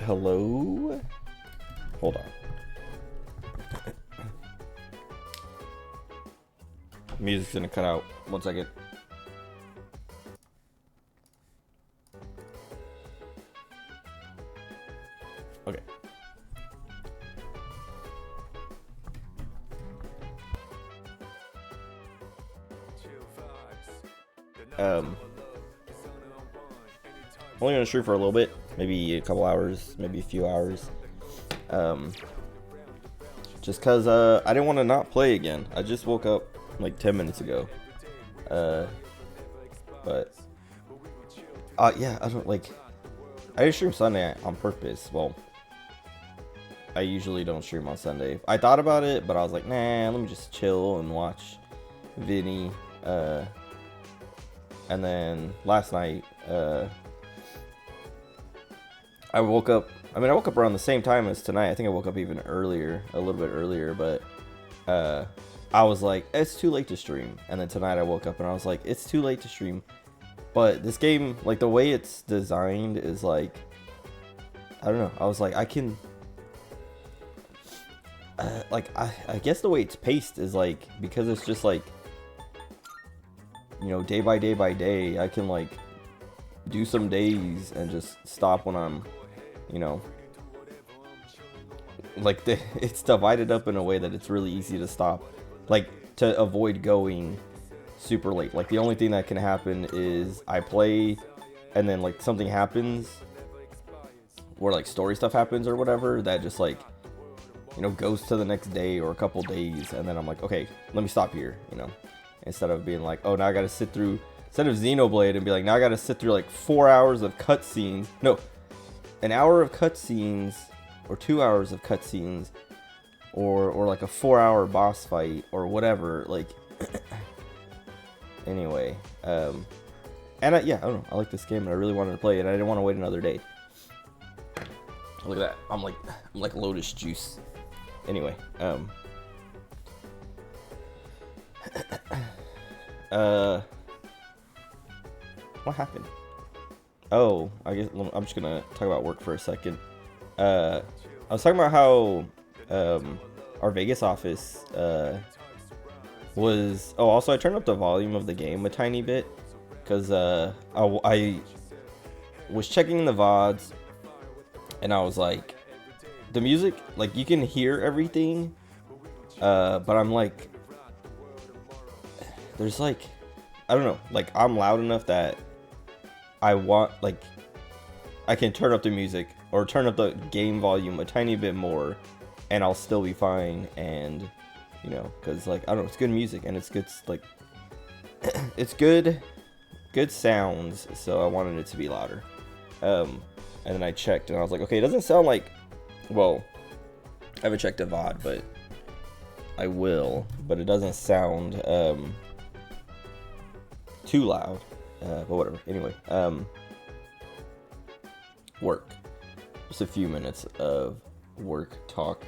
Hello? Hold on. Music's gonna cut out. 1 second. Okay. Only gonna stream for a little bit, maybe a couple hours, maybe a few hours. Just cause I didn't want to not play again. I just woke up like 10 minutes ago. But yeah, I don't like. I didn't stream Sunday on purpose. Well, I usually don't stream on Sunday. I thought about it, but I was like, nah, let me just chill and watch Vinny. And then last night, I woke up. I mean, I woke up around the same time as tonight. I think I woke up even earlier, a little bit earlier. But I was like, it's too late to stream. And then tonight I woke up and I was like, it's too late to stream. But this game, like the way it's designed, is like, I don't know. I was like, I can. I guess the way it's paced is like, because it's just like, you know, day by day by day, I can like do some days and just stop when I'm, you know, like it's divided up in a way that it's really easy to stop, like to avoid going super late. Like the only thing that can happen is I play and then like something happens where like story stuff happens or whatever that just like, you know, goes to the next day or a couple days, and then I'm like, okay, let me stop here, you know, instead of being like, oh, now I gotta sit through, instead of Xenoblade and be like, now I gotta sit through like 4 hours of cutscenes, no, an hour of cutscenes or 2 hours of cutscenes or like a 4-hour boss fight or whatever, like anyway, and yeah, I don't know, I like this game and I really wanted to play it. I didn't want to wait another day. Look at that, I'm like Lotus Juice. Anyway, what happened? Oh, I guess I'm just gonna talk about work for a second. I was talking about how our Vegas office was. Oh, also I turned up the volume of the game a tiny bit because I was checking the VODs and I was like, the music, like you can hear everything, but I'm like, there's like, I don't know, like I'm loud enough that I want, like, I can turn up the music or turn up the game volume a tiny bit more and I'll still be fine. And, you know, because like, I don't know, it's good music and it's good, like, it's good sounds, so I wanted it to be louder. And then I checked and I was like, okay, it doesn't sound like, well, I haven't checked a VOD, but I will, but it doesn't sound too loud. But whatever. Anyway, work. Just a few minutes of work talk.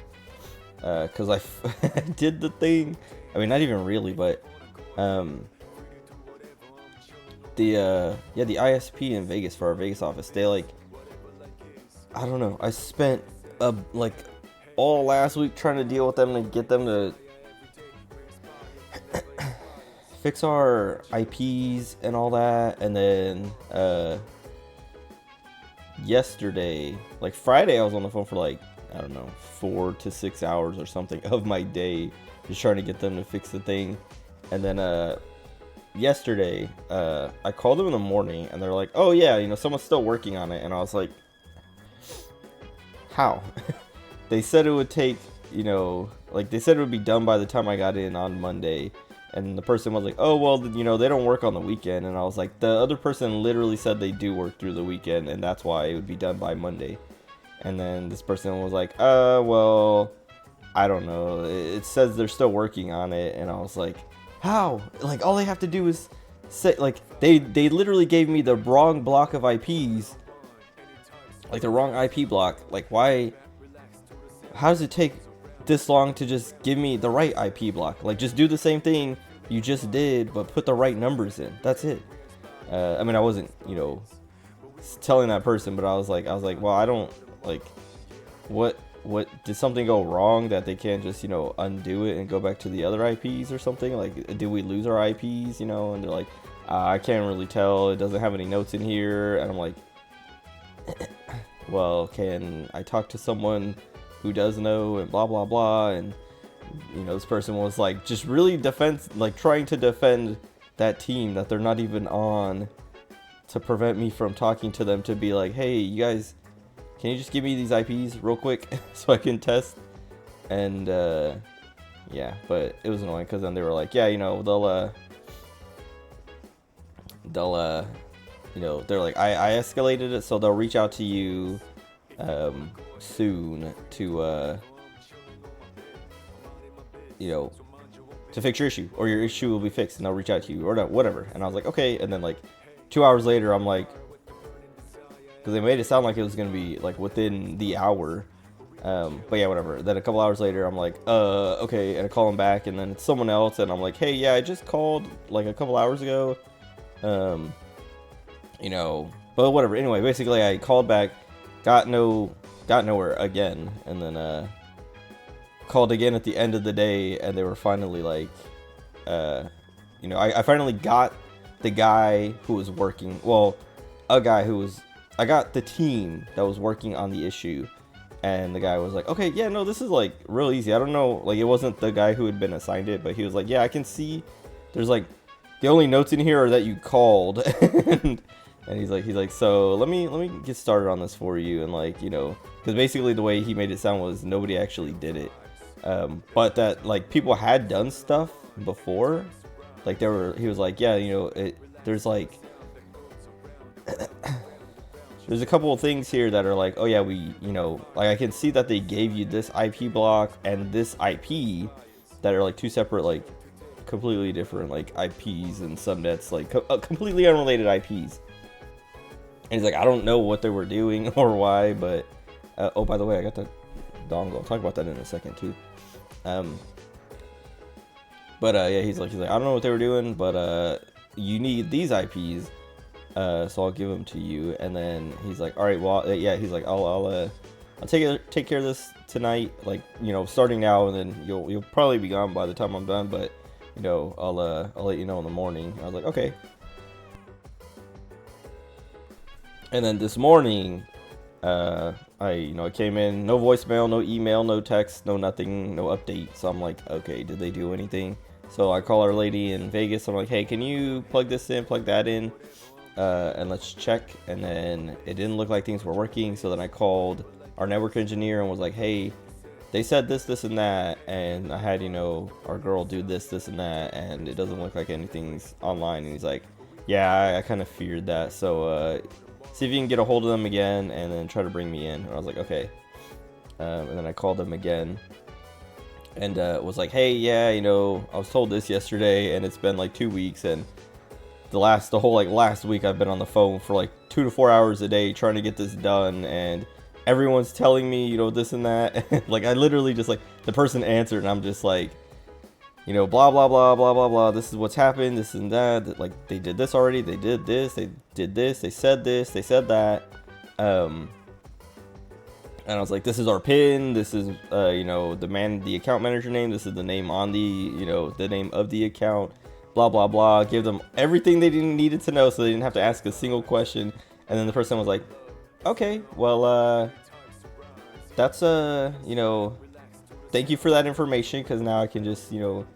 Because I did the thing. I mean, not even really, but the ISP in Vegas for our Vegas office, they like, I don't know, I spent like all last week trying to deal with them to get them to fix our IPs and all that, and then yesterday, like Friday, I was on the phone for like, I don't know, 4 to 6 hours or something of my day just trying to get them to fix the thing. And then yesterday, I called them in the morning and they're like, oh yeah, you know, someone's still working on it. And I was like, how? They said it would take, you know, like they said it would be done by the time I got in on Monday. And the person was like, oh, well, you know, they don't work on the weekend. And I was like, the other person literally said they do work through the weekend, and that's why it would be done by Monday. And then this person was like, well, I don't know. It says they're still working on it. And I was like, how? Like, all they have to do is say, like, they literally gave me the wrong block of IPs. Like, the wrong IP block. Like, why? How does it take this long to just give me the right IP block? Like, just do the same thing you just did, but put the right numbers in. That's it. I mean, I wasn't, you know, telling that person, but I was like, well, I don't, like, what did something go wrong that they can't just, you know, undo it and go back to the other IPs or something? Like, did we lose our IPs, you know? And they're like, I can't really tell. It doesn't have any notes in here. And I'm like, well, can I talk to someone who does know, and blah blah blah. And you know, this person was like just really trying to defend that team that they're not even on, to prevent me from talking to them, to be like, hey, you guys, can you just give me these IPs real quick so I can test? And yeah, but it was annoying because then they were like, yeah, you know, they'll you know, they're like, I escalated it, so they'll reach out to you soon to you know, to fix your issue, or your issue will be fixed and they'll reach out to you, or whatever. And I was like, okay. And then like 2 hours later, I'm like, because they made it sound like it was gonna be like within the hour, but yeah, whatever. Then a couple hours later, I'm like, okay. And I call them back, and then it's someone else, and I'm like, hey, yeah, I just called like a couple hours ago, you know, but whatever. Anyway, basically I called back, got nowhere again, and then called again at the end of the day, and they were finally like, you know, I finally got the guy who was working, well, I got the team that was working on the issue, and the guy was like, okay, yeah, no, this is like real easy. I don't know, like, it wasn't the guy who had been assigned it, but he was like, yeah, I can see there's like, the only notes in here are that you called. And he's like, so let me get started on this for you. And like, you know, because basically the way he made it sound was nobody actually did it, but that like people had done stuff before. Like he was like, yeah, you know, there's like there's a couple of things here that are like, oh yeah, we, you know, like I can see that they gave you this IP block and this IP that are like two separate, like completely different like IPs and subnets, like completely unrelated IPs. And he's like, I don't know what they were doing or why, but oh, by the way, I got the dongle. I'll talk about that in a second too. But yeah, he's like, I don't know what they were doing, but you need these IPs, so I'll give them to you. And then he's like, all right, well, yeah, he's like, I'll take care of this tonight, like, you know, starting now, and then you'll probably be gone by the time I'm done, but you know, I'll let you know in the morning. I was like, okay. And then this morning, I came in, no voicemail, no email, no text, no nothing, no update. So I'm like, okay, did they do anything? So I call our lady in Vegas. I'm like, hey, can you plug this in, plug that in, and let's check. And then it didn't look like things were working. So then I called our network engineer and was like, hey, they said this, and that. And I had, you know, our girl do this, and that. And it doesn't look like anything's online. And he's like, yeah, I kind of feared that. So, see if you can get a hold of them again, and then try to bring me in. And I was like, okay. And then I called them again. and was like, hey, yeah, you know, I was told this yesterday, and it's been like 2 weeks, and the whole like last week I've been on the phone for like 2 to 4 hours a day trying to get this done, and everyone's telling me, you know, this and that. Like, I literally just like, the person answered, and I'm just like, you know, blah blah blah blah blah blah, this is what's happened, this and that, like they did this already, they did this, they did this, they said this, they said that. And I was like, this is our pin, this is you know, the account manager name, this is the name on the, you know, the name of the account, blah blah blah. Give them everything they needed to know so they didn't have to ask a single question. And then the person was like, okay, well, that's you know, thank you for that information, because now I can just, you know,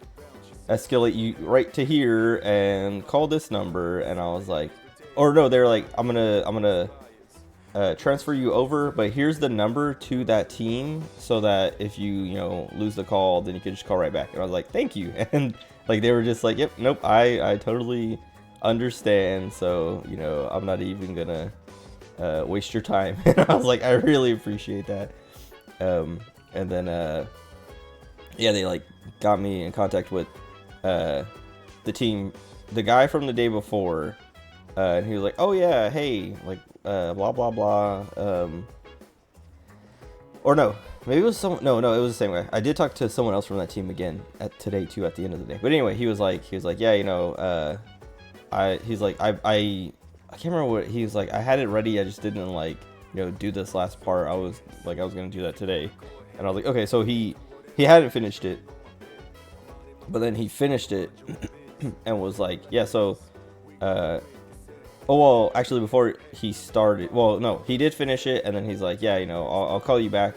escalate you right to here and call this number. And I was like, or no, they're like, I'm gonna transfer you over, but here's the number to that team so that if you know, lose the call, then you can just call right back. And I was like, thank you. And like, they were just like, yep, nope, I totally understand, so, you know, I'm not even gonna waste your time. And I was like, I really appreciate that. And then yeah, they like got me in contact with the team, the guy from the day before, and he was like, oh yeah, hey, like blah blah blah, or no, maybe it was it was the same guy. I did talk to someone else from that team again today too, at the end of the day. But anyway, he was like, yeah, you know, I can't remember what he was like. I had it ready, I just didn't, like, you know, do this last part. I was gonna do that today, and I was like, okay. So he hadn't finished it, but then he finished it and was like, yeah, so oh, well, actually, before he started, well, no, he did finish it, and then he's like, yeah, you know, I'll call you back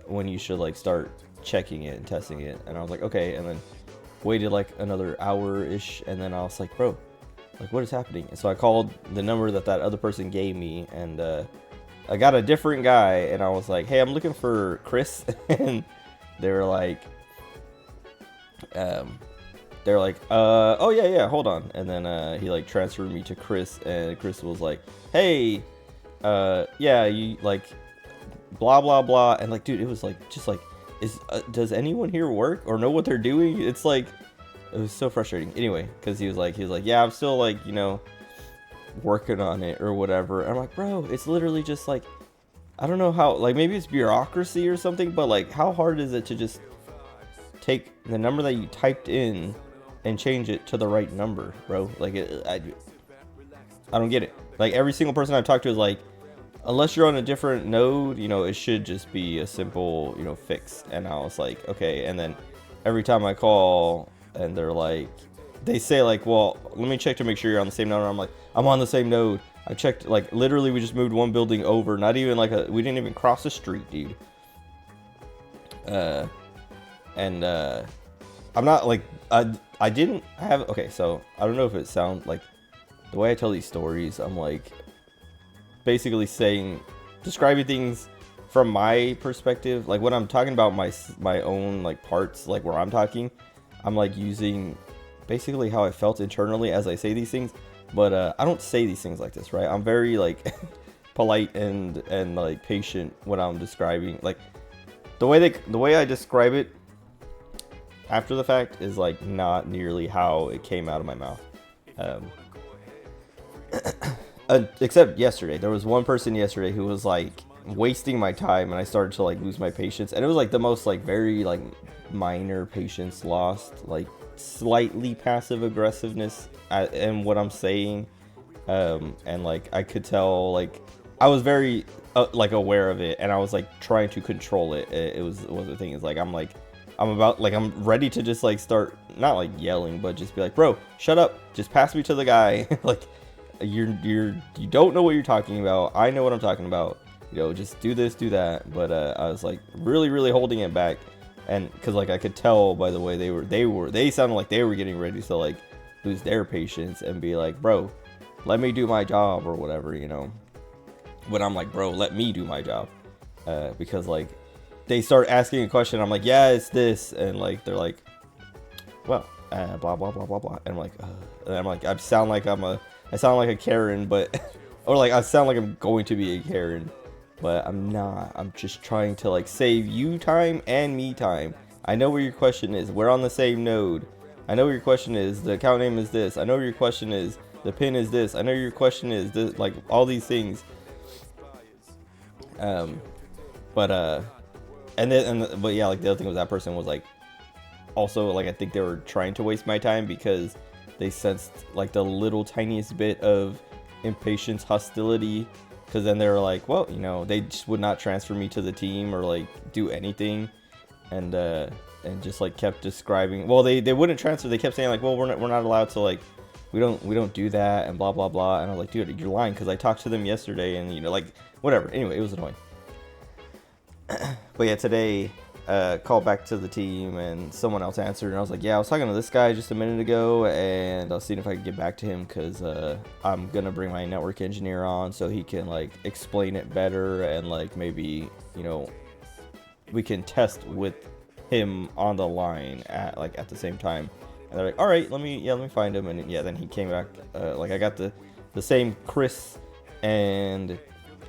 when you should, like, start checking it and testing it. And I was like, okay, and then waited like another hour-ish, and then I was like, bro, like, what is happening? And so I called the number that other person gave me, and I got a different guy, and I was like, hey, I'm looking for Chris. And they were like, oh yeah, hold on. And then he like transferred me to Chris, and Chris was like, hey, yeah, you like blah blah blah. And like, dude, it was like, just like, does anyone here work or know what they're doing? It's like, it was so frustrating. Anyway, because he was like, yeah, I'm still, like, you know, working on it or whatever. And I'm like, bro, it's literally just like, I don't know how, like, maybe it's bureaucracy or something, but like, how hard is it to just take the number that you typed in and change it to the right number, bro? Like, I don't get it. Like, every single person I've talked to is like, unless you're on a different node, you know, it should just be a simple, you know, fix. And I was like, okay. And then every time I call, and they're like, they say like, well, let me check to make sure you're on the same node. I'm like, I'm on the same node. I checked, like, literally we just moved one building over, not even like we didn't even cross the street, dude. And I'm not like, I didn't have, okay, so I don't know if it sounds like, the way I tell these stories, I'm like basically describing things from my perspective. Like, when I'm talking about my own, like, parts, like where I'm talking, I'm like using basically how I felt internally as I say these things. But I don't say these things like this, right? I'm very, like, polite and like patient when I'm describing, like, the way I describe it after the fact is like not nearly how it came out of my mouth. Except yesterday, there was one person yesterday who was like wasting my time, and I started to like lose my patience, and it was like the most like very like minor patience lost, like slightly passive aggressiveness in what I'm saying, and like I could tell, like, I was very like aware of it, and I was like trying to control it. It was the thing is, like, I'm ready to just like start not like yelling, but just be like, bro, shut up, just pass me to the guy. Like, you don't know what you're talking about. I know what I'm talking about. You know, just do this, do that. But I was like really holding it back, and because like I could tell by the way they sounded like they were getting ready to like lose their patience and be like, bro, let me do my job or whatever, you know. When I'm like, bro, let me do my job, because like they start asking a question, I'm like, yeah, it's this, and like they're like, well, blah blah blah blah blah, and I'm like, and I'm like, I sound like a Karen, but or like I sound like I'm going to be a Karen, but I'm not. I'm just trying to like save you time and me time. I know where your question is. We're on the same node. I know where your question is. The account name is this. I know where your question is. The pin is this. I know your question is this. Like all these things. But yeah, like the other thing was that person was like, also like I think they were trying to waste my time because they sensed like the little tiniest bit of impatience, hostility. Because then they were like, well, you know, they just would not transfer me to the team or like do anything, and just like kept describing. Well, they wouldn't transfer. They kept saying like, well, we're not allowed to, like, we don't do that and blah blah blah. And I was like, dude, you're lying, because I talked to them yesterday and, you know, like whatever. Anyway, it was annoying. But yeah, today called back to the team and someone else answered, and I was like, yeah, I was talking to this guy just a minute ago, and I was seeing if I could get back to him, because I'm gonna bring my network engineer on so he can like explain it better, and like maybe, you know, we can test with him on the line at the same time. And they're like, all right, let me find him. And yeah, then he came back. Like I got the same Chris, and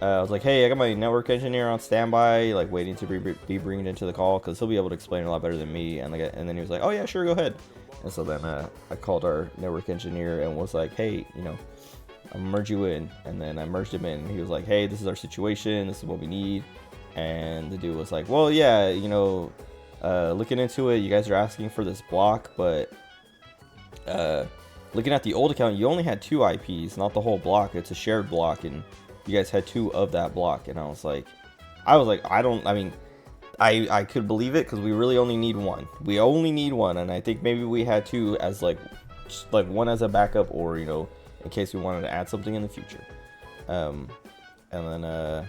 I was like, hey, I got my network engineer on standby, like waiting to be bringing into the call, because he'll be able to explain a lot better than me. And then he was like, oh yeah, sure, go ahead. And so then I called our network engineer and was like, hey, you know, I'll merge you in. And then I merged him in, and he was like, hey, this is our situation, this is what we need. And the dude was like, well, yeah, you know, looking into it, you guys are asking for this block, but looking at the old account, you only had 2 IPs, not the whole block. It's a shared block, and you guys had 2 of that block. And I was like, I could believe it, because we really only need 1. We only need 1, and I think maybe we had 2 as like one as a backup, or, you know, in case we wanted to add something in the future. And then our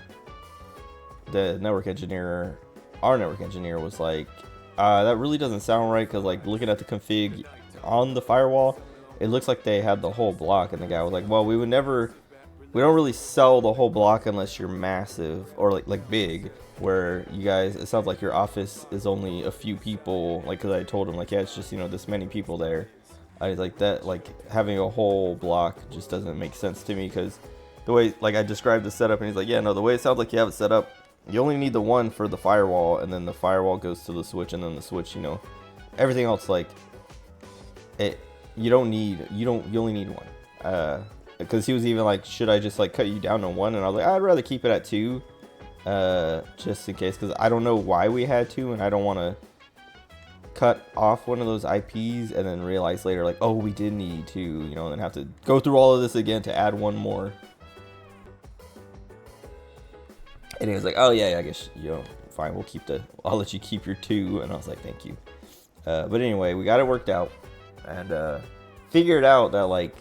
network engineer was like, that really doesn't sound right, because like looking at the config on the firewall, it looks like they had the whole block. And the guy was like, well, we don't really sell the whole block unless you're massive or like big, where you guys, it sounds like your office is only a few people, like, because I told him like, yeah, it's just, you know, this many people there. I was like, that, like, having a whole block just doesn't make sense to me, because the way, like, I described the setup, and he's like, yeah, no, the way it sounds like you have it set up, you only need the one for the firewall, and then the firewall goes to the switch, and then the switch, you know, everything else, like, you only need one. Because he was even like, should I just like cut you down to 1? And I was like, I'd rather keep it at 2, just in case, because I don't know why we had 2, and I don't want to cut off one of those IPs and then realize later like, oh, we did need 2, you know, and then have to go through all of this again to add 1 more. And he was like, oh yeah, I guess, you know, fine, I'll let you keep your 2. And I was like, thank you. But anyway, we got it worked out, and figured out that like,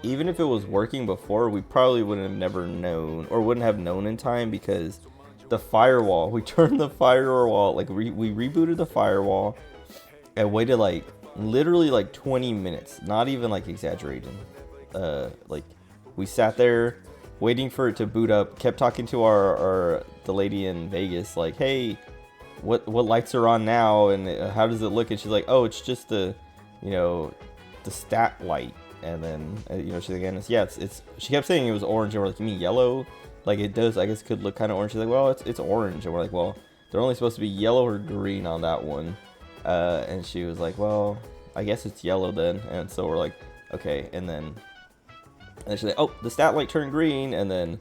even if it was working before, we probably wouldn't have known in time, because the firewall, we turned the firewall, like we rebooted the firewall and waited like literally like 20 minutes, not even like exaggerating. Like we sat there waiting for it to boot up, kept talking to the lady in Vegas, like, hey, what lights are on now, and how does it look? And she's like, oh, it's just the stat light. And then you know, she's like, it's she kept saying it was orange, and we're like, you mean yellow? Like, it does, I guess, could look kind of orange. She's like, well, it's orange. And we're like, well, they're only supposed to be yellow or green on that one. And she was like, well, I guess it's yellow then. And so we're like, okay. And then she's like, oh, the stat light turned green. And then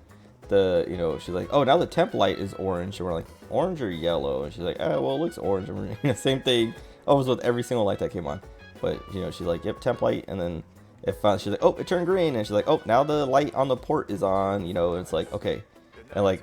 she's like, oh, now the temp light is orange. And we're like, orange or yellow? And she's like, oh, well, it looks orange. And we're same thing almost with every single light that came on. But, you know, she's like, yep, temp light. And then she's like, oh, it turned green. And she's like, oh, now the light on the port is on, you know. And it's like, okay. And like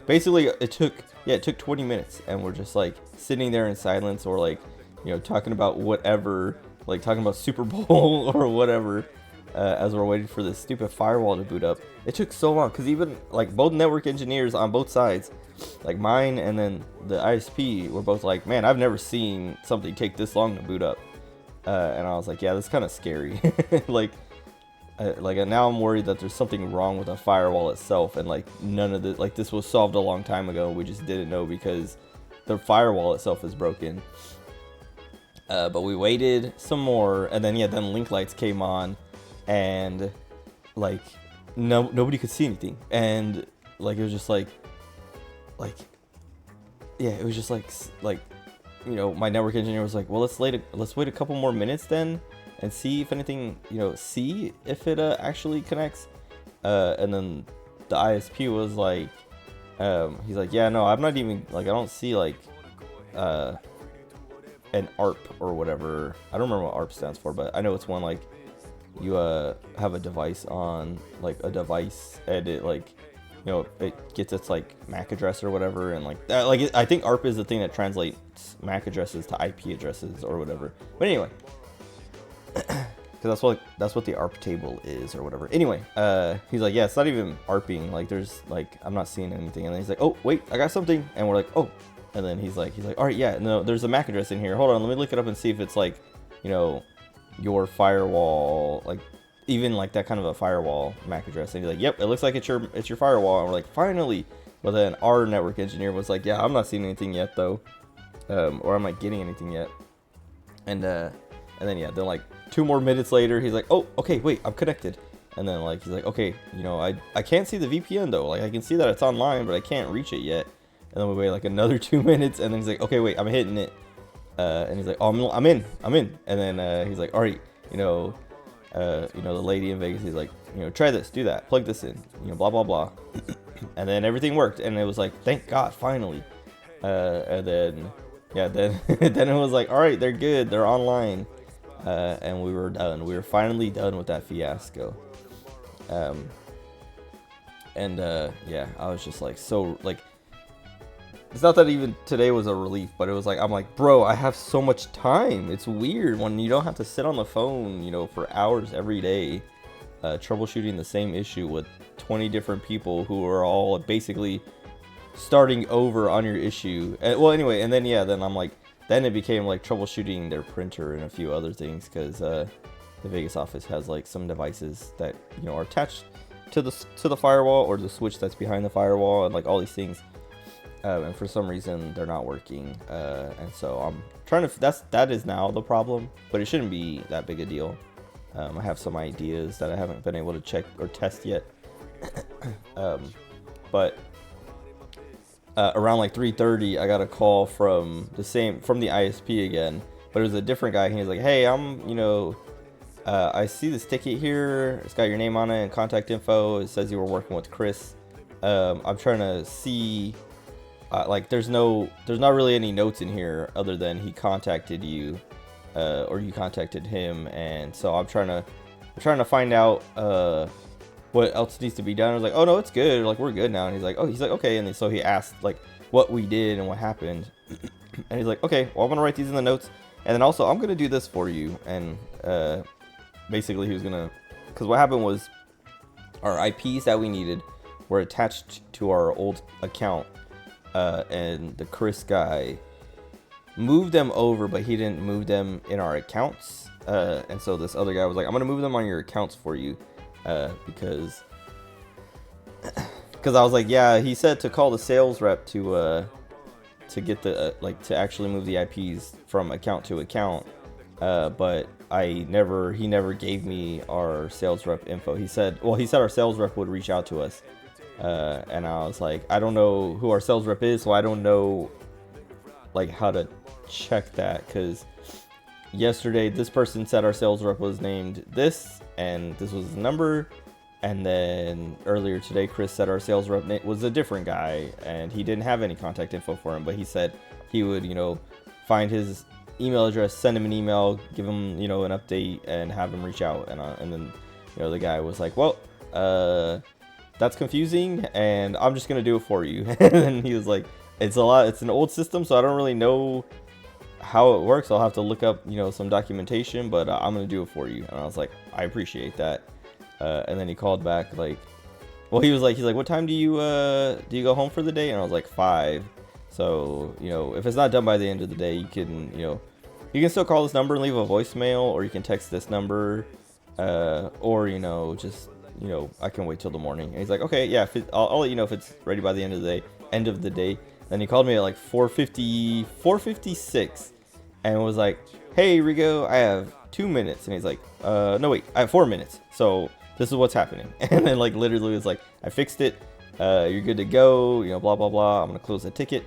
basically it took 20 minutes, and we're just like sitting there in silence, or like, you know, talking about whatever, like talking about Super Bowl or whatever, as we're waiting for this stupid firewall to boot up. It took so long, because even like both network engineers on both sides, like mine and then the ISP, were both like, man, I've never seen something take this long to boot up. And I was like, yeah, that's kind of scary. And now I'm worried that there's something wrong with the firewall itself, and like none of this, like, this was solved a long time ago. We just didn't know because the firewall itself is broken. But we waited some more, and then link lights came on, and like nobody could see anything, and like it was just like yeah, it was just like, you know, my network engineer was like, well, let's wait a couple more minutes then, and see if anything, you know, see if it actually connects. And then the ISP was like, he's like, yeah, no, I'm not even like, I don't see like an ARP or whatever. I don't remember what ARP stands for, but I know it's one like you have a device on like a device, and it like, you know, it gets its like MAC address or whatever, and like that, like I think ARP is the thing that translates MAC addresses to IP addresses or whatever. But anyway, because that's what the ARP table is or whatever. Anyway, he's like, yeah, it's not even ARPing. Like there's like, I'm not seeing anything. And then he's like, oh wait, I got something. And we're like, oh. And then he's like, all right, yeah, no, there's a MAC address in here. Hold on, let me look it up and see if it's like, you know, your firewall, like even like that kind of a firewall MAC address. And he's like, yep, it looks like it's your firewall. And we're like, finally. But then our network engineer was like, yeah, I'm not seeing anything yet though, or I'm not getting anything yet. And then yeah, then like 2 more minutes later, he's like, oh, okay, wait, I'm connected. And then like he's like, okay, you know, I can't see the VPN though. Like I can see that it's online, but I can't reach it yet. And then we wait like another 2 minutes, and then he's like, okay, wait, I'm hitting it. And he's like, oh, I'm in. And then he's like, all right, you know, the lady in Vegas, he's like, you know, try this, do that, plug this in, you know, blah blah blah. And then everything worked, and it was like, thank God, finally. And then yeah, then then it was like, all right, they're good, they're online. And we were done. We were finally done with that fiasco. Yeah, I was just like, so like, it's not that even today was a relief, but it was like, I'm like, bro, I have so much time. It's weird when you don't have to sit on the phone, you know, for hours every day, troubleshooting the same issue with 20 different people who are all basically starting over on your issue. And, well, anyway, and then yeah, then I'm like, then it became like troubleshooting their printer and a few other things, because the Vegas office has like some devices that, you know, are attached to the firewall, or the switch that's behind the firewall, and like all these things. And for some reason they're not working, and so I'm trying to, that is now the problem, but it shouldn't be that big a deal. I have some ideas that I haven't been able to check or test yet. But around like 3:30 I got a call from the ISP again, but it was a different guy. He was like, hey, I'm, you know, I see this ticket here, it's got your name on it and contact info, it says you were working with Chris. I'm trying to see, like there's not really any notes in here other than he contacted you, or you contacted him, and so I'm trying to find out what else needs to be done. I was like, oh no, it's good, like we're good now. And he's like, okay. And then, so he asked like what we did and what happened, and he's like, okay, well, I'm gonna write these in the notes, and then also I'm gonna do this for you. And basically he was gonna, because what happened was our IPs that we needed were attached to our old account. And the Chris guy moved them over, but he didn't move them in our accounts. And so this other guy was like, I'm gonna move them on your accounts for you, because I was like, yeah, he said to call the sales rep to get the like to actually move the IPs from account to account. But he never gave me our sales rep info. He said our sales rep would reach out to us. And I was like, I don't know who our sales rep is, so I don't know like how to check that, because yesterday this person said our sales rep was named this, and this was the number, and then earlier today Chris said our sales rep was a different guy, and he didn't have any contact info for him, but he said he would, you know, find his email address, send him an email, give him, you know, an update, and have him reach out. And then, you know, the guy was like, well, that's confusing, and I'm just gonna do it for you. And then he was like, it's an old system, so I don't really know how it works. I'll have to look up, you know, some documentation, but I'm gonna do it for you. And I was like, I appreciate that. And then he called back like, well, he's like, what time do you go home for the day? And I was like, 5. So, you know, if it's not done by the end of the day, you can still call this number and leave a voicemail, or you can text this number, or, you know, just, you know, I can wait till the morning. And he's like, okay, yeah, I'll let you know if it's ready by the end of the day. Then he called me at like 4:56, and was like, hey, Rigo, I have 2 minutes. And he's like, no, wait, I have 4 minutes. So this is what's happening. And then like literally was like, I fixed it. You're good to go. You know, blah, blah, blah. I'm going to close the ticket.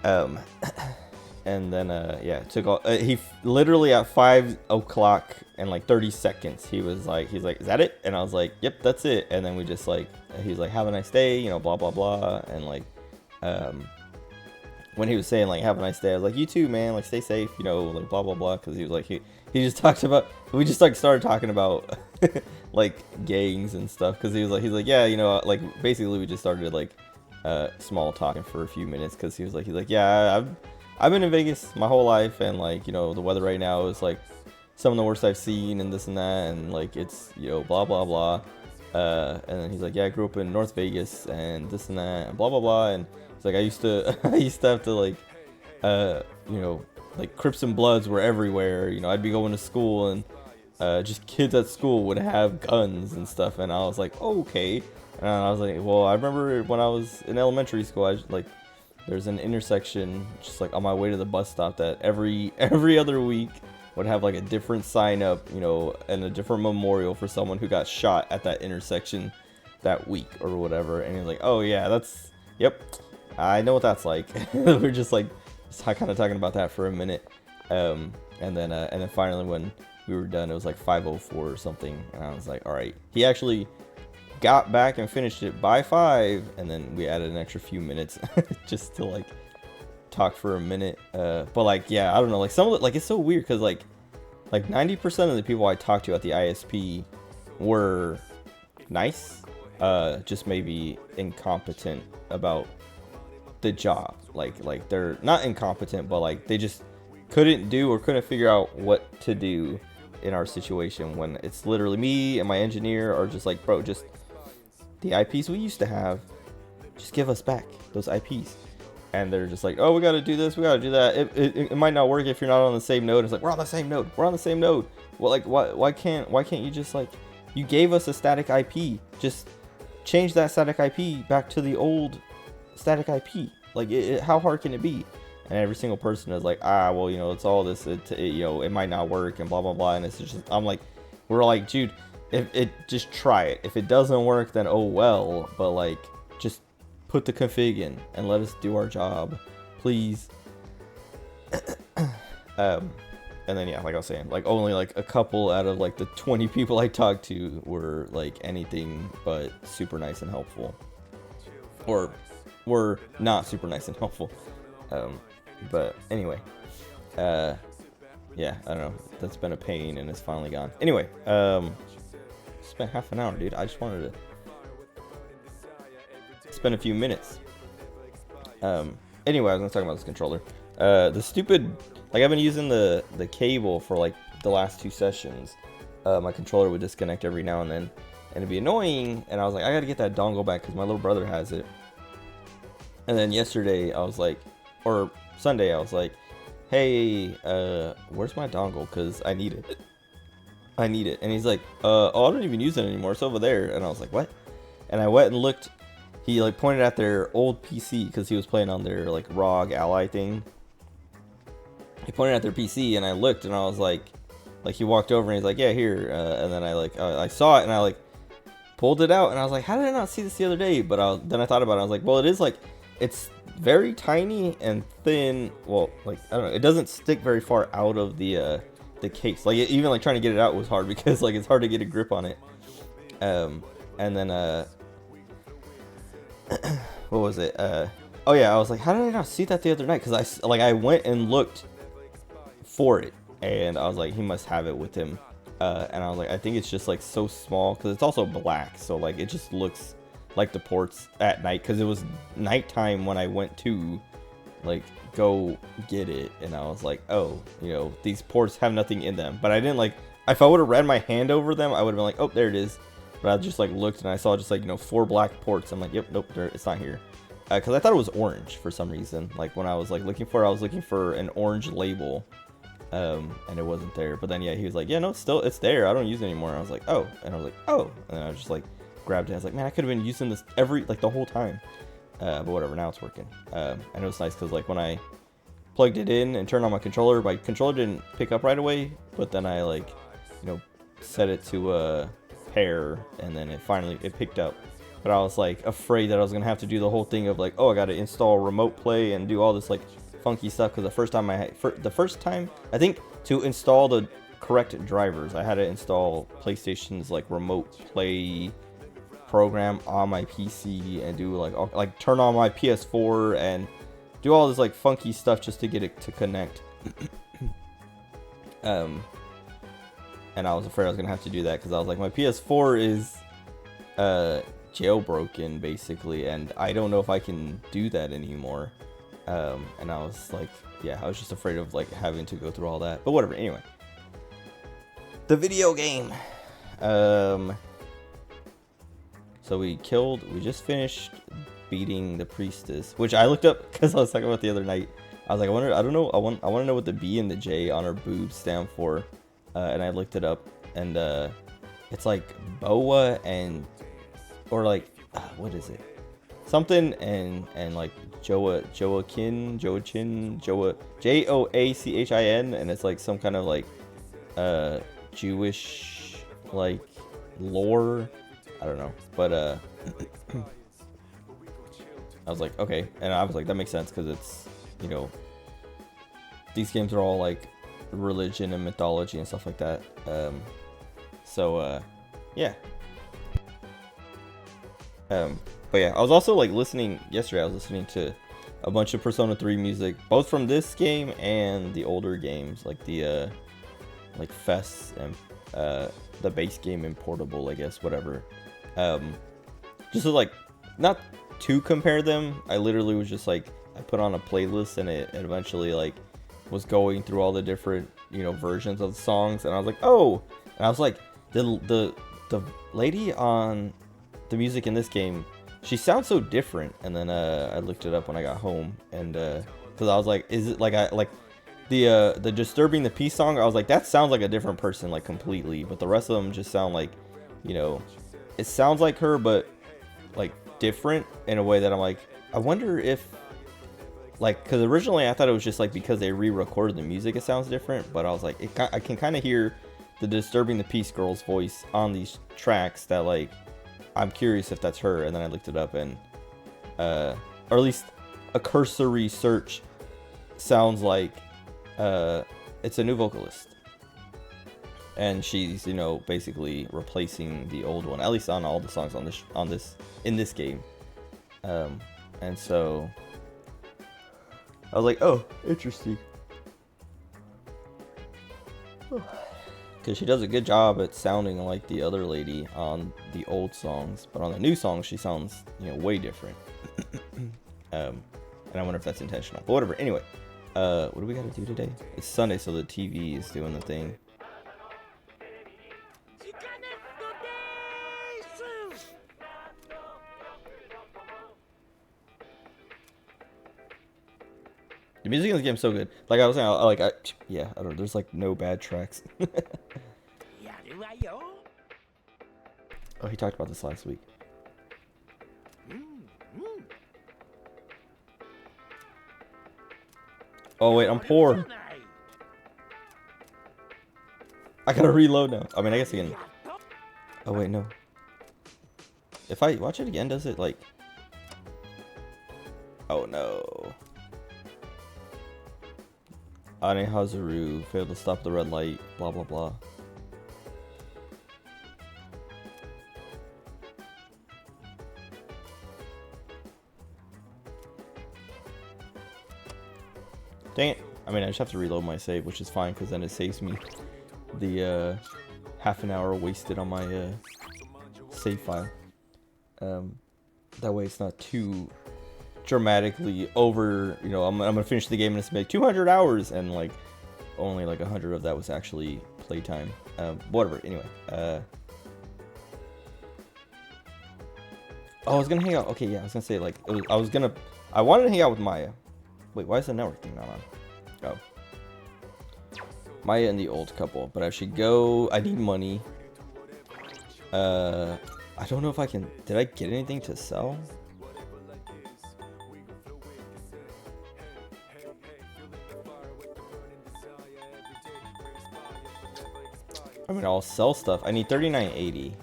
Um, and then yeah, it took all. He literally at 5 o'clock and like 30 seconds, he's like, is that it? And I was like, yep, that's it. And then we just like, he's like, have a nice day, you know, blah blah blah, and like, when he was saying like have a nice day, I was like, you too, man, like stay safe, you know, like blah blah blah, because he was like he just talked about, we just like started talking about like gangs and stuff, because he's like yeah, you know, like basically we just started like small talking for a few minutes, because he's like yeah, I've been in Vegas my whole life, and like, you know, the weather right now is like some of the worst I've seen, and this and that, and like it's, you know, blah blah blah, and then he's like, yeah, I grew up in North Vegas and this and that and blah blah blah, and it's like I used to have to like you know, like Crips and Bloods were everywhere, you know, I'd be going to school, and just kids at school would have guns and stuff, and I was like, oh, okay. And I was like, well, I remember when I was in elementary school, I like, there's an intersection just like on my way to the bus stop that every other week would have like a different sign up, you know, and a different memorial for someone who got shot at that intersection that week or whatever. And he's like, oh yeah, that's, yep, I know what that's like. We're just like kind of talking about that for a minute, and then finally when we were done, it was like 5:04 or something, and I was like, all right. He actually got back and finished it by 5, and then we added an extra few minutes just to like talk for a minute, but like, yeah, I don't know, like some of it, like it's so weird because like 90% of the people I talked to at the ISP were nice, just maybe incompetent about the job, like they're not incompetent, but like they just couldn't figure out what to do in our situation, when it's literally me and my engineer are just like, bro, just the IPs we used to have, just give us back those IPs. And they're just like, oh, we got to do this, we got to do that. It might not work if you're not on the same node. It's like, we're on the same node. Well, like, why can't you just, like, you gave us a static IP, just change that static IP back to the old static IP. Like, how hard can it be? And every single person is like, well, you know, it's all this, you know, it might not work and blah blah blah. And it's just, I'm like, we're like, dude, if it, just try it. If it doesn't work, then oh well. But like, just put the config in and let us do our job, please. And then yeah, like I was saying, like only like a couple out of like the 20 people I talked to were like anything but super nice and helpful, or were not super nice and helpful. But anyway, yeah, I don't know, that's been a pain and it's finally gone. Anyway, spent half an hour, dude. I just wanted to spend a few minutes. Anyway, I was gonna talk about this controller. The stupid, like, I've been using the cable for like the last 2 sessions. My controller would disconnect every now and then, and it'd be annoying, and I was like, I gotta get that dongle back because my little brother has it. And then yesterday I was like, or Sunday I was like, hey, where's my dongle, because I need it. And he's like, oh, I don't even use it anymore, it's over there. And I was like, what? And I went and looked. He like pointed at their old PC, because he was playing on their like ROG Ally thing. He pointed at their PC, and I looked, and I was like he walked over and he's like, yeah, here. And then I saw it, and I like pulled it out, and I was like, how did I not see this the other day? But then I thought about it. I was like, well, it is like, it's very tiny and thin. Well, like, I don't know, it doesn't stick very far out of the case. Like, even like trying to get it out was hard, because like it's hard to get a grip on it. And then what was it? Oh yeah, I was like, how did I not see that the other night? Because I went and looked for it, and I was like, he must have it with him. And I was like, I think it's just like so small, because it's also black, so like it just looks like the ports at night, because it was nighttime when I went to like go get it, and I was like, oh, you know, these ports have nothing in them. But I didn't, like, if I would have ran my hand over them, I would have been like, oh, there it is. But I just like looked, and I saw just like, you know, 4 black ports. I'm like, yep, nope, it's not here. Because I thought it was orange for some reason. Like, when I was like looking for it, I was looking for an orange label, and it wasn't there. But then yeah, he was like, yeah, no, it's there, I don't use it anymore. And I was like, oh. And I was like, oh. And then I was just like grabbed it. I was like, man, I could have been using this the whole time. But whatever, now it's working. And it was nice, because like when I plugged it in and turned on my controller didn't pick up right away, but then I like, you know, set it to pair, and then it picked up. but I was like afraid that I was gonna have to do the whole thing of like, oh, I gotta install remote play and do all this like funky stuff, because the first time I think to install the correct drivers, I had to install PlayStation's like remote play program on my PC and do like turn on my PS4 and do all this like funky stuff just to get it to connect. And I was afraid I was gonna have to do that because I was like, my PS4 is jailbroken basically, and I don't know if I can do that anymore. And I was like, yeah, I was just afraid of like having to go through all that, but whatever. Anyway, the video game. So we just finished beating the priestess, which I looked up because I was talking about the other night. I was like, I want to know what the B and the J on her boobs stand for. And I looked it up, and it's like Boa and, or like, what is it? Something and like Joachin, Joachin, and it's like some kind of like Jewish like lore. I don't know, but I was like, okay, and I was like, that makes sense because it's, you know, these games are all like religion and mythology and stuff like that. Yeah. But yeah, I was also like listening yesterday. I was listening to a bunch of Persona 3 music, both from this game and the older games, like the like Fest and the base game and Portable, I guess, whatever. Just to like not to compare them. I literally was just like, I put on a playlist and it eventually like was going through all the different, you know, versions of the songs, and I was like, oh, and I was like, the lady on the music in this game, she sounds so different. And then I looked it up when I got home, and because I was like, is it like the Disturbing the Peace song, I was like, that sounds like a different person like completely, but the rest of them just sound like, you know, it sounds like her but like different in a way that I'm like, I wonder if like, because originally I thought it was just like because they re-recorded the music it sounds different, but I was like, I can kind of hear the Disturbing the Peace girl's voice on these tracks that like, I'm curious if that's her. And then I looked it up, and or at least a cursory search sounds like it's a new vocalist, and she's, you know, basically replacing the old one, at least on all the songs in this game. And so I was like, oh, interesting. Because she does a good job at sounding like the other lady on the old songs, but on the new songs she sounds, you know, way different. And I wonder if that's intentional, but whatever. Anyway, what do we gotta do today? It's Sunday, so the TV is doing the thing. The music in this game is so good. Like I was saying, I don't know. There's like no bad tracks. Oh, he talked about this last week. Oh wait, I'm poor. I gotta reload now. I mean, I guess I can. Oh wait, no. If I watch it again, does it like? Oh no. Ane Hazaru failed to stop the red light, blah blah blah. Dang it. I mean, I just have to reload my save, which is fine, because then it saves me the half an hour wasted on my save file. That way it's not too dramatically over, you know, I'm gonna finish the game and it's like 200 hours, and like only like 100 of that was actually playtime. Whatever. Anyway, oh, I was gonna hang out. Okay, yeah, I was gonna say like I wanted to hang out with Maya. Wait, why is the network thing not on? Oh, Maya and the old couple. But I should go. I need money. I don't know if I can. Did I get anything to sell? I mean, I'll sell stuff. I need 39.80.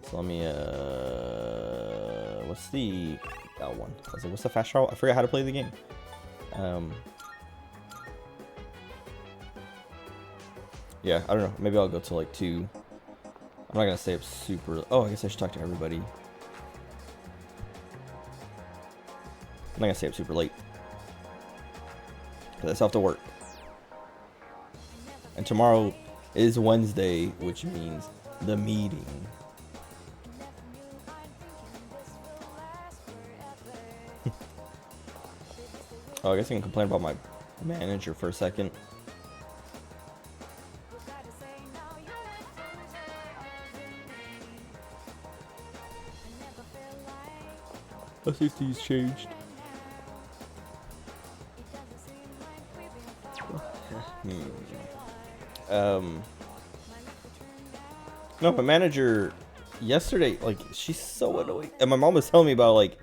So let me what's the that one? I was like, what's the fast travel? I forgot how to play the game. Yeah, I don't know. Maybe I'll go to like 2. I'm not gonna stay up super. Oh, I guess I should talk to everybody. I'm not gonna stay up super late. Cause I still have to work. And tomorrow is Wednesday, which means the meeting. Oh, I guess I can complain about my manager for a second. Let's see if these changed. No, my manager yesterday, like, she's so annoying. And my mom was telling me about, like,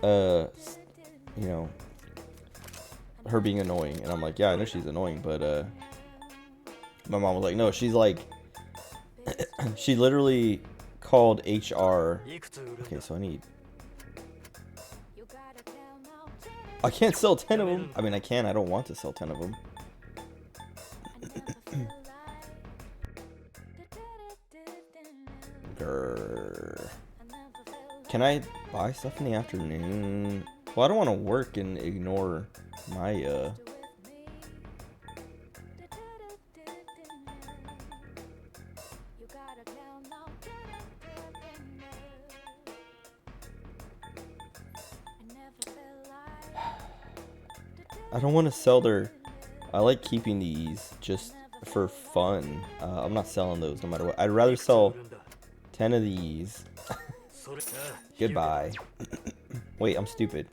you know, her being annoying. And I'm like, yeah, I know she's annoying, but, my mom was like, no, she's like, she literally called HR. Okay, so I can't sell 10 of them. I mean, I can. I don't want to sell 10 of them. Can I buy stuff in the afternoon? Well, I don't want to work and ignore Maya. I don't want to sell their... I like keeping these just for fun. I'm not selling those no matter what. I'd rather sell 10 of these. Goodbye. Wait, I'm stupid.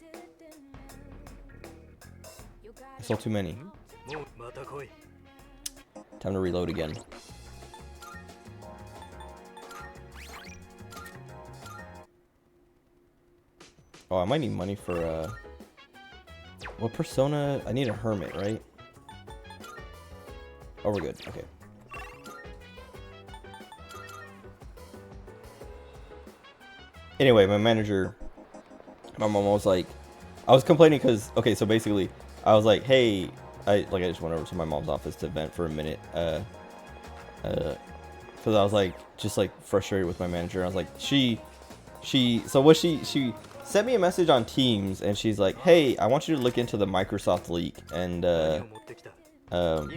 I sold too many. Time to reload again. Oh, I might need money for, what persona? I need a hermit, right? Oh, we're good. Okay. Anyway, my manager, my mom was like, I was complaining because, okay, so basically, I was like, hey, I just went over to my mom's office to vent for a minute, because I was like, just like frustrated with my manager. I was like, she sent me a message on Teams, and she's like, hey, I want you to look into the Microsoft leak, and,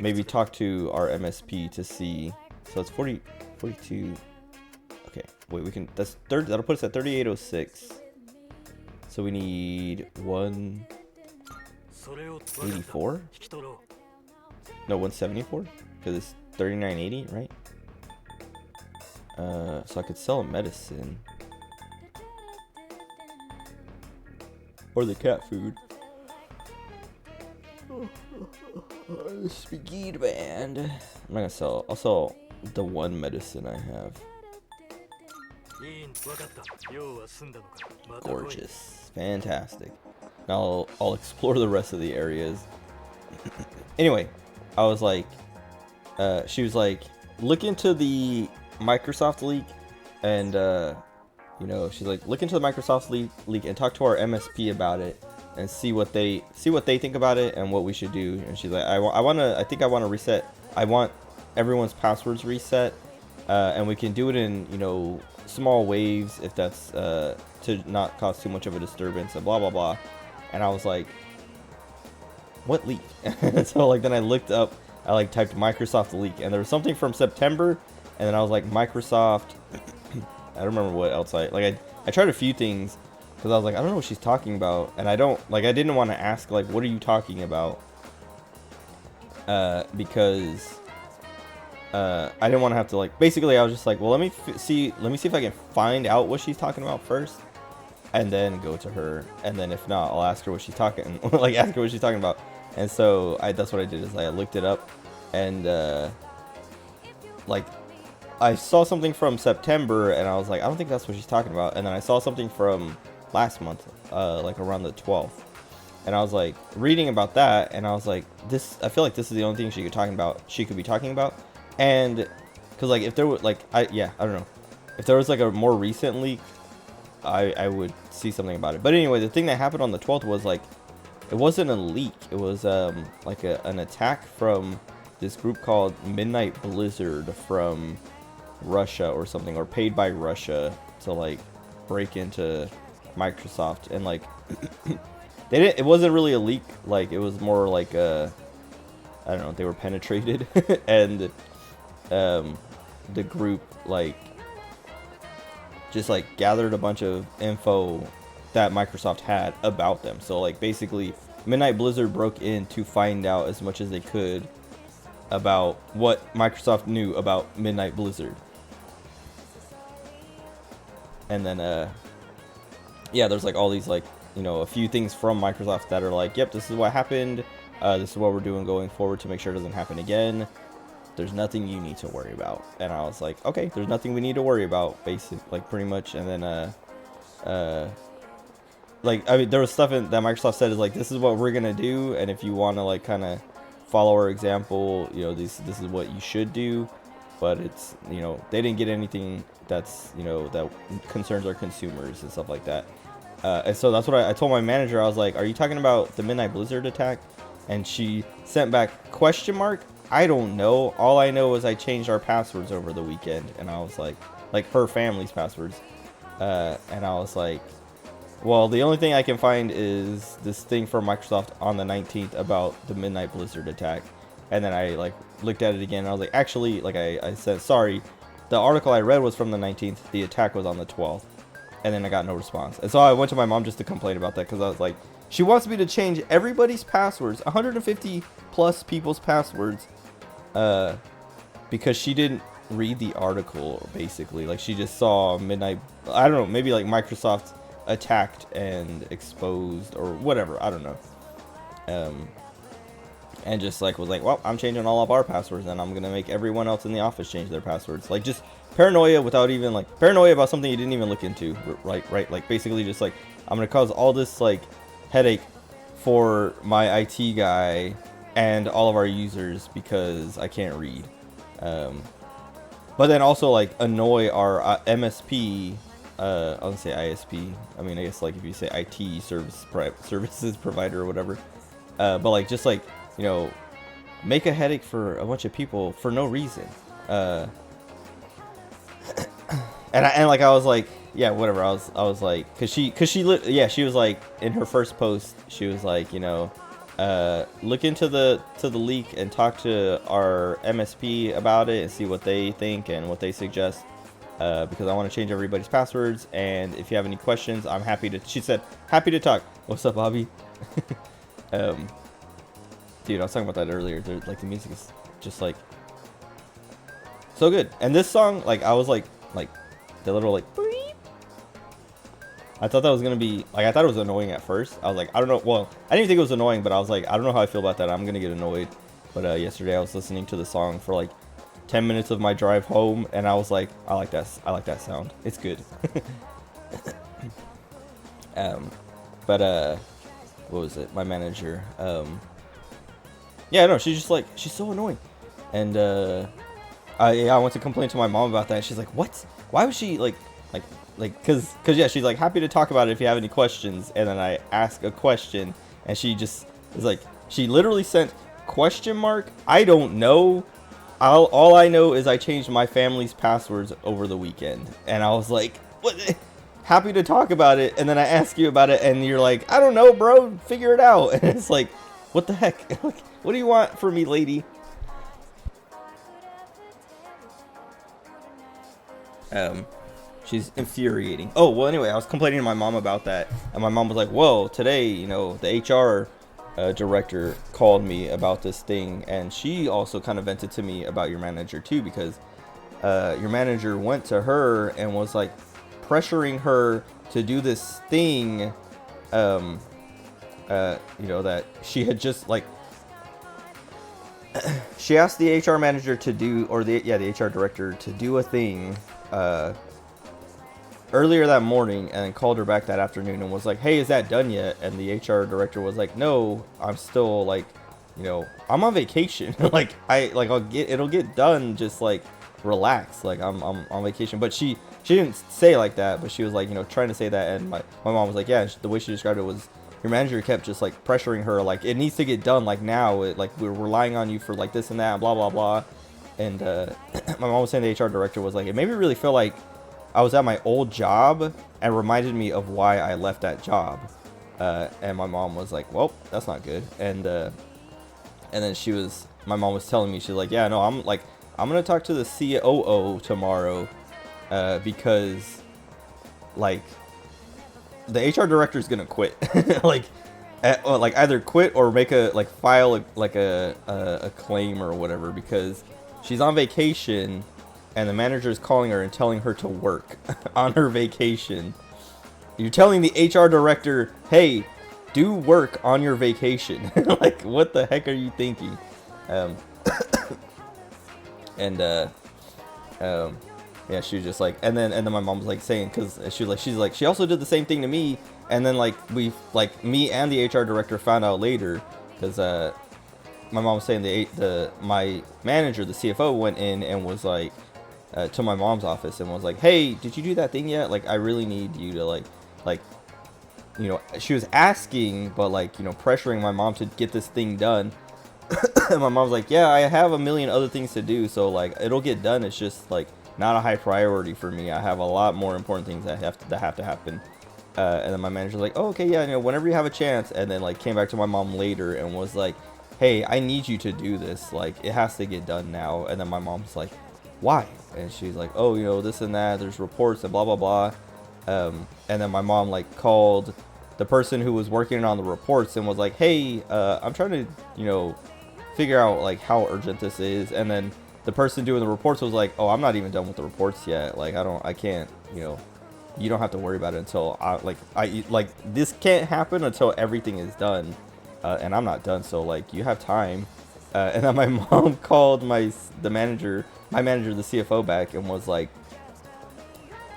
maybe talk to our MSP to see, so it's 42, okay, wait, we can, that'll put us at 3806, so we need 184, no, 174, because it's 3980, right? So I could sell a medicine, or the cat food. Speed band. I'm not gonna sell. I'll sell the one medicine I have. Gorgeous, fantastic. Now I'll explore the rest of the areas. Anyway, I was like, she was like, look into the Microsoft leak, and you know, she's like, look into the Microsoft leak and talk to our MSP about it. And see what they think about it and what we should do. And she's like, I think I want to reset. I want everyone's passwords reset, and we can do it in, you know, small waves if that's to not cause too much of a disturbance and blah blah blah. And I was like, what leak? So like then I looked up, I like typed Microsoft leak, and there was something from September, and then I was like Microsoft. I don't remember what else I tried a few things. Because I was like, I don't know what she's talking about. And I didn't want to ask, like, what are you talking about? Because I didn't want to have to, like, basically I was just like, well, let me see if I can find out what she's talking about first. And then go to her. And then if not, I'll ask her what she's talking, ask her what she's talking about. And so that's what I did, is I looked it up. And, like, I saw something from September, and I was like, I don't think that's what she's talking about. And then I saw something from last month, like around the 12th, and I was like reading about that, and I was like, I feel like this is the only thing she could be talking about, and because like if there was like I don't know, if there was like a more recent leak, I would see something about it. But anyway, the thing that happened on the 12th was like, it wasn't a leak. It was like an attack from this group called Midnight Blizzard from Russia or something, or paid by Russia to like break into Microsoft. And like they didn't, it wasn't really a leak, like it was more like I don't know, they were penetrated. And the group like just like gathered a bunch of info that Microsoft had about them. So like basically Midnight Blizzard broke in to find out as much as they could about what Microsoft knew about Midnight Blizzard. And then yeah, there's like all these like, you know, a few things from Microsoft that are like, yep, this is what happened, this is what we're doing going forward to make sure it doesn't happen again. There's nothing you need to worry about. And I was like, okay, there's nothing we need to worry about, basic, like pretty much. And then like, I mean, there was stuff that Microsoft said is like, this is what we're gonna do, and if you want to like kind of follow our example, you know, this is what you should do. But it's, you know, they didn't get anything that's, you know, that concerns our consumers and stuff like that. And so that's what I told my manager. I was like, are you talking about the Midnight Blizzard attack? And she sent back question mark. I don't know. All I know is I changed our passwords over the weekend. And I was like her family's passwords. And I was like, well, the only thing I can find is this thing from Microsoft on the 19th about the Midnight Blizzard attack. And then I like looked at it again and I was like, actually, like I said, sorry, the article I read was from the 19th. The attack was on the 12th. And then I got no response. And so I went to my mom just to complain about that, because I was like, she wants me to change everybody's passwords, 150 plus people's passwords, because she didn't read the article, basically. Like, she just saw Midnight, I don't know, maybe like Microsoft attacked and exposed or whatever, I don't know. And just like was like, well, I'm changing all of our passwords and I'm gonna make everyone else in the office change their passwords. Like, just paranoia without even like paranoia about something you didn't even look into, right? Like basically just like, I'm gonna cause all this like headache for my IT guy and all of our users because I can't read. But then also like annoy our MSP. I was gonna say ISP. I mean, I guess like if you say IT services provider or whatever. But like just like, you know, make a headache for a bunch of people for no reason. And like I was like, yeah, whatever. I was like, cause she was like, in her first post, she was like, you know, look into the leak and talk to our MSP about it and see what they think and what they suggest. Because I want to change everybody's passwords, and if you have any questions, I'm happy to. She said, happy to talk. What's up, Bobby? Dude, I was talking about that earlier. Like the music is just like so good, and this song, like I was like the little like beep. I thought that was gonna be like, I thought it was annoying at first. I was like, I don't know. Well, I didn't even think it was annoying, but I was like, I don't know how I feel about that. I'm gonna get annoyed. But yesterday I was listening to the song for like 10 minutes of my drive home, and I was like, I like that sound. It's good. But what was it? My manager. Yeah, no, she's just like, she's so annoying. And I went to complain to my mom about that. And she's like, what? Why was she like, cause yeah, she's like, happy to talk about it if you have any questions. And then I ask a question, and she just is like, she literally sent question mark. I don't know. All I know is I changed my family's passwords over the weekend. And I was like, what? Happy to talk about it. And then I ask you about it, and you're like, I don't know, bro. Figure it out. And it's like, what the heck? What do you want from me, lady? She's infuriating. Oh, well, anyway, I was complaining to my mom about that. And my mom was like, whoa, today, you know, the HR director called me about this thing, and she also kind of vented to me about your manager too, because your manager went to her and was like pressuring her to do this thing, you know, that she had just like, she asked the HR manager to do, or the HR director to do a thing earlier that morning, and then called her back that afternoon and was like, hey, is that done yet? And the HR director was like, no, I'm still like, you know, I'm on vacation. It'll get done, just like relax, like I'm on vacation. But she she didn't say like that, but she was like, you know, trying to say that. And my mom was like, yeah, the way she described it was your manager kept just like pressuring her, like, it needs to get done like now, like we're relying on you for like this and that, and blah blah blah. And my mom was saying the HR director was like, it made me really feel like I was at my old job and reminded me of why I left that job. And my mom was like, well, that's not good. And then my mom was telling me, she's like, yeah, no, I'm gonna talk to the COO tomorrow, because like the HR director is gonna quit, like either quit or make file a claim or whatever, because she's on vacation and the manager is calling her and telling her to work on her vacation. You're telling the HR director, hey, do work on your vacation. Like, what the heck are you thinking? Yeah, she was just like, and then my mom was like saying, because she's like, she also did the same thing to me, and then like me and the HR director found out later, because my mom was saying my manager, the CFO, went in and was like, to my mom's office and was like, hey, did you do that thing yet? Like, I really need you to like, you know, she was asking, but like, you know, pressuring my mom to get this thing done. And my mom's like, yeah, I have a million other things to do, so like it'll get done. It's just like not a high priority for me. I have a lot more important things that have to happen. And then my manager's like, oh, okay, yeah, you know, whenever you have a chance. And then like came back to my mom later and was like, hey, I need you to do this. Like, it has to get done now. And then my mom's like, why? And she's like, oh, you know, this and that, there's reports and blah blah blah. And then my mom like called the person who was working on the reports and was like, hey, I'm trying to, you know, figure out like how urgent this is. And then the person doing the reports was like, oh, I'm not even done with the reports yet. Like, I can't, you know, you don't have to worry about it until this can't happen until everything is done. And I'm not done, so like you have time. And then my mom called my manager, the CFO, back and was like,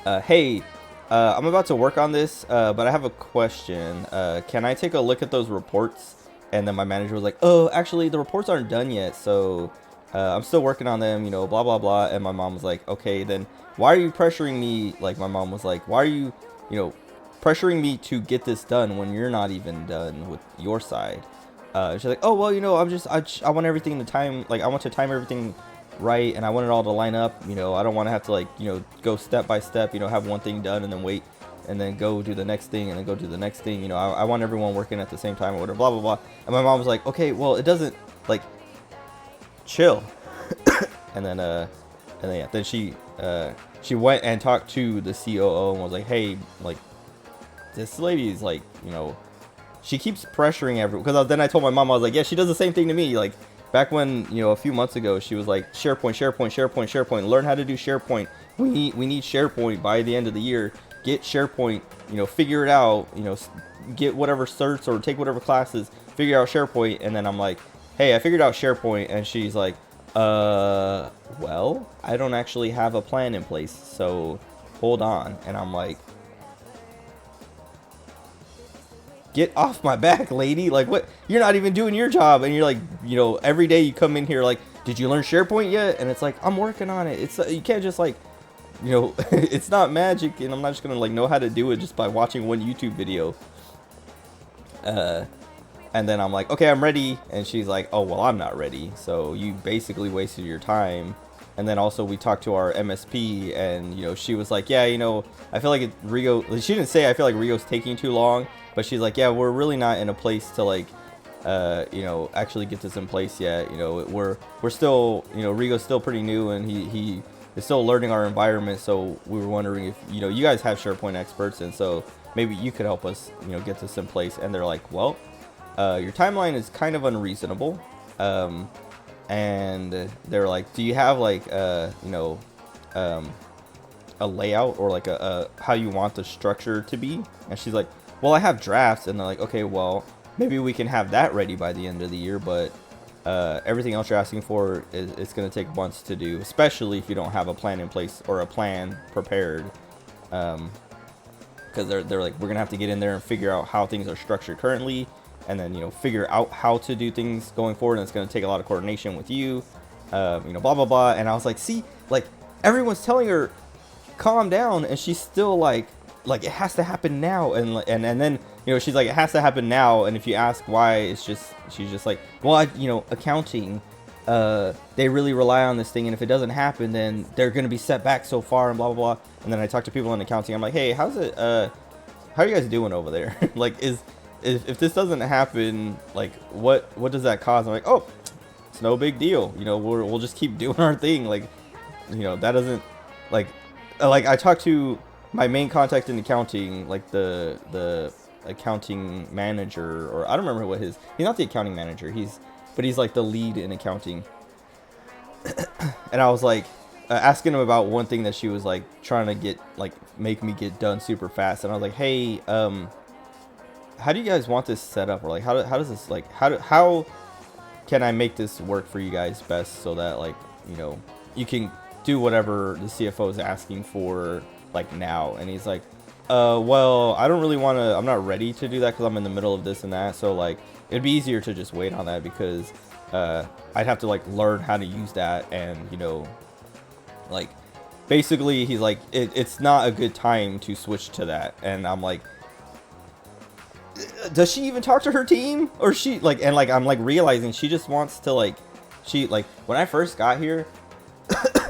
hey, I'm about to work on this, but I have a question. Can I take a look at those reports? And then my manager was like, oh, actually the reports aren't done yet, so I'm still working on them, you know, blah blah blah. And my mom was like, okay, then why are you pressuring me? Like, my mom was like, why are you, you know, pressuring me to get this done when you're not even done with your side? She's like, oh, well, you know, I want everything to time, like, I want to time everything right, and I want it all to line up, you know, I don't want to have to, like, you know, go step by step, you know, have one thing done and then wait, and then go do the next thing, and then go do the next thing, you know, I want everyone working at the same time or whatever, blah, blah, blah. And my mom was like, okay, well, it doesn't, like, chill. And then yeah, then she went and talked to the COO and was like, hey, like, this lady's like, you know, she keeps pressuring everyone. Because then I told my mom, I was like, yeah, she does the same thing to me. Like, back when, you know, a few months ago, she was like, SharePoint, learn how to do SharePoint. We need SharePoint by the end of the year. Get SharePoint, you know, figure it out, you know, get whatever certs or take whatever classes, figure out SharePoint. And then I'm like, hey, I figured out SharePoint. And she's like, well, I don't actually have a plan in place, so hold on. And I'm like, get off my back, lady. Like, what? You're not even doing your job. And you're like, you know, every day you come in here like, did you learn SharePoint yet? And it's like, I'm working on it. It's, you can't just like, you know, it's not magic, and I'm not just gonna like know how to do it just by watching one YouTube video. And then I'm like, okay, I'm ready. And she's like, oh, well, I'm not ready. So you basically wasted your time. And then also we talked to our MSP, and, you know, she was like, yeah, you know, I feel like Rigo, she didn't say I feel like Rigo's taking too long, but she's like, yeah, we're really not in a place to like, you know, actually get this in place yet. You know, we're still, you know, Rigo's still pretty new, and he is still learning our environment. So we were wondering if, you know, you guys have SharePoint experts, and so maybe you could help us, you know, get this in place. And they're like, well, your timeline is kind of unreasonable. And they're like, do you have like, you know, a layout or like a how you want the structure to be? And she's like, well, I have drafts. And they're like, okay, well, maybe we can have that ready by the end of the year, but everything else you're asking for is it's going to take months to do, especially if you don't have a plan in place or a plan prepared. Because they're like, we're going to have to get in there and figure out how things are structured currently, and then, you know, figure out how to do things going forward. And it's going to take a lot of coordination with you, you know, blah, blah, blah. And I was like, see, like, everyone's telling her calm down, and she's still like it has to happen now, and then she's like, it has to happen now, and if you ask why, she's just like, well, accounting, they really rely on this thing, and if it doesn't happen, then they're gonna be set back so far, and blah blah blah. And then I talk to people in accounting, I'm like, hey, how are you guys doing over there? Like, if this doesn't happen, like what does that cause? I'm like, oh, it's no big deal, we'll just keep doing our thing, like, that doesn't, like I talked to my main contact in accounting, like the accounting manager, or I don't remember what he's not the accounting manager, but he's like the lead in accounting. And I was like asking him about one thing that she was like trying to make me get done super fast, and I was like, hey, how do you guys want this set up, or like how does this, like how can I make this work for you guys best, so that like you can do whatever the CFO is asking for, like, now. And he's like, well, I don't really want to, I'm not ready to do that because I'm in the middle of this and that, so like it'd be easier to just wait on that, because I'd have to like learn how to use that, and like basically he's like, it's not a good time to switch to that. And I'm like, does she even talk to her team, or she like, and like I'm like realizing she just wants to like, when I first got here,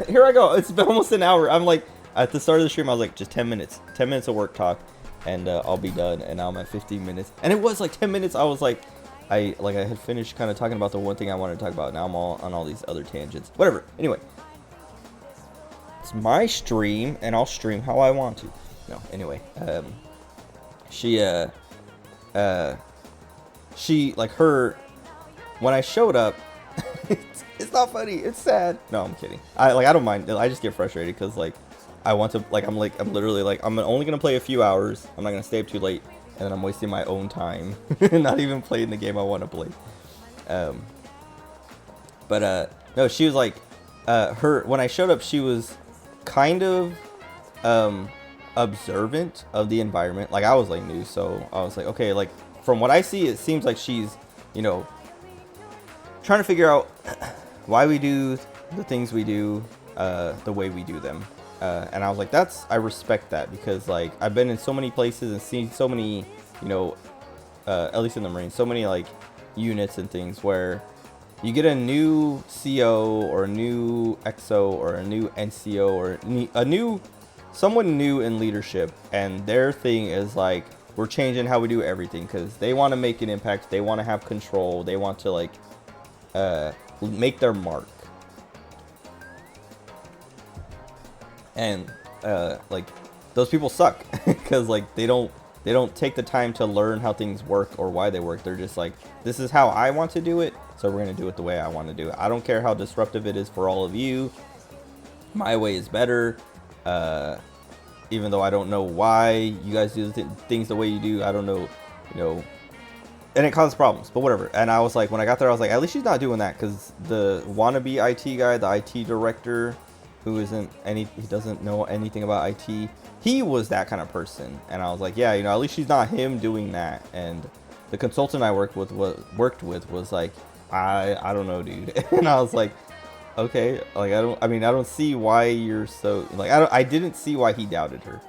here I go, it's been almost an hour. I'm like, at the start of the stream I was like, just 10 minutes of work talk, and I'll be done. And now I'm at 15 minutes, and it was like 10 minutes. I was like, I had finished kind of talking about the one thing I wanted to talk about. Now I'm all on all these other tangents, whatever. Anyway, it's my stream, and I'll stream how I want to. No, anyway, she like, her, when I showed up, it's not funny, it's sad. No, I'm kidding. I don't mind. I just get frustrated because like I want to, like, I'm literally like, I'm only gonna play a few hours. I'm not gonna stay up too late, and then I'm wasting my own time not even playing the game I want to play. No, she was like, when I showed up, she was kind of observant of the environment. Like, I was like new, so I was like, okay, like from what I see, it seems like she's trying to figure out why we do the things we do the way we do them. And I was like, I respect that, because like I've been in so many places and seen so many, at least in the Marines, so many like units and things where you get a new CO or a new XO or a new NCO or someone new in leadership, and their thing is like, we're changing how we do everything, because they want to make an impact, they want to have control, they want to like make their mark. And like, those people suck because like they don't take the time to learn how things work or why they work. They're just like, this is how I want to do it, so we're gonna do it the way I want to do it. I don't care how disruptive it is for all of you. My way is better. Even though I don't know why you guys do things the way you do. I don't know, and it causes problems, but whatever. And I was like, when I got there, I was like, at least she's not doing that, because the wannabe IT guy, the IT director, who he doesn't know anything about IT, he was that kind of person. And I was like, yeah, at least she's not him doing that. And the consultant I worked with was like, I don't know, dude. And I was like, okay, like I don't see why you're so like, I didn't see why he doubted her.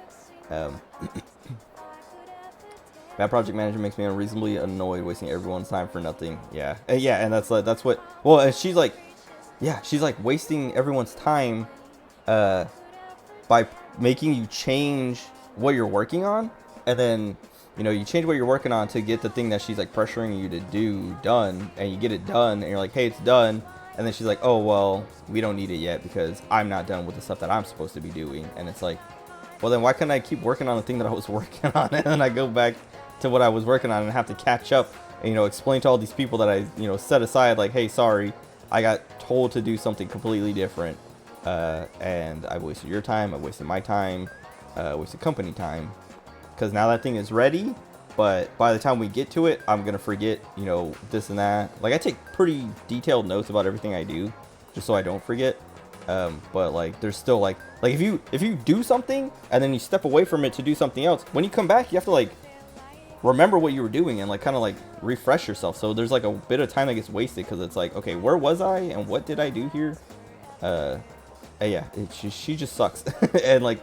Bad project manager makes me unreasonably annoyed, wasting everyone's time for nothing. Yeah, and that's what. Well, and she's like wasting everyone's time by making you change what you're working on, and then you change what you're working on to get the thing that she's like pressuring you to do done, and you get it done, and you're like, hey, it's done, and then she's like, oh well, we don't need it yet because I'm not done with the stuff that I'm supposed to be doing. And it's like, well, then why can't I keep working on the thing that I was working on, and then I go back to what I was working on and have to catch up and explain to all these people that I set aside, like, hey, sorry, I got told to do something completely different, and I wasted your time, I wasted my time, wasted company time, because now that thing is ready, but by the time we get to it, I'm gonna forget this and that. Like, I take pretty detailed notes about everything I do just so I don't forget, but like there's still like if you do something and then you step away from it to do something else, when you come back you have to like remember what you were doing and like kind of like refresh yourself. So there's like a bit of time that gets wasted, because it's like, okay, where was I and what did I do here? Yeah, she just sucks. And like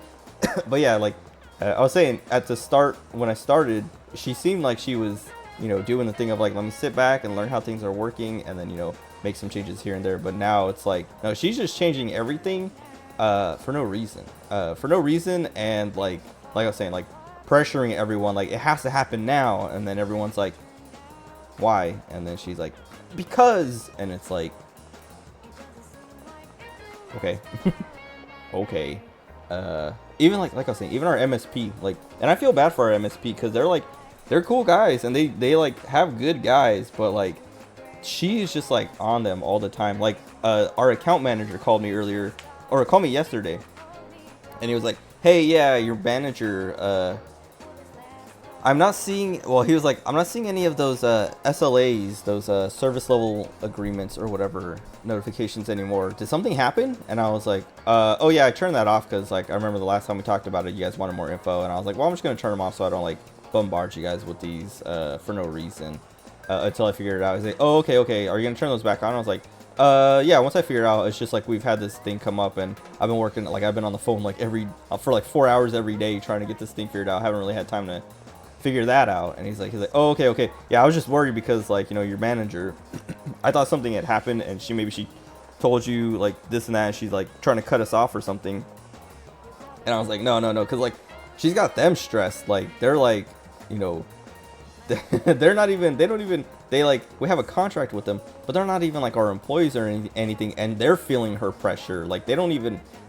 But yeah, like I was saying at the start when I started, she seemed like she was, you know, doing the thing of like, let me sit back and learn how things are working, and then, you know, make some changes here and there. But now it's like, no, she's just changing everything for no reason, and like I was saying, like pressuring everyone, like it has to happen now, and then everyone's like, why? And then she's like, because, and it's like, okay. Okay. Even like I was saying, even our MSP, like, and I feel bad for our MSP because they're cool guys, and they like have good guys, but like she's just like on them all the time. Like our account manager called me earlier, or called me yesterday, and he was like, hey, yeah, your manager, I'm not seeing, well, he was like, I'm not seeing any of those SLAs, those service level agreements or whatever notifications anymore. Did something happen? And I was like, oh yeah, I turned that off because like I remember the last time we talked about it, you guys wanted more info, and I was like, well, I'm just gonna turn them off so I don't like bombard you guys with these for no reason until I figured it out. He's like, oh, okay, are you gonna turn those back on? I was like, yeah, once I figure it out. It's just like we've had this thing come up, and I've been working, like I've been on the phone like for like 4 hours every day trying to get this thing figured out. I haven't really had time to figure that out. And he's like, oh, okay, yeah, I was just worried because like, you know, your manager, I thought something had happened, and she told you like this and that, and she's like trying to cut us off or something. And I was like, no, because like she's got them stressed. Like they're like, you know, they're not even, they like, we have a contract with them, but they're not even like our employees or anything, and they're feeling her pressure. Like they don't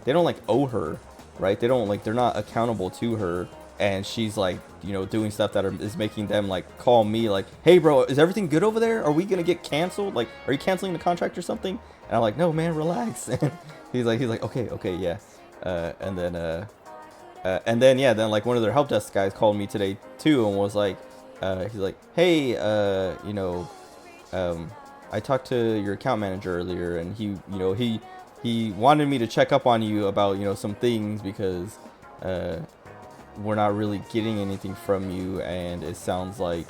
like owe her, right? They don't like, they're not accountable to her. And she's like, you know, doing stuff that is making them like call me like, hey bro, is everything good over there? Are we gonna get canceled? Like, are you canceling the contract or something? And I'm like, no man, relax. And he's like, okay, yeah. And then yeah, then like one of their help desk guys called me today too, and was like, he's like, hey, you know, I talked to your account manager earlier, and he, you know, he wanted me to check up on you about, you know, some things because we're not really getting anything from you, and it sounds like,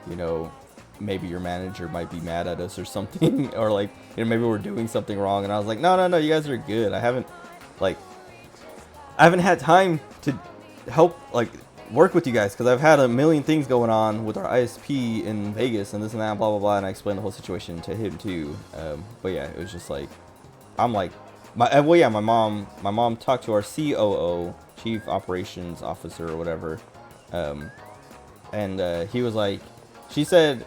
you know, maybe your manager might be mad at us or something, or like, you know, maybe we're doing something wrong. And I was like, no, you guys are good. I haven't had time to help like work with you guys because I've had a million things going on with our ISP in Vegas and this and that, blah blah blah. And I explained the whole situation to him too. But yeah, it was just like, I'm like, my mom talked to our COO, Chief Operations Officer or whatever, and he was like, he said,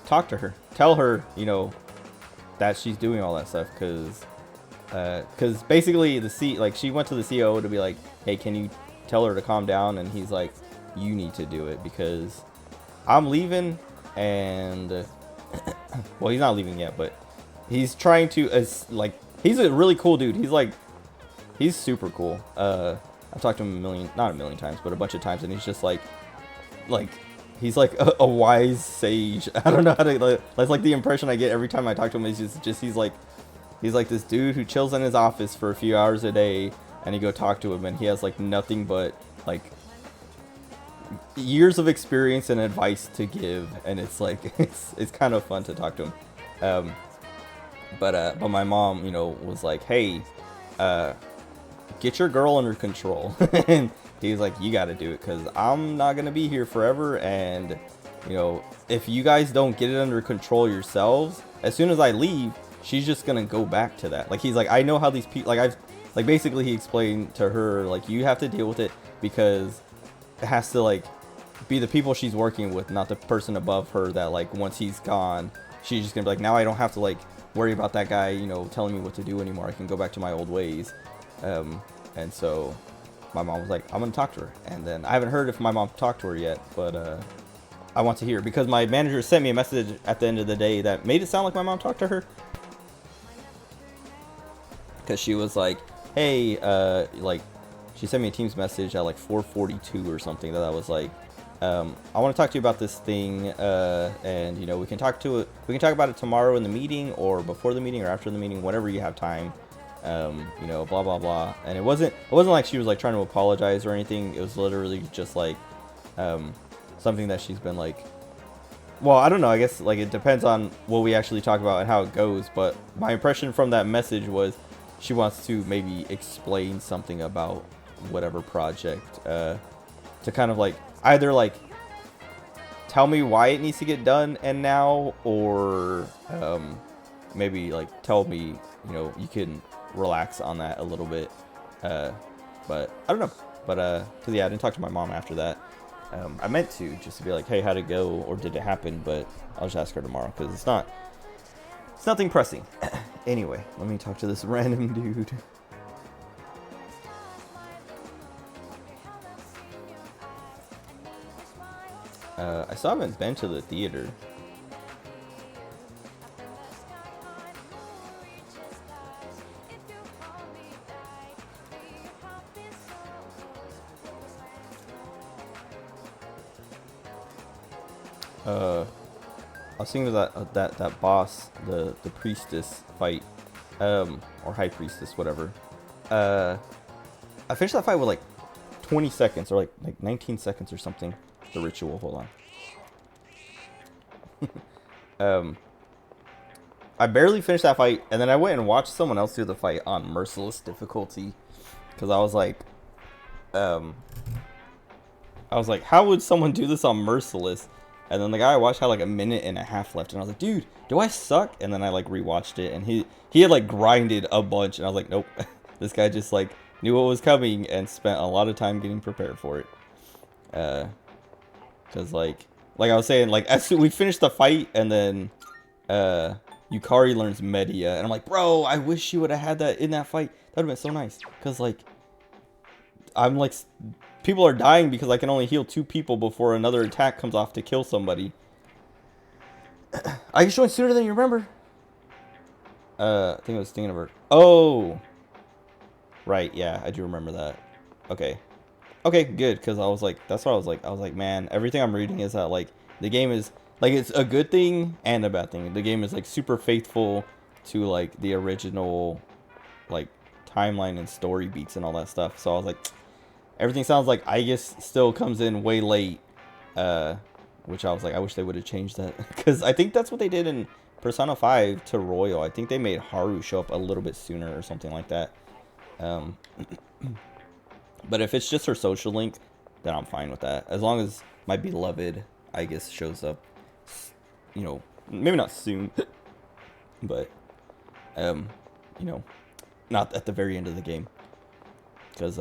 talk to her, tell her, you know, that she's doing all that stuff, because basically she went to the COO to be like, hey, can you tell her to calm down? And he's like, you need to do it because I'm leaving, and well, he's not leaving yet, but he's trying to like, he's a really cool dude. He's super cool. I've talked to him not a million times, but a bunch of times, and he's just like he's like a wise sage. I don't know how to, that's like the impression I get every time I talk to him. Is just he's like this dude who chills in his office for a few hours a day, and you go talk to him, and he has like nothing but like years of experience and advice to give, and it's like it's kind of fun to talk to him. But my mom, you know, was like, hey, get your girl under control. And he's like, you got to do it because I'm not going to be here forever. And, you know, if you guys don't get it under control yourselves, as soon as I leave, she's just going to go back to that. Like, he's like, I know how these people, like, basically he explained to her, like, you have to deal with it because it has to, like, be the people she's working with, not the person above her that, like, once he's gone, she's just going to be like, now I don't have to, like, worry about that guy, you know, telling me what to do anymore. I can go back to my old ways. And so my mom was like, I'm gonna talk to her. And then I haven't heard if my mom talked to her yet, but I want to hear, because my manager sent me a message at the end of the day that made it sound like my mom talked to her, because she was like, hey, like, she sent me a Teams message at like 4:42 or something that I was like, I want to talk to you about this thing, and, you know, we can talk about it tomorrow in the meeting, or before the meeting, or after the meeting, whenever you have time. You know, blah blah blah. And it wasn't like she was like trying to apologize or anything. It was literally just like something that she's been like, well, I don't know, I guess like it depends on what we actually talk about and how it goes, but my impression from that message was she wants to maybe explain something about whatever project to kind of like either like tell me why it needs to get done and now, or maybe like tell me, you know, you can relax on that a little bit. But I don't know. But cause yeah, I didn't talk to my mom after that. I meant to just to be like, hey, how'd it go, or did it happen? But I'll just ask her tomorrow because it's nothing pressing. Anyway, let me talk to this random dude. I still haven't been to the theater. I was thinking of that boss, the priestess fight, or high priestess, whatever. I finished that fight with like 20 seconds or like 19 seconds or something. The ritual. Hold on. I barely finished that fight, and then I went and watched someone else do the fight on merciless difficulty because I was like, how would someone do this on merciless? And then the guy I watched had like a minute and a half left, and I was like, dude, do I suck? And then I like rewatched it, and he had like grinded a bunch, and I was like, nope, this guy just like knew what was coming and spent a lot of time getting prepared for it. Because like I was saying, like as soon we finished the fight, and then Yukari learns Media, and I'm like, bro, I wish you would have had that in that fight. That would have been so nice. Because like I'm like, people are dying because I can only heal 2 people before another attack comes off to kill somebody. I can join sooner than you remember. I think I was thinking of her. Oh, right, yeah, I do remember that. Okay, good, because I was like, that's what I was like. I was like, man, everything I'm reading is that like the game is like, it's a good thing and a bad thing. The game is like super faithful to like the original like timeline and story beats and all that stuff. So I was like, everything sounds like Aegis still comes in way late, which I was like, I wish they would have changed that, because I think that's what they did in Persona 5 to Royal. I think they made Haru show up a little bit sooner or something like that. But if it's just her social link, then I'm fine with that. As long as my beloved Aegis shows up, you know, maybe not soon, but, you know, not at the very end of the game. Because,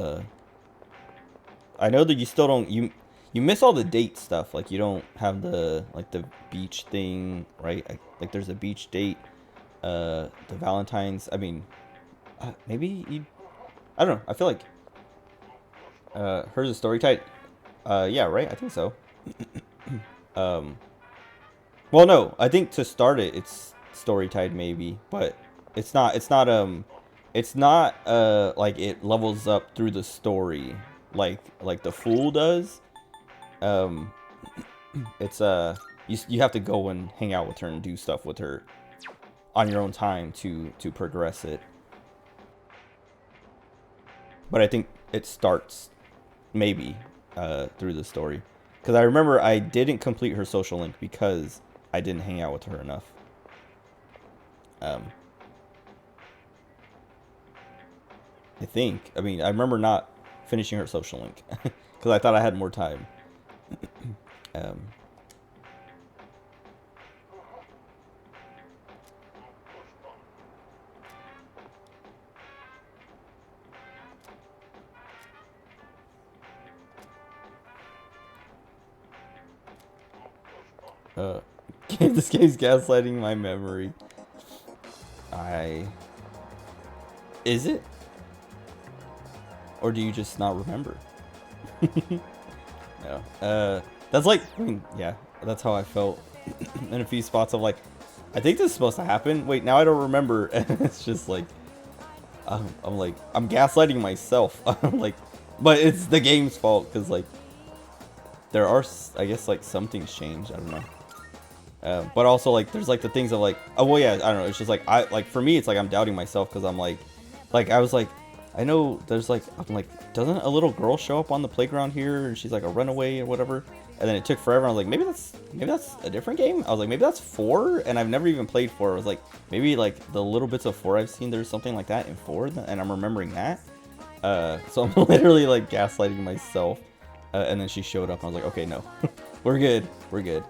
I know that you still don't, you miss all the date stuff. Like, you don't have the, like, the beach thing, right? Like, there's a beach date, the Valentine's, I mean, maybe you, I don't know, I feel like, hers is story tied, yeah, right, I think so. Well, no, I think to start it, it's story tied maybe, but it's not, like, it levels up through the story, like the Fool does. It's, you have to go and hang out with her and do stuff with her on your own time to progress it. But I think it starts maybe through the story, because I remember I didn't complete her social link because I didn't hang out with her enough. I think, I mean, I remember not finishing her social link because I thought I had more time. This game's gaslighting my memory. Is it? Or do you just not remember? No. That's like, I mean, yeah, that's how I felt in a few spots of like, I think this is supposed to happen. Wait, now I don't remember. And it's just like, I'm like, I'm gaslighting myself. I'm like, but it's the game's fault, because like, there are, I guess, like, some things changed. I don't know. But also, like, there's like the things of like, oh well, yeah, I don't know. It's just like, for me, it's like I'm doubting myself, because I'm like I was like, I know there's like, I'm like, doesn't a little girl show up on the playground here, and she's like a runaway or whatever? And then it took forever. I was like, maybe that's a different game. I was like, maybe that's 4, and I've never even played 4. I was like, maybe like the little bits of 4 I've seen, there's something like that in 4, and I'm remembering that. So I'm literally like gaslighting myself. And then she showed up and I was like, okay, no, we're good. We're good.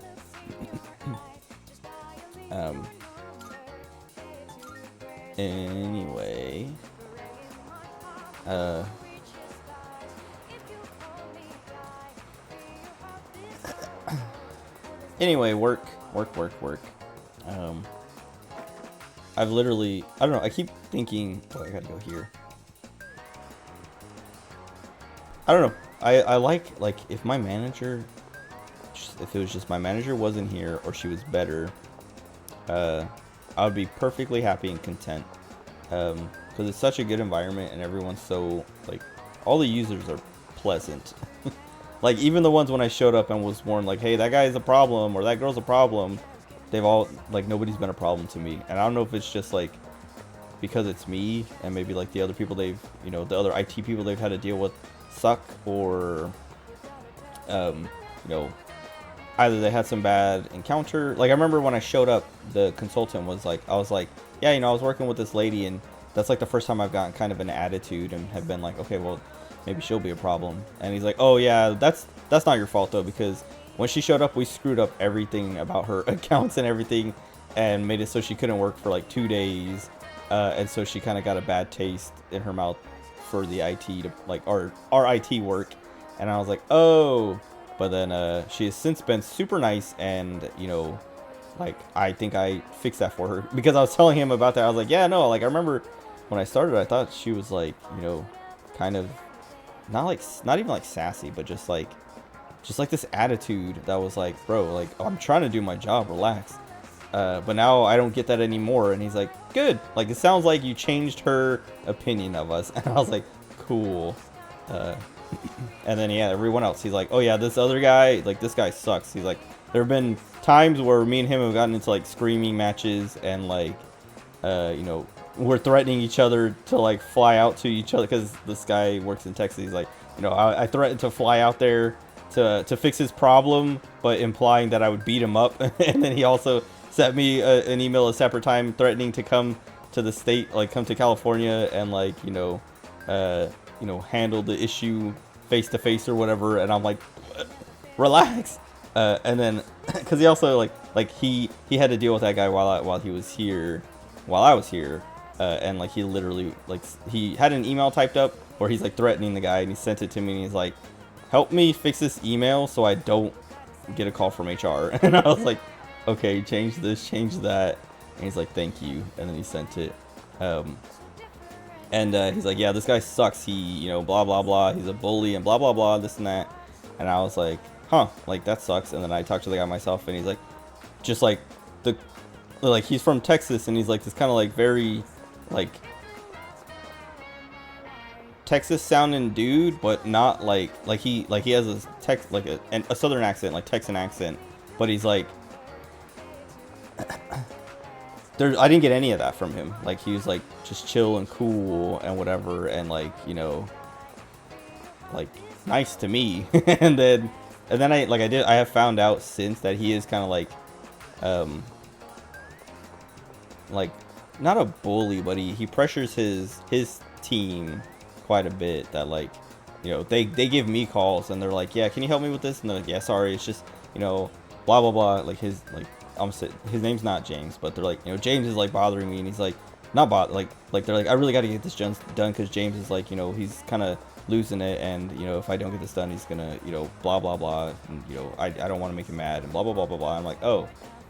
Anyway, anyway, work. I've literally, I don't know, I keep thinking, oh, I gotta go here. I don't know. I like if my manager, if it was just my manager wasn't here or she was better, I would be perfectly happy and content. Because it's such a good environment and everyone's so, like, all the users are pleasant. Like, even the ones when I showed up and was warned, like, hey, that guy's a problem or that girl's a problem, they've all, like, nobody's been a problem to me. And I don't know if it's just, like, because it's me and maybe, like, the other people they've, you know, the other IT people they've had to deal with suck, or, you know, either they had some bad encounter. Like, I remember when I showed up, the consultant was like, I was like, yeah, you know, I was working with this lady and that's, like, the first time I've gotten kind of an attitude and have been like, okay, well, maybe she'll be a problem. And he's like, oh yeah, that's not your fault though, because when she showed up, we screwed up everything about her accounts and everything and made it so she couldn't work for like 2 days. And so she kind of got a bad taste in her mouth for the IT to, like, our IT work. And I was like, oh, but then she has since been super nice, and, you know, like, I think I fixed that for her, because I was telling him about that. I was like, yeah, no, like, I remember when I started, I thought she was like, you know, kind of not even like sassy, but just like this attitude that was like, bro, like, I'm trying to do my job, relax. But now I don't get that anymore. And he's like, good. Like, it sounds like you changed her opinion of us. And I was like, cool. And then, yeah, everyone else, he's like, oh yeah, this other guy, like, this guy sucks. He's like, there have been times where me and him have gotten into, like, screaming matches, and, like, you know, we're threatening each other to, like, fly out to each other, because this guy works in Texas. He's like, you know, I threatened to fly out there to fix his problem, but implying that I would beat him up. And then he also sent me an email a separate time threatening to come to the state, like, come to California and, like, you know, handle the issue face to face or whatever. And I'm like, relax. And then, because he also, like he had to deal with that guy while I was here. And, like, he literally, like, he had an email typed up where he's, like, threatening the guy, and he sent it to me, and he's like, help me fix this email so I don't get a call from HR. And I was like, okay, change this, change that. And he's like, thank you. And then he sent it. And he's like, yeah, this guy sucks. He, you know, blah, blah, blah. He's a bully and blah, blah, blah, this and that. And I was like, huh, like, that sucks. And then I talked to the guy myself, and he's like, just like, he's from Texas, and he's like this kind of, like, very, like, Texas sounding dude, but not like he has a southern accent, like Texan accent, but he's like, I didn't get any of that from him. Like, he was like just chill and cool and whatever, and, like, you know, like, nice to me. and then I have found out since that he is kind of like not a bully, but he pressures his team quite a bit. That, like, you know, they give me calls and they're like, yeah, can you help me with this? And they're like, yeah, sorry, it's just, you know, blah blah blah. Like, his name's not James, but they're like, you know, James is, like, bothering me, and he's like, like they're like, I really got to get this done, because James is, like, you know, he's kind of losing it, and, you know, if I don't get this done, he's gonna, you know, blah blah blah, and, you know, I don't want to make him mad, and blah blah blah blah blah. I'm like, oh,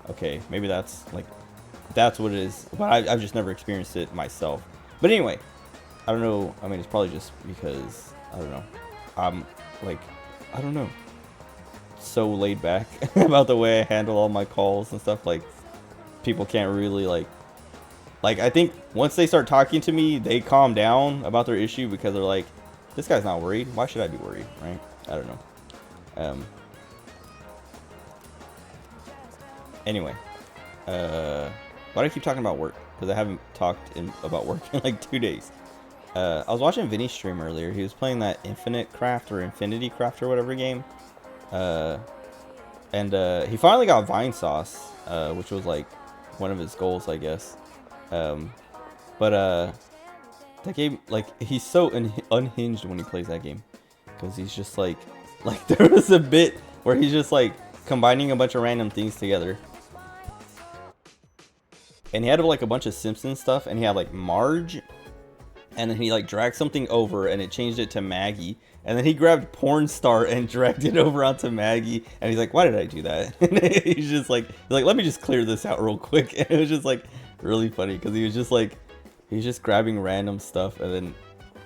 okay, maybe that's what it is, but I've just never experienced it myself. But anyway, I don't know. I mean, it's probably just because, I don't know, I'm, like, I don't know, so laid back about the way I handle all my calls and stuff. Like, people can't really, like, I think once they start talking to me, they calm down about their issue, because they're like, this guy's not worried, why should I be worried, right? I don't know. Anyway, why do I keep talking about work? Because I haven't talked about work in like 2 days. I was watching Vinny's stream earlier. He was playing that Infinite Craft or Infinity Craft or whatever game. And he finally got Vine Sauce, which was, like, one of his goals, I guess. But That game, like, he's so unhinged when he plays that game. Because he's just like there was a bit where he's just like combining a bunch of random things together. And he had like a bunch of Simpsons stuff, and he had like Marge, and then he like dragged something over and it changed it to Maggie. And then he grabbed Porn Star and dragged it over onto Maggie. And he's like, why did I do that? And he's just like, let me just clear this out real quick. And it was just like really funny because he was just like, he's just grabbing random stuff. And then,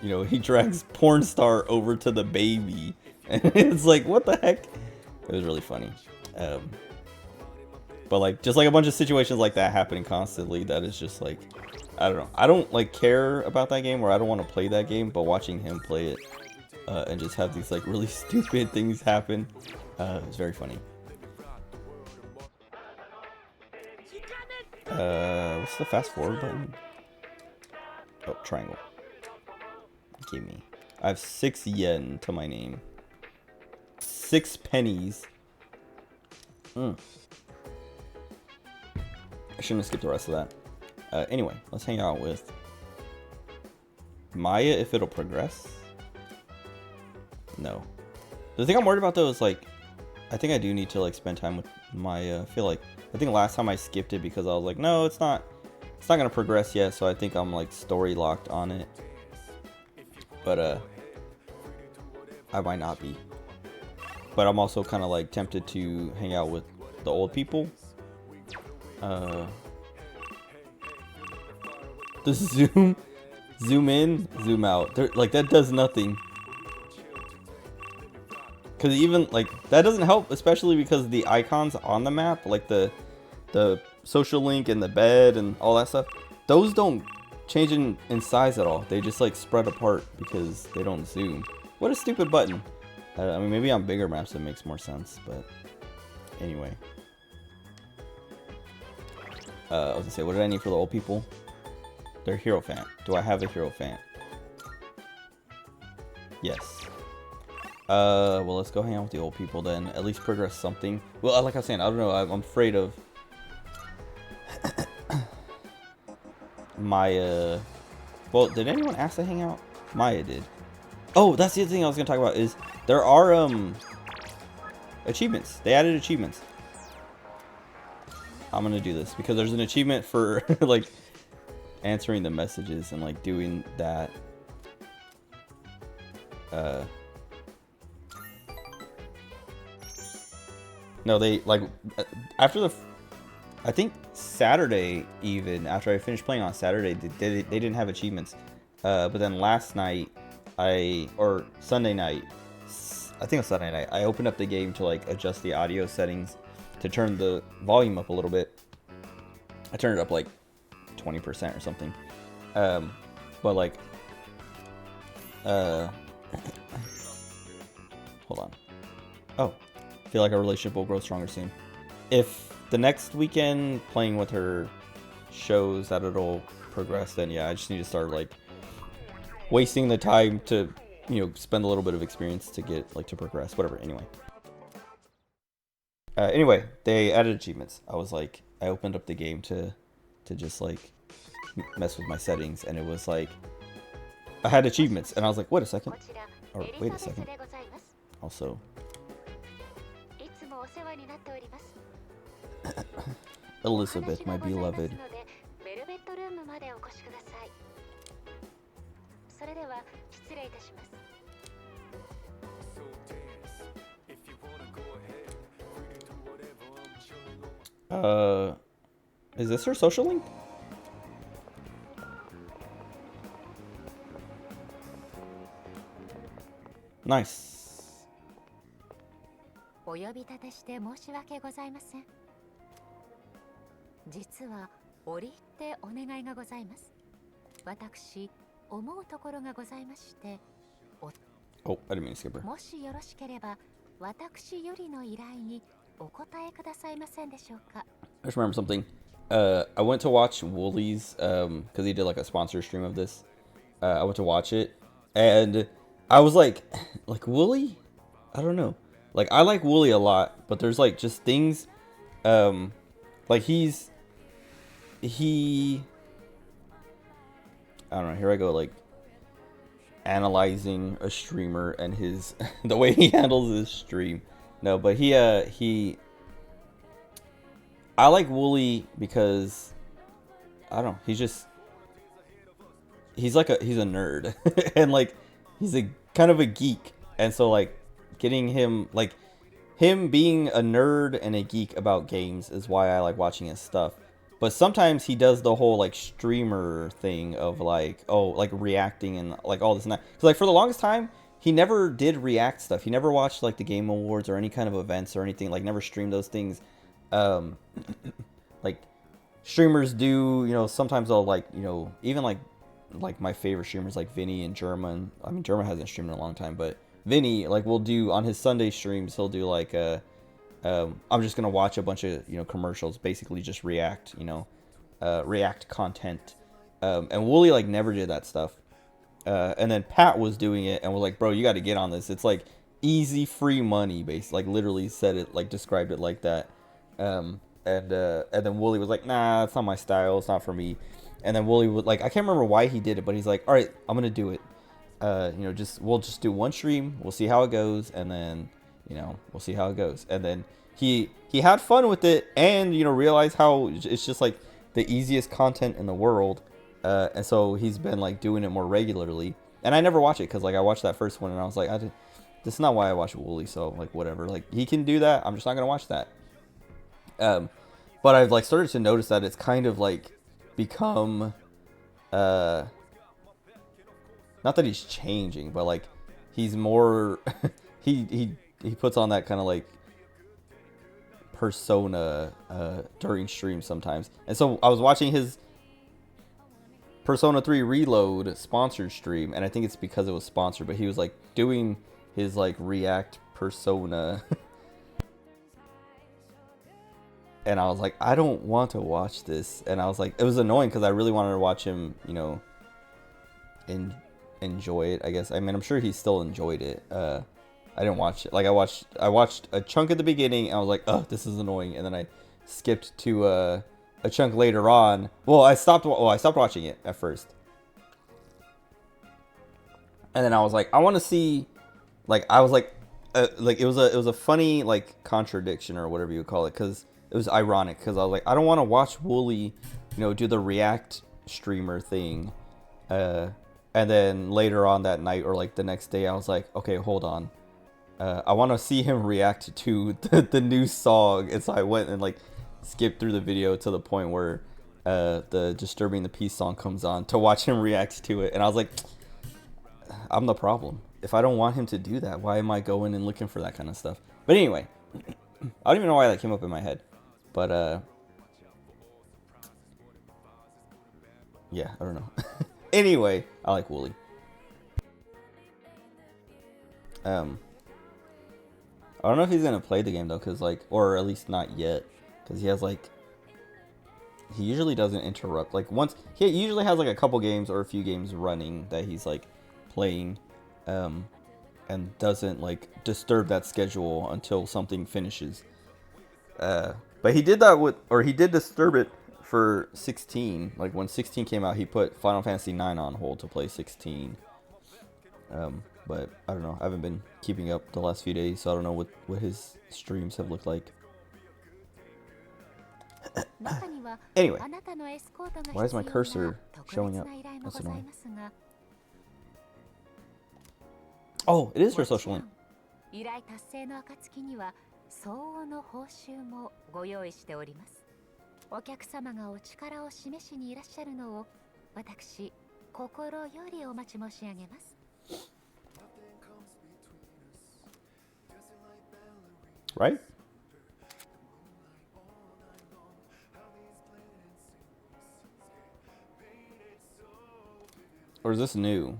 you know, he drags Porn Star over to the baby. And it's like, what the heck? It was really funny. But like, just like a bunch of situations like that happening constantly, that is just like, I don't know. I don't like care about that game, or I don't want to play that game, but watching him play it and just have these like really stupid things happen, it's very funny. What's the fast forward button? Oh, triangle. Give me. I have 6 yen to my name. 6 pennies. I shouldn't have skipped the rest of that. Anyway, let's hang out with Maya if it'll progress. No. The thing I'm worried about though is like, I think I do need to like spend time with Maya. I think last time I skipped it because I was like, no, it's not gonna progress yet. So I think I'm like story locked on it. But I might not be. But I'm also kind of like tempted to hang out with the old people. The zoom in, zoom out. Like that does nothing. Cause even like that doesn't help, especially because the icons on the map, like the social link and the bed and all that stuff, those don't change in size at all. They just like spread apart because they don't zoom. What a stupid button. I mean, maybe on bigger maps it makes more sense, but anyway. I was gonna say, what did I need for the old people? They're Hierophant. Do I have a Hierophant? Yes. Well, let's go hang out with the old people then. At least progress something. Well, like I was saying, I don't know. I'm afraid of Maya. Well, did anyone ask to hang out? Maya did. Oh, that's the other thing I was gonna talk about is there are achievements. They added achievements. I'm gonna do this because there's an achievement for like answering the messages and like doing that. No, they like after I think Saturday, even after I finished playing on Saturday, they didn't have achievements. But then last night, or Sunday night, I think it was Sunday night, I opened up the game to like adjust the audio settings to turn the volume up a little bit. I turned it up like 20% or something. But like, hold on. Oh, I feel like our relationship will grow stronger soon. If the next weekend playing with her shows that it'll progress, then yeah, I just need to start like wasting the time to, you know, spend a little bit of experience to get like to progress, whatever. Anyway, they added achievements. I was like, I opened up the game to just like mess with my settings, and it was like I had achievements, and I was like, wait a second, or wait a second. Also, Elizabeth, my beloved. Is this her social link? Nice. お呼び立てして申し訳ございません。実は折り入ってお願いがございます。私、思うところがございまして。Oh, I didn't mean to skip her. もしよろしければ、私よりの依頼にお答えくださいませんでしょうか。I just remember something. I went to watch Woolies because he did like a sponsor stream of this. I went to watch it, and I was like Wooly? I don't know. Like I like Wooly a lot, but there's like just things, like he. I don't know. Here I go, like analyzing a streamer and his the way he handles his stream. No, but he I like Wooly because I don't know, he's like he's a nerd and like he's a kind of a geek, and so like getting him like him being a nerd and a geek about games is why I like watching his stuff. But sometimes he does the whole like streamer thing of like, oh, like reacting and like all this and that. Cause like for the longest time, he never did react stuff. He never watched like the Game Awards or any kind of events or anything. Like never streamed those things. Like streamers do, you know, sometimes they'll like, you know, even like my favorite streamers like Vinny and German. I mean, German hasn't streamed in a long time, but Vinny like will do on his Sunday streams. He'll do like I'm just gonna watch a bunch of, you know, commercials, basically just react, you know, react content. And Wooly like never did that stuff. And then Pat was doing it and was like, bro, you got to get on this. It's like easy free money, basically. Like literally said it, like described it like that. And then Wooly was like, nah, it's not my style. It's not for me. And then Wooly would like, I can't remember why he did it, but he's like, all right, I'm gonna do it. You know, we'll just do one stream. We'll see how it goes, and then, you know, we'll see how it goes. And then he had fun with it, and, you know, realized how it's just like the easiest content in the world. And so he's been like doing it more regularly. And I never watch it because like I watched that first one and I was like, this is not why I watch Wooly. So like whatever, like he can do that. I'm just not gonna watch that. But I've like started to notice that it's kind of like become not that he's changing, but like he's more he puts on that kind of like persona during streams sometimes. And so I was watching his Persona 3 Reload sponsored stream, and I think it's because it was sponsored, but he was like doing his like react persona and I was like, I don't want to watch this. And I was like, it was annoying because I really wanted to watch him, you know, enjoy it, I guess. I mean, I'm sure he still enjoyed it. I didn't watch it. Like I watched a chunk at the beginning and I was like, oh, this is annoying. And then I skipped to a chunk later on. Well, I stopped watching it at first. And then I was like, I want to see, like, I was like it was a funny like contradiction or whatever you would call it, because it was ironic, because I was like, I don't want to watch Wooly, you know, do the react streamer thing, and then later on that night or like the next day, I was like, okay, hold on, I want to see him react to the new song, and so I went and like skipped through the video to the point where the Disturbing the Peace song comes on to watch him react to it, and I was like, I'm the problem. If I don't want him to do that, why am I going and looking for that kind of stuff? But anyway, I don't even know why that came up in my head. But, yeah, I don't know. Anyway, I like Wooly. I don't know if he's going to play the game, though, because, like, or at least not yet. Because he has, like, he usually doesn't interrupt. Like, once, he usually has, like, a couple games or a few games running that he's, like, playing, and doesn't like disturb that schedule until something finishes. But he did that he did disturb it for 16. Like when 16 came out, he put Final Fantasy 9 on hold to play 16. But I don't know. I haven't been keeping up the last few days, so I don't know what his streams have looked like. Anyway, why is my cursor showing up? That's annoying. Oh, it is her social link. 依頼達成の暁には相応の報酬もご用意しております。お客様がお力を示しにいらっしゃるのを私心よりお待ち申し上げます。Right? Or is this new?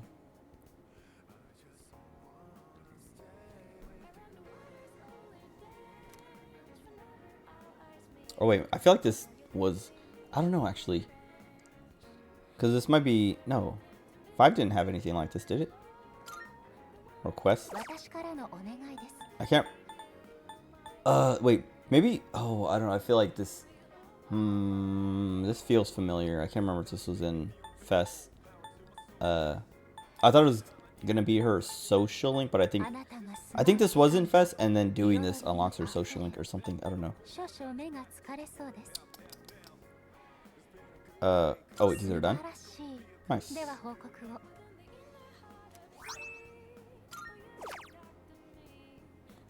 Oh wait, I feel like this was, I don't know actually, because this might be, no, 5 didn't have anything like this, did it? Request? I can't, wait, maybe, oh, I don't know, I feel like this, this feels familiar. I can't remember if this was in Fest. I thought it was gonna be her social link, but I think あなたがス I think this was in Fest, and then doing this unlocks her social link or something. I don't know. 少々目が疲れそうです Oh wait, these are 素 done. 晴らしい Nice. では報告を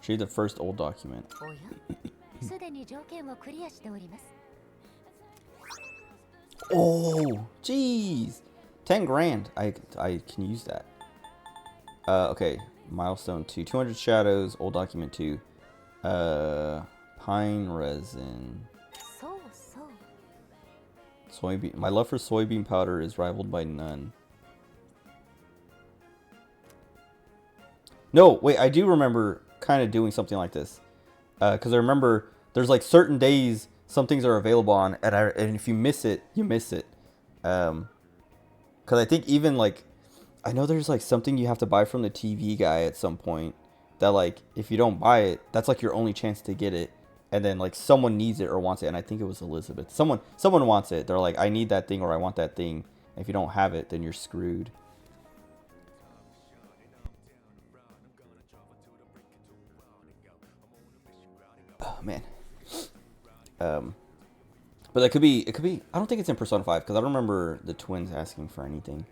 Retrieve the first old document. おやすでに条件をクリアしております Oh, jeez. 10 grand. I can use that. Okay. Milestone 2. 200 shadows. Old document 2. Pine resin. そうそう Soybean. My love for soybean powder is rivaled by none. No, wait. I do remember kind of doing something like this. Because I remember there's like certain days some things are available on, and if you miss it, you miss it. Because I think even like, I know there's like something you have to buy from the TV guy at some point that like, if you don't buy it, that's like your only chance to get it. And then like someone needs it or wants it. And I think it was Elizabeth. Someone wants it. They're like, I need that thing or I want that thing. And if you don't have it, then you're screwed. Oh man. But it could be, I don't think it's in Persona 5 because I don't remember the twins asking for anything.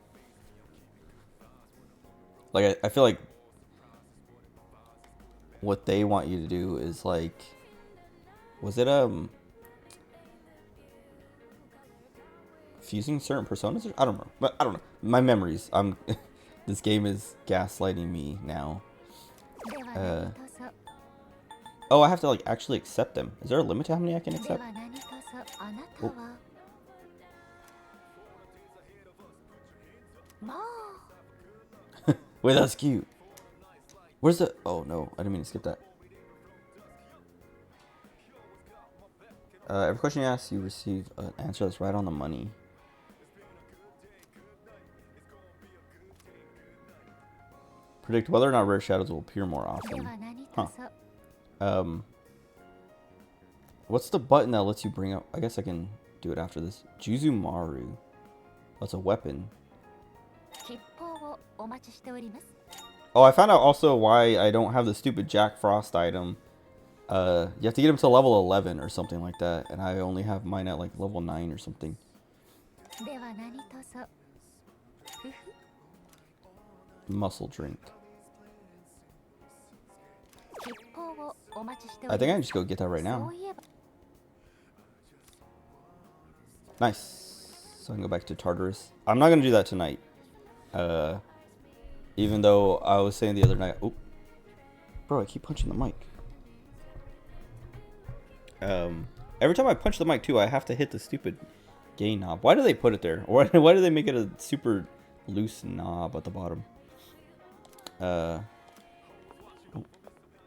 Like, I feel like what they want you to do is like, was it, fusing certain personas? I don't remember. But I don't know. My memories. This game is gaslighting me now. では何とぞ Oh, I have to like actually accept them. Is there a limit to how many I can で accept? は何とぞあなたはまあ Wait, that's cute. Where's the... Oh, no. I didn't mean to skip that. Every question you ask, you receive an answer that's right on the money. Predict whether or not rare shadows will appear more で often. は何とぞ What's the button that lets you bring up... I guess I can do it after this. Juzumaru. That's a weapon. 吉報をお待ちしております Oh, I found out also why I don't have the stupid Jack Frost item. You have to get him to level 11 or something like that. And I only have mine at like level 9 or something. では何とぞふふ Muscle drink. 吉報をお待ちしてお I り think I ま can just go get that right すそ now. ういえば Nice. So I can go back to Tartarus. I'm not going to do that tonight. Even though I was saying the other night... Oh. Bro, I keep punching the mic. Every time I punch the mic too, I have to hit the stupid gain knob. Why do they put it there? Why do they make it a super loose knob at the bottom?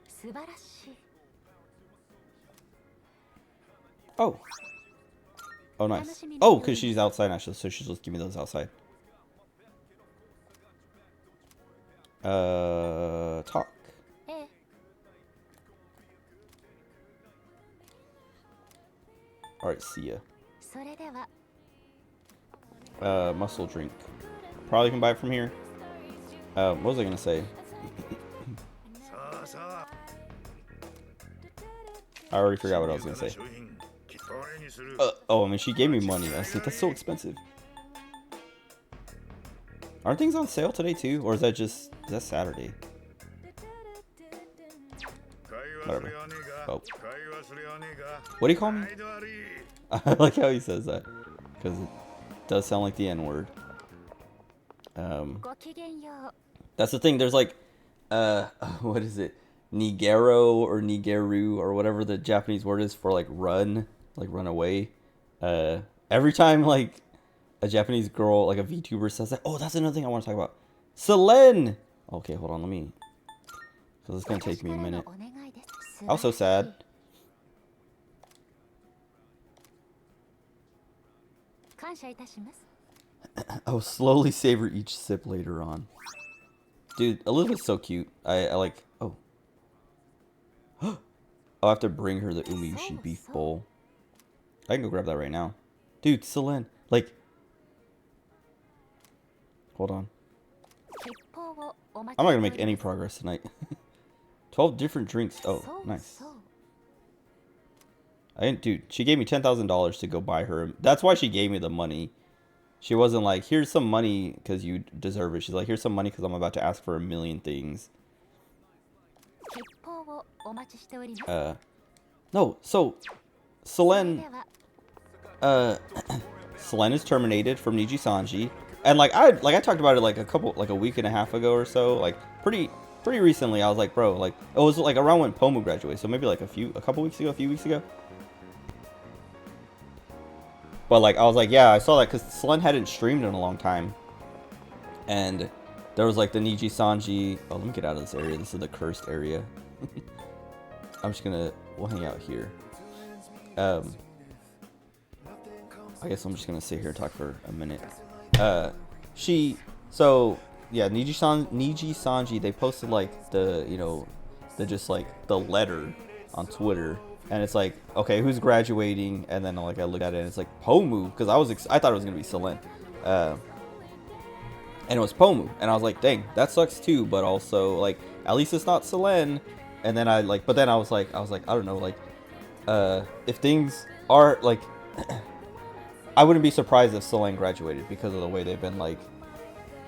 素晴らしい Oh. Oh, nice. Oh, because she's outside now, so she's just give me those outside. Talk. ええ Alright, see ya. それでは Muscle drink. Probably can buy it from here. What was I gonna say? I already forgot what I was gonna say. Oh, I mean, she gave me money. I was like, that's so expensive. Aren't things on sale today too? Or is that Saturday? Whatever. Oh. What do you call me? I like how he says that. Because it does sound like the N-word. ごきげんよう That's the thing. There's like, what is it? Nigero or Nigeru or whatever the Japanese word is for like run away. Every time like a Japanese girl, like a VTuber says that, oh, that's another thing I want to talk about. Selene! Okay, hold on, let me, because it's going to take me a minute. お願いです I was so sad. 感謝いたします I will slowly savor each sip later on. Dude, Elizabeth's so cute. I like, oh. I'll have to bring her the Umiyushi beef bowl. I can go grab that right now. Dude, Selene, like, hold on. 吉 I'm not gonna make any progress tonight. 12 different drinks. Oh, nice. Dude, she gave me $10,000 to go buy her. That's why she gave me the money. She wasn't like, here's some money because you deserve it. She's like, here's some money because I'm about to ask for a million things. No, so Selene Selene is terminated from Niji Sanji. And I talked about it like a week and a half ago or so, like pretty recently. I was like, bro, like it was like around when Pomu graduated, so maybe like a few weeks ago. But like I was like, yeah, I saw that because Selene hadn't streamed in a long time, and there was like the Niji Sanji. Oh, let me get out of this area. This is the cursed area. We'll hang out here. I guess I'm just gonna sit here and talk for a minute. Niji Sanji, they posted like the letter on Twitter, and it's like, okay, who's graduating? And then like I look at it and it's like Pomu, because I thought it was gonna be Selene, and it was Pomu, and I was like, dang, that sucks too, but also like at least it's not Selene. And then I was like, I don't know, like if things are like I wouldn't be surprised if Selene graduated because of the way they've been like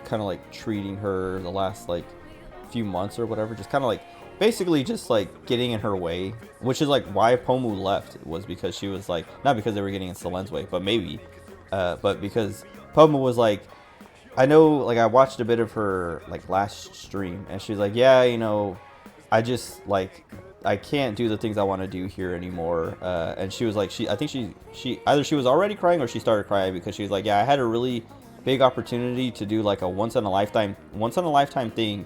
kind of like treating her the last like few months or whatever, just kind of like basically just like getting in her way, which is like why Pomu left, was because she was like, not because they were getting in Selene's way, but maybe but because Pomu was like, I know, like I watched a bit of her like last stream and she's like, yeah, you know, I just like I can't do the things I want to do here anymore. And she was like, I think she either she was already crying or she started crying because she was like, yeah, I had a really big opportunity to do like a once in a lifetime thing,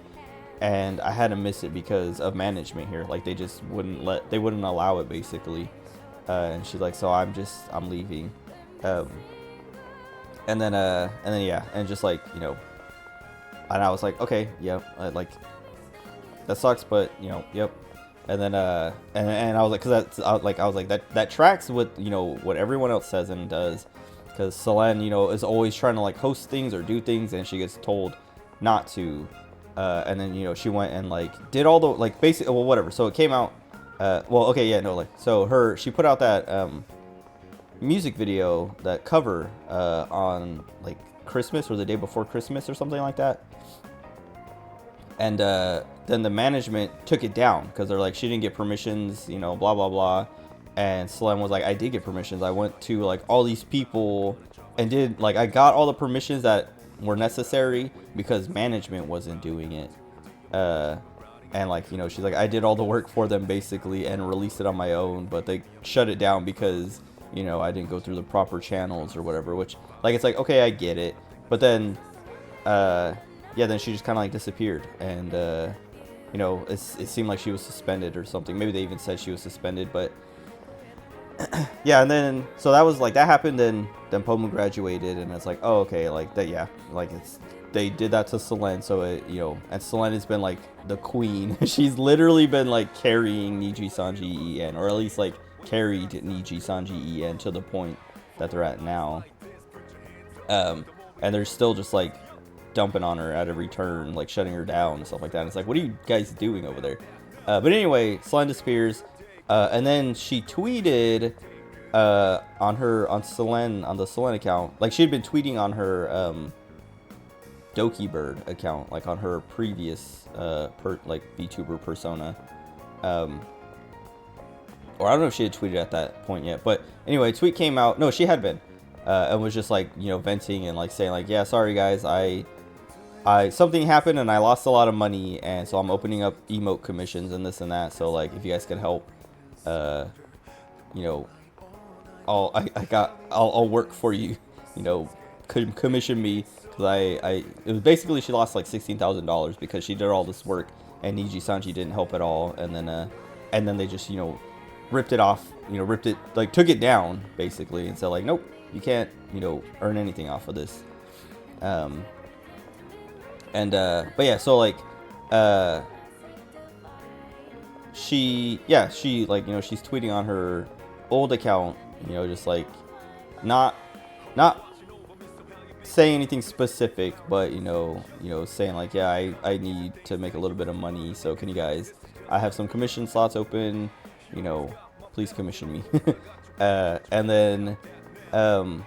and I had to miss it because of management here. Like they just wouldn't allow it basically. And she's like, so I'm leaving. And then yeah, and just like, you know, and I was like, okay, yeah, like that sucks, but you know, yep. And then and I was like, that tracks with, you know, what everyone else says and does, because Selene, you know, is always trying to like host things or do things, and she gets told not to, and then, you know, she went and like did all the like basic, well, whatever. So it came out, so she put out that music video, that cover on like Christmas or the day before Christmas or something like that. And then the management took it down because they're like, she didn't get permissions, you know, blah, blah, blah. And Selene was like, I did get permissions. I went to like all these people and I got all the permissions that were necessary because management wasn't doing it. And like, you know, she's like, I did all the work for them basically and released it on my own, but they shut it down because, you know, I didn't go through the proper channels or whatever, which like, it's like, okay, I get it. But then, yeah, then she just kind of like disappeared, and you know, it seemed like she was suspended or something. Maybe they even said she was suspended, but yeah. And then so that was like, that happened, and then Pomu graduated, and it's like, oh, okay, like that, yeah, like they did that to Selene, so it, you know, and Selene has been like the queen. She's literally been like carrying Niji Sanji En, or at least like carried Niji Sanji En to the point that they're at now. And they're still just like dumping on her at every turn, like shutting her down and stuff like that. And it's like, what are you guys doing over there? But anyway, Selene disappears, and then she tweeted on the Selene account, like she had been tweeting on her Doki Bird account, like on her previous VTuber persona, or I don't know if she had tweeted at that point yet, but anyway, tweet came out. No, she had been, and was just like, you know, venting and like saying like, yeah, sorry guys, I something happened and I lost a lot of money, and so I'm opening up emote commissions and this and that. So like, if you guys could help, you know, I'll work for you, you know, commission me, because it was basically, she lost like $16,000 because she did all this work and Niji Sanji didn't help at all, and then they just, you know, ripped it off, you know, took it down basically, and said like, nope, you can't, you know, earn anything off of this. But yeah, so like, she like, you know, she's tweeting on her old account, you know, just like not say anything specific, but saying like, yeah, I need to make a little bit of money, so can you guys, I have some commission slots open, please commission me. And then then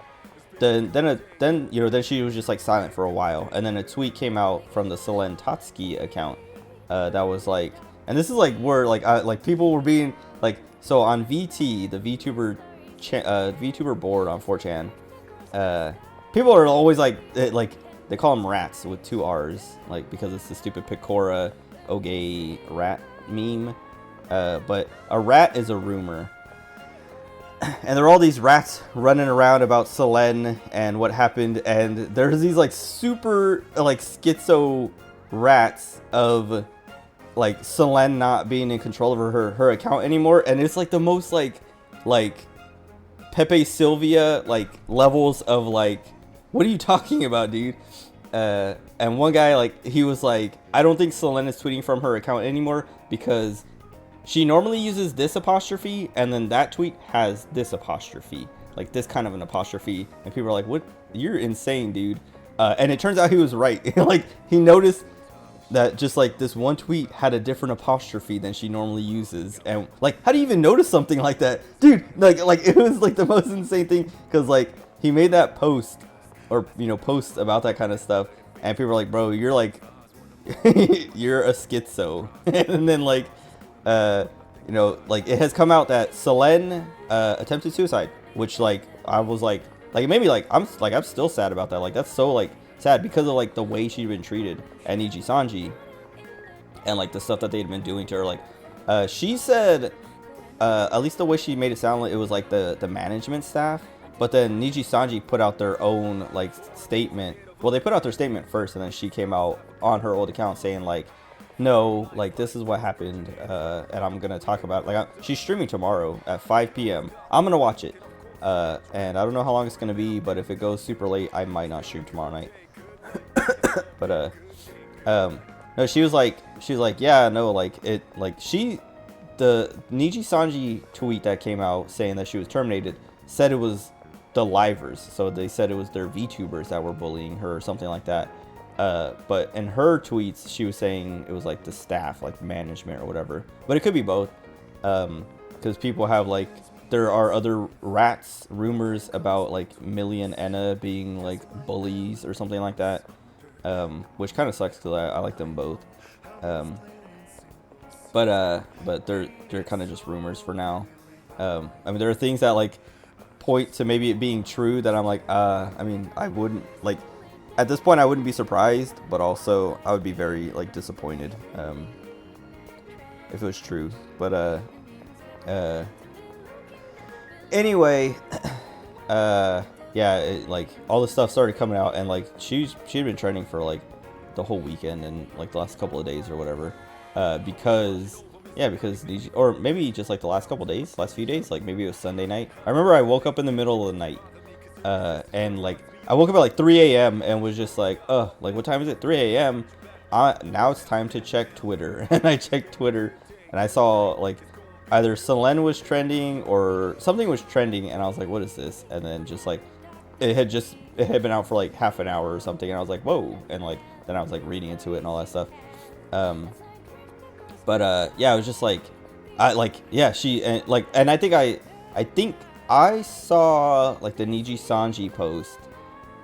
she was just like silent for a while, and then a tweet came out from the Selene Tatsuki account that was like, and this is like where like people were being like, so on VT, the VTuber board on 4chan, people are always like they call them rats with 2 R's, like because it's the stupid Picora Oge rat meme, but a rat is a rumor. And there are all these rats running around about Selene and what happened, and there's these like super like schizo rats of like Selene not being in control of her account anymore, and it's like the most like Pepe Sylvia like levels of like, what are you talking about, dude? And one guy, like, he was like, I don't think Selene is tweeting from her account anymore because she normally uses this apostrophe, and then that tweet has this apostrophe, like this kind of an apostrophe, and people are like, what? You're insane, dude. And it turns out he was right. Like, he noticed that just like this one tweet had a different apostrophe than she normally uses, and like, how do you even notice something like that, dude? Like it was like the most insane thing, because like he made that post, or post about that kind of stuff, and people are like, bro, you're like you're a schizo. And then like like it has come out that Selene attempted suicide, which like I was like it made me like, I'm still sad about that. Like, that's so like sad because of like the way she'd been treated at Niji Sanji, and like the stuff that they'd been doing to her. Like she said, at least the way she made it sound, like it was like the management staff, but then Niji Sanji put out their own like statement. Well, they put out their statement first, and then she came out on her old account saying like, no, like this is what happened, and I'm gonna talk about it. Like, she's streaming tomorrow at 5 p.m. I'm gonna watch it, and I don't know how long it's gonna be, but if it goes super late, I might not stream tomorrow night. But no, she was like, yeah, no, like it, like the Niji Sanji tweet that came out saying that she was terminated said it was the livers, so they said it was their VTubers that were bullying her or something like that. But in her tweets, she was saying it was like the staff, like management or whatever. But it could be both, because people have like, there are other rats rumors about like Millie and Enna being like bullies or something like that, which kind of sucks because I like them both. But they're kind of just rumors for now. I mean, there are things that like point to maybe it being true that I'm like, I mean, I wouldn't like, at this point I wouldn't be surprised, but also I would be very like disappointed if it was true. But anyway, yeah, like all this stuff started coming out, and like she'd been trending for like the whole weekend and like the last couple of days or whatever, because Niji, or maybe just like the last few days, like maybe it was Sunday night. I remember I woke up in the middle of the night, and like I woke up at like 3 a.m. and was just like, like what time is it? 3 a.m. Now it's time to check Twitter. And I checked Twitter, and I saw like either Selene was trending or something was trending, and I was like, what is this? And then just like it had been out for like half an hour or something, and I was like, whoa. And like then I was like reading into it and all that stuff. But yeah, I was just like, she, and I think I saw like the Niji Sanji post,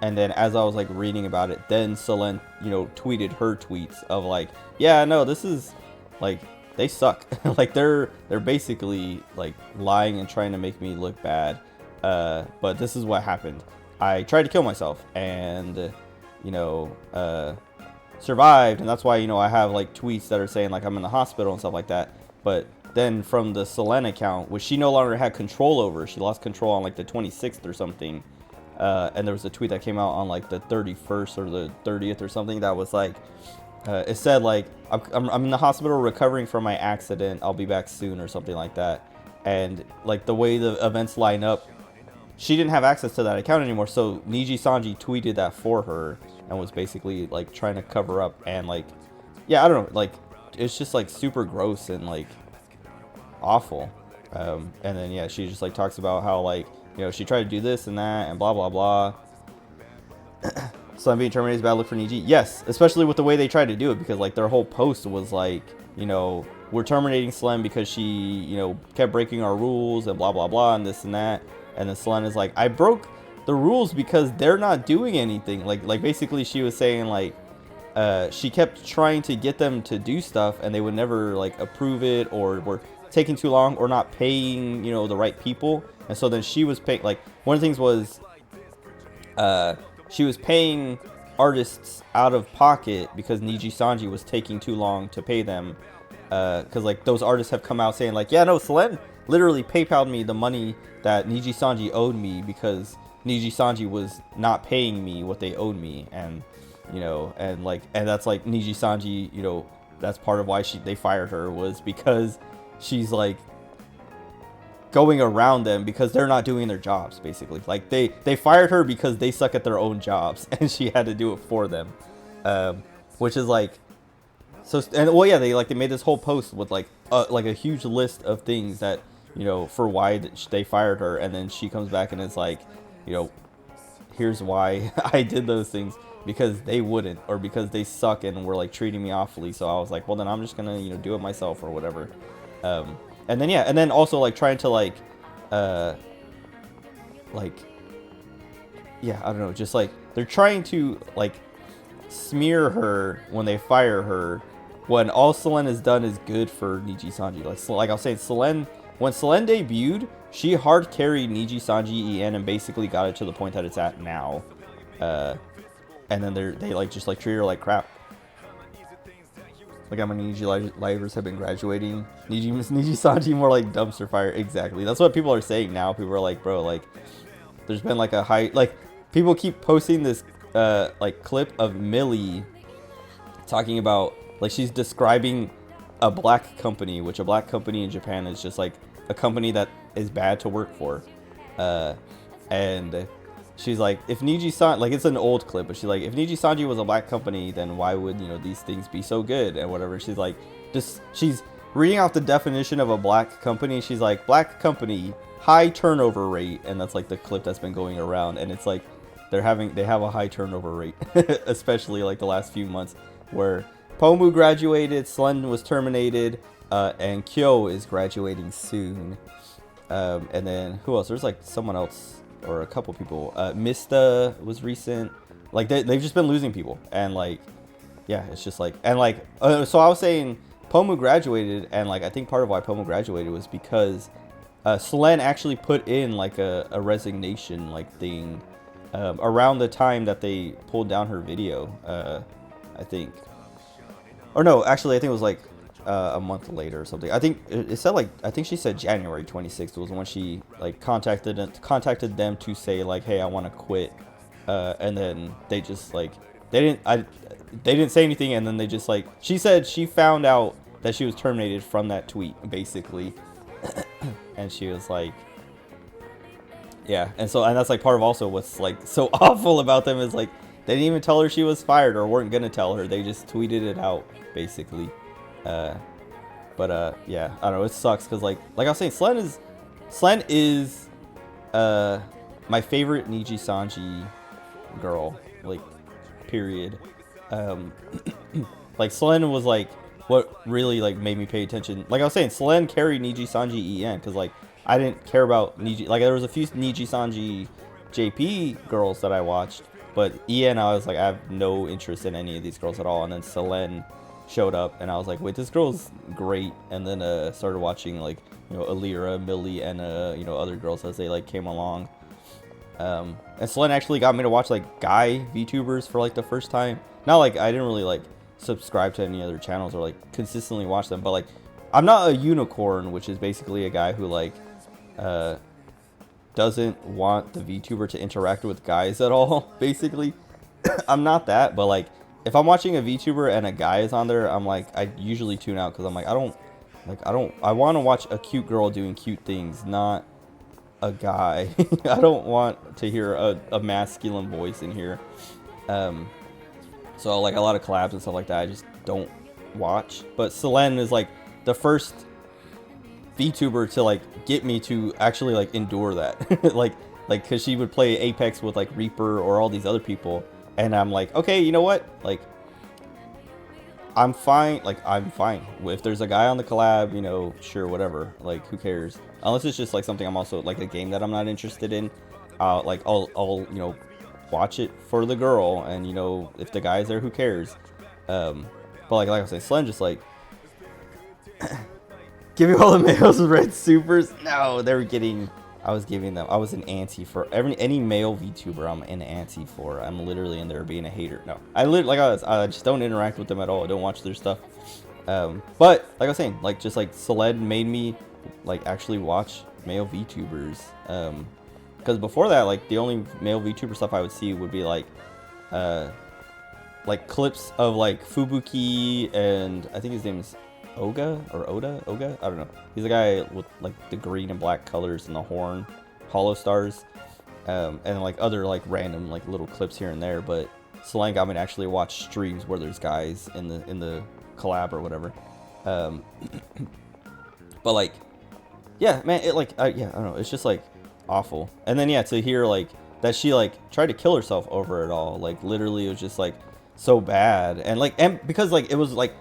and then as I was like reading about it, then Selene, tweeted her tweets of like, yeah, no, this is like, they suck. Like they're basically like lying and trying to make me look bad. But this is what happened. I tried to kill myself, and survived, and that's why I have like tweets that are saying like I'm in the hospital and stuff like that. But then from the Selene account, which she no longer had control over, she lost control on like the 26th or something, and there was a tweet that came out on like the 31st or the 30th or something that was like, it said like, I'm in the hospital recovering from my accident, I'll be back soon or something like that. And like the way the events line up, she didn't have access to that account anymore, so Niji Sanji tweeted that for her and was basically like trying to cover up, and like, yeah, I don't know, like it's just like super gross and like awful. And then yeah, she just like talks about how like she tried to do this and that and blah blah blah. Slam being terminated is bad look for Niji. Yes, especially with the way they tried to do it, because like their whole post was like, you know, we're terminating Slam because she, you know, kept breaking our rules and blah blah blah and this and that. And then Slam is like, I broke the rules because they're not doing anything. Like basically she was saying like, she kept trying to get them to do stuff and they would never like approve it, or were taking too long, or not paying, you know, the right people. And so then she was paying, like one of the things was she was paying artists out of pocket because Niji Sanji was taking too long to pay them, because like those artists have come out saying like, yeah, no, Selen literally PayPal'd me the money that Niji Sanji owed me because Niji Sanji was not paying me what they owed me. And you know, and that's like Niji Sanji, you know, that's part of why they fired her, was because she's like going around them because they're not doing their jobs, basically. Like they fired her because they suck at their own jobs and she had to do it for them, which is like, so. And well, yeah, they made this whole post with like a huge list of things that, you know, for why they fired her, and then she comes back and it's like, you know, here's why I did those things, because they wouldn't, or because they suck and were like treating me awfully. So I was like, well, then I'm just gonna, you know, do it myself or whatever. And then yeah, and then also like trying to like yeah, I don't know, just like they're trying to like smear her when they fire her, when all Selen has done is good for Niji Sanji. Like I was saying, Selen, when Selen debuted, she hard carried Niji Sanji EN and basically got it to the point that it's at now. And then they like just like treat her like crap. Like how many Niji Livers have been graduating. Niji Sanji more like dumpster fire. Exactly. That's what people are saying now. People are like, bro, like there's been like a high, like people keep posting this like clip of Millie talking about, like she's describing a black company, which a black company in Japan is just like a company that is bad to work for. And she's like, if Niji Sanji, like it's an old clip, but she's like, if Niji Sanji was a black company, then why would, you know, these things be so good and whatever. She's like, she's reading off the definition of a black company. She's like, black company, high turnover rate. And that's like the clip that's been going around. And it's like, they have a high turnover rate, especially like the last few months, where Pomu graduated, Selen was terminated, and Kyo is graduating soon. And then who else? There's like someone else, or a couple people. Mista was recent. Like they've just been losing people, and like, yeah, it's just like, and like, so I was saying Pomu graduated, and like I think part of why Pomu graduated was because Selen actually put in like a resignation like thing around the time that they pulled down her video. I think, or no, actually I think it was like a month later or something. I think it said like, I think she said January 26th was when she like contacted them to say like, hey, I want to quit, and then they just like, they didn't say anything, and then they just like, she said she found out that she was terminated from that tweet basically. And she was like, yeah, and that's like part of also what's like so awful about them is like, they didn't even tell her she was fired, or weren't gonna tell her. They just tweeted it out basically. But yeah, I don't know, it sucks because like I was saying, Selen is my favorite Niji Sanji girl, like period. Like Selen was like what really like made me pay attention. Like I was saying, Selen carried Niji Sanji EN because like I didn't care about Niji, like there was a few Niji Sanji JP girls that I watched, but EN I was like, I have no interest in any of these girls at all. And then Selen showed up and I was like, wait, this girl's great. And then started watching like, you know, Alira, Millie, and you know, other girls as they like came along. And Selen actually got me to watch like guy VTubers for like the first time. Not like I didn't really like subscribe to any other channels or like consistently watch them, but like I'm not a unicorn, which is basically a guy who like doesn't want the VTuber to interact with guys at all, basically. I'm not that, but like if I'm watching a VTuber and a guy is on there, I'm like, I usually tune out because I'm like, I want to watch a cute girl doing cute things, not a guy. I don't want to hear a masculine voice in here. So like a lot of collabs and stuff like that, I just don't watch. But Selen is like the first VTuber to like get me to actually like endure that. like because she would play Apex with like Reaper or all these other people, And I'm like, okay, you know what? Like, I'm fine. Like, I'm fine. If there's a guy on the collab, you know, sure, whatever. Like, who cares? Unless it's just like something I'm also like a game that I'm not interested in. Like I'll you know, watch it for the girl, and you know, if the guy's there, who cares? But like I was saying, Slen just like give me all the males with red supers. No, they were getting. I was giving them. I was an anti for any male VTuber. I'm an anti for. I'm literally in there being a hater. No, I just don't interact with them at all. I don't watch their stuff. But like I was saying, like just like Celed made me like actually watch male VTubers. Because before that, like the only male VTuber stuff I would see would be like clips of like Fubuki, and I think his name is Oga. I don't know. He's a guy with like the green and black colors and the horn, hollow stars, and like other like random like little clips here and there. But Slang got me to actually watch streams where there's guys in the collab or whatever. But like, yeah, man, it like yeah, I don't know. It's just like awful. And then yeah, to hear like that she like tried to kill herself over it all, like literally it was just like so bad. And because like it was like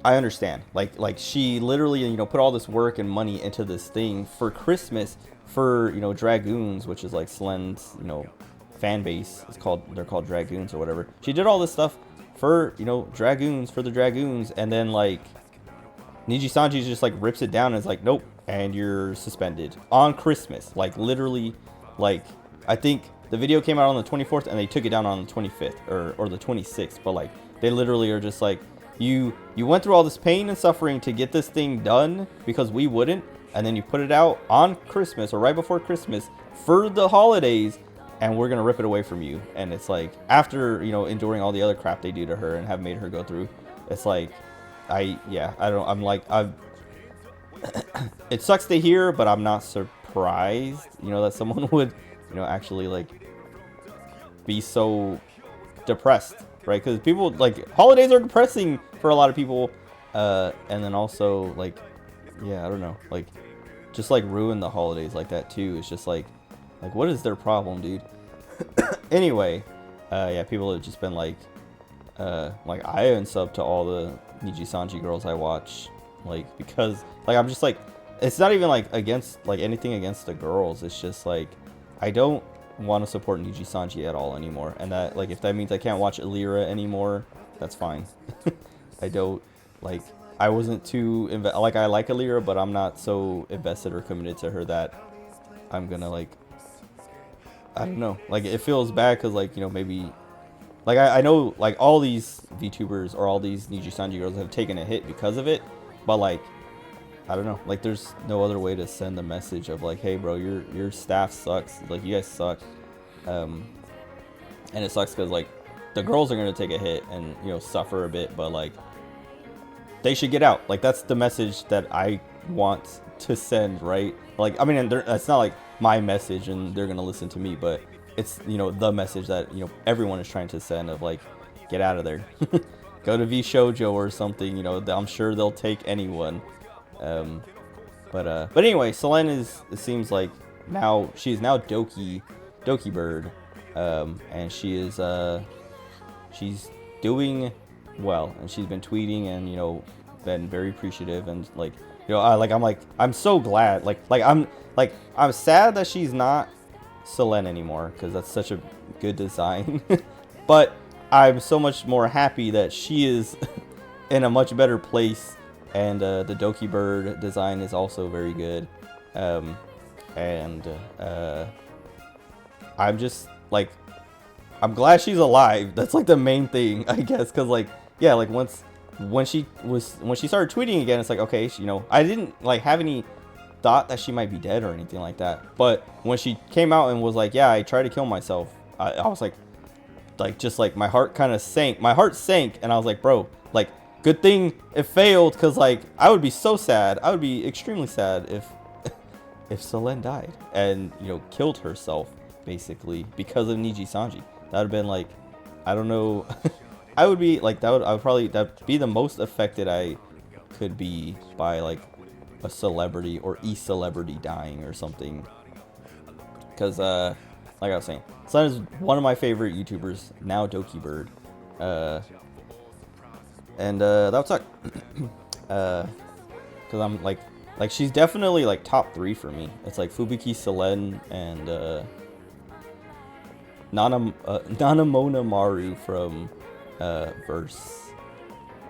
I understand. Like she literally, you know, put all this work and money into this thing for Christmas for, you know, Dragoons, which is like Slen's, you know, fan base. They're called Dragoons or whatever. She did all this stuff for, you know, Dragoons, for the Dragoons, and then like Niji-Sanji just like rips it down and is like, nope, and you're suspended on Christmas. Like literally, like I think the video came out on the 24th and they took it down on the 25th or the 26th, but like they literally are just like, you went through all this pain and suffering to get this thing done because we wouldn't, and then you put it out on Christmas or right before Christmas for the holidays, and we're gonna rip it away from you. And it's like, after, you know, enduring all the other crap they do to her and have made her go through, it's like, it sucks to hear, but I'm not surprised, you know, that someone would, you know, actually like be so depressed, right? Because people, like, holidays are depressing for a lot of people, and then also like, yeah, I don't know, like just like ruin the holidays like that too. It's just like what is their problem, dude? Anyway, yeah, people have just been like I unsub to all the Niji-Sanji girls I watch, like, because like I'm just like, it's not even like against like anything against the girls, it's just like I don't want to support Niji-Sanji at all anymore, and that, like, if that means I can't watch Elira anymore, that's fine. I don't, like, I wasn't too like, I like Elira, but I'm not so invested or committed to her that I'm gonna, like, I don't know, like, it feels bad because, like, you know, maybe, like, I know, like, all these VTubers or all these Niji-Sanji girls have taken a hit because of it, but, like, I don't know, like, there's no other way to send the message of like, hey bro, your staff sucks, like, you guys suck, and it sucks because, like, the girls are gonna take a hit and, you know, suffer a bit, but like, they should get out. Like, that's the message that I want to send, right? Like, I mean, it's not like my message and they're gonna listen to me, but it's, you know, the message that, you know, everyone is trying to send of like, get out of there. Go to VShojo or something, you know, I'm sure they'll take anyone. But anyway, Selene it seems like now she's now Doki Bird, and she is she's doing well, and she's been tweeting and, you know, been very appreciative, and like, you know, I'm so glad, I'm sad that she's not Selene anymore, because that's such a good design. But I'm so much more happy that she is in a much better place. And the Doki Bird design is also very good. I'm just, like, I'm glad she's alive. That's, like, the main thing, I guess. Because, like, yeah, like, when she started tweeting again, it's like, okay, you know, I didn't, like, have any thought that she might be dead or anything like that. But when she came out and was like, yeah, I tried to kill myself, I was like, just, like, my heart kind of sank. My heart sank, and I was like, bro, like, good thing it failed, because, like, I would be so sad. I would be extremely sad if Selene died and, you know, killed herself, basically, because of Niji-Sanji. That would have been, like, I don't know. I would be, like, that'd be the most affected I could be by, like, a celebrity or e-celebrity dying or something. Because, like I was saying, Selen is one of my favorite YouTubers now. Doki Bird, and that would suck. Because I'm like she's definitely like top 3 for me. It's like Fubuki, Selen, and Nanamona Maru from Verse.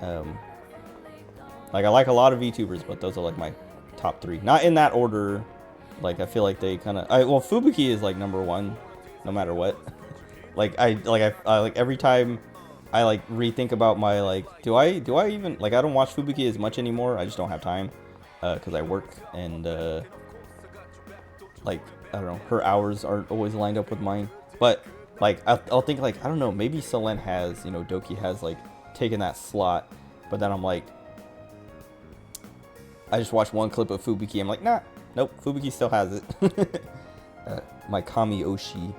Like I like a lot of VTubers, but those are like my top 3. Not in that order. Like I feel like they kind of well, Fubuki is like number 1 no matter what. I like every time I like rethink about my like do I even like I don't watch Fubuki as much anymore. I just don't have time cuz I work and like I don't know, her hours aren't always lined up with mine. But like I'll think like I don't know, maybe Selen has, you know, Doki has like taken that slot, but then I'm like I just watched one clip of Fubuki. I'm like, nah, nope, Fubuki still has it. My Kami Oshi.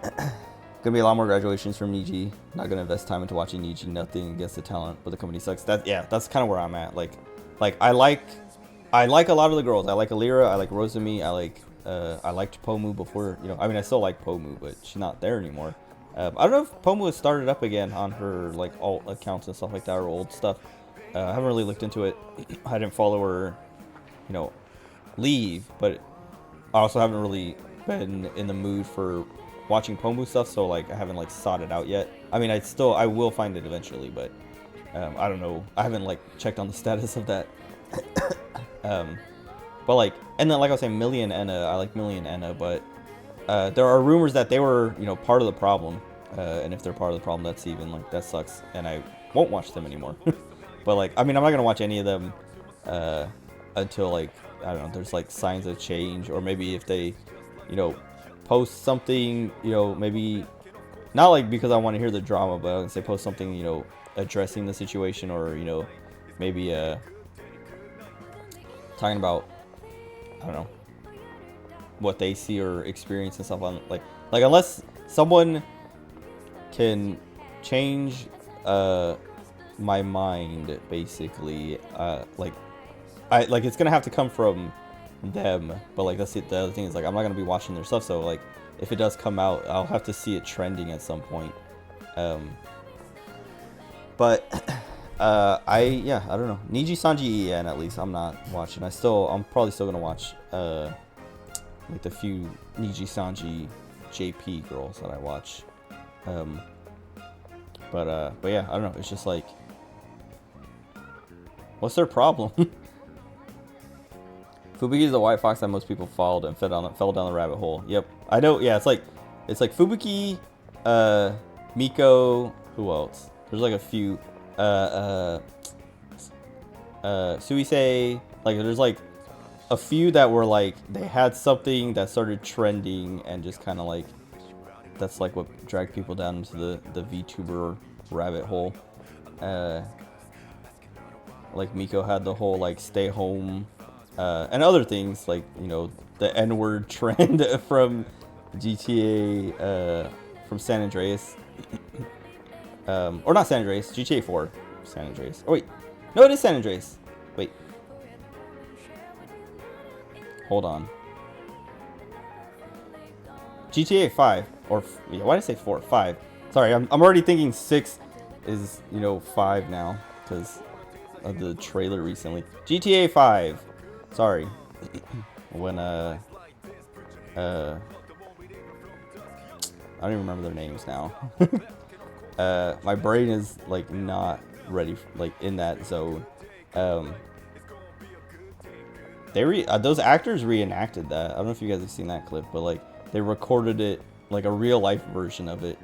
Gonna be a lot more graduations from Niji. Not gonna invest time into watching Niji. Nothing against the talent, but the company sucks. That's kind of where I'm at. Like I like a lot of the girls. I like Alira. I like Rosemi. I liked Pomu before. You know, I mean, I still like Pomu, but she's not there anymore. I don't know if Pomu has started up again on her like alt accounts and stuff like that or old stuff. I haven't really looked into it. I didn't follow her, you know, leave, but I also haven't really been in the mood for watching Pomu stuff, so like I haven't like sought it out yet. I mean, I will find it eventually, but I don't know. I haven't like checked on the status of that. But like, and then like I was saying, Millie and Enna, I like Millie and Enna, but there are rumors that they were, you know, part of the problem. And if they're part of the problem, that's even like that sucks, and I won't watch them anymore. But like, I mean, I'm not gonna watch any of them until like I don't know, there's like signs of change, or maybe if they, you know, post something, you know, maybe not like because I want to hear the drama, but I would say post something, you know, addressing the situation, or you know, maybe talking about I don't know what they see or experience and stuff on like unless someone can change my mind basically, like it's gonna have to come from them, but like that's it. The other thing is like I'm not gonna be watching their stuff, so like if it does come out, I'll have to see it trending at some point. But I don't know, Niji Sanji En at least I'm not watching. I'm probably still gonna watch like the few Niji Sanji JP girls that I watch. But yeah, I don't know, it's just like, what's their problem? Fubuki is the white fox that most people followed and fell down the rabbit hole. Yep, I know. Yeah, it's like Fubuki, Miko. Who else? There's like a few. Suisei. Like there's like a few that were like they had something that started trending and just kind of like that's like what dragged people down into the VTuber rabbit hole. Like Miko had the whole like stay home. And other things like, you know, the N-word trend from GTA, from San Andreas, or not San Andreas, GTA 4, San Andreas. Oh wait, no, it is San Andreas. Wait, hold on. GTA 5, or yeah, why did I say 4? 5. Sorry, I'm already thinking 6 is, you know, 5 now because of the trailer recently. GTA 5. Sorry. When I don't even remember their names now. My brain is like not ready like in that zone. Those actors reenacted that. I don't know if you guys have seen that clip, but like they recorded it like a real life version of it.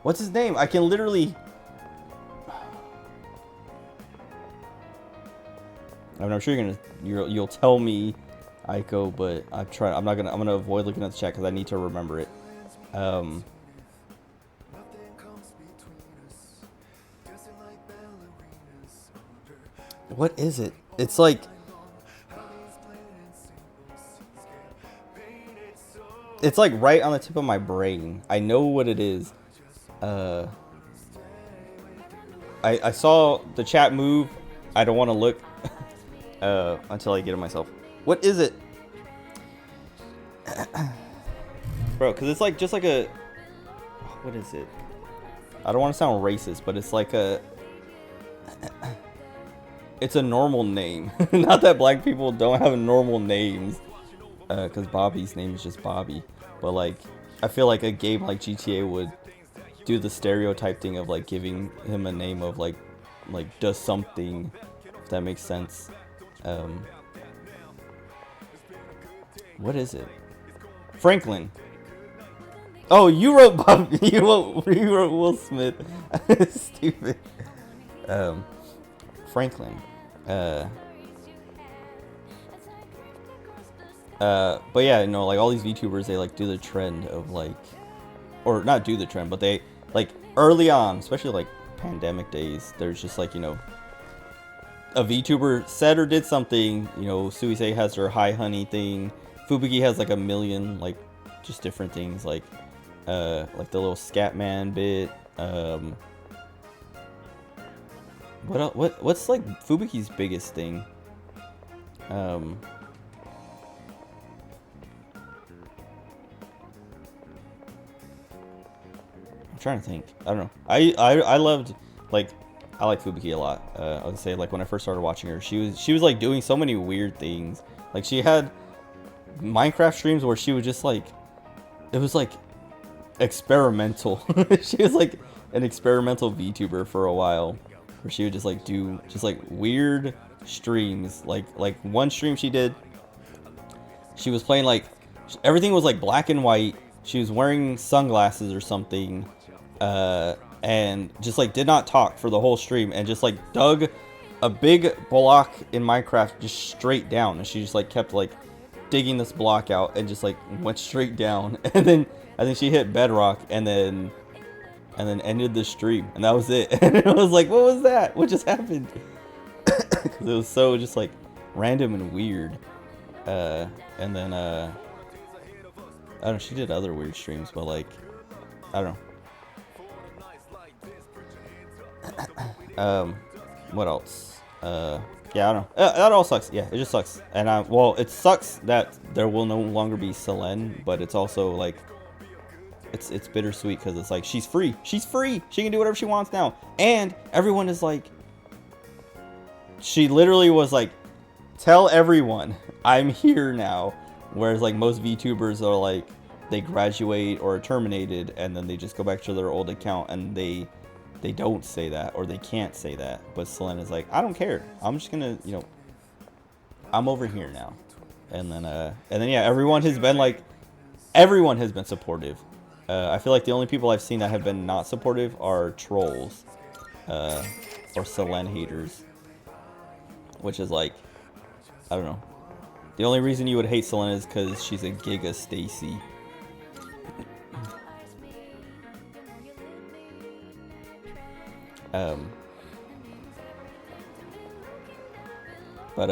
What's his name? I can literally. I mean, I'm sure you'll tell me, Aiko, but I'm gonna avoid looking at the chat because I need to remember it. What is it? It's like right on the tip of my brain. I know what it is. I saw the chat move. I don't want to look until I get it myself. What is it? Bro, because it's like just like a, what is it? I don't want to sound racist, but it's like a, it's a normal name. Not that black people don't have normal names, because Bobby's name is just Bobby. But like, I feel like a game like GTA would do the stereotype thing of like giving him a name of like does something, if that makes sense. What is it? Franklin. Oh, you wrote Bob. You wrote Will Smith. Stupid. Franklin. But yeah, no, like all these VTubers, they like do the trend of like, or not do the trend, but they like early on, especially like pandemic days, there's just like, you know, a VTuber said or did something, you know, Suisei has her hi honey thing, Fubuki has like a million like just different things, like the little Scatman bit. What's like Fubuki's biggest thing? I'm trying to think. I don't know. I loved, like, I like Fubuki a lot. I would say, like, when I first started watching her, she was like doing so many weird things. Like, she had Minecraft streams where she was just like, it was like experimental. She was like an experimental VTuber for a while, where she would just like do just like weird streams. Like one stream she did, she was playing like, everything was like black and white. She was wearing sunglasses or something, and just like did not talk for the whole stream, and just like dug a big block in Minecraft just straight down, and she just like kept like digging this block out and just like went straight down, and then I think she hit bedrock, and then ended the stream, and that was it. And I was like, what was that? What just happened? Because it was so just like random and weird. And then I don't know, she did other weird streams, but like, I don't know. What else? Yeah, I don't know. That all sucks. Yeah, it just sucks. And well, it sucks that there will no longer be Selene, but it's also like, it's bittersweet, because it's like she's free. She's free. She can do whatever she wants now. And everyone is like, she literally was like, tell everyone I'm here now. Whereas like most VTubers are like, they graduate or are terminated, and then they just go back to their old account, and they don't say that, or they can't say that. But Selene is like, I don't care. I'm just gonna, you know, I'm over here now. And then yeah, everyone has been supportive. I feel like the only people I've seen that have been not supportive are trolls, or Selene haters, which is like, I don't know. The only reason you would hate Selene is because she's a Giga Stacy. But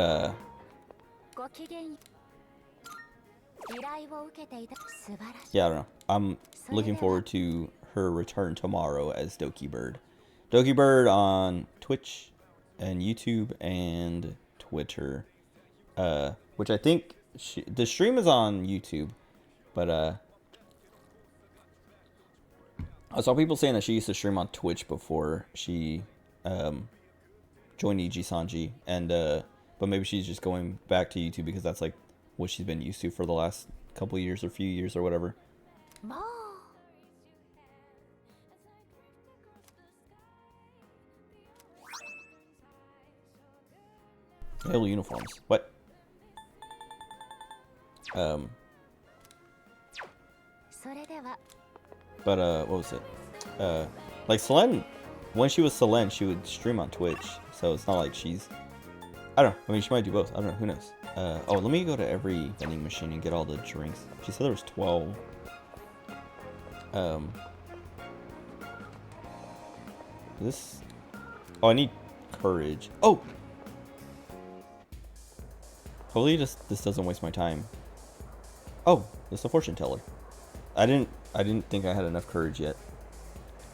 yeah, I don't know. I'm looking forward to her return tomorrow as Doki Bird. Doki Bird on Twitch and YouTube and Twitter. Which I think the stream is on YouTube, but I saw people saying that she used to stream on Twitch before she joined EG Sanji, and but maybe she's just going back to YouTube because that's like what she's been used to for the last couple years or few years or whatever. Halo uniforms. What? But what was it? Like Selene, when she was Selene, she would stream on Twitch, so it's not like she's, I don't know. I mean, she might do both. I don't know. Who knows? Oh, let me go to every vending machine and get all the drinks. She said there was 12. This. Oh, I need courage. Oh. Hopefully this doesn't waste my time. Oh, this is a fortune teller. I didn't think I had enough courage yet.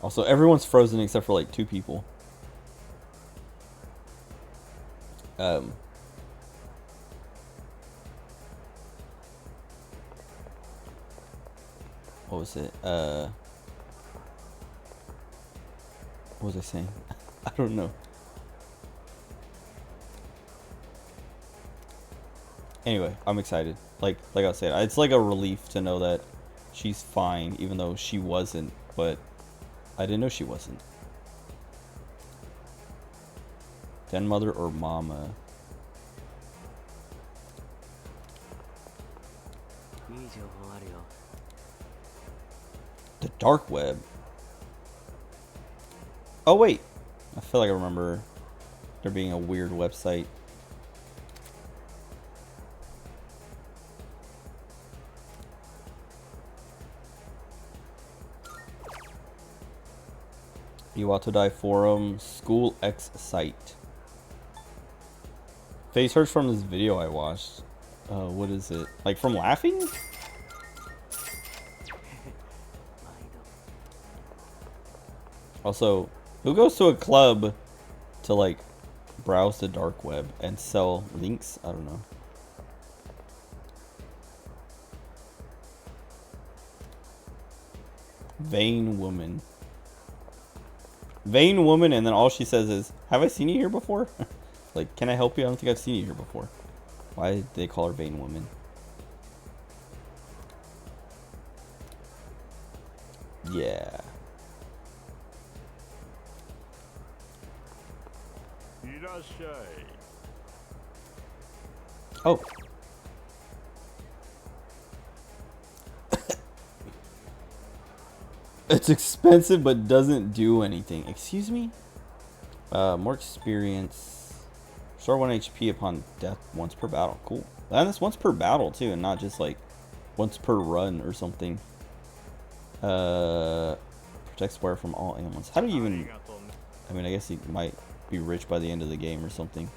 Also, everyone's frozen except for like 2 people. what was it? What was I saying? I don't know. Anyway, I'm excited. Like I said, it's like a relief to know that she's fine, even though she wasn't. But I didn't know she wasn't. Den mother or mama? The dark web. Oh wait, I feel like I remember there being a weird website. Iwatodai forum school X site. They searched from this video I watched. What is it? Like from laughing? Also, who goes to a club to like browse the dark web and sell links? I don't know. Vain woman. Vain woman, and then all she says is, "Have I seen you here before?" Like, can I help you? I don't think I've seen you here before. Why did they call her vain woman? Yeah. Oh. It's expensive but doesn't do anything. Excuse me? More experience. Restore 1 HP upon death once per battle. Cool. And that's once per battle too, and not just like once per run or something. Protect square from all ailments. How do you even... I mean, I guess he might be rich by the end of the game or something.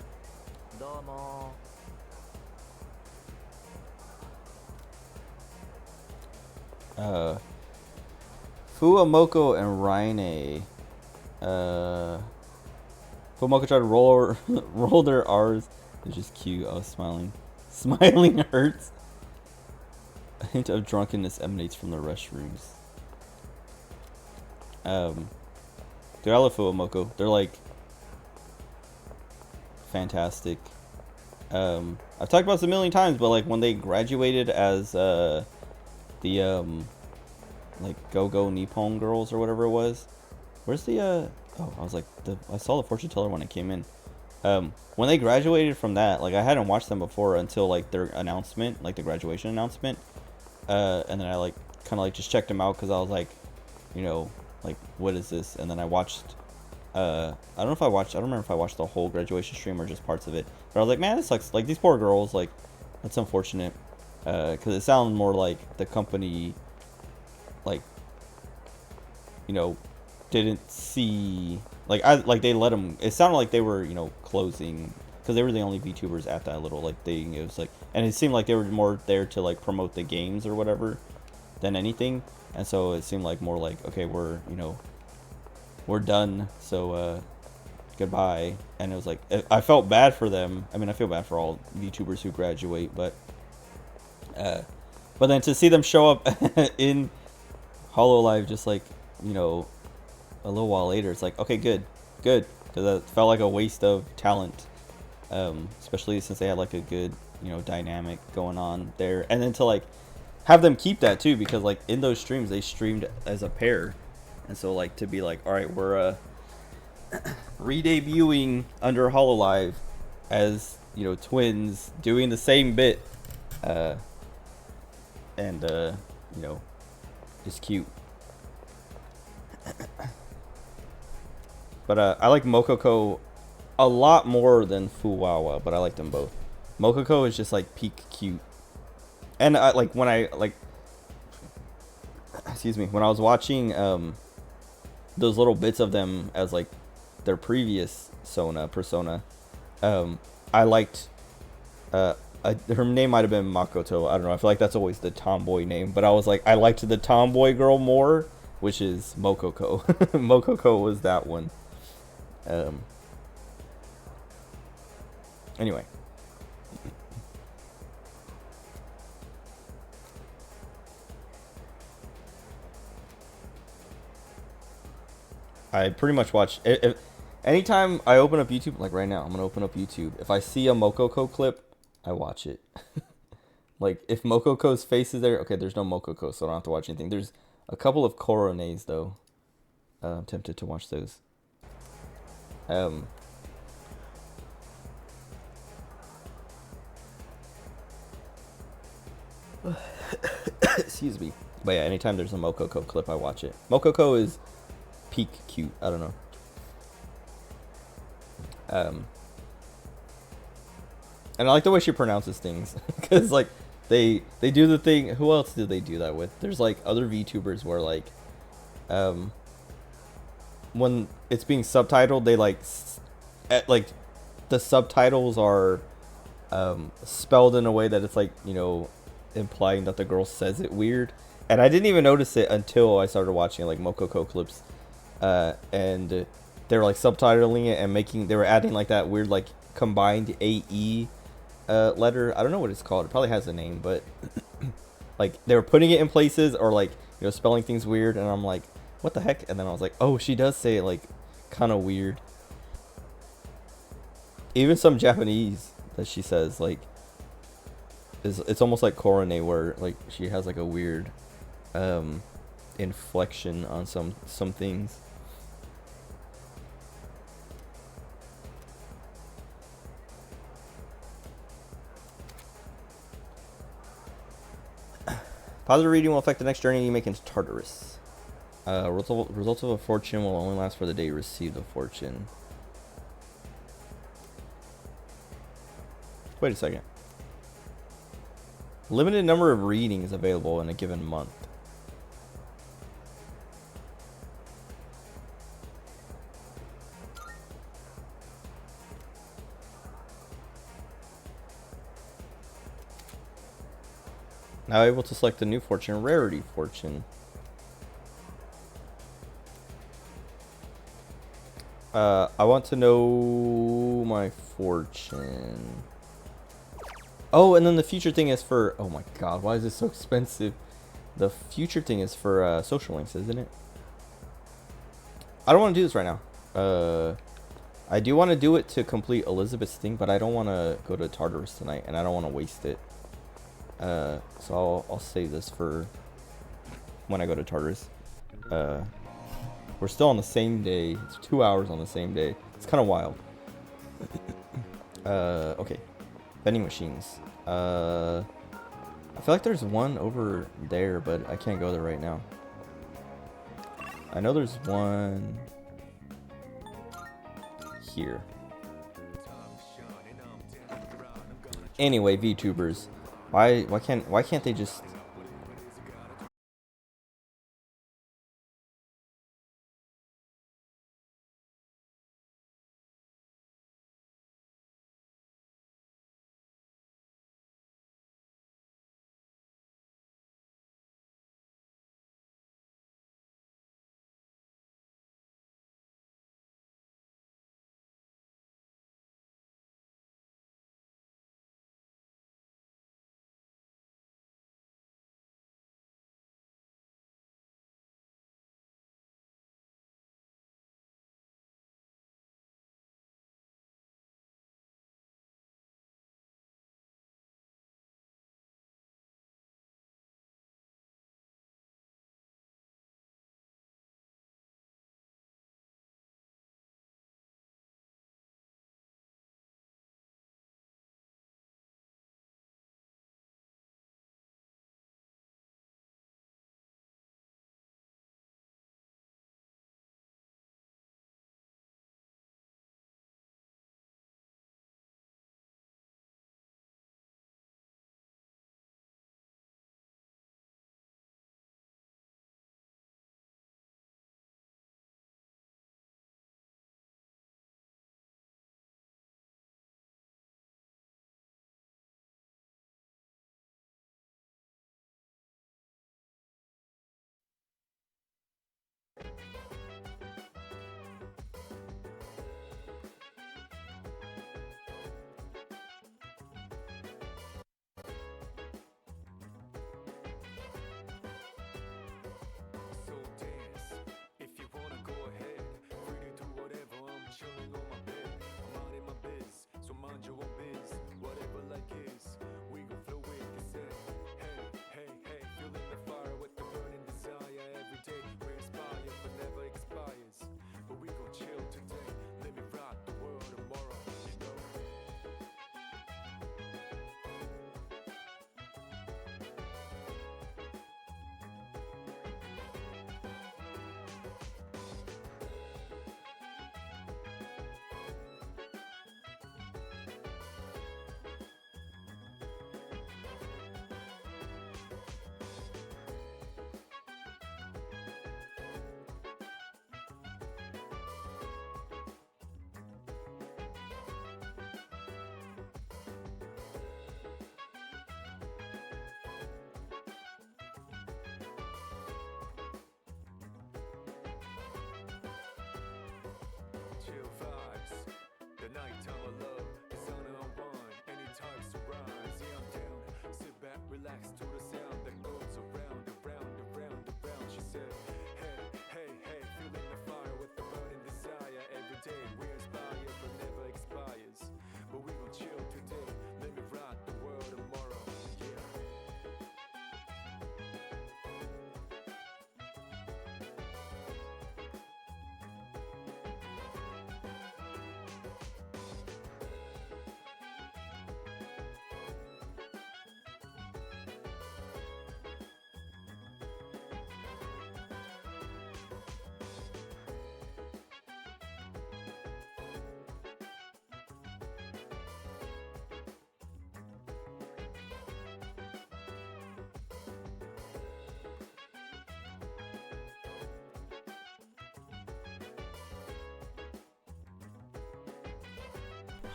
Fuamoko and Raine. Fuamoko tried to roll their R's. It's just cute. I was smiling. Smiling hurts. A hint of drunkenness emanates from the restrooms. Dude, I love Fuamoko. They're like fantastic. I've talked about this a million times, but like when they graduated as like Go-Go Nippon Girls or whatever it was. Where's the oh, I was like I saw the fortune teller when it came in. When they graduated from that, like I hadn't watched them before until like their announcement, like the graduation announcement. And then I like kind of like just checked them out because I was like, you know, like what is this? And then I watched I don't remember if I watched the whole graduation stream or just parts of it. But I was like, man, this sucks. Like these poor girls, like that's unfortunate. Because it sounded more like the company, like, you know, didn't see, like they let them. It sounded like they were, you know, closing because they were the only VTubers at that little like thing. It was like, and it seemed like they were more there to like promote the games or whatever than anything. And so it seemed like more like, okay, we're, you know, we're done. So goodbye. And it was like, I felt bad for them. I mean, I feel bad for all VTubers who graduate, but then to see them show up in Hololive just like, you know, a little while later, it's like, okay, good, because it felt like a waste of talent, especially since they had like a good, you know, dynamic going on there, and then to like have them keep that too, because like in those streams they streamed as a pair, and so like to be like, all right, we're re-debuting under Hololive as, you know, twins doing the same bit, and you know, it's cute. But I like Mokoko a lot more than Fuwawa, but I like them both. Mokoko is just like peak cute. And I like when I like, excuse me, when I was watching those little bits of them as like their previous persona, I liked her name might have been Makoto. I don't know. I feel like that's always the tomboy name, but I was like, I liked the tomboy girl more, which is Mokoko. Mokoko was that one. Anyway. I pretty much watch if anytime I open up YouTube, like right now, I'm gonna open up YouTube. If I see a Mokoko clip, I watch it. Like if Mokoko's face is there, okay, there's no Mokoko, so I don't have to watch anything. There's a couple of Korones though. I'm tempted to watch those. Um, excuse me. But yeah, anytime there's a Mokoko clip, I watch it. Mokoko is peak cute. I don't know. And I like the way she pronounces things because like they do the thing. Who else do they do that with? There's like other VTubers where like, when it's being subtitled, they like the subtitles are spelled in a way that it's like, you know, implying that the girl says it weird. And I didn't even notice it until I started watching like Mokoko clips, and they were like subtitling it and they were adding like that weird like combined AE letter. I don't know what it's called. It probably has a name, but like they were putting it in places or like, you know, spelling things weird, and I'm like, what the heck? And then I was like, oh, she does say it like kind of weird. Even some Japanese that she says like it's almost like Korone, where like she has like a weird inflection on some things. Positive reading will affect the next journey you make into Tartarus. Results of a fortune will only last for the day you receive the fortune. Wait a second. Limited number of readings available in a given month. Now able to select a new fortune, rarity fortune. I want to know my fortune. Oh, and then the future thing is for... Oh my god, why is this so expensive? The future thing is for social links, isn't it? I don't want to do this right now. I do want to do it to complete Elizabeth's thing, but I don't want to go to Tartarus tonight, and I don't want to waste it. So I'll save this for when I go to Tartarus. We're still on the same day. It's 2 hours on the same day. It's kind of wild. Okay. Vending machines. I feel like there's one over there, but I can't go there right now. I know there's one here. Anyway, VTubers, why can't they just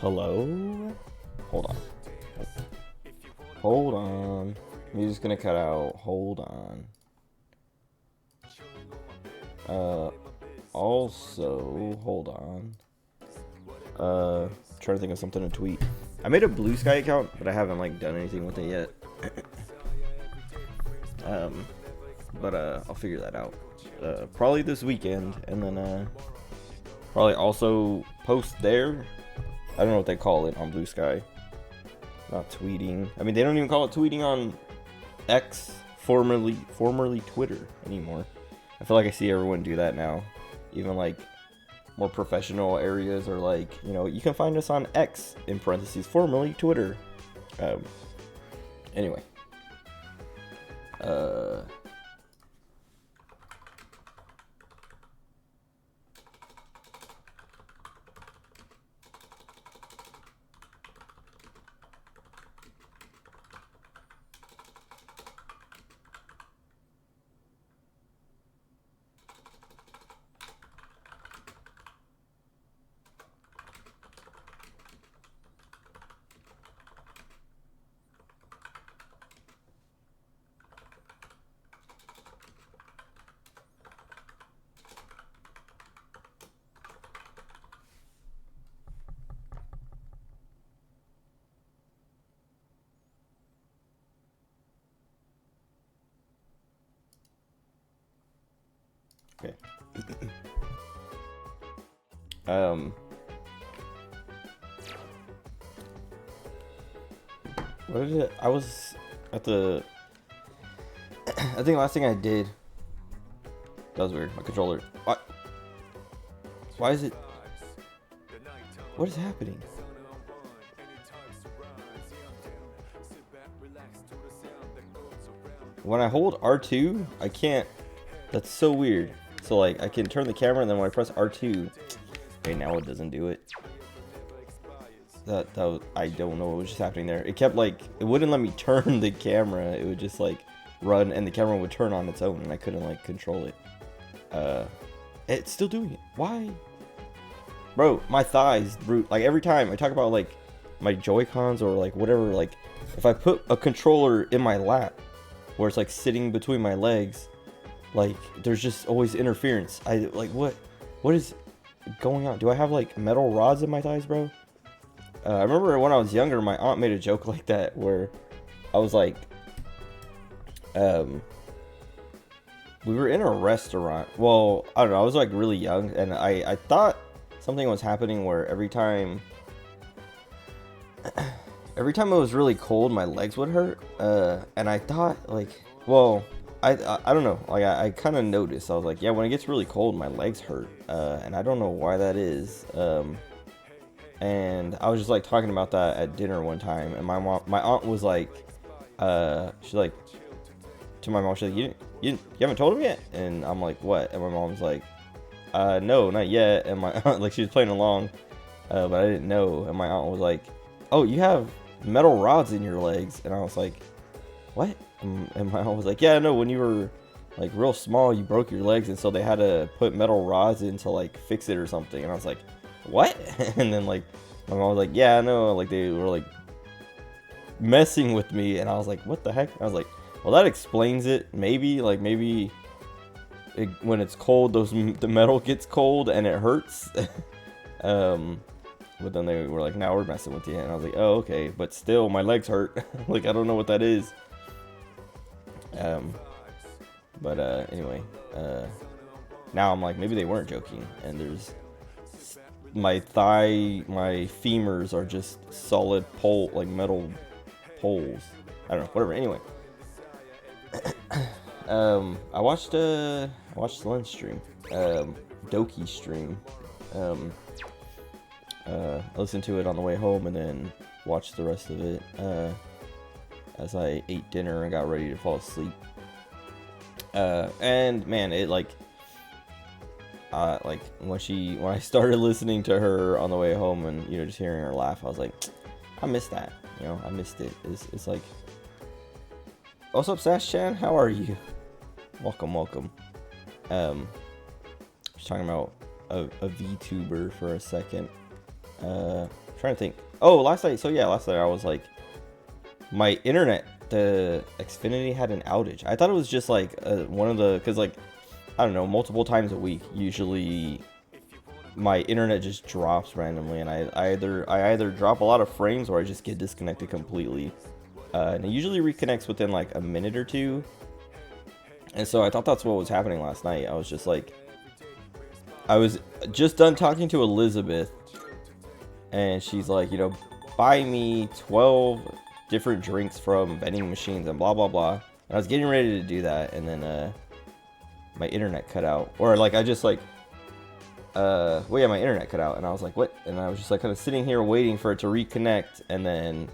Hello? Hold on. Hold on. Music's gonna cut out. Hold on. Also, hold on. Trying to think of something to tweet. I made a Blue Sky account, but I haven't like done anything with it yet. But I'll figure that out. Probably this weekend, and then probably also post there. I don't know what they call it on Blue Sky. Not tweeting. I mean, they don't even call it tweeting on X, formerly Twitter anymore. I feel like I see everyone do that now. Even like more professional areas are like, you know, you can find us on X in parentheses, formerly Twitter. Anyway. Okay. What did it? I was at the. I think last thing I did. That was weird. My controller. What? Why is it? What is happening? When I hold R2, I can't. That's so weird. So like I can turn the camera, and then when I press R2, okay, now it doesn't do it. That was, I don't know what was just happening there. It kept like, it wouldn't let me turn the camera. It would just like run, and the camera would turn on its own, and I couldn't like control it. It's still doing it. Why? Bro, my thighs, like every time I talk about like my Joy-Cons or like whatever, like if I put a controller in my lap where it's like sitting between my legs, like there's just always interference. I like, what is going on? Do I have like metal rods in my thighs, bro? I remember when I was younger, my aunt made a joke like that where I was like, we were in a restaurant. Well, I don't know, I was like really young, and I thought something was happening where every time it was really cold, my legs would hurt. And I thought like, well, I don't know, like I kind of noticed. I was like, yeah, when it gets really cold, my legs hurt. And I don't know why that is. And I was just like talking about that at dinner one time, and my aunt was like, she's like, to my mom, she's like, you haven't told him yet? And I'm like, what? And my mom's like, no, not yet. And my aunt, like, she was playing along, but I didn't know. And my aunt was like, oh, you have metal rods in your legs. And I was like, what? And my aunt was like, yeah, no, when you were like real small, you broke your legs, and so they had to put metal rods in to like fix it or something. And I was like, what? And then like my mom was like, yeah, I know, like they were like messing with me. And I was like, what the heck? I was like, well, that explains it. Maybe when it's cold, the metal gets cold and it hurts. And But then they were like, now we're messing with you. And I was like, oh, okay. But still, my legs hurt. Like, I don't know what that is. But anyway, now I'm like, maybe they weren't joking. And there's my femurs are just solid like metal poles. I don't know, whatever. Anyway, I watched Lynn's stream, Doki stream. I listened to it on the way home and then watched the rest of it as I ate dinner and got ready to fall asleep. And man, it like when I started listening to her on the way home and just hearing her laugh, I was like, I missed that. I missed it. It's like, what's up, Sash-chan? How are you? Welcome. Just talking about a VTuber for a second. Trying to think. Oh, last night I was like, my internet, the Xfinity had an outage. I thought it was just like one of the, because like, I don't know, multiple times a week, usually my internet just drops randomly, and I either drop a lot of frames or I just get disconnected completely. And it usually reconnects within like a minute or two. And so I thought that's what was happening last night. I was just like, I was just done talking to Elizabeth, and she's like, buy me 12 different drinks from vending machines and blah blah blah. And I was getting ready to do that, and then my internet cut out, or like I just like my internet cut out, and I was like, what? And I was just like kind of sitting here waiting for it to reconnect, and then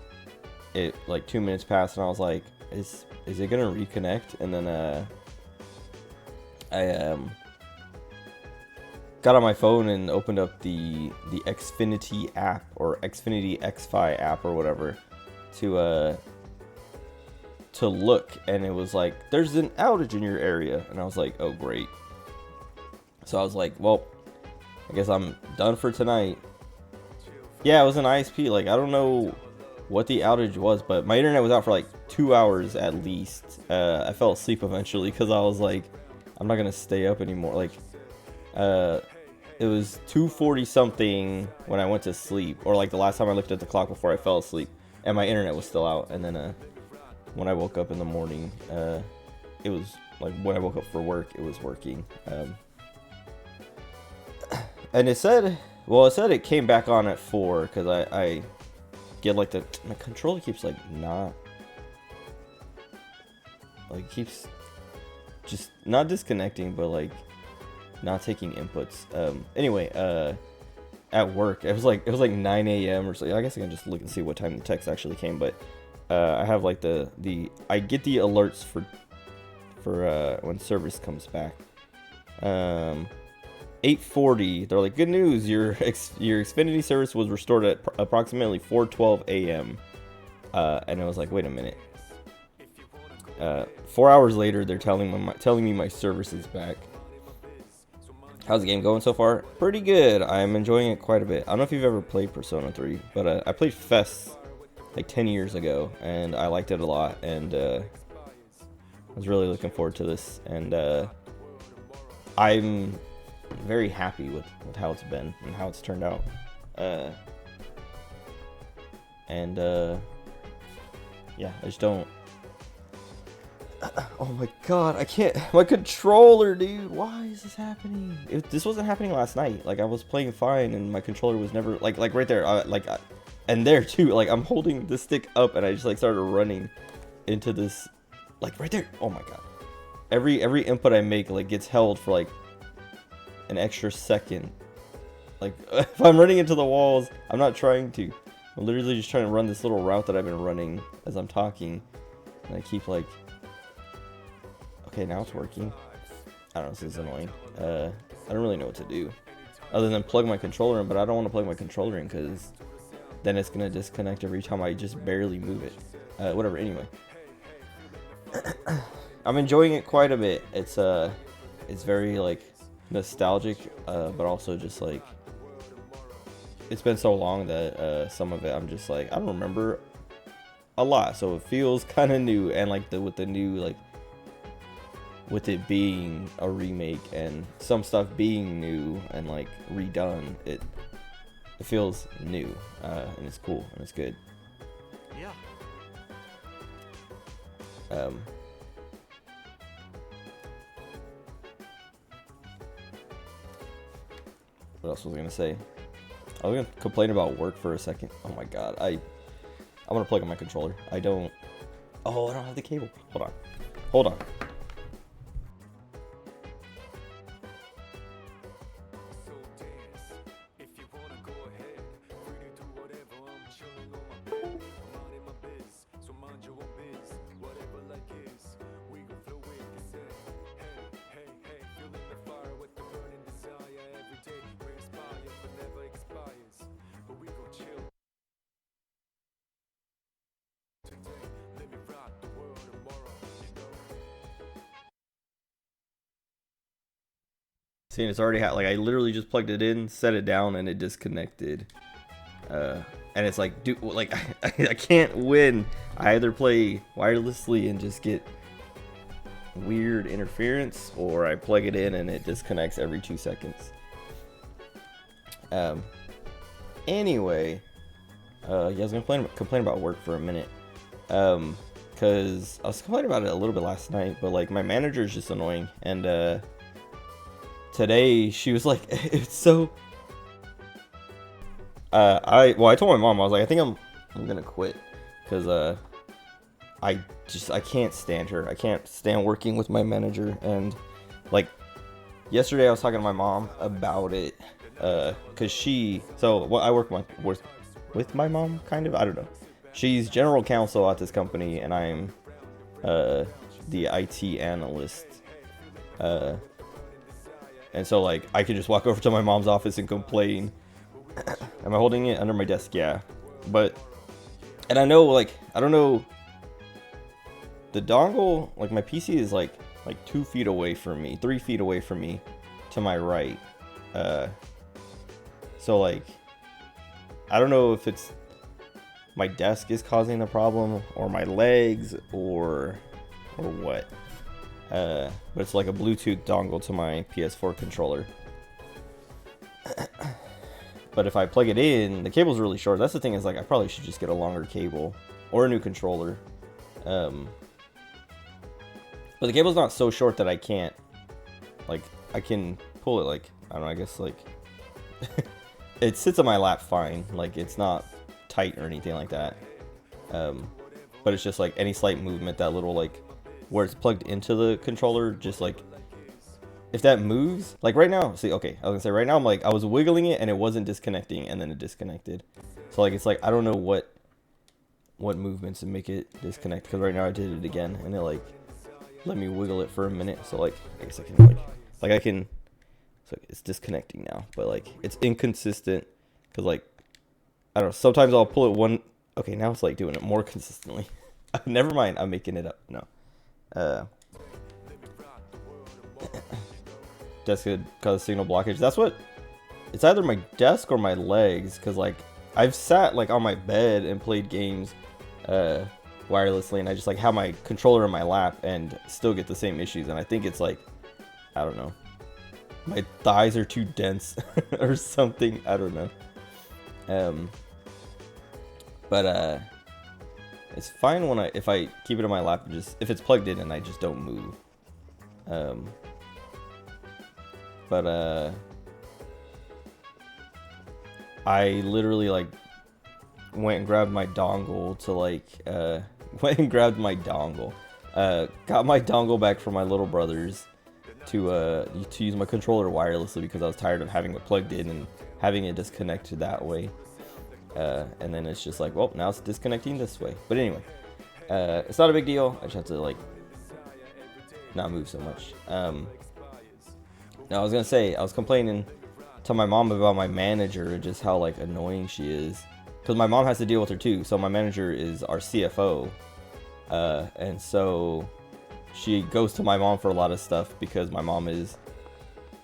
it like 2 minutes passed, and I was like, is it gonna reconnect? And then I got on my phone and opened up the Xfinity app, or Xfinity X-Fi app or whatever, to look, and it was like, there's an outage in your area, and I was like, oh great. So I was like, well, I guess I'm done for tonight. Yeah, it was an ISP. Like, I don't know what the outage was, but my internet was out for like 2 hours at least. I fell asleep eventually because I was like, I'm not gonna stay up anymore. Like, it was 2:40 something when I went to sleep, or like the last time I looked at the clock before I fell asleep, and my internet was still out. And then when I woke up in the morning, it was like, when I woke up for work, it was working. And it said it came back on at 4, because I get like my controller keeps like not, like keeps just not disconnecting, but like not taking inputs. Anyway, at work, it was like 9 a.m. or so. I guess I can just look and see what time the text actually came, but I have like I get the alerts for when service comes back. 8:40, they're like, good news, your Xfinity service was restored at approximately 4:12 a.m. And I was like, wait a minute. 4 hours later, they're telling me my service is back. How's the game going so far? Pretty good. I'm enjoying it quite a bit. I don't know if you've ever played Persona 3, but I played Fest like 10 years ago, and I liked it a lot, and I was really looking forward to this, and I'm very happy with how it's been and how it's turned out. Yeah, I just don't. Oh my god, I can't. My controller, dude. Why is this happening? This wasn't happening last night. Like, I was playing fine, and my controller was never like right there. And there too. Like, I'm holding the stick up, and I just like started running into this, like right there. Oh my god. Every input I make like gets held for like an extra second. Like, if I'm running into the walls, I'm not trying to. I'm literally just trying to run this little route that I've been running as I'm talking, and I keep like. Okay, now it's working. I don't know, this is annoying. I don't really know what to do other than plug my controller in, but I don't want to plug my controller in because then it's gonna disconnect every time I just barely move it. Whatever. Anyway, I'm enjoying it quite a bit. It's very like nostalgic, but also just like it's been so long that some of it I'm just like, I don't remember a lot, so it feels kind of new, and like with the new, like with it being a remake and some stuff being new and like redone, it feels new, and it's cool and it's good. Yeah. What else was I gonna say? I was gonna complain about work for a second. Oh my god, I want to plug in my controller. I don't have the cable. Hold on. See, it's already like I literally just plugged it in, set it down, and it disconnected. And it's like, dude, like I can't win. I either play wirelessly and just get weird interference, or I plug it in and it disconnects every 2 seconds. Anyway, yeah, I was gonna complain about work for a minute. Cause I was complaining about it a little bit last night, but like my manager is just annoying, and today she was like, it's so. I told my mom, I was like, I think I'm gonna quit, cause I can't stand her. I can't stand working with my manager, and like yesterday I was talking to my mom about it, cause I work with my mom, kind of. I don't know. She's general counsel at this company, and I'm the IT analyst. And so like I could just walk over to my mom's office and complain. Am I holding it under my desk? Yeah. And I don't know. The dongle, like my PC is like 2 feet away from me, 3 feet away from me, to my right. So like, I don't know if it's my desk is causing the problem, or my legs, or what. But it's like a Bluetooth dongle to my PS4 controller. But if I plug it in, the cable's really short. That's the thing, is like I probably should just get a longer cable or a new controller. But the cable's not so short that I can't, like, I can pull it, like, I don't know, I guess like it sits on my lap fine. Like, it's not tight or anything like that. But it's just like any slight movement, that little like where it's plugged into the controller, just like if that moves, like right now, see, okay, I was gonna say right now I'm like, I was wiggling it and it wasn't disconnecting, and then it disconnected. So like, it's like, I don't know what movements to make it disconnect, because right now I did it again and it like let me wiggle it for a minute. So like, I guess I can I can, so it's disconnecting now, but like it's inconsistent, because like, I don't know, sometimes I'll pull it one, okay, now it's like doing it more consistently. Never mind, I'm making it up. No. Desk could cause signal blockage. That's what, it's either my desk or my legs, because like I've sat like on my bed and played games wirelessly, and I just like have my controller in my lap and still get the same issues. And I think it's like, I don't know, my thighs are too dense or something. I don't know. But it's fine if I keep it in my lap and just, if it's plugged in and I just don't move. But I literally like went and grabbed my dongle to like got my dongle back from my little brother's to use my controller wirelessly, because I was tired of having it plugged in and having it disconnected that way. And then it's just like, well, now it's disconnecting this way. But anyway, it's not a big deal. I just have to like not move so much. Now I was gonna say, I was complaining to my mom about my manager and just how like annoying she is, because my mom has to deal with her too. So my manager is our CFO, and so she goes to my mom for a lot of stuff, because my mom is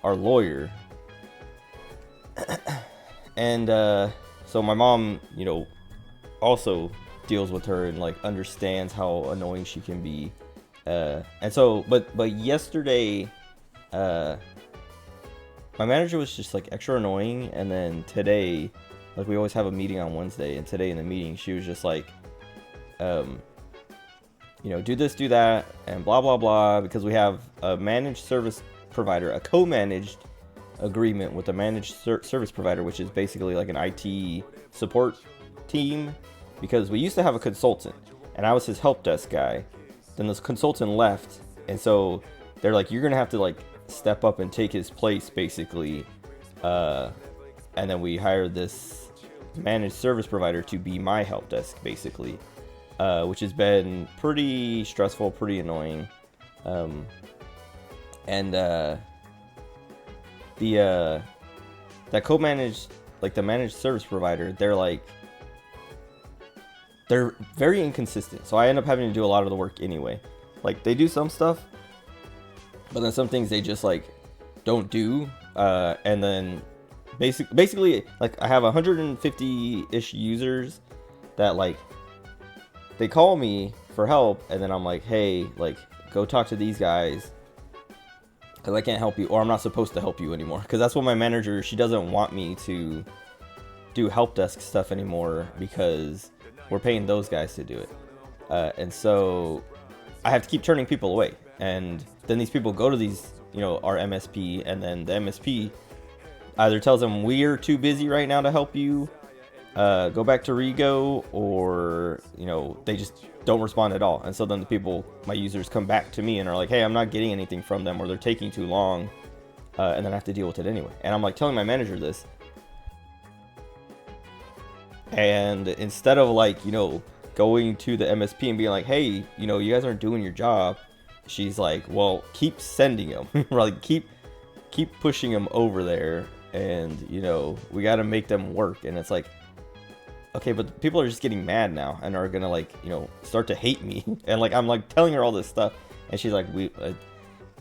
our lawyer. And so my mom, you know, also deals with her and like understands how annoying she can be. And so, but yesterday, my manager was just like extra annoying, and then today like we always have a meeting on Wednesday, and today in the meeting she was just like, you know, do this, do that, and blah blah blah, because we have a managed service provider, a co-managed agreement with a managed service provider, which is basically like an IT support team, because we used to have a consultant and I was his help desk guy. Then this consultant left, and so they're like, you're gonna have to like step up and take his place basically, and then we hired this managed service provider to be my help desk basically, which has been pretty stressful, pretty annoying, and that co-managed, like the managed service provider, they're very inconsistent, so I end up having to do a lot of the work anyway. Like they do some stuff, but then some things they just like don't do, and then basically like I have 150-ish users that like they call me for help, and then I'm like, hey, like go talk to these guys because I can't help you, or I'm not supposed to help you anymore, because that's what my manager, she doesn't want me to do help desk stuff anymore because we're paying those guys to do it, and so I have to keep turning people away, and then these people go to these, you know, our MSP, and then the MSP either tells them we're too busy right now to help you, go back to Rego, or, you know, they just don't respond at all. And so then the people, my users, come back to me and are like, hey, I'm not getting anything from them, or they're taking too long, and then I have to deal with it anyway. And I'm like telling my manager this, and instead of like, you know, going to the MSP and being like, hey, you know, you guys aren't doing your job, she's like, well, keep sending them, like keep pushing them over there, and, you know, we got to make them work. And it's like, okay, but people are just getting mad now and are gonna, like, you know, start to hate me. And like I'm like telling her all this stuff, and she's like,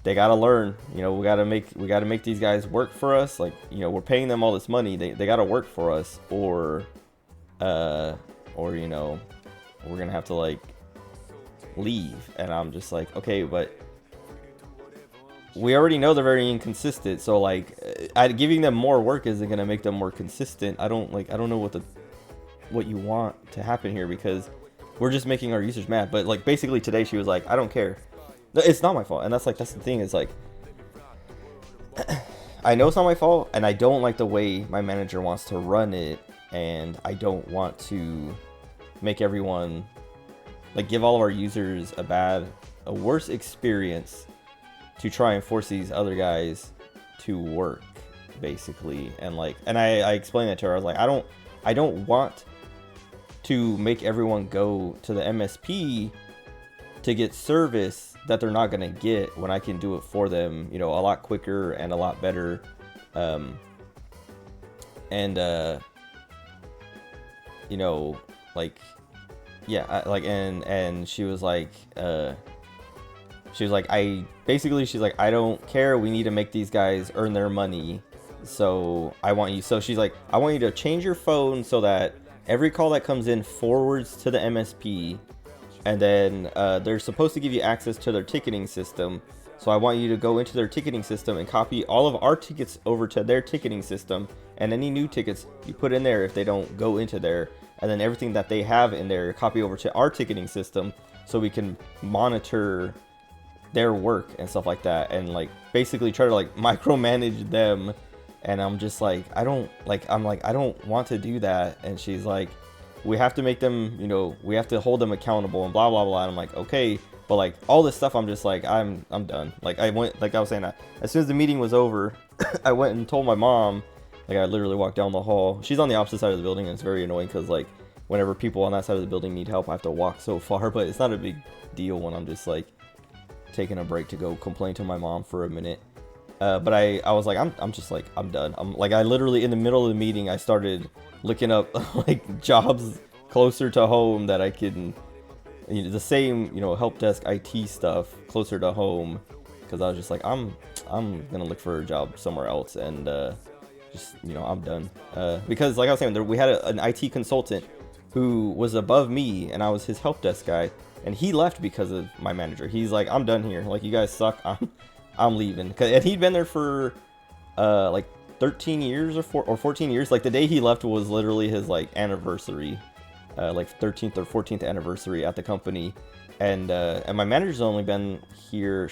they gotta learn, you know, we gotta make these guys work for us. Like, you know, we're paying them all this money, they gotta work for us, or you know, we're gonna have to like leave. And I'm just like, okay, but we already know they're very inconsistent, so like giving them more work isn't gonna make them more consistent. I don't know what you want to happen here, because we're just making our users mad. But like basically today she was like, I don't care, it's not my fault. And that's the thing, is like I know it's not my fault, and I don't like the way my manager wants to run it, and I don't want to make everyone, like, give all of our users a worse experience to try and force these other guys to work basically. And like, and I explained that to her. I was like, I don't want to make everyone go to the MSP to get service that they're not gonna get when I can do it for them, you know, a lot quicker and a lot better. You know, like, yeah, and she was like, she's like, I don't care, we need to make these guys earn their money, so I want you, so she's like, I want you to change your phone so that every call that comes in forwards to the MSP, and then they're supposed to give you access to their ticketing system, so I want you to go into their ticketing system and copy all of our tickets over to their ticketing system, and any new tickets you put in there if they don't go into there, and then everything that they have in there copy over to our ticketing system so we can monitor their work and stuff like that, and like basically try to like micromanage them. And I'm just like, I don't want to do that. And she's like, we have to make them, you know, we have to hold them accountable and blah blah blah. And I'm like, okay, but like all this stuff, I'm just like, I'm done. Like I was saying, as soon as the meeting was over, I went and told my mom. Like I literally walked down the hall. She's on the opposite side of the building, and it's very annoying because like whenever people on that side of the building need help, I have to walk so far. But it's not a big deal when I'm just like taking a break to go complain to my mom for a minute. But I was like, I'm just like, I'm done. I'm like, I literally in the middle of the meeting, I started looking up like jobs closer to home that I can, you know, the same, you know, help desk IT stuff closer to home, because I was just like, I'm gonna look for a job somewhere else, and just, you know, I'm done. Because like I was saying, we had an IT consultant who was above me, and I was his help desk guy, and he left because of my manager. He's like, I'm done here. Like, you guys suck. I'm leaving. And he'd been there for like 13 years or 14 years. Like the day he left was literally his like anniversary, like 13th or 14th anniversary at the company. And my manager's only been here.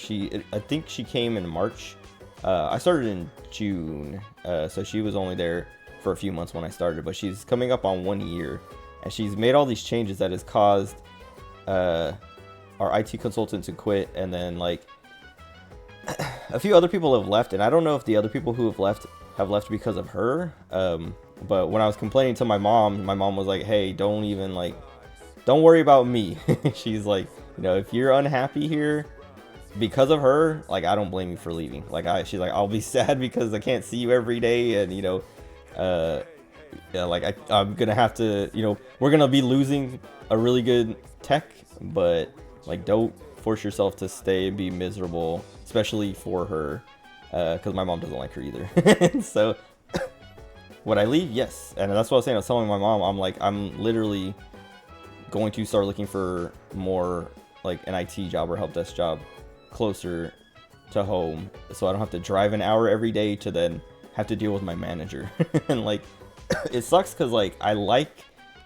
I think she came in March. I started in June, so she was only there for a few months when I started. But she's coming up on 1 year, and she's made all these changes that has caused our IT consultant to quit, and then like a few other people have left. And I don't know if the other people who have left because of her. But when I was complaining to my mom was like, "Hey, don't worry about me." She's like, you know, if you're unhappy here because of her, like, I don't blame you for leaving. Like, she's like, I'll be sad because I can't see you every day, and you know, yeah, like I'm gonna have to, you know, we're gonna be losing a really good tech, but like, don't force yourself to stay and be miserable, especially for her, because my mom doesn't like her either. So, would I leave? Yes, and that's what I was saying. I was telling my mom, I'm like, I'm literally going to start looking for more like an IT job or help desk job closer to home, so I don't have to drive an hour every day to then have to deal with my manager. And like, it sucks because like I like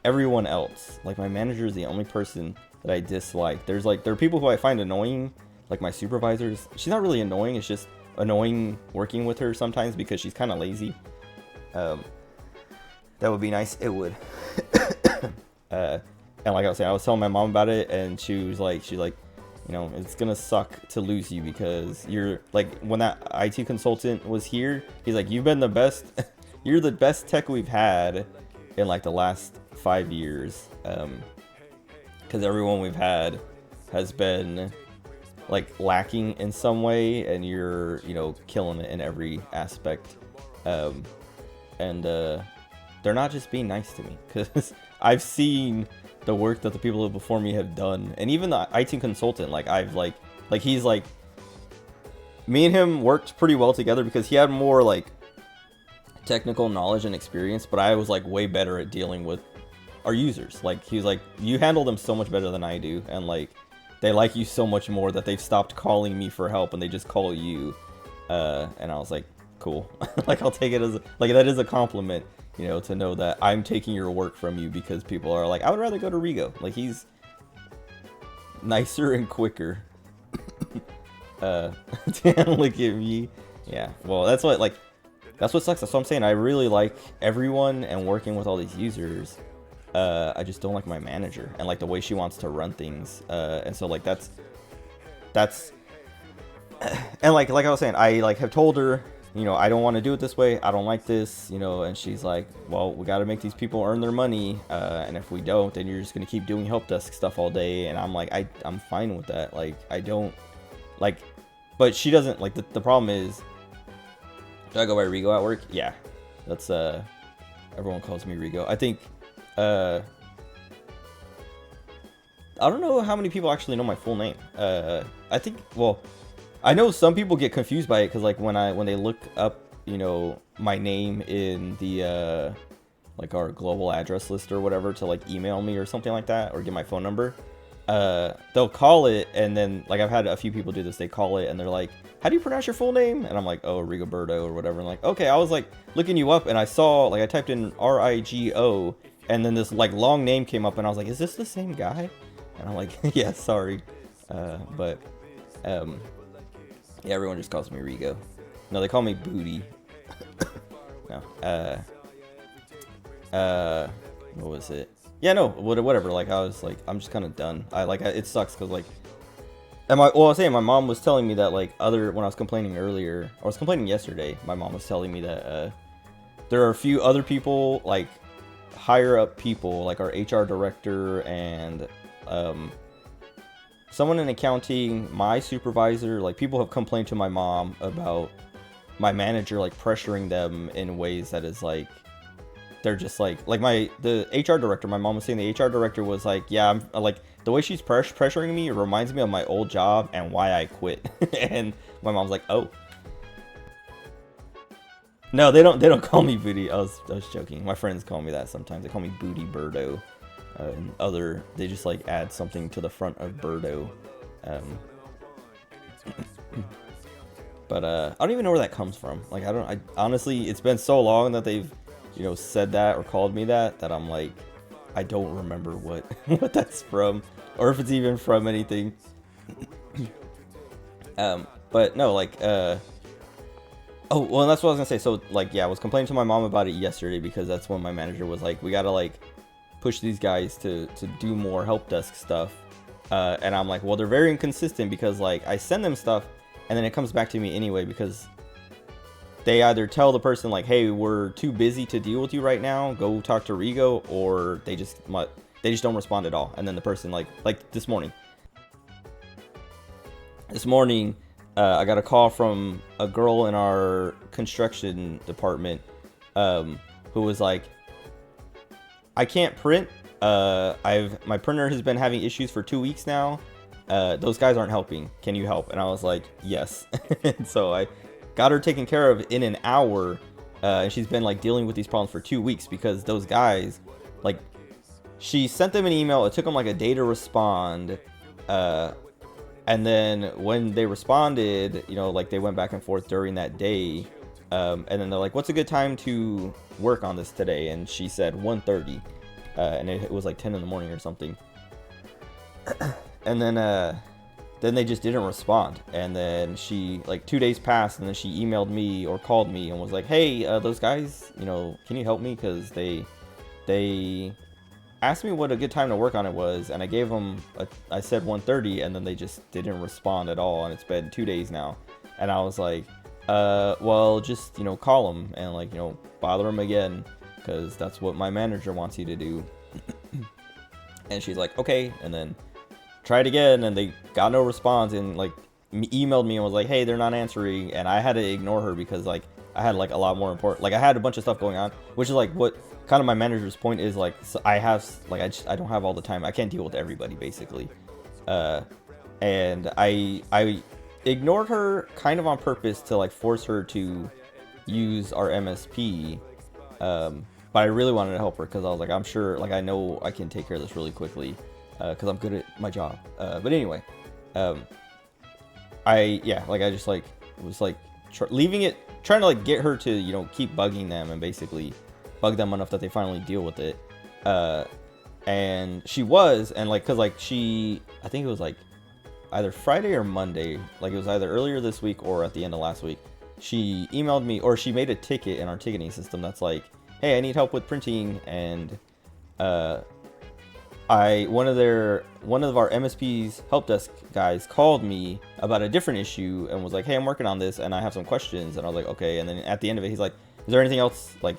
everyone else. Like my manager is the only person that I dislike. There are people who I find annoying, like my supervisors. She's not really annoying, it's just annoying working with her sometimes because she's kind of lazy. That would be nice. It would. And like I was saying, I was telling my mom about it, and she's like, you know, it's gonna suck to lose you because you're like, when that IT consultant was here, he's like, you've been the best, you're the best tech we've had in like the last 5 years. Because everyone we've had has been like lacking in some way, and you're, you know, killing it in every aspect. And they're not just being nice to me, because I've seen the work that the people before me have done, and even the IT consultant, like I've like he's like, me and him worked pretty well together because he had more like technical knowledge and experience, but I was like way better at dealing with our users. Like he was like, you handle them so much better than I do, and like they like you so much more that they've stopped calling me for help and they just call you. And I was like, cool. Like I'll take it as like, that is a compliment, you know, to know that I'm taking your work from you, because people are like, I would rather go to Rigo. Like he's nicer and quicker. Look at me. Yeah, well, that's what sucks. That's what I'm saying. I really like everyone and working with all these users. I just don't like my manager and like the way she wants to run things. And so like that's and like I was saying, I like have told her, you know, I don't want to do it this way. I don't like this, you know, and she's like, well, we got to make these people earn their money. And if we don't, then you're just going to keep doing help desk stuff all day. And I'm like, I'm fine with that. Like, I don't like, but she doesn't like, the problem is, do I go by Rigo at work? Yeah, that's, everyone calls me Rigo. I think, I don't know how many people actually know my full name. I think, well, I know some people get confused by it because like when they look up, you know, my name in the like our global address list or whatever to like email me or something like that, or get my phone number, they'll call it, and then like I've had a few people do this. They call it and they're like, how do you pronounce your full name? And I'm like, oh, Rigoberto or whatever. And like, okay, I was like looking you up and I saw like I typed in Rigo, and then this like long name came up and I was like, is this the same guy? And I'm like, yeah, sorry, but yeah, everyone just calls me Rigo. No, they call me Booty. No, what was it? Yeah, no, whatever. Like, I was like, I'm just kind of done. It sucks because like, and I was saying, my mom was telling me that like when I was complaining earlier, or I was complaining yesterday, my mom was telling me that there are a few other people, like higher up people, like our HR director and someone in accounting, my supervisor, like people have complained to my mom about my manager like pressuring them in ways that is like, they're just like the HR director, my mom was saying the HR director was like, yeah, I'm like, the way she's pressuring me, it reminds me of my old job and why I quit. And my mom's like, oh. No, they don't call me Booty. I was joking. My friends call me that sometimes. They call me Booty Birdo. And they just like add something to the front of Birdo. But I don't even know where that comes from. Like, I honestly, it's been so long that they've, said that or called me that I'm like, I don't remember what what that's from, or if it's even from anything. But no, like, oh, well, that's what I was gonna say. So, like, yeah, I was complaining to my mom about it yesterday because that's when my manager was like, we gotta like push these guys to do more help desk stuff. And I'm like, well, they're very inconsistent because like I send them stuff and then it comes back to me anyway because they either tell the person like, hey, we're too busy to deal with you right now, go talk to Rigo, or they just don't respond at all. And then the person like this morning I got a call from a girl in our construction department who was like, I can't print. My printer has been having issues for 2 weeks now. Those guys aren't helping. Can you help? And I was like, yes. And so I got her taken care of in an hour. And she's been like dealing with these problems for 2 weeks because those guys, like, she sent them an email. It took them like a day to respond. And then when they responded, like they went back and forth during that day. And then they're like, what's a good time to work on this today? And she said 1:30. And it was like 10 in the morning or something. And then they just didn't respond. And then she, like, 2 days passed, and then she emailed me or called me and was like, hey, those guys, can you help me? Because they asked me what a good time to work on it was, and I gave them, I said 1:30, and then they just didn't respond at all, and it's been 2 days now. And I was like, well, just, call them and, like, bother them again, because that's what my manager wants you to do. And she's like, okay. And then tried again, and they got no response, and like emailed me and was like, hey, they're not answering. And I had to ignore her because like I had like a lot more important, like I had a bunch of stuff going on, which is like what kind of my manager's point is, like, so I have like I don't have all the time. I can't deal with everybody basically. And I ignored her kind of on purpose to like force her to use our MSP. But I really wanted to help her because I was like, I'm sure, like, I know I can take care of this really quickly because I'm good at my job. But anyway, I just like was like leaving it, trying to like get her to, keep bugging them and basically bug them enough that they finally deal with it. And she was, and like, cause like I think it was like either Friday or Monday, like it was either earlier this week or at the end of last week, she emailed me, or she made a ticket in our ticketing system that's like, hey, I need help with printing. And one of our MSP's help desk guys called me about a different issue and was like, hey, I'm working on this and I have some questions. And I was like, okay. And then at the end of it, he's like, is there anything else, like,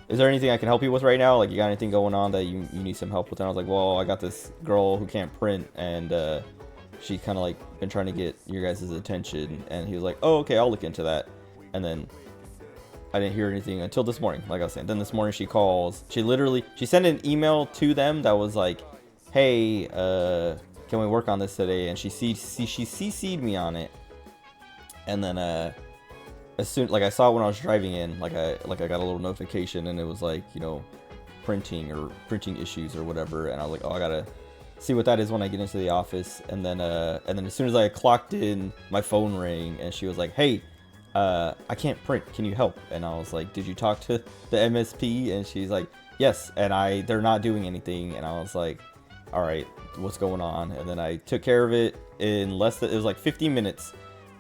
is there anything I can help you with right now? Like, you got anything going on that you need some help with? And I was like, well, I got this girl who can't print, and she kind of like been trying to get your guys' attention. And he was like, oh, okay, I'll look into that. And then I didn't hear anything until this morning, like I was saying. Then this morning she calls. She sent an email to them that was like, hey, can we work on this today? And she CC'd me on it. And then as soon, like, I saw it when I was driving in, like I got a little notification, and it was like, printing issues or whatever. And I was like, oh, I gotta see what that is when I get into the office. And then as soon as I clocked in, my phone rang, and she was like, hey, I can't print, can you help? And I was like, did you talk to the MSP? And she's like, yes. And they're not doing anything. And I was like, all right, what's going on? And then I took care of it in it was like 15 minutes.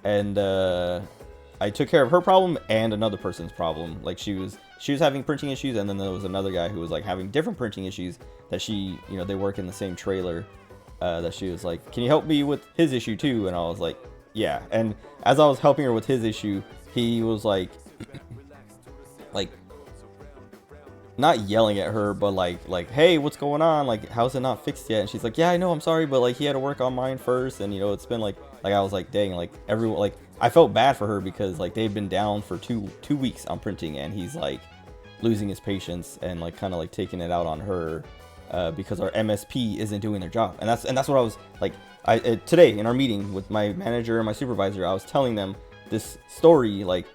And I took care of her problem and another person's problem. Like, she was having printing issues, and then there was another guy who was like having different printing issues that they work in the same trailer, that she was like, can you help me with his issue too? And I was like, yeah. And as I was helping her with his issue, he was like like not yelling at her, but like, hey, what's going on? Like, how's it not fixed yet? And she's like, yeah, I know, I'm sorry, but like he had to work on mine first, and it's been like I was like, dang, like everyone, like I felt bad for her because like they've been down for two weeks on printing, and he's like losing his patience and like kind of like taking it out on her because our MSP isn't doing their job. And that's what I was like, today in our meeting with my manager and my supervisor, I was telling them this story, like,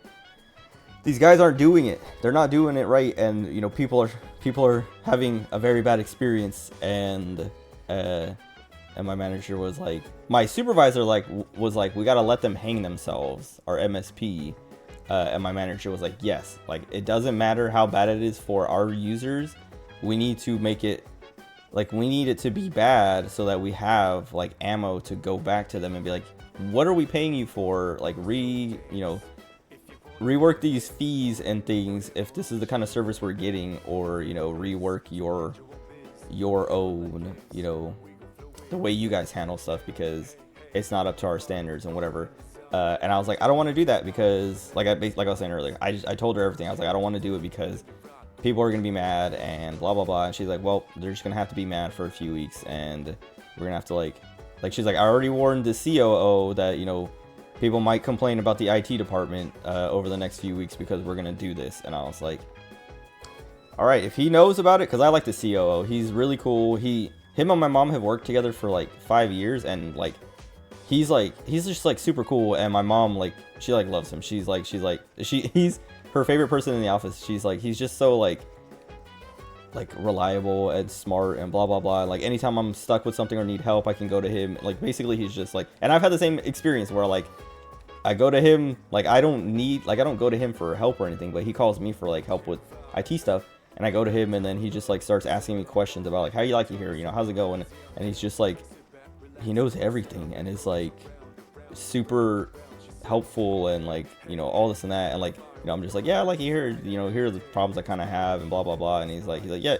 these guys aren't doing it. They're not doing it right, and people are having a very bad experience. And my manager was like, my supervisor like was like, we gotta let them hang themselves, our MSP, and my manager was like, yes, like it doesn't matter how bad it is for our users, we need to make it like, we need it to be bad so that we have like ammo to go back to them and be like, what are we paying you for? Like rework these fees and things if this is the kind of service we're getting, or rework your own, the way you guys handle stuff, because it's not up to our standards and whatever. And I was like, I don't want to do that because like I was saying earlier, I told her everything. I was like, I don't want to do it because people are gonna be mad and blah blah blah. And she's like, well, they're just gonna have to be mad for a few weeks, and we're gonna have to like she's like, I already warned the COO that people might complain about the IT department over the next few weeks because we're gonna do this. And I was like, all right, if he knows about it, because I like the COO, he's really cool. Him and my mom have worked together for like 5 years, and like he's just like super cool. And my mom, like, she like loves him. He's her favorite person in the office. She's like, he's just so like reliable and smart and blah blah blah. Like anytime I'm stuck with something or need help, I can go to him. Like basically he's just like, and I've had the same experience where like I go to him, like I don't go to him for help or anything, but he calls me for like help with IT stuff, and I go to him, and then he just like starts asking me questions about like, how you like it here, how's it going? And he's just like, he knows everything and is like super helpful and like all this and that, and like I'm just like, yeah, I like it here, here are the problems I kind of have and blah blah blah. And he's like yeah,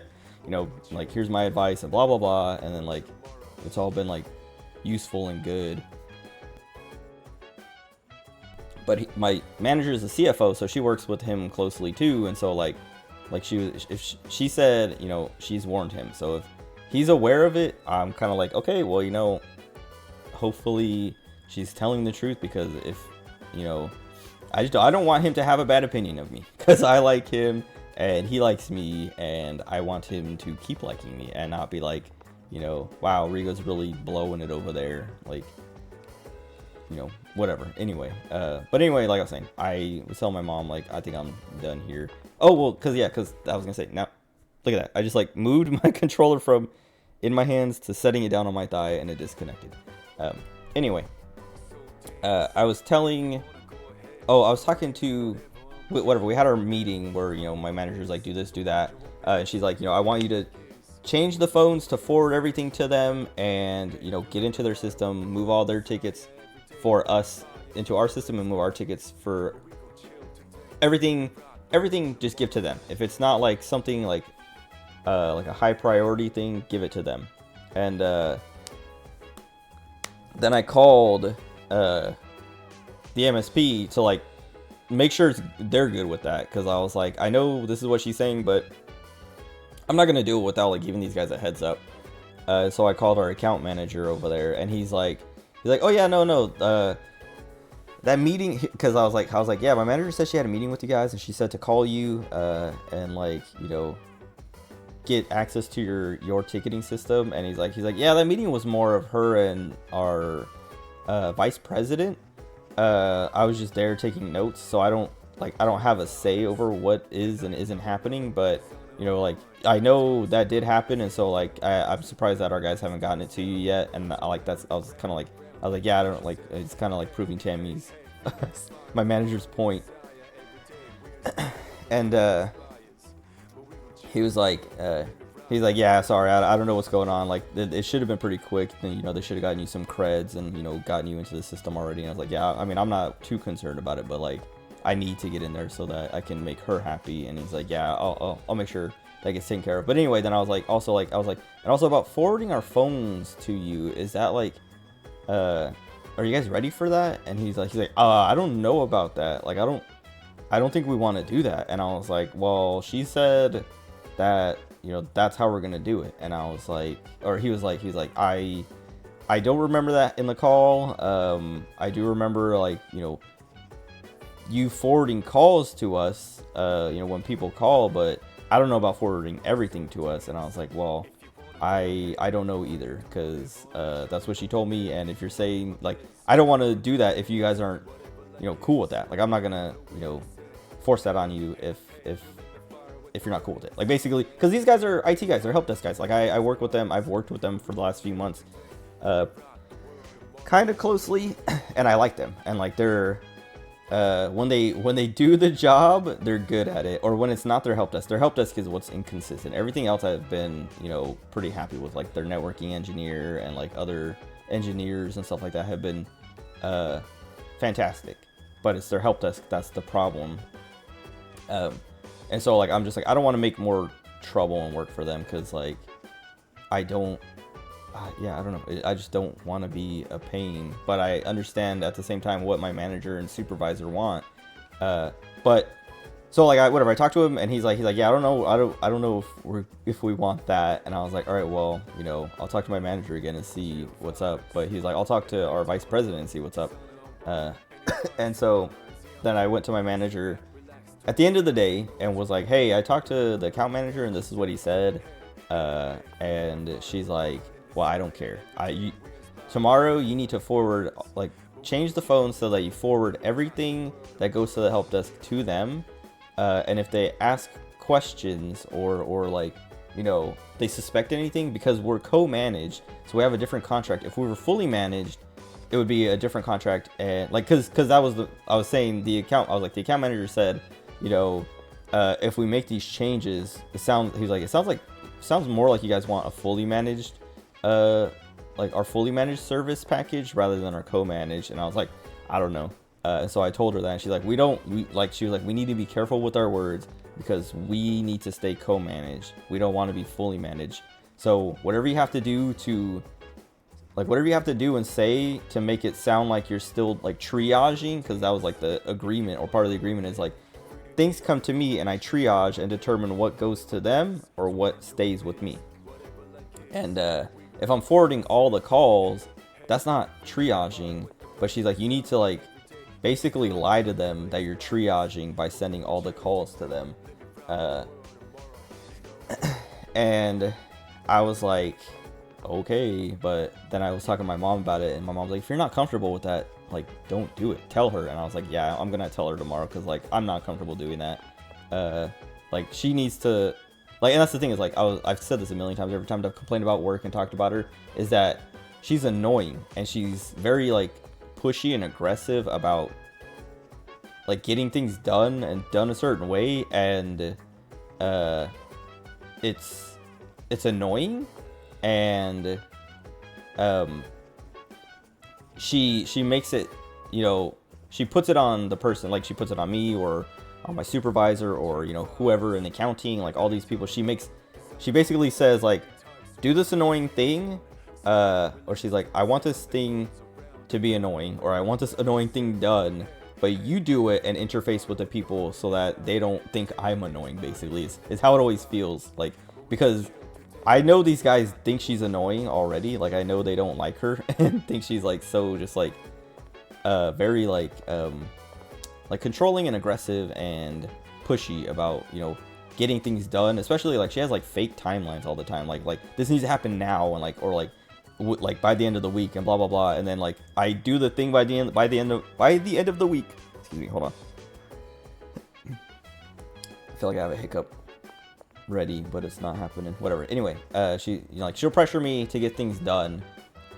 like here's my advice and blah blah blah. And then like it's all been like useful and good. But my manager is the CFO, so she works with him closely too. And so like she said, she's warned him. So if he's aware of it, I'm kind of like, okay, well, hopefully she's telling the truth, because if, I don't want him to have a bad opinion of me, because I like him and he likes me, and I want him to keep liking me and not be like, wow, Rigo's really blowing it over there. Like, whatever. Anyway, but anyway, like I was saying, I was telling my mom, like, I think I'm done here. Oh, well, because I was gonna say, now look at that, I just like moved my controller from in my hands to setting it down on my thigh, and it disconnected. Anyway, I was talking to whatever, we had our meeting where my manager's like, do this, do that, and she's like, I want you to change the phones to forward everything to them, and get into their system, move all their tickets for us into our system, and move our tickets for everything just give to them. If it's not like something like a high priority thing, give it to them. And then I called the MSP to like make sure they're good with that, because I was like, I know this is what she's saying, but I'm not gonna do it without like giving these guys a heads up. So I called our account manager over there, and he's like, oh yeah, no, that meeting, because I was like, yeah, my manager said she had a meeting with you guys, and she said to call you and like get access to your ticketing system. And he's like, yeah, that meeting was more of her and our vice president. I was just there taking notes, so I don't have a say over what is and isn't happening, but like I know that did happen, and so like I'm surprised that our guys haven't gotten it to you yet. And I was like, yeah, I don't like, it's kind of like proving Tammy's my manager's point. And he was like, yeah, sorry, I don't know what's going on. Like it should have been pretty quick. Then they should have gotten you some creds and gotten you into the system already. And I was like, yeah, I mean, I'm not too concerned about it, but like I need to get in there so that I can make her happy. And he's like, yeah, I'll make sure that gets taken care of. But anyway, then I was like, and also about forwarding our phones to you, is that like, are you guys ready for that? And he's like, I don't know about that. Like, I don't think we want to do that. And I was like, well, she said that, that's how we're going to do it. And I was like, or he was like, I don't remember that in the call. I do remember like, you forwarding calls to us, when people call, but I don't know about forwarding everything to us. And I was like, well, I don't know either, because that's what she told me. And if you're saying like, I don't want to do that if you guys aren't cool with that. Like, I'm not gonna force that on you if you're not cool with it. Like, basically, because these guys are IT guys, they're help desk guys. Like, I work with them, I've worked with them for the last few months, kind of closely, and I like them. And like they're when they do the job, they're good at it. Or when it's not their help desk. Their help desk is what's inconsistent. Everything else I've been, you know, pretty happy with. Like their networking engineer and like other engineers and stuff like that have been fantastic. But it's their help desk that's the problem. And so like I'm just like I don't want to make more trouble and work for them because like I don't. Yeah, I don't know. I just don't want to be a pain, but I understand at the same time what my manager and supervisor want. But so like I talked to him and he's like yeah, I don't know if we want that. And I was like, all right, well, you know, I'll talk to my manager again and see what's up. But he's like, I'll talk to our vice president and see what's up. And so then I went to my manager at the end of the day and was like, hey, I talked to the account manager and this is what he said. And she's like, well, I don't care. Tomorrow you need to forward, like, change the phone so that you forward everything that goes to the help desk to them. And if they ask questions or like, you know, they suspect anything, because we're co-managed, so we have a different contract. If we were fully managed, it would be a different contract. And like, cause that was I was saying the account manager said, you know, if we make these changes, it sounds more like you guys want a fully managed, like our fully managed service package rather than our co-managed. And I was like, I don't know. And so I told her that, and she's like, she was like, we need to be careful with our words because we need to stay co-managed. We don't want to be fully managed. So whatever you have to do and say to make it sound like you're still like triaging, because that was like the agreement, or part of the agreement is like, things come to me and I triage and determine what goes to them or what stays with me. And if I'm forwarding all the calls, that's not triaging. But she's like, you need to like basically lie to them that you're triaging by sending all the calls to them. And I was like, okay. But then I was talking to my mom about it, and my mom's like, if you're not comfortable with that, like, don't do it. Tell her. And I was like, yeah, I'm gonna tell her tomorrow, because like I'm not comfortable doing that. Like she needs to, like, and that's the thing is like I've said this a million times. Every time I've complained about work and talked about her, is that she's annoying and she's very like pushy and aggressive about like getting things done and done a certain way, and it's annoying. And she makes it, you know, she puts it on the person, like she puts it on me or on my supervisor or, you know, whoever in accounting, like all these people. She basically says like, do this annoying thing, or she's like, I want this thing to be annoying, or I want this annoying thing done, but you do it and interface with the people so that they don't think I'm annoying, basically is how it always feels like. Because I know these guys think she's annoying already. Like I know they don't like her and think she's like so just like very like controlling and aggressive and pushy about, you know, getting things done. Especially like she has like fake timelines all the time. Like this needs to happen now, and like, or like by the end of the week and blah blah blah. And then like I do the thing by the end of the week. Excuse me, hold on. I feel like I have a hiccup ready, but it's not happening. Whatever. Anyway, she, you know, like she'll pressure me to get things done,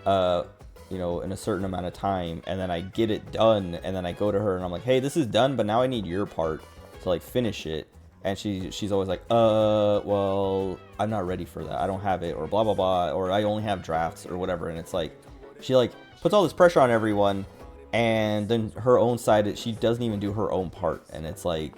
you know, in a certain amount of time, and then I get it done, and then I go to her and I'm like, hey, this is done, but now I need your part to like finish it. And she's always like, well, I'm not ready for that. I don't have it, or blah blah blah, or I only have drafts or whatever. And it's like she like puts all this pressure on everyone, and then her own side, she doesn't even do her own part. And it's like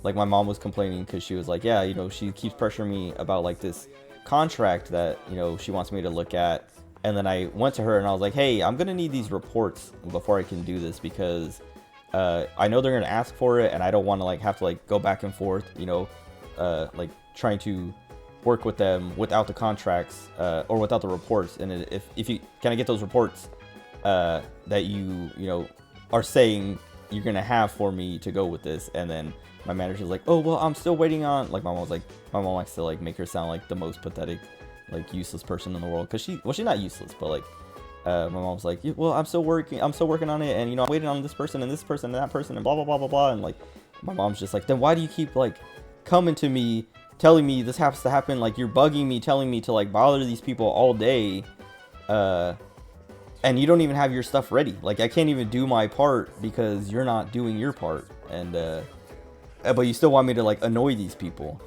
my mom was complaining because she was like, yeah, you know, she keeps pressuring me about like this contract that, you know, she wants me to look at. And then I went to her and I was like, hey, I'm going to need these reports before I can do this, because I know they're going to ask for it, and I don't want to like have to like go back and forth, you know, like trying to work with them without the contracts or without the reports. And if you can I get those reports that you know, are saying you're going to have for me to go with this. And then my manager's like, oh, well, I'm still waiting on, like, my mom likes to like make her sound like the most pathetic, like useless person in the world. Cause she's not useless, but like, my mom's like, well, I'm still working on it. And, you know, I'm waiting on this person and that person and blah, blah, blah, blah, blah. And like, my mom's just like, then why do you keep like coming to me, telling me this has to happen? Like, you're bugging me, telling me to like bother these people all day. and you don't even have your stuff ready. Like, I can't even do my part because you're not doing your part. And but you still want me to like annoy these people.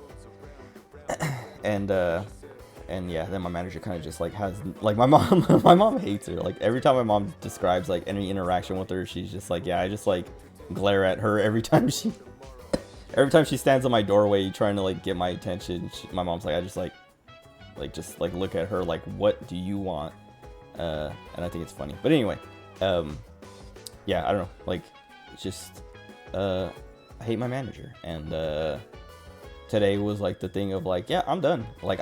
And yeah, then my manager kind of just like has like my mom hates her. Like, every time my mom describes like any interaction with her, she's just like, yeah, I just like glare at her every time she stands on my doorway trying to like get my attention. My mom's like, I just like look at her like, what do you want? And I think it's funny. But anyway, yeah, I don't know. Like, it's just I hate my manager. And today was like the thing of like, yeah, I'm done. Like,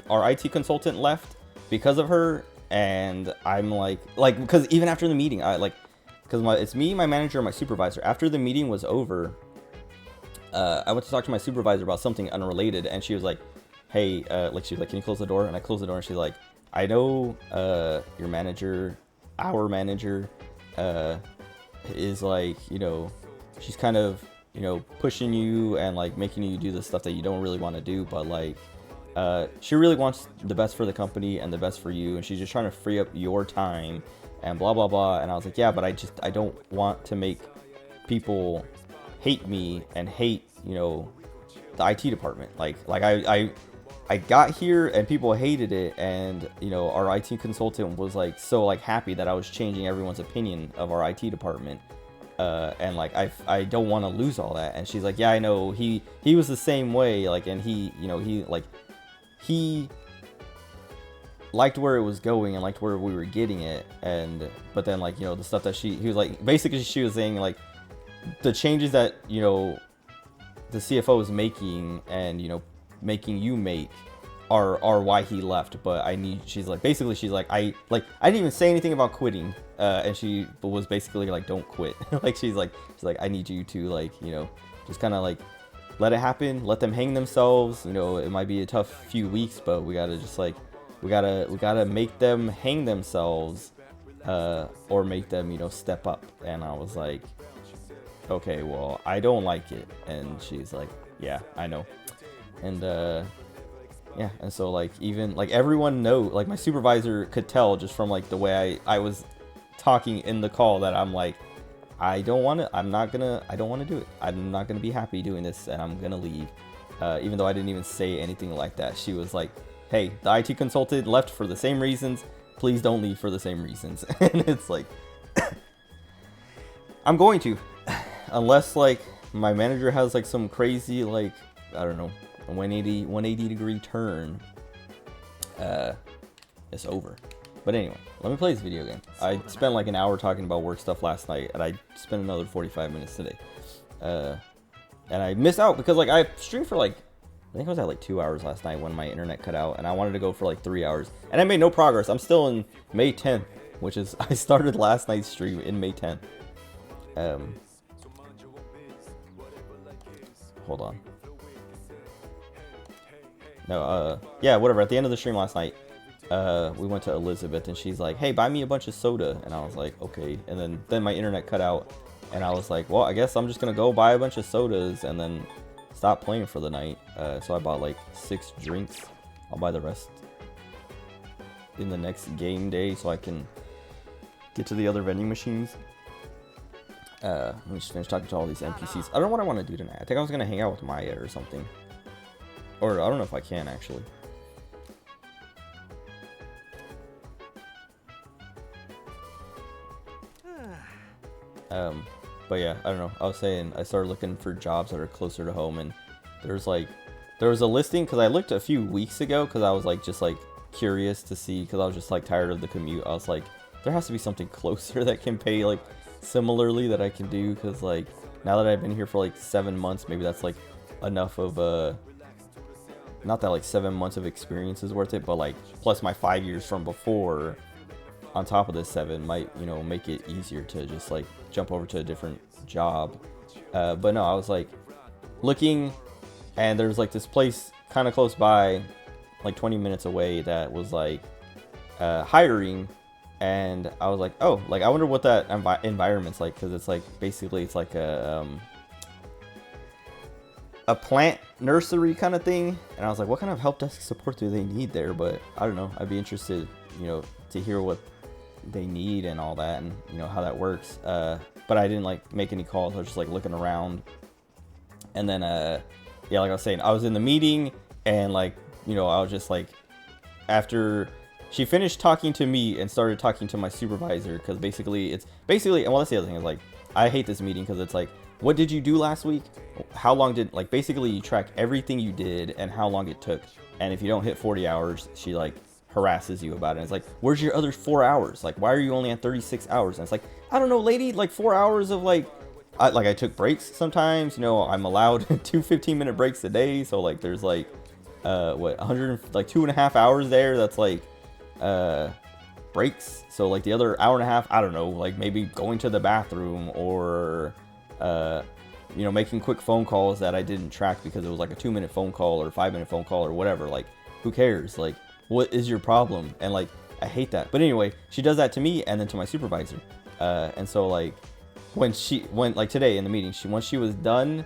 our IT consultant left because of her, and I'm like because even after the meeting, it's me, my manager, and my supervisor. After the meeting was over, I went to talk to my supervisor about something unrelated, and she was like, hey, she was like, can you close the door? And I closed the door, and she's like, I know your manager, our manager, is like, you know, she's kind of, you know, pushing you and like making you do the stuff that you don't really want to do, but like she really wants the best for the company and the best for you, and she's just trying to free up your time and blah blah blah. And I was like, yeah, but I don't want to make people hate me and hate, you know, the IT department. Like I got here and people hated it, and you know, our IT consultant was like so like happy that I was changing everyone's opinion of our IT department. And like I don't want to lose all that. And she's like, yeah, I know, he was the same way, like, and he, you know, he liked where it was going and liked where we were getting it. And but then, like, you know, the stuff that he was like, basically she was saying like the changes that, you know, the CFO is making and, you know, making you make are why he left. But she's like I didn't even say anything about quitting, and she was basically like, don't quit. Like, she's like I need you to, like, you know, just kind of like let it happen, let them hang themselves. You know, it might be a tough few weeks, but we gotta just like we gotta make them hang themselves, or make them, you know, step up. And I was like, okay, well, I don't like it. And she's like, yeah, I know. And yeah, and so like, even like everyone like my supervisor could tell just from like the way I was talking in the call that I'm like, I don't want to do it. I'm not gonna be happy doing this, and I'm gonna leave. Even though I didn't even say anything like that. She was like, hey, the IT consultant left for the same reasons, please don't leave for the same reasons. And it's like, I'm going to, unless like my manager has like some crazy, like, I don't know, a 180 degree turn, it's over. But anyway, let me play this video game. I spent like an hour talking about work stuff last night, and I spent another 45 minutes today. And I missed out because like I streamed for like, I think I was at like 2 hours last night when my internet cut out, and I wanted to go for like 3 hours, and I made no progress. I'm still in May 10th, which is, I started last night's stream in May 10th. Hold on. No, yeah, whatever. At the end of the stream last night, we went to Elizabeth, and she's like, hey, buy me a bunch of soda. And I was like, okay. And then my internet cut out, and I was like, well, I guess I'm just gonna go buy a bunch of sodas and then stop playing for the night. So I bought like 6 drinks. I'll buy the rest in the next game day so I can get to the other vending machines. Let me just finish talking to all these NPCs. I don't know what I want to do tonight. I think I was gonna hang out with Maya or something. Or I don't know if I can, actually. But yeah, I don't know. I was saying I started looking for jobs that are closer to home, and there was a listing, because I looked a few weeks ago because I was like just like curious to see, because I was just like tired of the commute. I was like, there has to be something closer that can pay like similarly that I can do, because like now that I've been here for like 7 months, maybe that's like enough of a, not that like 7 months of experience is worth it, but like plus my 5 years from before on top of this 7 might, you know, make it easier to just like jump over to a different job. But no, I was like looking, and there's like this place kind of close by, like 20 minutes away, that was like hiring. And I was like, oh, like I wonder what that environment's like, because it's like basically it's like a plant nursery kind of thing. And I was like, what kind of help desk support do they need there? But I don't know, I'd be interested, you know, to hear what they need and all that, and you know how that works. But I didn't like make any calls. I was just like looking around, and then yeah, like I was saying, I was in the meeting, and like, you know, I was just like, after she finished talking to me and started talking to my supervisor, because basically and well, that's the other thing, is like, I hate this meeting because it's like, what did you do last week? How long did, like, basically you track everything you did and how long it took, and if you don't hit 40 hours, she like harasses you about it. And it's like, where's your other 4 hours? Like, why are you only at 36 hours? And it's like, I don't know, lady, like 4 hours of like, I took breaks sometimes, you know, I'm allowed 2 15-minute breaks a day, so like there's like what, 100, like 2.5 hours there, that's like breaks. So like the other hour and a half, I don't know, like maybe going to the bathroom, or you know, making quick phone calls that I didn't track because it was like a 2-minute phone call or 5-minute phone call or whatever. Like, who cares? Like, what is your problem? And like, I hate that. But anyway, she does that to me and then to my supervisor. And so like, when like today in the meeting, once she was done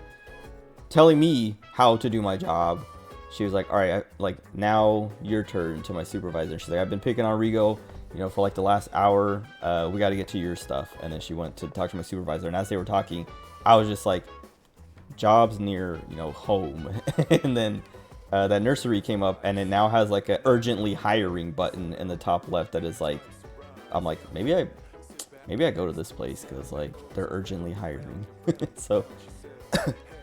telling me how to do my job, she was like, all right, like, now your turn, to my supervisor. She's like, I've been picking on Rigo, you know, for like the last hour. We got to get to your stuff. And then she went to talk to my supervisor, and as they were talking, I was just like, jobs near, you know, home. And then that nursery came up, and it now has like a urgently hiring button in the top left that is like, I'm like, maybe I go to this place because like they're urgently hiring. So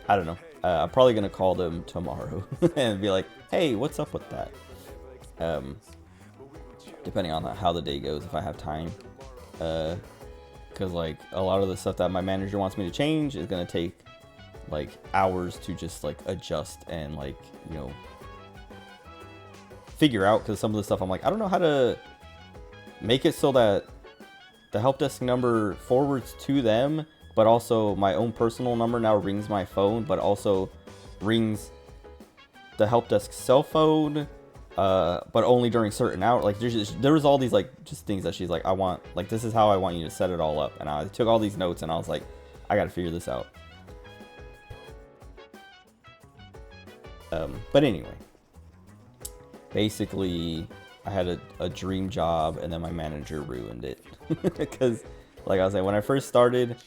I don't know. I'm probably gonna call them tomorrow and be like, hey, what's up with that? Depending on how the day goes, if I have time. Because like a lot of the stuff that my manager wants me to change is gonna take like hours to just like adjust and like, you know, figure out, because some of the stuff I'm like, I don't know how to make it so that the help desk number forwards to them, but also my own personal number now rings my phone, but also rings the help desk cell phone, but only during certain hours. Like there was all these like just things that she's like, I want, like, this is how I want you to set it all up. And I took all these notes and I was like, I gotta figure this out. But anyway, basically I had a dream job, and then my manager ruined it. Because like I was like, when I first started,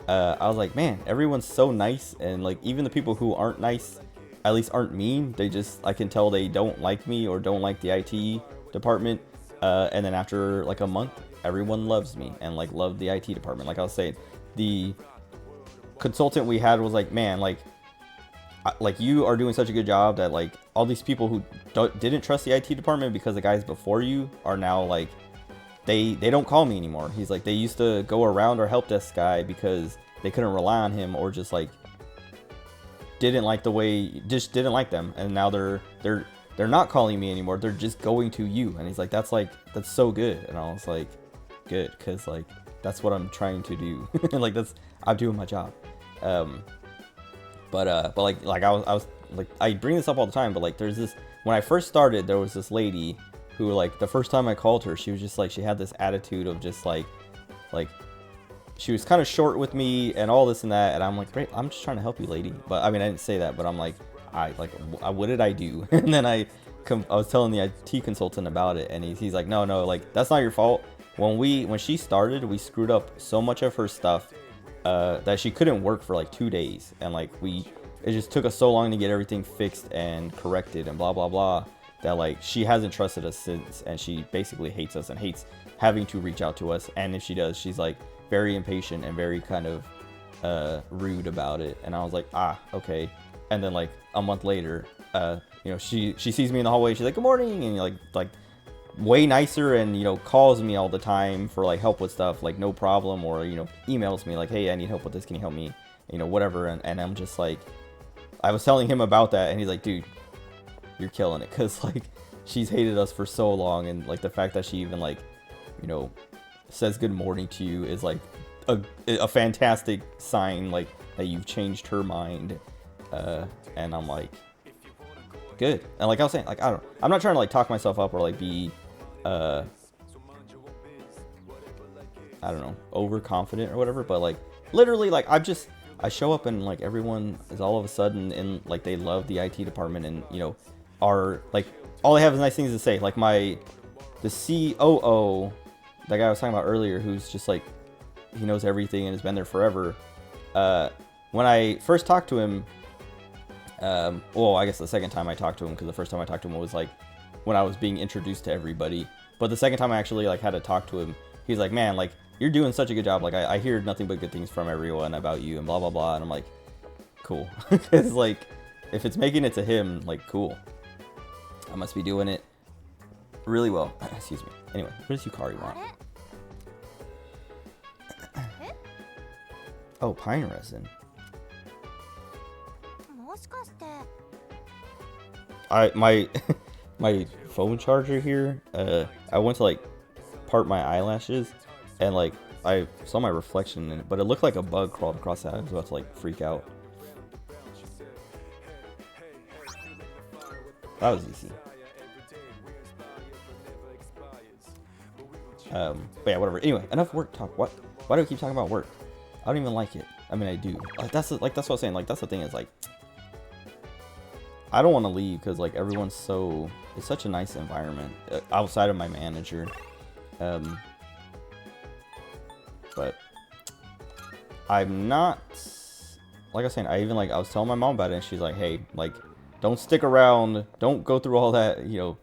I was like, man, everyone's so nice, and like even the people who aren't nice at least aren't mean. They just, I can tell they don't like me or don't like the IT department. And then after like a month, everyone loves me and like loved the IT department. Like I was saying, the consultant we had was like, man, like you are doing such a good job that like all these people who didn't trust the IT department because the guys before you are now like, they don't call me anymore. He's like, they used to go around our help desk guy because they couldn't rely on him, or just like didn't like didn't like them, and now they're not calling me anymore. They're just going to you. And he's like, that's so good. And I was like, good, because like that's what I'm trying to do. Like I'm doing my job. But like I was like, I bring this up all the time, but like there's this, when I first started, there was this lady who, like, the first time I called her, she was just like, she had this attitude of just like she was kind of short with me and all this and that, and I'm like, great, I'm just trying to help you, lady. But I mean, I didn't say that, but I'm like, what did I do? And then I was telling the IT consultant about it, and he's like, no, like, that's not your fault. When she started, we screwed up so much of her stuff that she couldn't work for like 2 days, and like it just took us so long to get everything fixed and corrected and blah blah blah, that like she hasn't trusted us since, and she basically hates us and hates having to reach out to us. And if she does, she's like very impatient and very kind of rude about it. And I was like, okay. And then like a month later, you know, she sees me in the hallway, she's like, good morning, and like way nicer, and you know, calls me all the time for like help with stuff, like no problem, or you know, emails me like, hey, I need help with this, can you help me, you know, whatever. And I'm just like, I was telling him about that, and he's like, dude, you're killing it, because like she's hated us for so long, and like the fact that she even like, you know, says good morning to you is like a fantastic sign, like that you've changed her mind. And I'm like, good. And like I was saying, like, I'm not trying to like talk myself up or like be I don't know, overconfident or whatever, but like literally, like I show up and like everyone is all of a sudden in, like, they love the IT department, and you know, are like, all they have is nice things to say. Like the COO that guy I was talking about earlier, who's just like, he knows everything and has been there forever. When I first talked to him, well, I guess the second time I talked to him, because the first time I talked to him was like when I was being introduced to everybody. But the second time I actually like had to talk to him, he's like, man, like, you're doing such a good job. Like, I hear nothing but good things from everyone about you and blah, blah, blah. And I'm like, cool. Because, like, if it's making it to him, like, cool. I must be doing it really well. Excuse me. Anyway, what does Yukari want? Oh, pine resin. My my phone charger here, I went to like part my eyelashes and like I saw my reflection in it, but it looked like a bug crawled across that. I was about to like freak out. That was easy. But yeah, whatever. Anyway, enough work talk. What? Why do we keep talking about work? I don't even like it. I mean, I do. That's what I'm saying. Like, that's the thing is like, I don't want to leave because like everyone's so, it's such a nice environment outside of my manager. But I'm not, like I was saying, I was telling my mom about it and she's like, hey, like, don't stick around. Don't go through all that, you know,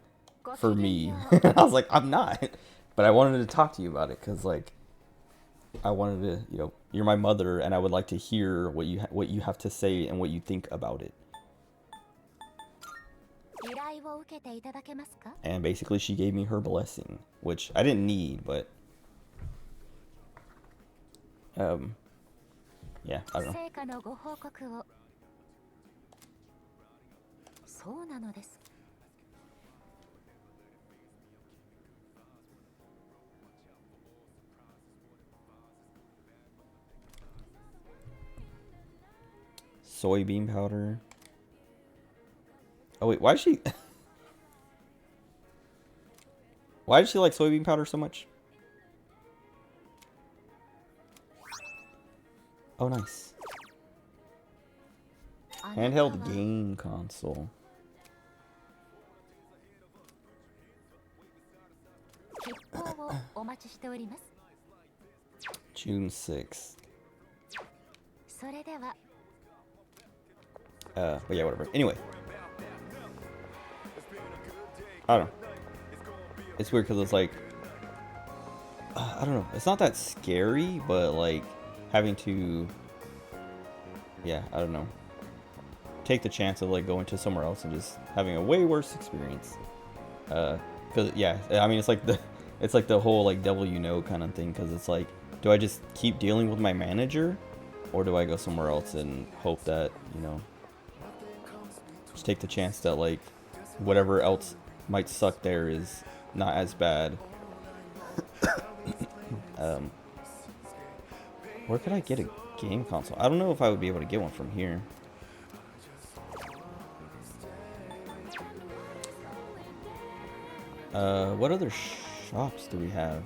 for me. I was like, I'm not. But I wanted to talk to you about it because like, I wanted to, you know, you're my mother and I would like to hear what you have to say and what you think about it. And basically she gave me her blessing, which I didn't need, but yeah, I don't know. Soybean powder. Oh wait, why did she like soybean powder so much? Oh, nice. Handheld game console. June 6th. But yeah, whatever. Anyway. I don't know. It's weird because it's like, I don't know. It's not that scary, but like having to, yeah, I don't know. Take the chance of like going to somewhere else and just having a way worse experience. Cause yeah, I mean, it's like the whole like devil you know kind of thing. Cause it's like, do I just keep dealing with my manager or do I go somewhere else and hope that, you know, just take the chance that like whatever else might suck there is not as bad. Where could I get a game console? I don't know if I would be able to get one from here. What other shops do we have?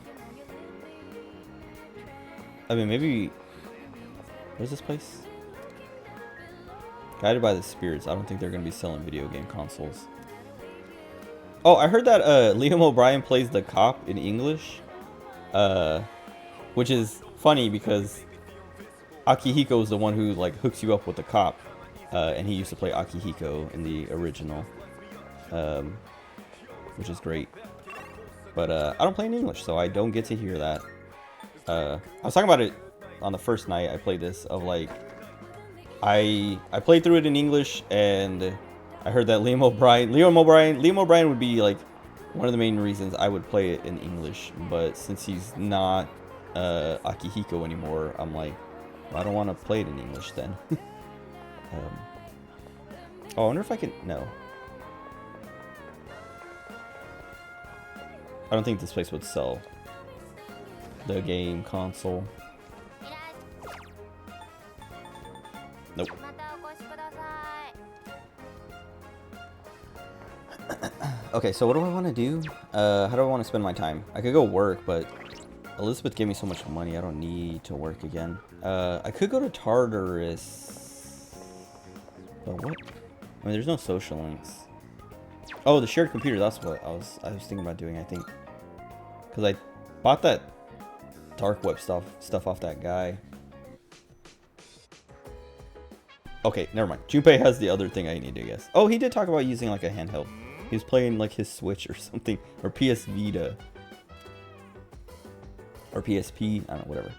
I mean, maybe, where's this place? Guided by the Spirits. I don't think they're going to be selling video game consoles. Oh, I heard that Liam O'Brien plays the cop in English. Which is funny because Akihiko is the one who like hooks you up with the cop. And he used to play Akihiko in the original. Which is great. But I don't play in English, so I don't get to hear that. I was talking about it on the first night I played this, of like, I played through it in English, and I heard that Liam O'Brien would be like one of the main reasons I would play it in English. But since he's not Akihiko anymore, I'm like, well, I don't want to play it in English then. Oh, I wonder if I can, no. I don't think this place would sell the game console. Nope. Okay, so what do I want to do? How do I want to spend my time? I could go work, but Elizabeth gave me so much money, I don't need to work again. I could go to Tartarus. But what? I mean, there's no social links. Oh, the shared computer, that's what I was thinking about doing, I think. Because bought that dark web stuff off that guy. Okay, never mind. Junpei has the other thing I need to guess. Oh, he did talk about using like a handheld. He was playing like his Switch or something, or PS Vita, or PSP. I don't know, whatever.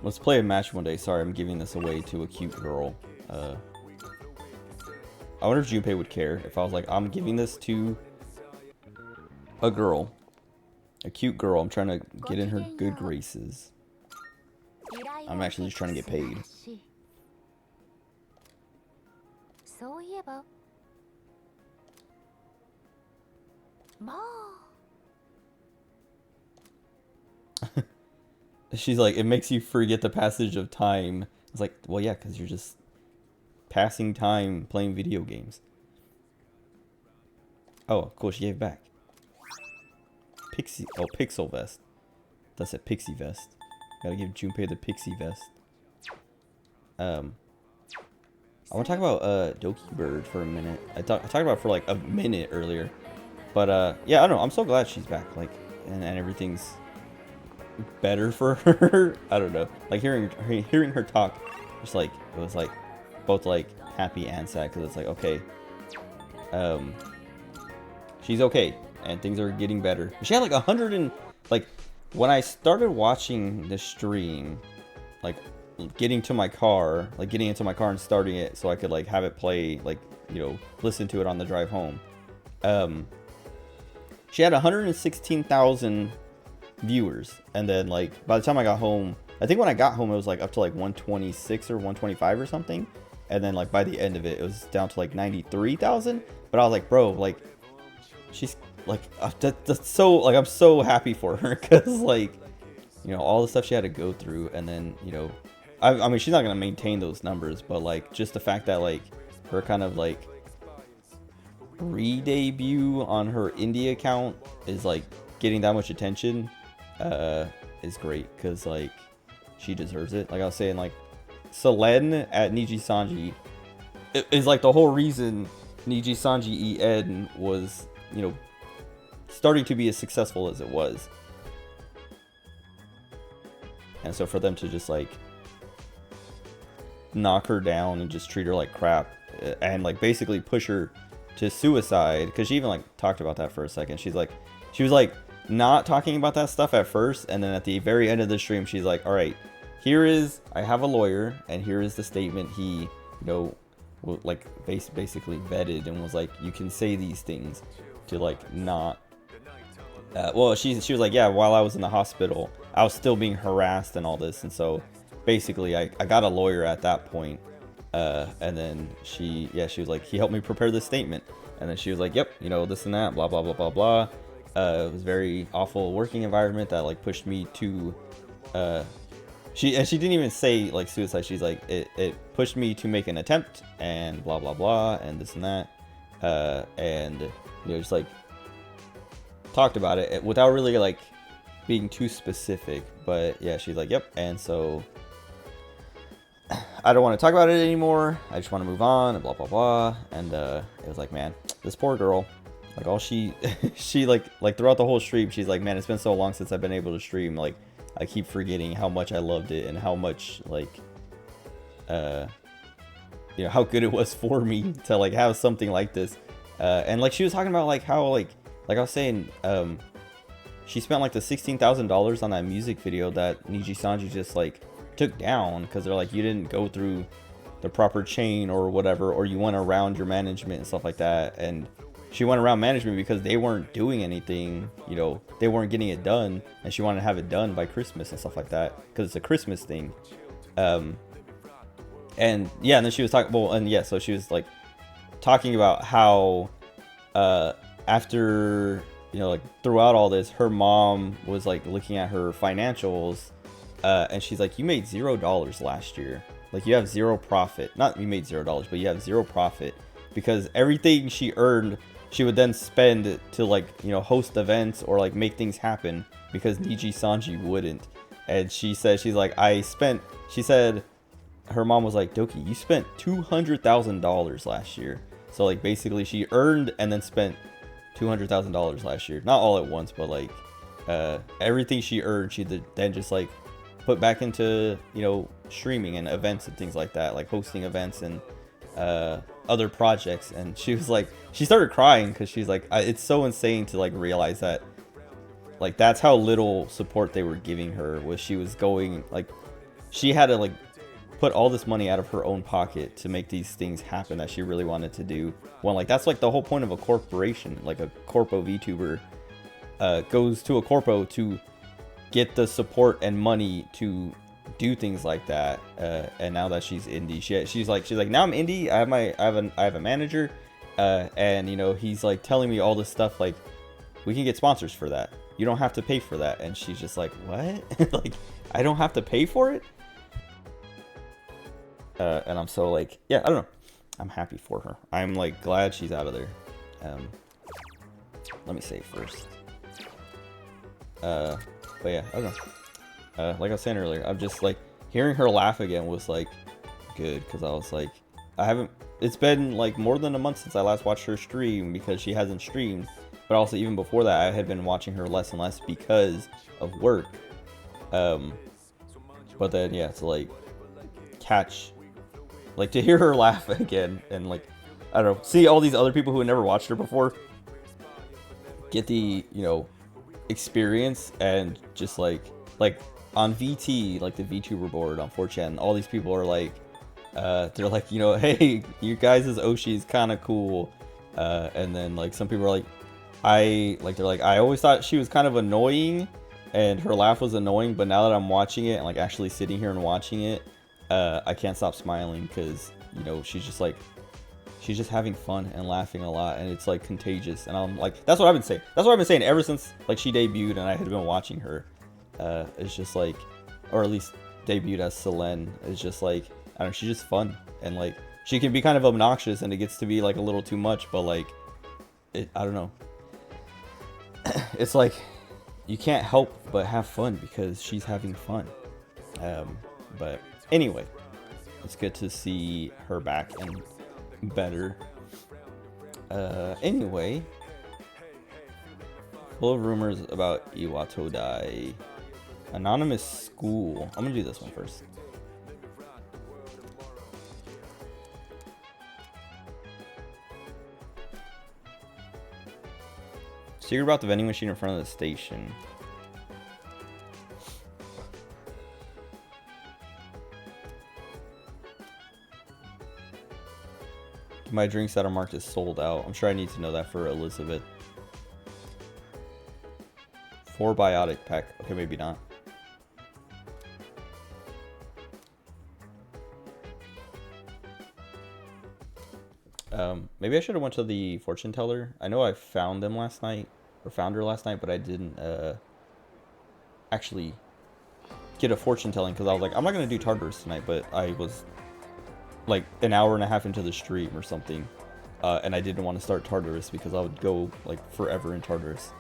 Let's play a match one day. Sorry, I'm giving this away to a cute girl. I wonder if Junpei would care if I was like, I'm giving this to a girl, a cute girl. I'm trying to get in her good graces. I'm actually just trying to get paid. She's like, it makes you forget the passage of time. It's like, well, yeah, because you're just passing time playing video games. Oh, cool. She gave back. Pixie. Oh, Pixel Vest. That's a Pixie Vest. Gotta give Junpei the Pixie Vest. I want to talk about Doki Bird for a minute. I talked about it for like a minute earlier. But yeah, I don't know. I'm so glad she's back. Like, and everything's better for her. I don't know. Like hearing her talk, just like it was like both like happy and sad because it's like okay, she's okay and things are getting better. She had like 100 and like when I started watching the stream, like getting into my car and starting it so I could like have it play, like, you know, listen to it on the drive home. She had 116,000 viewers, and then like by the time I got home, I think when I got home it was like up to like 126 or 125 or something, and then like by the end of it it was down to like 93,000. But I was like, bro, like she's like that's so, like I'm so happy for her because like, you know, all the stuff she had to go through, and then, you know, I mean she's not gonna maintain those numbers, but like just the fact that like her kind of like re-debut on her indie account is like getting that much attention is great, because like she deserves it. Like I was saying, like Selen at Niji Sanji is like the whole reason Niji Sanji EN was, you know, starting to be as successful as it was. And so for them to just like knock her down and just treat her like crap and like basically push her to suicide, because she even like talked about that for a second. She was like not talking about that stuff at first, and then at the very end of the stream she's like, all right, I have a lawyer, and here is the statement he, you know, like basically vetted and was like, you can say these things to like not well, she was like, yeah, while I was in the hospital I was still being harassed and all this, and so basically I got a lawyer at that point. And then she was like, he helped me prepare this statement, and then she was like, yep, you know, this and that, blah blah blah blah blah. It was a very awful working environment that like pushed me to she didn't even say like suicide. She's like, it pushed me to make an attempt and blah blah blah and this and that, and you know, just like talked about it without really like being too specific. But yeah, she's like, yep, and so I don't want to talk about it anymore. I just want to move on and blah blah blah. And it was like, man, this poor girl, like all she like throughout the whole stream, she's like, man, it's been so long since I've been able to stream. Like I keep forgetting how much I loved it and how much like you know, how good it was for me to like have something like this. And like she was talking about like how like I was saying, she spent like the $16,000 on that music video that Niji Sanji just like took down because they're like, you didn't go through the proper chain or whatever, or you went around your management and stuff like that. And she went around management because they weren't doing anything, you know, they weren't getting it done, and she wanted to have it done by Christmas and stuff like that because it's a Christmas thing. And yeah, and then she was talking, well, and yeah, so she was like talking about how after, you know, like throughout all this, her mom was like looking at her financials, and she's like, you made $0 last year. Like you have zero profit. Not you made $0, but you have zero profit, because everything she earned she would then spend to like, you know, host events or like make things happen because Niji Sanji wouldn't. And she said, she's like, she said her mom was like, Doki, you spent $200,000 last year. So like basically she earned and then spent $200,000 last year. Not all at once, but like everything she earned, she then just like put back into, you know, streaming and events and things like that, like hosting events and other projects. And she was like, she started crying because she's like, it's so insane to like realize that like that's how little support they were giving her. Was she was going like, she had to like put all this money out of her own pocket to make these things happen that she really wanted to do. Well, like that's like the whole point of a corporation. Like a corpo VTuber goes to a corpo to get the support and money to do things like that. And now that she's indie, she's like now I'm indie. I have a manager, and you know he's like telling me all this stuff like we can get sponsors for that. You don't have to pay for that. And she's just like, what? Like I don't have to pay for it. And I'm so like, yeah, I don't know. I'm happy for her. I'm like glad she's out of there. Let me save first. But yeah, I don't know. Like I was saying earlier, I'm just like hearing her laugh again was like good because I was like, it's been like more than a month since I last watched her stream because she hasn't streamed. But also even before that, I had been watching her less and less because of work. But then yeah, to like catch, like to hear her laugh again and like, I don't know, see all these other people who had never watched her before get the, you know, experience and just like on VT, like the VTuber board on 4chan, all these people are like, they're like, you know, hey, you guys' Oshi is kind of cool. And then like some people are like, they're like, I always thought she was kind of annoying and her laugh was annoying, but now that I'm watching it and like actually sitting here and watching it, I can't stop smiling because, you know, she's just having fun and laughing a lot, and it's like contagious. And I'm like, that's what I've been saying. That's what I've been saying ever since like she debuted and I had been watching her. It's just like, or at least debuted as Selene. It's just like, I don't know, she's just fun and like she can be kind of obnoxious and it gets to be like a little too much, but like I don't know. It's like you can't help but have fun because she's having fun. But anyway, it's good to see her back and better. Anyway, full of rumors about Iwato Dai. Anonymous school. I'm gonna do this one first. Secret about the vending machine in front of the station. My drinks that are marked as sold out. I'm sure I need to know that for Elizabeth. 4 biotic pack. Okay, maybe not. Maybe I should have went to the fortune teller. I know I found them last night, or found her last night, but I didn't actually get a fortune telling because I was like, I'm not gonna do Tartarus tonight. But I was like an hour and a half into the stream or something, and I didn't want to start Tartarus because I would go like forever in Tartarus.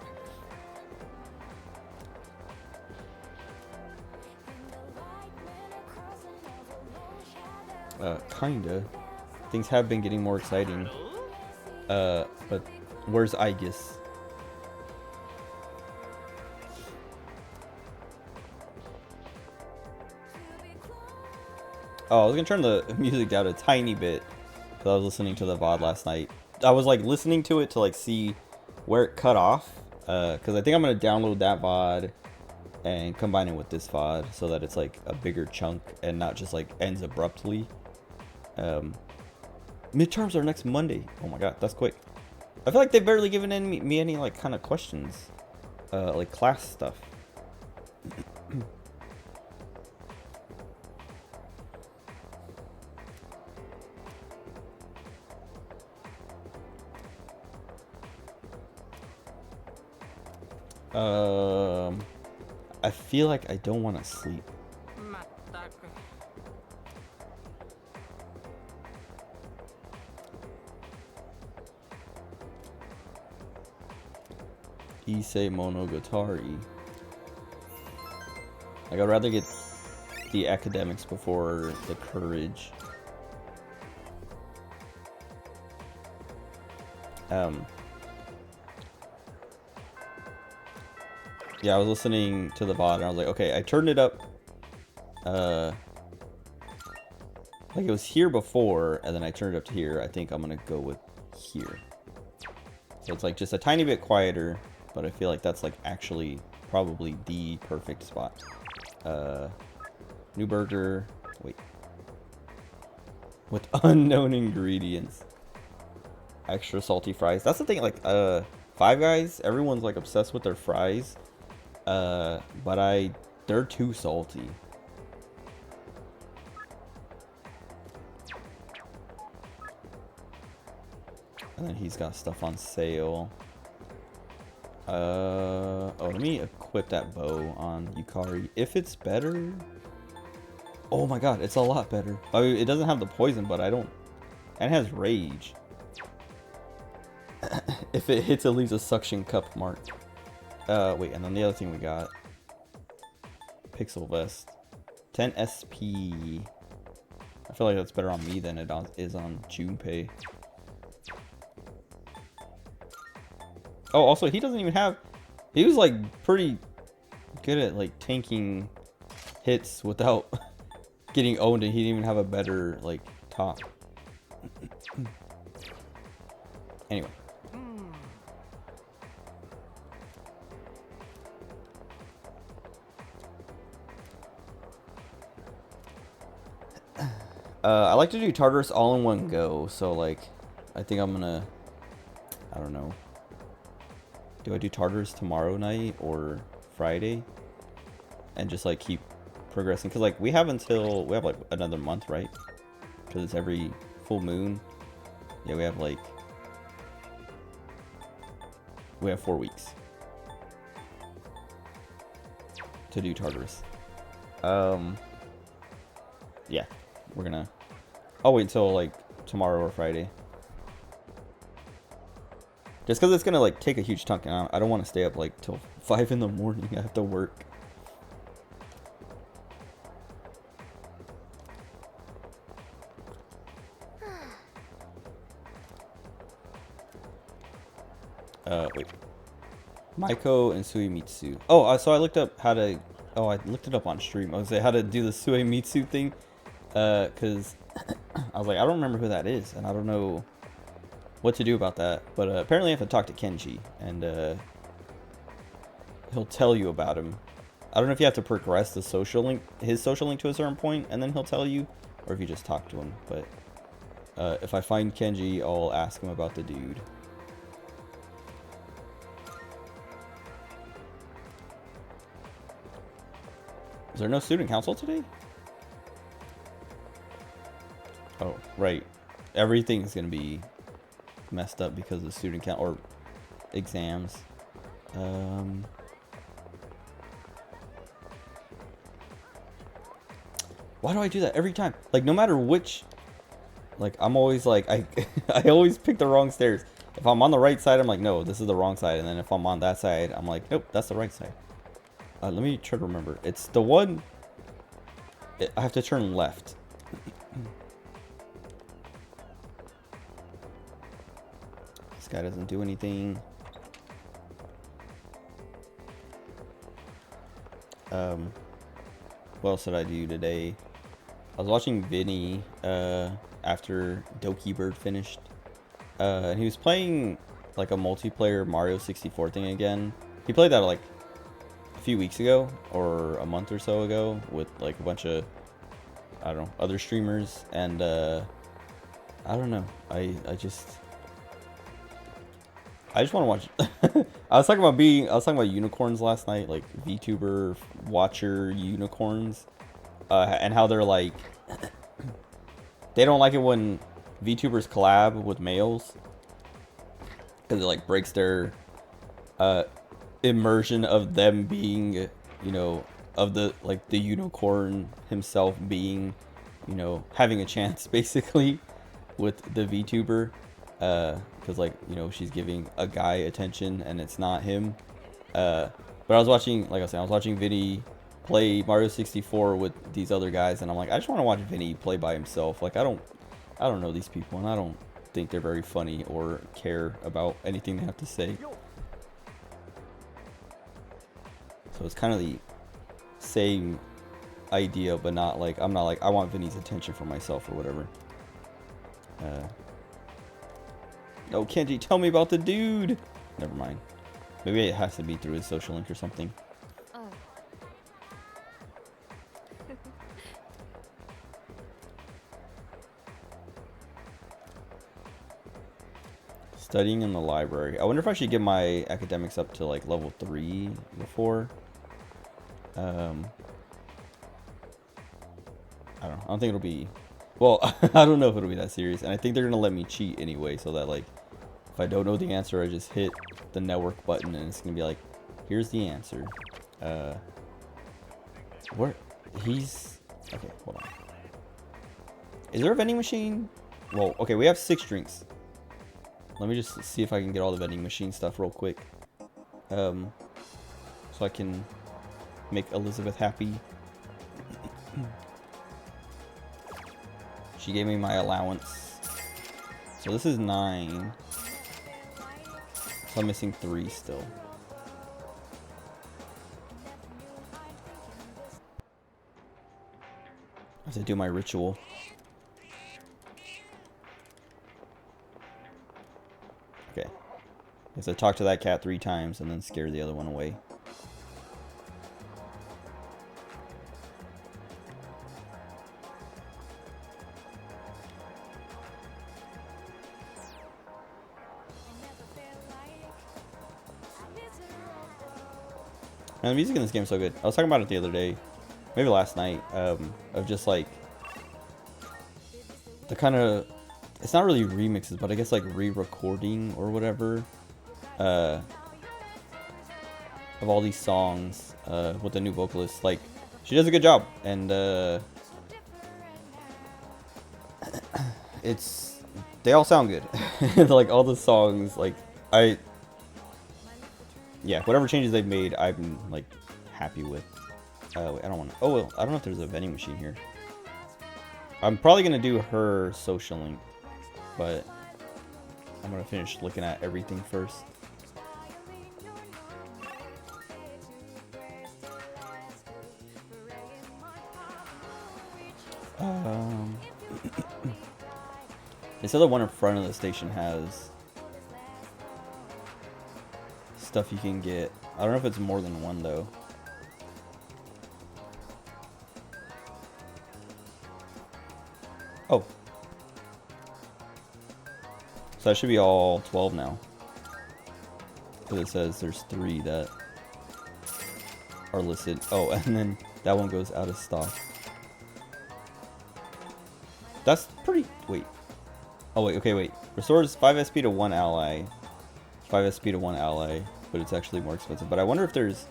Kinda. Things have been getting more exciting. But where's Aegis? Oh, I was gonna turn the music down a tiny bit because I was listening to the VOD last night. I was like listening to it to like see where it cut off, because I think I'm gonna download that VOD and combine it with this VOD so that it's like a bigger chunk and not just like ends abruptly. Midterms are next Monday. Oh my god, that's quick. I feel like they've barely given me any like kind of questions, like class stuff. I feel like I don't want to sleep. Issei Monogatari. Like, I'd rather get the academics before the courage. Yeah, I was listening to the VOD and I was like, okay, I turned it up. Like it was here before, and then I turned it up to here. I think I'm gonna go with here. So it's like just a tiny bit quieter, but I feel like that's like actually probably the perfect spot. New burger. Wait. With unknown ingredients. Extra salty fries. That's the thing, like, Five Guys, everyone's like obsessed with their fries. But they're too salty. And then he's got stuff on sale. Oh, let me equip that bow on Yukari. If it's better. Oh my god, it's a lot better. I mean, it doesn't have the poison, but I don't. And it has rage. If it hits, it leaves a suction cup mark. Wait, and then the other thing we got. Pixel Vest. 10 SP. I feel like that's better on me than it is on Junpei. Oh, also, he doesn't even have... He was, like, pretty good at, like, tanking hits without getting owned, and he didn't even have a better, like, top. Anyway. I like to do Tartarus all in one go, so, like, I think I'm gonna... I don't know. Do I do Tartarus tomorrow night or Friday? And just, like, keep progressing? Because, like, we have like, another month, right? Because it's every full moon. Yeah, we have, like... We have 4 weeks. To do Tartarus. Yeah. We're gonna... I'll wait until, like, tomorrow or Friday. Just because it's gonna, like, take a huge chunk, and I don't want to stay up, like, till 5 in the morning. I have to work. Wait. Maiko and Suimitsu. Oh, so I looked up how to... Oh, I looked it up on stream. I was like, how to do the Suimitsu thing. Because I was like, I don't remember who that is, and I don't know what to do about that. But apparently I have to talk to Kenji, and he'll tell you about him. I don't know if you have to progress the social link, his social link to a certain point, and then he'll tell you, or if you just talk to him. But if I find Kenji, I'll ask him about the dude. Is there no student council today? Oh, right. Everything's gonna be messed up because of student count or exams. Why do I do that every time? Like, no matter which... Like, I'm always like... I always pick the wrong stairs. If I'm on the right side, I'm like, no, this is the wrong side. And then if I'm on that side, I'm like, nope, that's the right side. Let me try to remember. It's the one... I have to turn left. This guy doesn't do anything. What else did I do today? I was watching Vinny after Doki Bird finished. And he was playing like a multiplayer Mario 64 thing again. He played that like a few weeks ago or a month or so ago with like a bunch of, I don't know, other streamers. And I don't know. I just want to watch. I was talking about unicorns last night, like VTuber watcher unicorns, and how they're like, they don't like it when VTubers collab with males because it like breaks their immersion of them being, you know, of the like the unicorn himself being, you know, having a chance basically with the VTuber. Because, like, you know, she's giving a guy attention and it's not him. But I was watching, like I was saying, I was watching Vinny play Mario 64 with these other guys, and I'm like, I just want to watch Vinny play by himself. Like, I don't know these people, and I don't think they're very funny or care about anything they have to say. So it's kind of the same idea, but not like, I'm not like, I want Vinny's attention for myself or whatever. No, Kenji, tell me about the dude. Never mind. Maybe it has to be through his social link or something. Oh. Studying in the library. I wonder if I should get my academics up to like level 3 before. I don't know. I don't think it'll be... Well, I don't know if it'll be that serious. And I think they're going to let me cheat anyway, so that like, if I don't know the answer, I just hit the network button and it's going to be like, here's the answer. Where? He's... Okay, hold on. Is there a vending machine? Well, okay, we have 6 drinks. Let me just see if I can get all the vending machine stuff real quick. So I can make Elizabeth happy. She gave me my allowance. So this is 9. So I'm missing 3 still. I have to do my ritual. Okay. Guess I talk to that cat 3 times and then scare the other one away. Man, the music in this game is so good. I was talking about it the other day, maybe last night, of just like the kind of, it's not really remixes, but I guess like re-recording or whatever of all these songs with the new vocalist. Like, she does a good job, and they all sound good. Like all the songs, like yeah, whatever changes they've made, I'm like happy with. Wait, I don't want to. Oh well, I don't know if there's a vending machine here. I'm probably gonna do her social link, but I'm gonna finish looking at everything first. This other one in front of the station has stuff you can get. I don't know if it's more than one though. Oh. So that should be all 12 now. Because it says there's 3 that are listed. Oh, and then that one goes out of stock. That's pretty... Wait. Oh, wait. Okay, wait. Restores 5 SP to 1 ally. 5 SP to 1 ally. But it's actually more expensive. But I wonder if there's...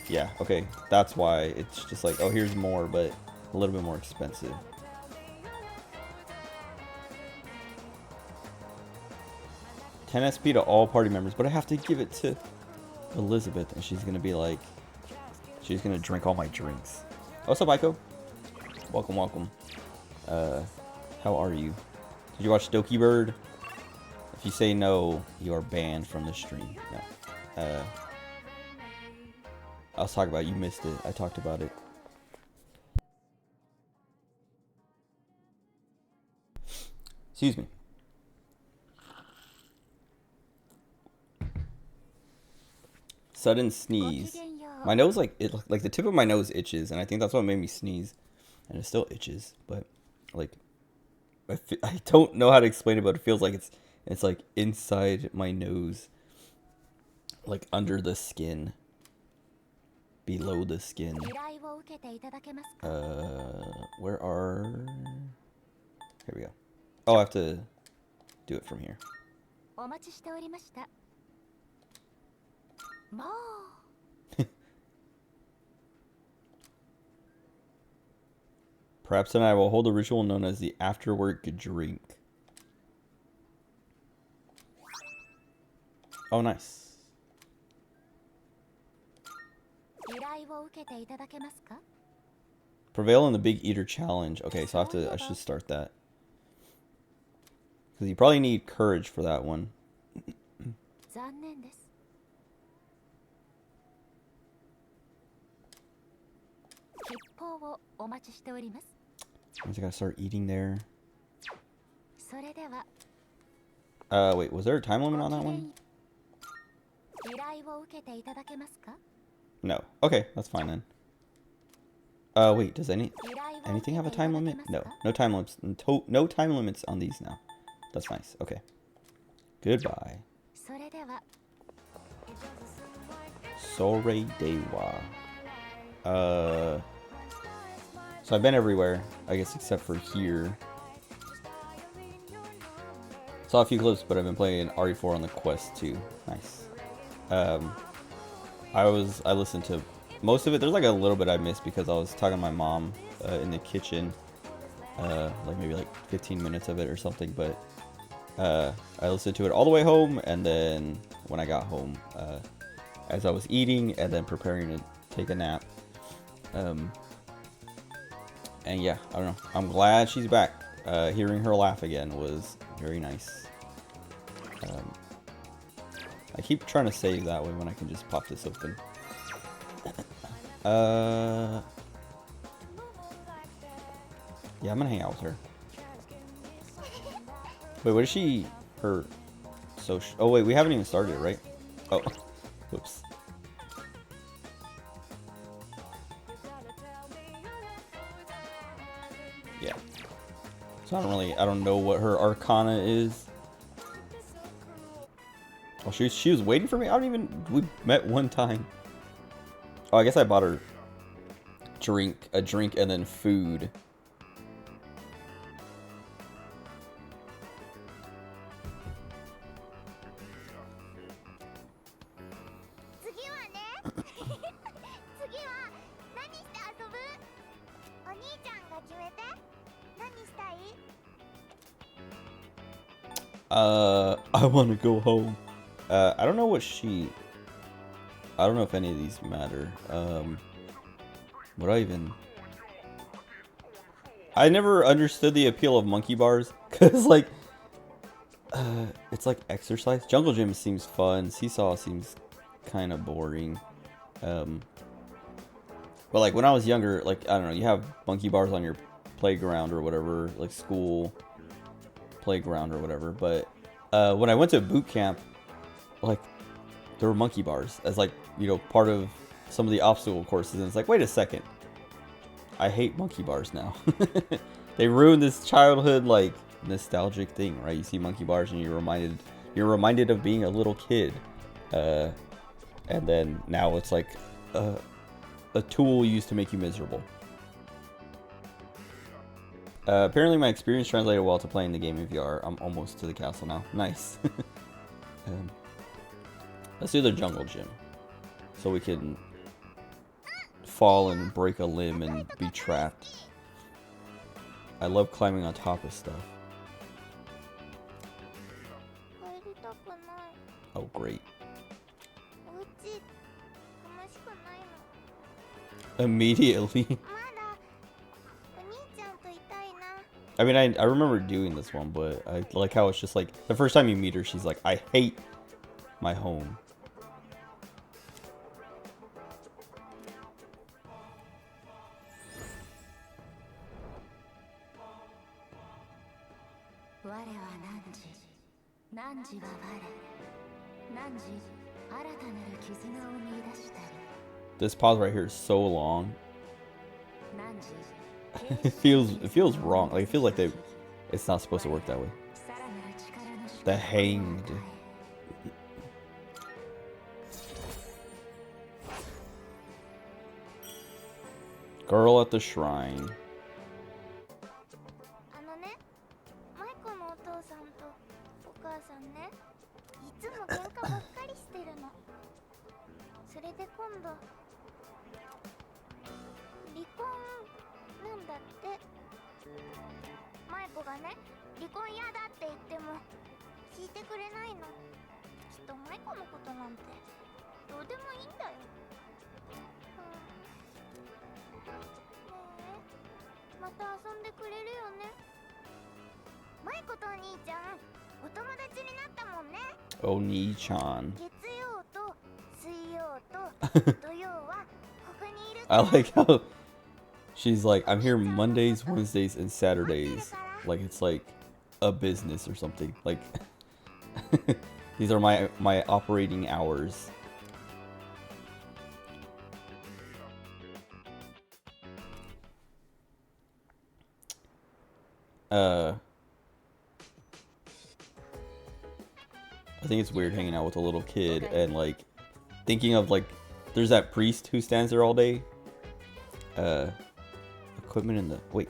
Yeah, okay. That's why it's just like, oh, here's more, but a little bit more expensive. $10 SP to all party members, but I have to give it to Elizabeth, and she's gonna be like, she's gonna drink all my drinks. What's up, Aiko? Welcome, welcome. How are you? Did you watch Doki Bird? If you say no, you are banned from the stream. No. I was talking about, you missed it. I talked about it. Excuse me. Sudden sneeze. My nose, like the tip of my nose itches, and I think that's what made me sneeze. And it still itches, but like I don't know how to explain it, but it feels like it's like inside my nose, like under the skin, below the skin. Where are? Here we go. Oh, I have to do it from here. Perhaps tonight I will hold a ritual known as the after-work drink. Oh, nice. 依頼を受けていただけますか？ Prevail in the Big Eater Challenge. Okay, so I should start that. Because you probably need courage for that one. 残念です。吉報をお待ちしております。 I gotta start eating there. それでは Wait, was there a time limit on that one? 依頼を受けていただけますか？ No. Okay, that's fine then. Wait, does anything have a time limit? No, no time limits. No time limits on these now. That's nice. Okay. Goodbye. それでは Sore Dewa. So I've been everywhere, I guess, except for here. Saw a few clips, but I've been playing RE4 on the Quest too. Nice. I listened to most of it. There's like a little bit I missed because I was talking to my mom in the kitchen, like maybe like 15 minutes of it or something. But I listened to it all the way home, and then when I got home, as I was eating and then preparing to take a nap. And yeah, I don't know. I'm glad she's back. Hearing her laugh again was very nice. I keep trying to save that way when I can just pop this open. Yeah, I'm gonna hang out with her. Wait, what is she? Her social? Oh wait, we haven't even started, right? Oh, whoops. Yeah. So I don't know what her arcana is. Oh, she was waiting for me? We met one time. Oh, I guess I bought her a drink and then food. I want to go home. I don't know what I don't know if any of these matter. I never understood the appeal of monkey bars, cause like, it's like exercise. Jungle Gym seems fun. Seesaw seems kind of boring. But like when I was younger, like I don't know, you have monkey bars on your playground or whatever, like school playground or whatever. But when I went to boot camp, like there were monkey bars as like, you know, part of some of the obstacle courses, and it's like, wait a second, I hate monkey bars now. They ruined this childhood like nostalgic thing, right? You see monkey bars and you're reminded of being a little kid, and then now it's like a tool used to make you miserable. Apparently my experience translated well to playing the game in VR. I'm almost to the castle now. Nice. Let's do the jungle gym, so we can fall and break a limb and be trapped. I love climbing on top of stuff. Oh, great. Immediately. I mean, I remember doing this one, but I like how it's just like, the first time you meet her, she's like, I hate my home. This pause right here is so long. It feels wrong. Like it feels like it's not supposed to work that way. The Hanged. Girl at the Shrine. とマイコのことなんてどうでもいいんだよ。ねえ、また遊んでくれるよね。マイコとお兄ちゃんお友達になったもんね。お兄ちゃん。月曜と水曜と土曜はここにいる。 I like how she's like, I'm here Mondays, Wednesdays, and Saturdays. Like it's like a business or something. Like these are my operating hours. I think it's weird hanging out with a little kid and like thinking of like there's that priest who stands there all day. Equipment in the wait.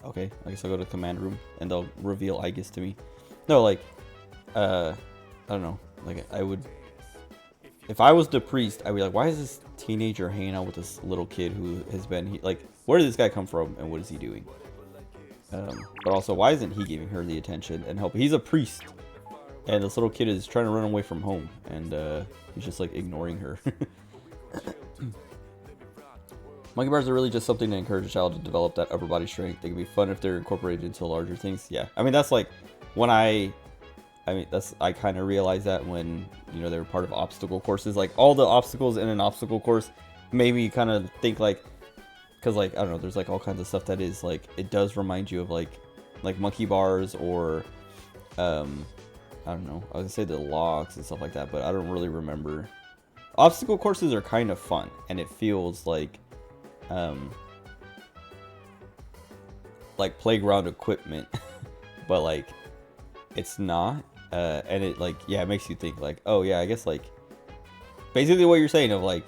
Okay, I guess I'll go to the command room and they'll reveal Aegis to me. No, like I don't know. Like I would if I was the priest, I'd be like, why is this teenager hanging out with this little kid who has been like where did this guy come from and what is he doing? But also, why isn't he giving her the attention and help? He's a priest, and this little kid is trying to run away from home, and he's just like ignoring her. Monkey bars are really just something to encourage a child to develop that upper body strength. They can be fun if they're incorporated into larger things. Yeah, I mean that's like when I kind of realized that when they were part of obstacle courses. Like all the obstacles in an obstacle course made me kind of think like. Because like I don't know, there's like all kinds of stuff that is like it does remind you of like monkey bars or I don't know, I was gonna say the logs and stuff like that, but I don't really remember. Obstacle courses are kind of fun and it feels like playground equipment but like it's not and it like yeah it makes you think like oh yeah I guess like basically what you're saying of like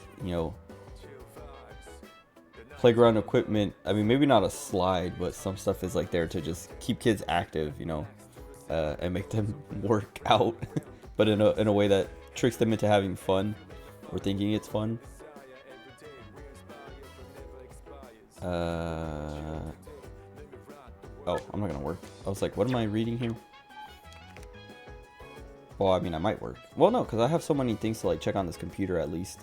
playground equipment. I mean, maybe not a slide, but some stuff is like there to just keep kids active, and make them work out, but in a way that tricks them into having fun or thinking it's fun. Oh, I'm not gonna work. I was like, what am I reading here? Well, I mean, I might work. Well, no, because I have so many things to like check on this computer at least.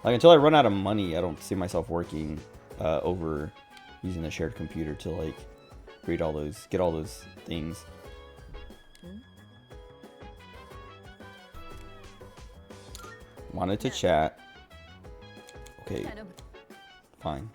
Like until I run out of money, I don't see myself working over using the shared computer to like read all those, get all those things. Wanted to chat. Okay, fine.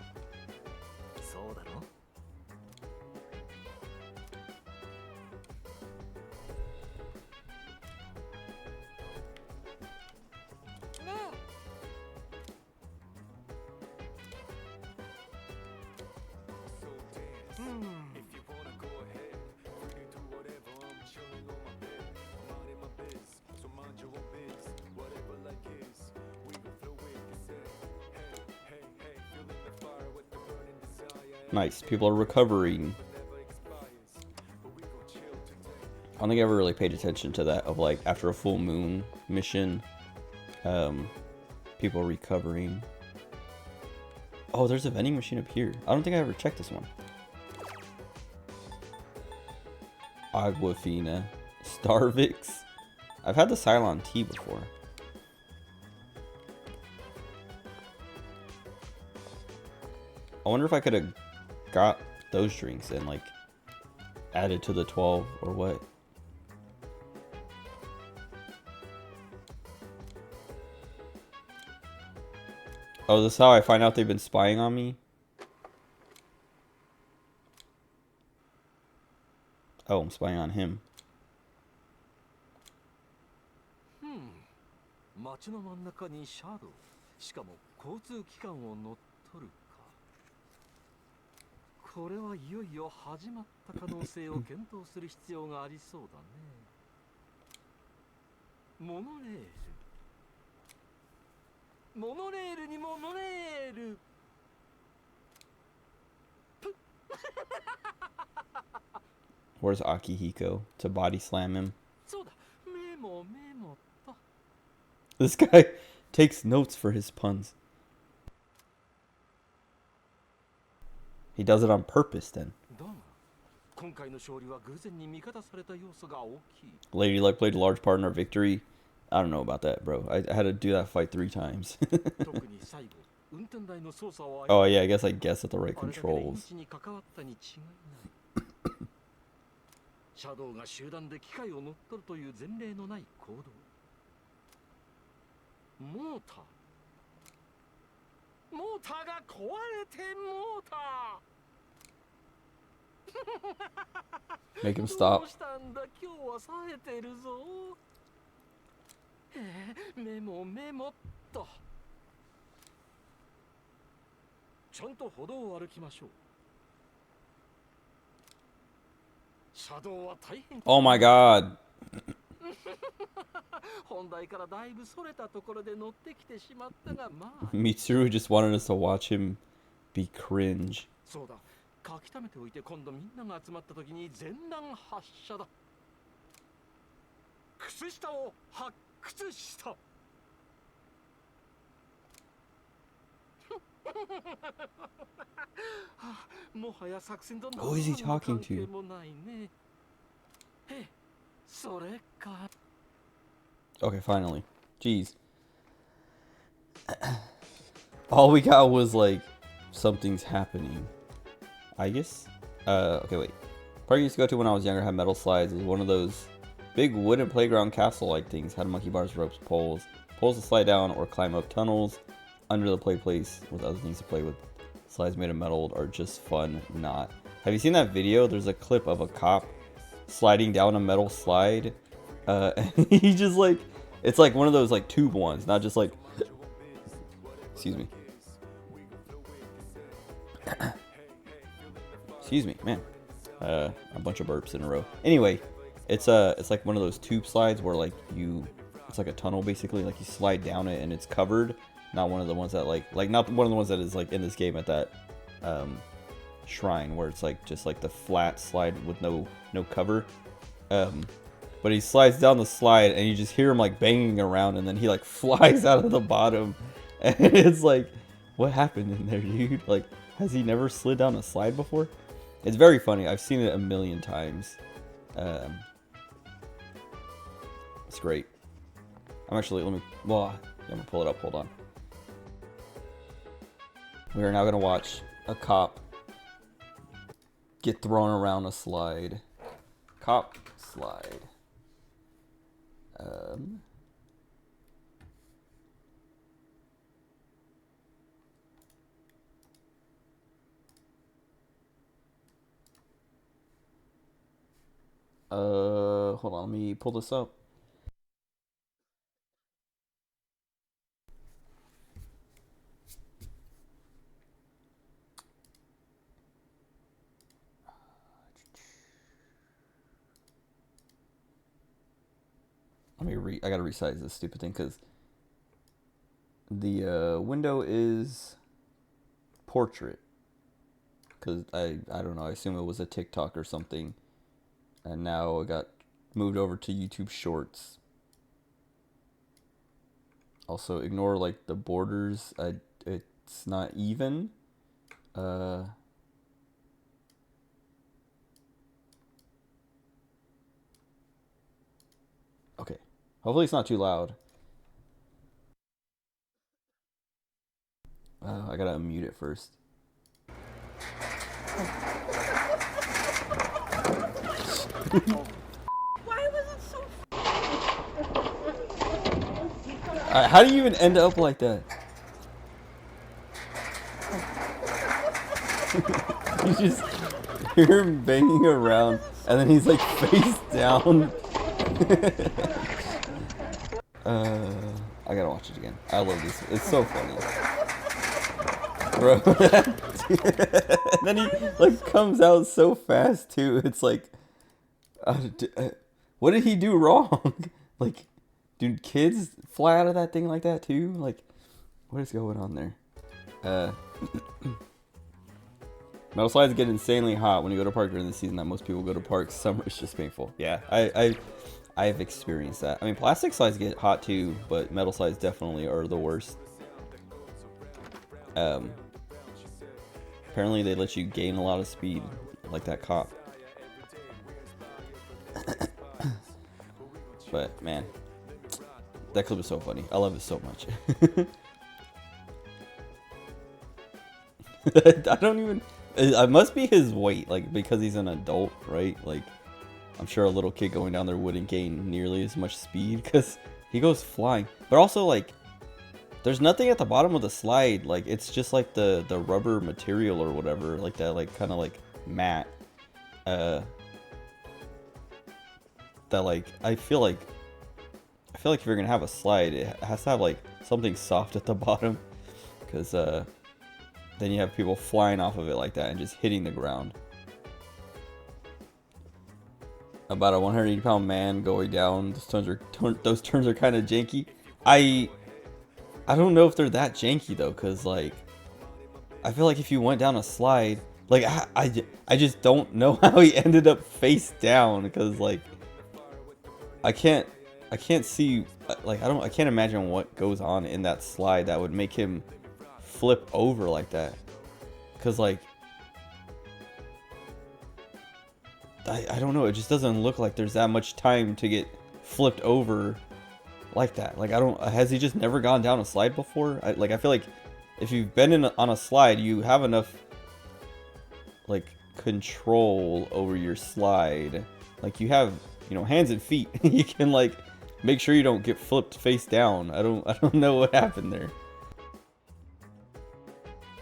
Nice. People are recovering. I don't think I ever really paid attention to that of like after a full moon mission, people recovering. Oh, there's a vending machine up here. I don't think I ever checked this one. Aquafina. Starvix. I've had the Cylon tea before. I wonder if I could have got those drinks and like added to the 12 or what. Oh, this is how I find out they've been spying on me? Oh, I'm spying on him. 街の真ん中にシャドウ、しかも交通機関を乗っ取るか。これはいよいよ始まった可能性を検討する必要がありそうだね。モノレール。モノレールにモノレール。Where's Akihiko to body slam him? そうだ、メモメモと。This guy takes notes for his puns. He does it on purpose then. だが、今回の勝利は偶然に味方された要素が大きい。 Lady Luck played a large part in our victory. I don't know about that, bro. I had to do that fight 3 times. 特に最後、運転台の操作を Oh yeah, I guess I guessed at the right あれだけで controls. 命に関わったに違いない。シャドウが集団で機械を乗っ取るという前例のない行動。モーターが壊れてモータ Make ー him ど stop. うしたんだ今日は冴えてるぞ。メモっと。ちゃんと歩道を歩きましょう。シャドウは大変。 Oh my god. 本題からだいぶそれたところで乗ってきてしまったが、まあ Mitsuru just wanted us to watch him be cringe. そうだ、書き溜めておいて今度みんなが集まった時に全弾発射だ。靴下を発掘した。もはや作戦と Who is he talking to? 関係もないね。それか。 Okay, finally. Jeez. All we got was like something's happening. I guess. Okay, wait. Park I used to go to when I was younger had metal slides. It was one of those big wooden playground castle-like things. Had monkey bars, ropes, poles to slide down or climb up tunnels under the play place with other things to play with. Slides made of metal are just fun. Not. Have you seen that video? There's a clip of a cop sliding down a metal slide. And he just like, it's like one of those like tube ones, not just like, excuse me. Excuse me, man. A bunch of burps in a row. Anyway, it's like one of those tube slides where like it's like a tunnel basically, like you slide down it and it's covered. Not one of the ones that like not one of the ones that is like in this game at that shrine where it's like just like the flat slide with no cover. But he slides down the slide and you just hear him like banging around and then he like flies out of the bottom. And it's like, what happened in there, dude? Like, has he never slid down a slide before? It's very funny. I've seen it a million times. It's great. I'm gonna pull it up. Hold on. We are now gonna watch a cop get thrown around a slide. Cop slide. Hold on, let me pull this up. I gotta resize this stupid thing because the window is portrait. Because I don't know, I assume it was a TikTok or something. And now it got moved over to YouTube Shorts. Also, ignore like the borders. It's not even. Okay. Hopefully it's not too loud. I gotta unmute it first. Why was it so How do you even end up like that? You just hear him banging around, and then he's like face down. I gotta watch it again. I love this. It's so funny. Bro. And then he like comes out so fast too. It's like, what did he do wrong? Like, do kids fly out of that thing like that too? Like, what is going on there? Metal slides get insanely hot when you go to park during the season that most people go to parks. Summer is just painful. Yeah, I've experienced that. I mean, plastic slides get hot too, but metal slides definitely are the worst. Apparently they let you gain a lot of speed, like that cop. But man, that clip is so funny. I love it so much. I don't even. It must be his weight, like because he's an adult, right? Like I'm sure a little kid going down there wouldn't gain nearly as much speed because he goes flying. But also like, there's nothing at the bottom of the slide. Like it's just like the rubber material or whatever, like that, like kind of like matte. That like I feel like if you're gonna have a slide, it has to have like something soft at the bottom, because then you have people flying off of it like that and just hitting the ground. About a 180-pound man going down. Those turns are kind of janky. I don't know if they're that janky though, cause like I feel like if you went down a slide, like I just don't know how he ended up face down, because like I can't see, like I can't imagine what goes on in that slide that would make him flip over like that, because like I don't know, it just doesn't look like there's that much time to get flipped over like that. Like has he just never gone down a slide before? I feel like if you've been on a slide, you have enough like control over your slide. Like you have, you know, hands and feet. You can like make sure you don't get flipped face down. I don't know what happened there.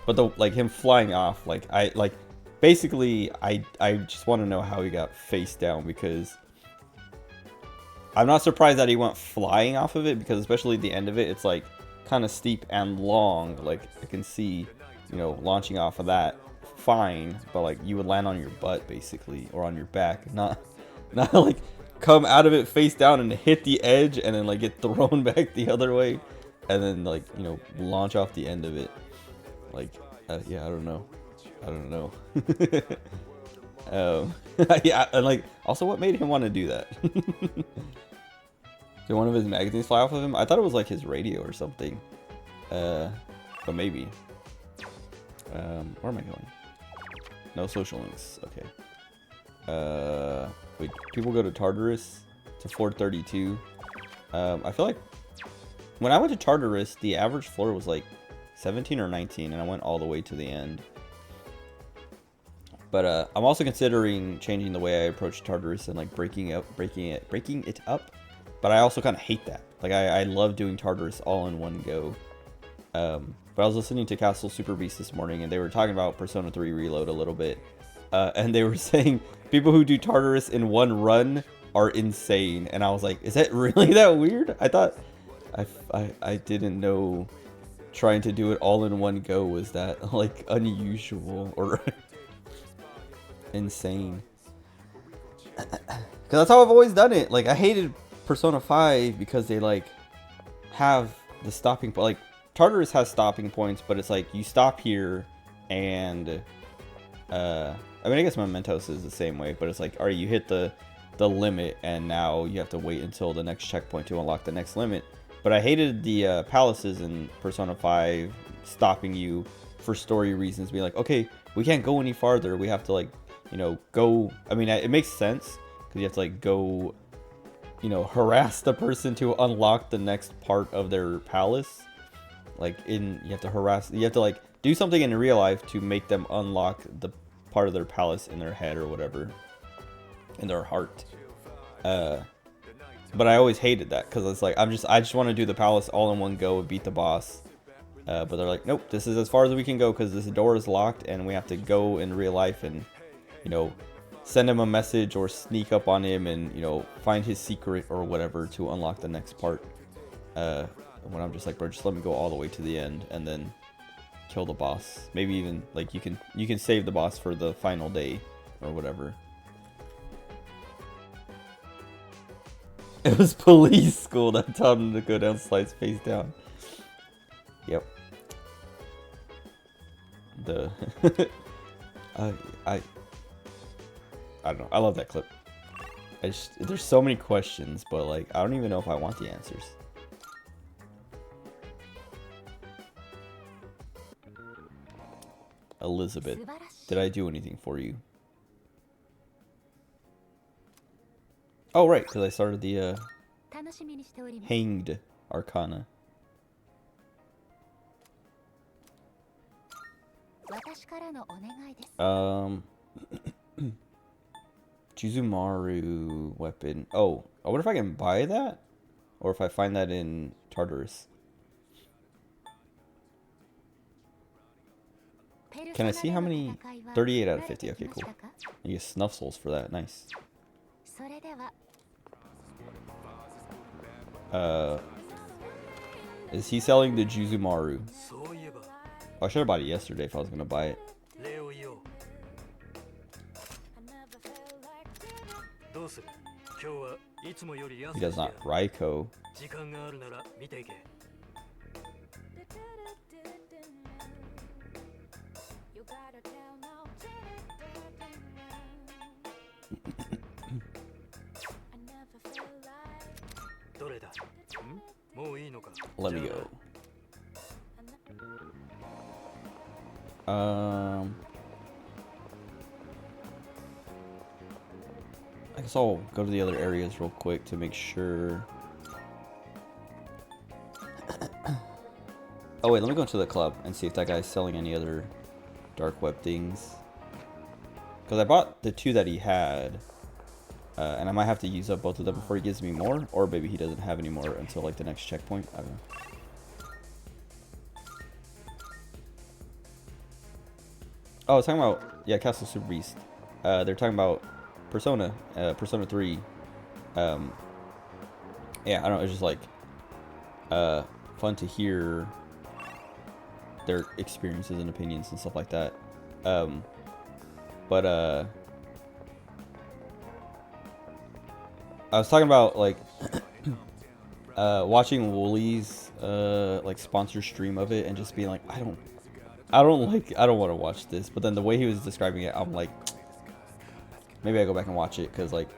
But like him flying off, like basically I just want to know how he got face down, because I'm not surprised that he went flying off of it, because especially the end of it, it's like kind of steep and long. Like I can see, you know, launching off of that fine, but like you would land on your butt basically, or on your back, not like come out of it face down and hit the edge and then like get thrown back the other way and then like, you know, launch off the end of it. Like yeah, I don't know. Yeah, and like also what made him want to do that? Did one of his magazines fly off of him? I thought it was like his radio or something. But maybe. Where am I going? No social links. Okay. Wait, people go to Tartarus to floor 32. I feel like when I went to Tartarus, the average floor was like 17 or 19, and I went all the way to the end. But I'm also considering changing the way I approach Tartarus and like breaking it up. But I also kind of hate that. Like I love doing Tartarus all in one go. But I was listening to Castle Super Beast this morning, and they were talking about Persona 3 Reload a little bit. And they were saying people who do Tartarus in one run are insane. And I was like, is that really that weird? I thought I didn't know trying to do it all in one go was that like unusual or insane. Because that's how I've always done it. Like I hated Persona 5 because they like have the stopping point. Like Tartarus has stopping points, but it's like you stop here and I mean I guess Mementos is the same way, but it's like alright, you hit the limit and now you have to wait until the next checkpoint to unlock the next limit. But I hated the palaces in Persona 5 stopping you for story reasons, being like, okay, we can't go any farther, we have to like, you know, go. I mean it makes sense because you have to like go, you know, harass the person to unlock the next part of their palace. Like you have to like do something in real life to make them unlock the part of their palace in their head or whatever, in their heart. But I always hated that because it's like I just want to do the palace all in one go and beat the boss. But they're like, nope, this is as far as we can go because this door is locked and we have to go in real life and, you know, send him a message or sneak up on him and, you know, find his secret or whatever to unlock the next part. When I'm just like, bro, just let me go all the way to the end and then kill the boss. Maybe even like you can save the boss for the final day or whatever. It was police school that taught him to go down slides face down. Yep. I don't know. I love that clip. There's so many questions, but like I don't even know if I want the answers. Elizabeth, did I do anything for you? Oh right, because I started the 楽しみにしております。 Hanged Arcana. 私からのお願いです。Juzumaru weapon. Oh, I wonder if I can buy that? Or if I find that in Tartarus. Can I see how many? 38 out of 50. Okay, cool. You get snuff souls for that. Nice. それでは Is he selling the Juzumaru? そういえば I should have bought it yesterday if I was gonna buy it. 礼を言おう。どうする？今日はいつもより He 安 does くや not. Raiko. 時間があるなら見ていけ。どれだ？ん？もういいのか？ Let me じゃあ go. I guess I'll go to the other areas real quick to make sure. Oh wait, let me go into the club and see if that guy's selling any other dark web things. Because I bought the 2 that he had. And I might have to use up both of them before he gives me more. Or maybe he doesn't have any more until like the next checkpoint. I don't know. Oh, I was talking about, yeah, Castle Super Beast. They're talking about Persona, Persona 3. Yeah, I don't know, it's just like fun to hear their experiences and opinions and stuff like that. But I was talking about like watching Woolie's like sponsor stream of it and just being like, I don't want to watch this. But then the way he was describing it, I'm like, maybe I go back and watch it because like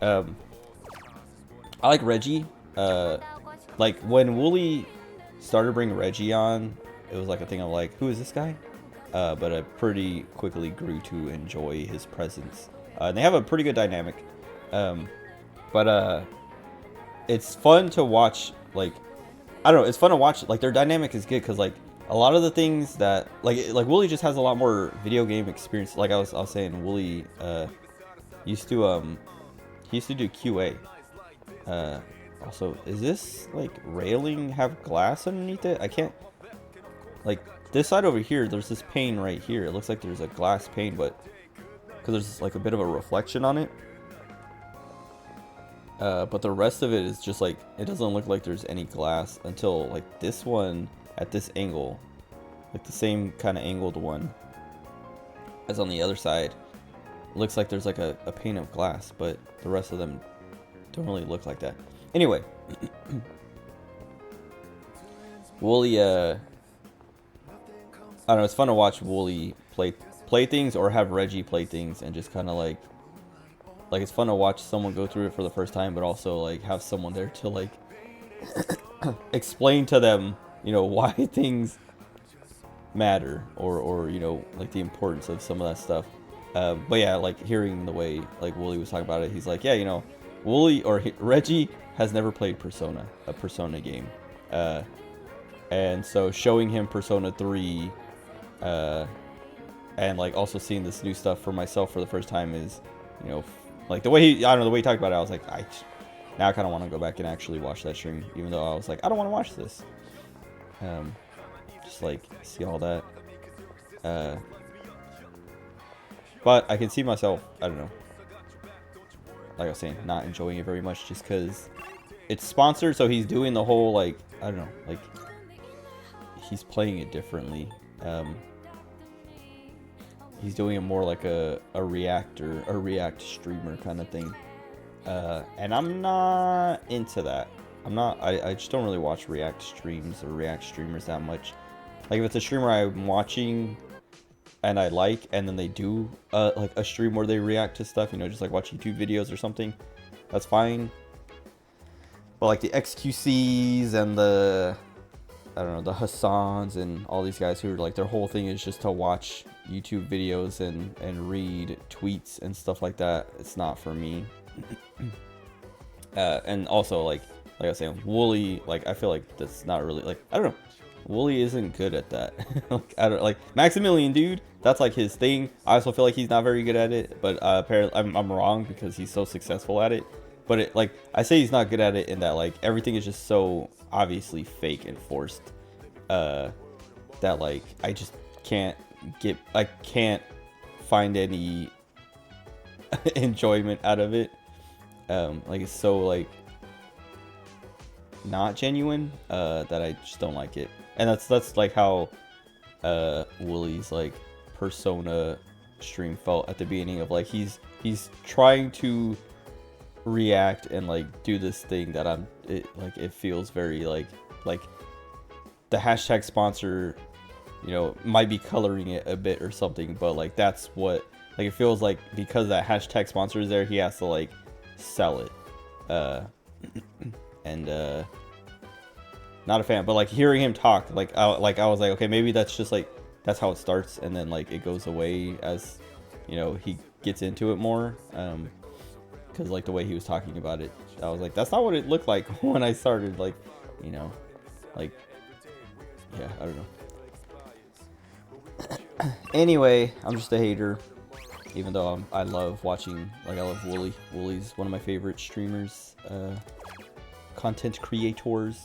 I like Reggie. Like when Woolie started bringing Reggie on, it was like a thing of like, who is this guy? But I pretty quickly grew to enjoy his presence. And they have a pretty good dynamic. But it's fun to watch, like, I don't know, it's fun to watch, like, their dynamic is good, because, like, a lot of the things that, like Woolie just has a lot more video game experience. Like I was saying, Woolie, used to, he used to do QA. Also, is this, like, railing have glass underneath it? I can't, like, this side over here, there's this pane right here. It looks like there's a glass pane, but, because there's, like, a bit of a reflection on it. But the rest of it is just like, it doesn't look like there's any glass until like this one at this angle, like the same kind of angled one as on the other side. It looks like there's like a pane of glass, but the rest of them don't really look like that. Anyway, Woolie, I don't know, it's fun to watch Woolie play things or have Reggie play things and just kind of like it's fun to watch someone go through it for the first time, but also like have someone there to like explain to them, you know, why things matter or you know, like the importance of some of that stuff. But yeah, like hearing the way like Woolie was talking about it, he's like, yeah, you know, Reggie has never played a Persona game. And so showing him Persona 3 and like also seeing this new stuff for myself for the first time is, you know, like the way he talked about it, I was like, now I kind of want to go back and actually watch that stream, even though I was like, I don't want to watch this. Just like see all that. But I can see myself, I don't know, like I was saying, not enjoying it very much just because it's sponsored, so he's doing the whole like, I don't know, like he's playing it differently. He's doing it more like a React streamer kind of thing. And I'm not into that. I just don't really watch React streams or React streamers that much. Like if it's a streamer I'm watching and I like, and then they do like a stream where they react to stuff, you know, just like watch YouTube videos or something, that's fine. But like the XQCs and the, I don't know, the Hassans and all these guys who are like, their whole thing is just to watch YouTube videos and read tweets and stuff like that, it's not for me. And also like I was saying, Wooly, like I feel like that's not really like, I don't know, Wooly isn't good at that. Like I don't like Maximilian, dude. That's like his thing. I also feel like he's not very good at it, but apparently I'm wrong because he's so successful at it. But it, like I say, he's not good at it in that like everything is just so obviously fake and forced. That like I just can't find any enjoyment out of it. Like it's so like not genuine that I just don't like it. And that's like how Wooly's like persona stream felt at the beginning of like he's trying to react and like do this thing that it feels very like the hashtag sponsor, you know, might be coloring it a bit or something, but like that's what like it feels like, because that hashtag sponsor is there, he has to like sell it. And not a fan, but like hearing him talk, like I was like, okay, maybe that's just like that's how it starts, and then like it goes away as, you know, he gets into it more. Because like the way he was talking about it, I was like, that's not what it looked like when I started. Like, you know, like, yeah, I don't know. Anyway, I'm just a hater, even though I love watching, like I love Wooly. Wooly's one of my favorite streamers, content creators.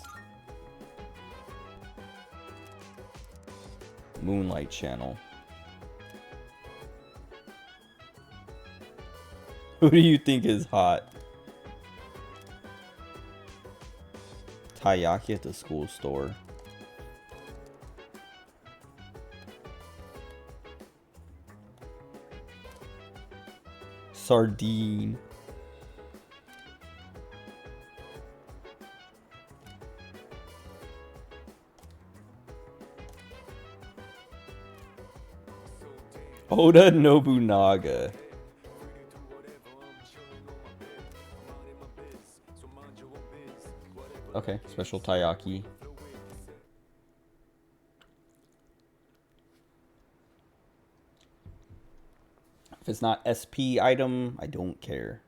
Moonlight Channel. Who do you think is hot? Taiyaki at the school store. Sardine. Oda Nobunaga. Okay, special taiyaki. If it's not SP item, I don't care.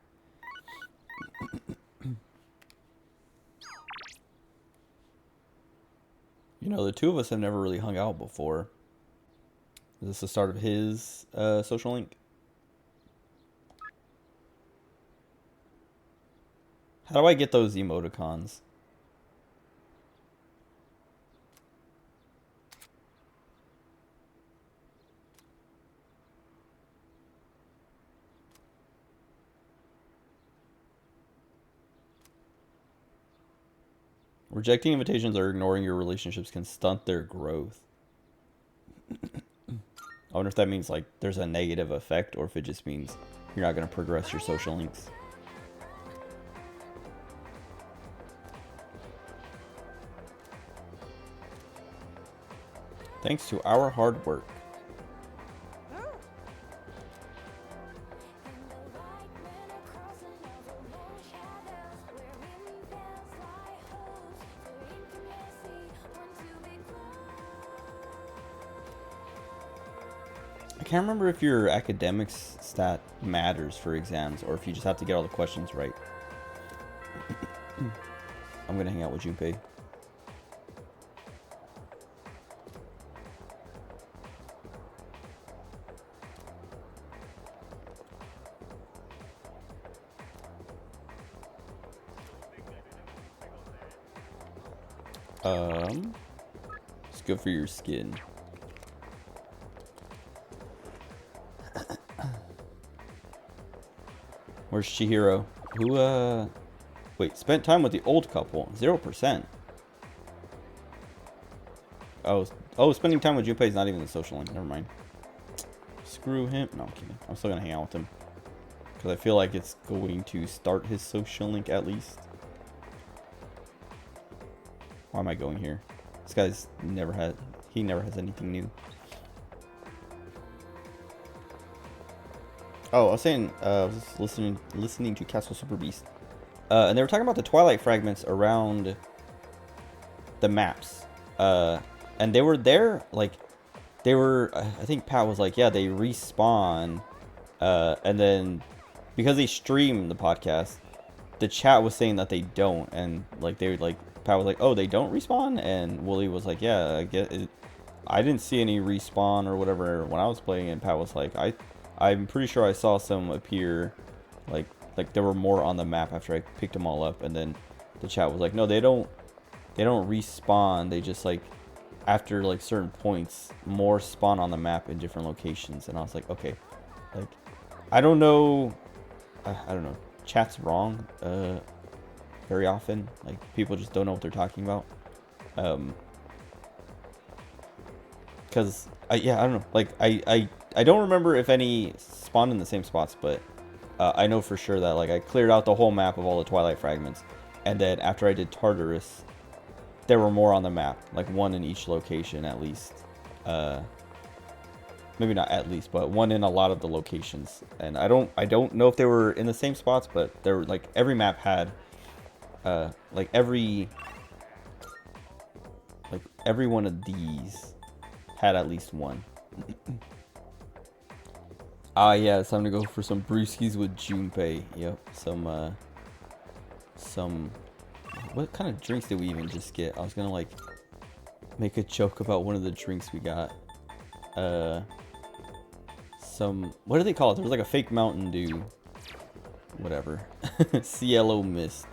You know, the two of us have never really hung out before. Is this the start of his social link? How do I get those emoticons? Rejecting invitations or ignoring your relationships can stunt their growth. I wonder if that means like there's a negative effect, or if it just means you're not going to progress your social links. Thanks to our hard work. I can't remember if your academics stat matters for exams, or if you just have to get all the questions right. I'm gonna hang out with Junpei. It's good for your skin. Where's Chihiro? Who, wait, spent time with the old couple. 0%. Oh, spending time with Junpei is not even the social link. Never mind. Screw him. No, I'm kidding. I'm still gonna hang out with him. Because I feel like it's going to start his social link at least. Why am I going here? This guy's never has anything new. Oh, I was saying, I was listening to Castle Super Beast. And they were talking about the Twilight fragments around the maps. And they were there, like, I think Pat was like, yeah, they respawn. And then because they stream the podcast, the chat was saying that they don't, and like they would like Pat was like, oh, they don't respawn, and Wooly was like, yeah, I get it. I didn't see any respawn or whatever when I was playing, and Pat was like, I'm pretty sure I saw some appear, like there were more on the map after I picked them all up, and then the chat was like, no, they don't respawn, they just like after like certain points more spawn on the map in different locations. And I was like, okay, like I don't know, I don't know, chat's wrong very often, like people just don't know what they're talking about, because I don't know, like I don't remember if any spawned in the same spots, but I know for sure that like I cleared out the whole map of all the Twilight fragments, and then after I did Tartarus, there were more on the map, like one in each location at least. Maybe not at least, but one in a lot of the locations. And I don't know if they were in the same spots, but there were like every map had like every one of these had at least one. Ah, yeah, it's time to go for some brewskis with Junpei. Yep, some. What kind of drinks did we even just get? I was gonna like make a joke about one of the drinks we got. Some, what do they call it? There was like a fake Mountain Dew, whatever. Cielo Mist.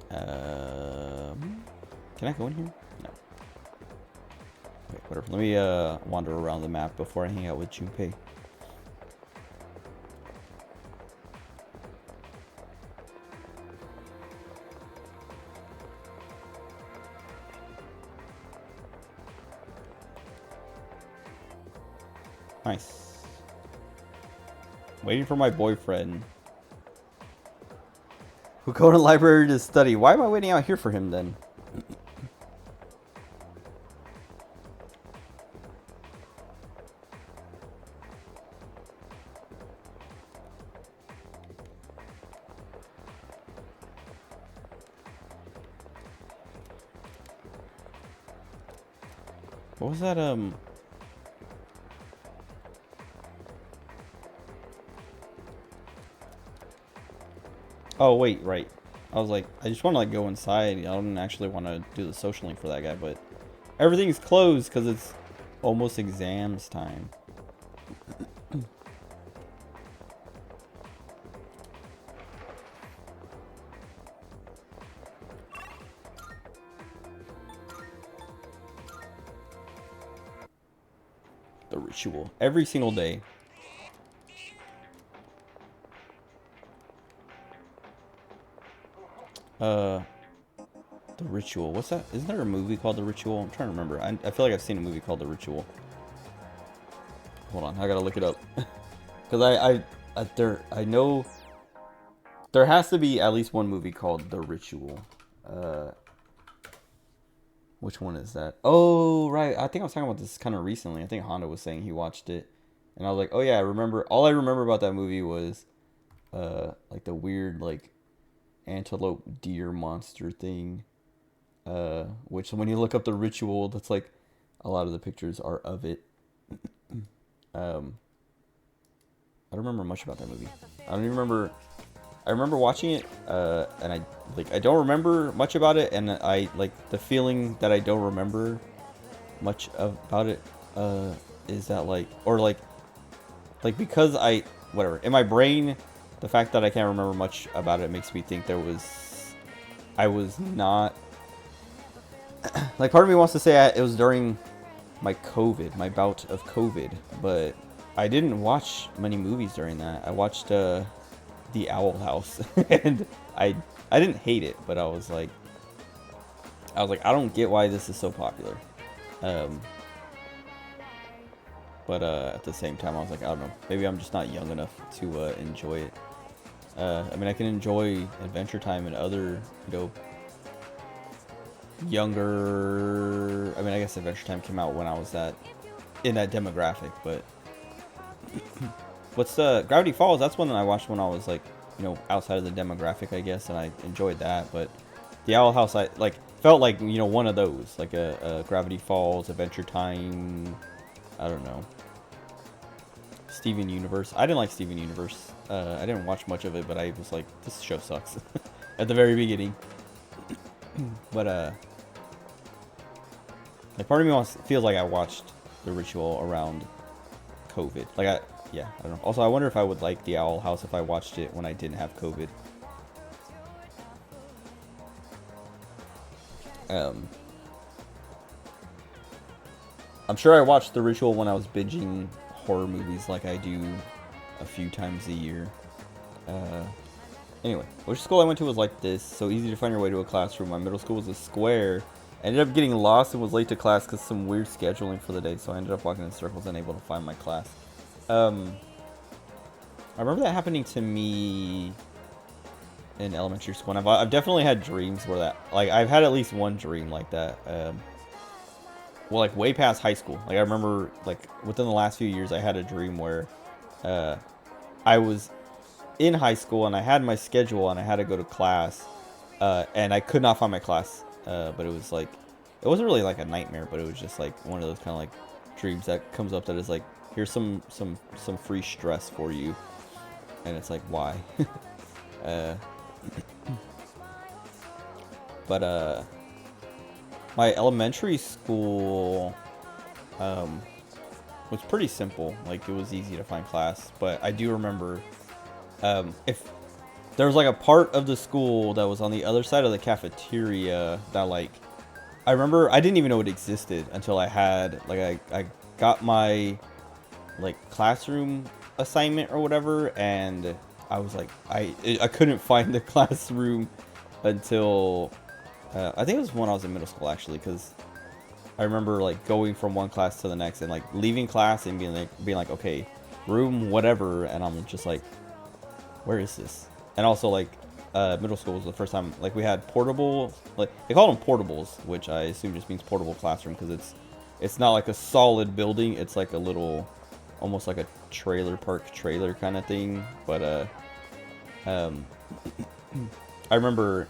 Can I go in here? No. Okay, whatever. Let me wander around the map before I hang out with Junpei. Nice. Waiting for my boyfriend. We'll go to the library to study. Why am I waiting out here for him then? What was that, Oh, wait, right. I was like, I just want to like go inside. I don't actually want to do the social link for that guy, but everything's closed because it's almost exams time. The ritual. Every single day. The Ritual. What's that? Isn't there a movie called The Ritual? I'm trying to remember. I feel like I've seen a movie called The Ritual. Hold on, I gotta look it up. Because I know there has to be at least one movie called The Ritual. Which one is that? Oh, right. I think I was talking about this kind of recently. I think Honda was saying he watched it. And I was like, oh yeah, I remember. All I remember about that movie was like the weird like antelope deer monster thing. Which when you look up The Ritual, that's like a lot of the pictures are of it. I don't remember much about that movie. I don't even remember. I remember watching it, and I don't remember much about it, and I like the feeling that I don't remember much about it. Is that like because whatever in my brain, the fact that I can't remember much about it makes me think I was not. Like, part of me wants to say it was during my bout of COVID, but I didn't watch many movies during that. I watched The Owl House, and I didn't hate it, but I was like, I don't get why this is so popular. But at the same time, I was like, I don't know, maybe I'm just not young enough to enjoy it. I mean, I can enjoy Adventure Time and other, younger. I mean, I guess Adventure Time came out when I was in that demographic, but what's Gravity Falls? That's one that I watched when I was like, outside of the demographic, I guess, and I enjoyed that. But The Owl House, I like felt like one of those, like a Gravity Falls, Adventure Time. I don't know. Steven Universe. I didn't like Steven Universe. I didn't watch much of it, but I was like, this show sucks at the very beginning. But like part of me feels like I watched The Ritual around COVID. Like I don't know. Also, I wonder if I would like The Owl House if I watched it when I didn't have COVID. I'm sure I watched The Ritual when I was binging horror movies like I do a few times a year. Anyway, which school I went to was like this, so easy to find your way to a classroom. My middle school was a square. I ended up getting lost and was late to class because some weird scheduling for the day, so I ended up walking in circles unable to find my class. I remember that happening to me in elementary school, and I've definitely had dreams where that, like, I've had at least one dream like that. Well, like way past high school. Like I remember, like within the last few years, I had a dream where I was in high school and I had my schedule and I had to go to class, and I could not find my class. But it was like, it wasn't really like a nightmare, but it was just like one of those kind of like dreams that comes up that is like, here's some free stress for you, and it's like, why? But my elementary school was pretty simple. Like it was easy to find class, but I do remember if there was like a part of the school that was on the other side of the cafeteria that, like, I remember I didn't even know it existed until I had, like, I got my, like, classroom assignment or whatever, and I was like, I couldn't find the classroom until I think it was when I was in middle school, actually, because I remember like going from one class to the next and like leaving class and being like, okay, room whatever, and I'm just like, where is this? And also, like, middle school was the first time, like, we had portable, like, they call them portables, which I assume just means portable classroom, because it's not like a solid building, it's like a little, almost like a trailer park trailer kind of thing. But I remember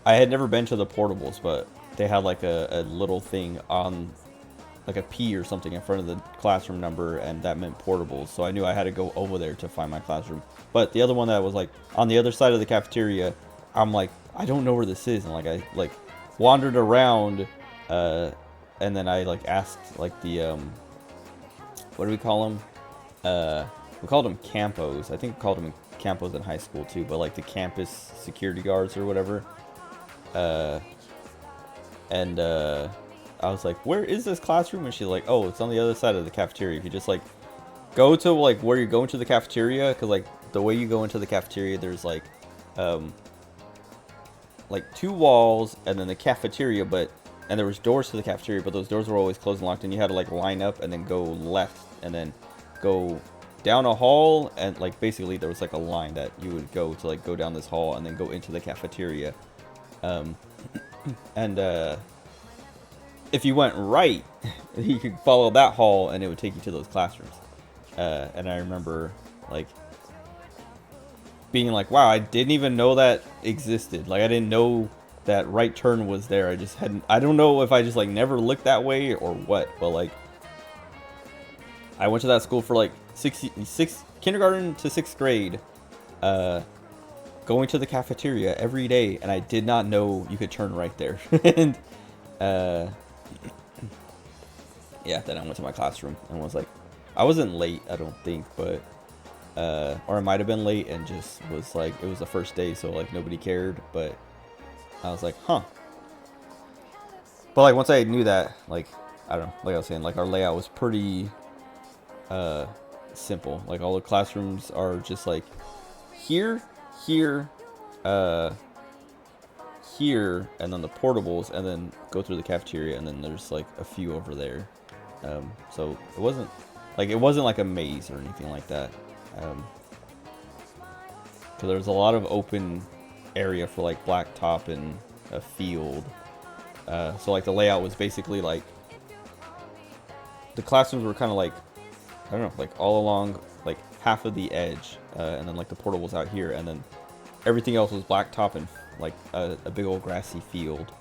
I had never been to the portables, but they had like a little thing on, like a P or something in front of the classroom number, and that meant portables, so I knew I had to go over there to find my classroom. But the other one that was like on the other side of the cafeteria, I'm like, I don't know where this is, and like I like wandered around, and then I like asked like the what do we call them? We called them campos. I think we called them campos in high school too, but like the campus security guards or whatever. And I was like, where is this classroom? And she's like, oh, it's on the other side of the cafeteria. If you just like go to like where you're going to the cafeteria, because like the way you go into the cafeteria, there's like two walls and then the cafeteria, and there was doors to the cafeteria, but those doors were always closed and locked, and you had to like line up and then go left and then go down a hall, and like basically there was like a line that you would go to, like go down this hall and then go into the cafeteria. And if you went right, you could follow that hall and it would take you to those classrooms. And I remember like being like, wow, I didn't even know that existed. Like I didn't know that right turn was there. I just hadn't, I don't know if I just like never looked that way or what, but like I went to that school for like kindergarten to 6th grade, going to the cafeteria every day, and I did not know you could turn right there. And yeah, then I went to my classroom and was like, I wasn't late, I don't think, but or I might have been late and just was like, it was the first day, so like nobody cared, but I was like, huh. But like once I knew that, like, I don't know, like I was saying, like our layout was pretty simple. Like all the classrooms are just like here, here, here, and then the portables, and then go through the cafeteria, and then there's like a few over there. So it wasn't like a maze or anything like that. So there was a lot of open area for like blacktop and a field. So like the layout was basically like the classrooms were kind of like, I don't know, like all along like half of the edge, and then like the portables out here, and then everything else was blacktop and like a big old grassy field.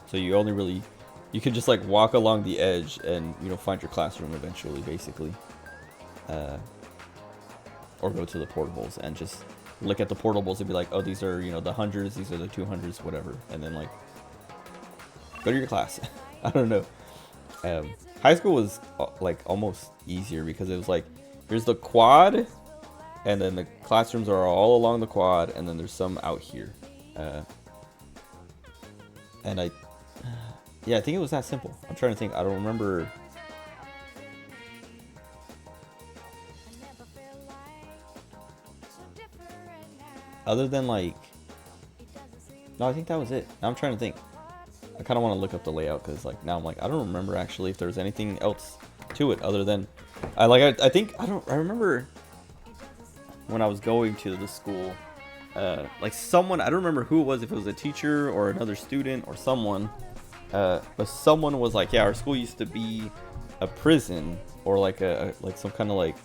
So you you could just like walk along the edge and find your classroom eventually, basically, or go to the portables and just look at the portables and be like, oh, these are the 100s, these are the 200s, whatever, and then like go to your class. I don't know. High school was like almost easier because it was like, here's the quad, and then the classrooms are all along the quad, and then there's some out here. And I think it was that simple. I'm trying to think. I don't remember. Other than like, no, I think that was it. Now I'm trying to think. I kind of want to look up the layout because like now I'm like, I don't remember actually if there's anything else to it other than I remember when I was going to the school, like someone, I don't remember who it was, if it was a teacher or another student or someone, but someone was like, yeah, our school used to be a prison or like like some kind of like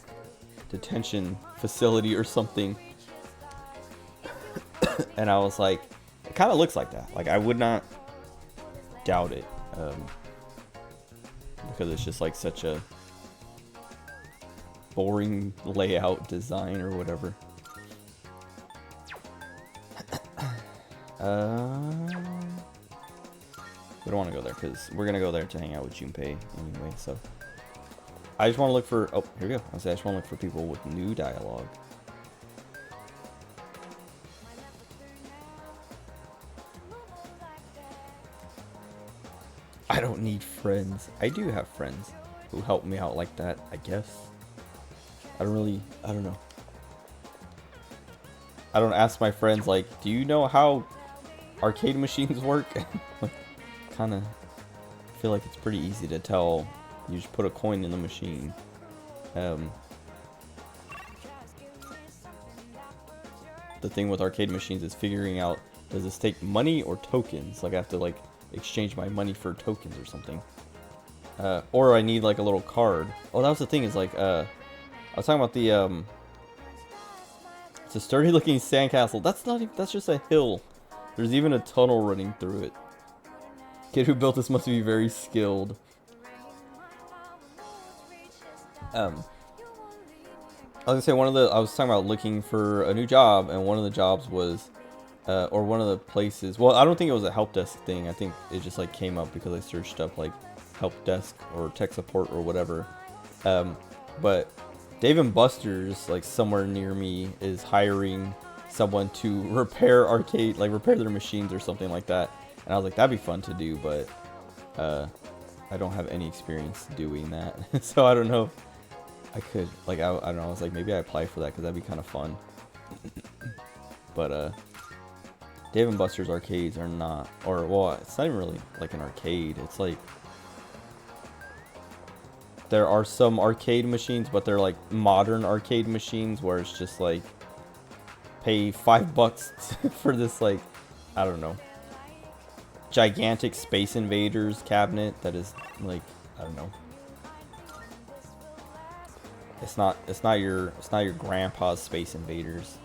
detention facility or something. And I was like, it kind of looks like that. Like I would not doubt it, because it's just like such a boring layout design or whatever. We don't want to go there because we're gonna go there to hang out with Junpei anyway. So I just want to look for. Oh, here we go. I just want to look for people with new dialogue. I don't need friends. I do have friends who help me out like that, I guess. I don't know. I don't ask my friends like, do you know how arcade machines work? Kind of feel like it's pretty easy to tell. You just put a coin in the machine. The thing with arcade machines is figuring out, does this take money or tokens? Like I have to like exchange my money for tokens or something, or I need like a little card. Oh, that was the thing, is like I was talking about the it's a sturdy looking sandcastle. That's not even, that's just a hill. There's even a tunnel running through it. Kid who built this must be very skilled. I was gonna say, I was talking about looking for a new job, and one of the jobs was or one of the places, well, I don't think it was a help desk thing. I think it just like came up because I searched up like help desk or tech support or whatever. But Dave & Buster's, like somewhere near me, is hiring someone to repair their machines or something like that. And I was like, that'd be fun to do, but I don't have any experience doing that. So I don't know if I could, like, I don't know, I was like, maybe I apply for that because that'd be kind of fun. But Dave & Buster's arcades are not, or well, it's not even really like an arcade. It's like, there are some arcade machines, but they're like modern arcade machines where it's just like, pay $5 for this, like, I don't know, gigantic Space Invaders cabinet that is like, I don't know. It's not your grandpa's Space Invaders.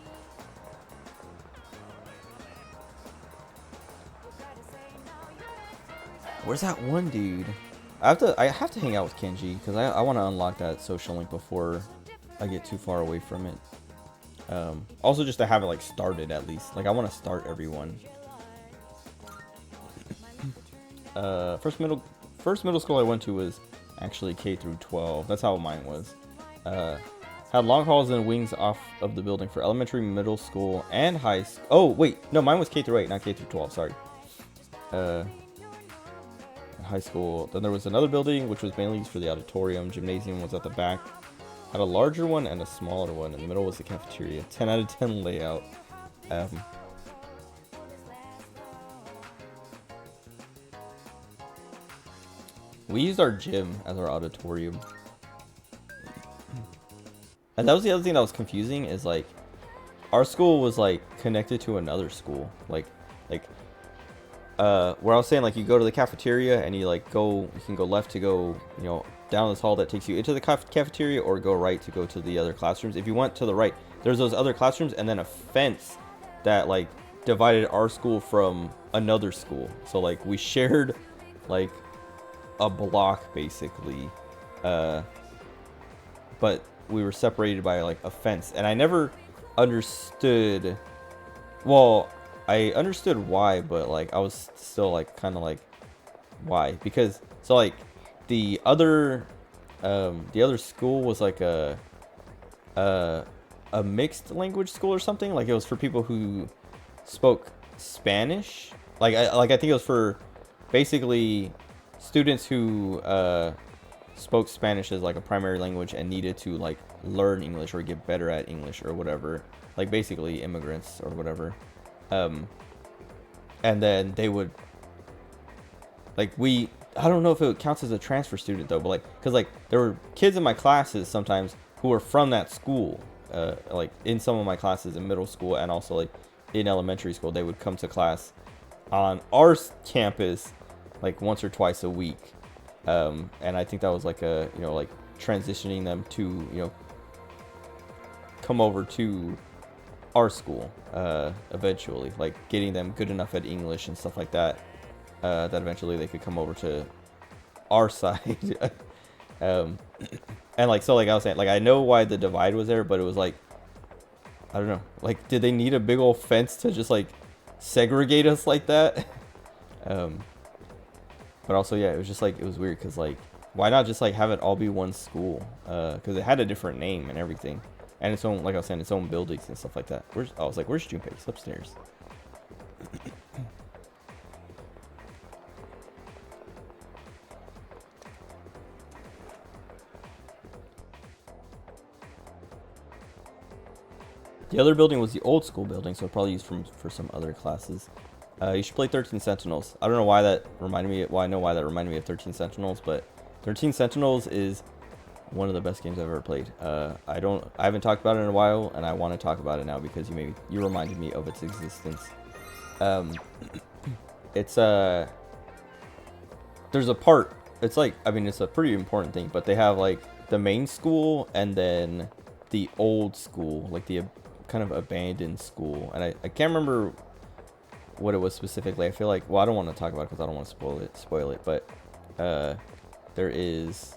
Where's that one dude? I have to hang out with Kenji because I want to unlock that social link before I get too far away from it. Also just to have it like started at least. Like I want to start everyone. First middle school I went to was actually K through 12. That's how mine was. Had long halls and wings off of the building for elementary, middle school, and high school. Oh wait, no, mine was K through 8, not K through 12. Sorry. High school. Then there was another building which was mainly used for the auditorium. Gymnasium was at the back. Had a larger one and a smaller one. In the middle was the cafeteria. 10 out of 10 layout. We used our gym as our auditorium. And that was the other thing that was confusing, is like our school was like connected to another school. Like where I was saying, like, you go to the cafeteria and you can go left to go, down this hall that takes you into the cafeteria, or go right to go to the other classrooms. If you went to the right, there's those other classrooms and then a fence that like divided our school from another school. So like we shared like a block basically, but we were separated by like a fence, and I never understood. Well, I understood why, but like I was still like kind of like why, because so like the other school was like a mixed language school or something. Like it was for people who spoke Spanish. I think it was for basically students who spoke Spanish as like a primary language and needed to like learn English or get better at English or whatever. Like basically immigrants or whatever. And then they would like I don't know if it counts as a transfer student though, but like because like there were kids in my classes sometimes who were from that school. Like in some of my classes in middle school and also like in elementary school, they would come to class on our campus like once or twice a week. And I think that was like a, you know, like transitioning them to, you know, come over to our school eventually, like getting them good enough at English and stuff like that, that eventually they could come over to our side. And like, so like I was saying, like I know why the divide was there, but it was like, I don't know, like did they need a big old fence to just like segregate us like that? But also, yeah, it was just like, it was weird because like, why not just like have it all be one school? Because it had a different name and everything, and its own, like I was saying, its own buildings and stuff like that. I was like, where's Junpei? He's upstairs. The other building was the old school building, so probably used for some other classes. You should play 13 Sentinels. I don't know why that reminded me. Well, I know why that reminded me of 13 Sentinels, but 13 Sentinels is one of the best games I've ever played. I haven't talked about it in a while, and I want to talk about it now because you reminded me of its existence. It's there's a part. It's like, I mean, it's a pretty important thing, but they have like the main school and then the old school, like the kind of abandoned school, and I can't remember what it was specifically. I feel like, well, I don't want to talk about it because I don't want to spoil it, but there is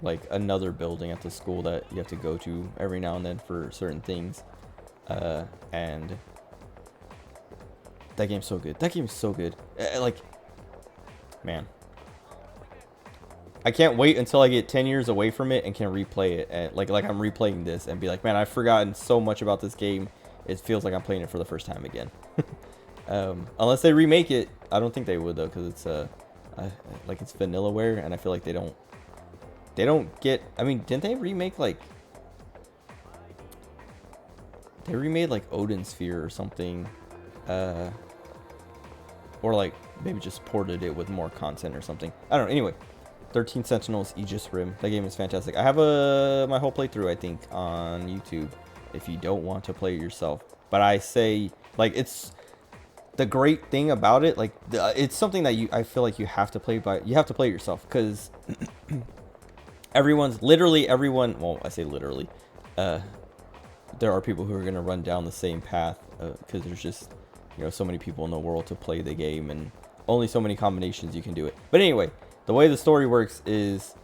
like another building at the school that you have to go to every now and then for certain things, and that game's so good. That game's so good. Like, man, I can't wait until I get 10 years away from it and can replay it. And like I'm replaying this and be like, man, I've forgotten so much about this game. It feels like I'm playing it for the first time again. Unless they remake it. I don't think they would though, because it's like it's Vanillaware, and I feel like they don't get. I mean, didn't they remake like? They remade like Odin Sphere or something, or like maybe just ported it with more content or something. I don't know. Anyway, 13 Sentinels Aegis Rim. That game is fantastic. I have my whole playthrough, I think, on YouTube. If you don't want to play it yourself, but I say like it's. The great thing about it, like it's something that I feel like you have to play it yourself, because literally everyone, well, I say literally, there are people who are going to run down the same path, because there's just, you know, so many people in the world to play the game and only so many combinations you can do it. But anyway, the way the story works is,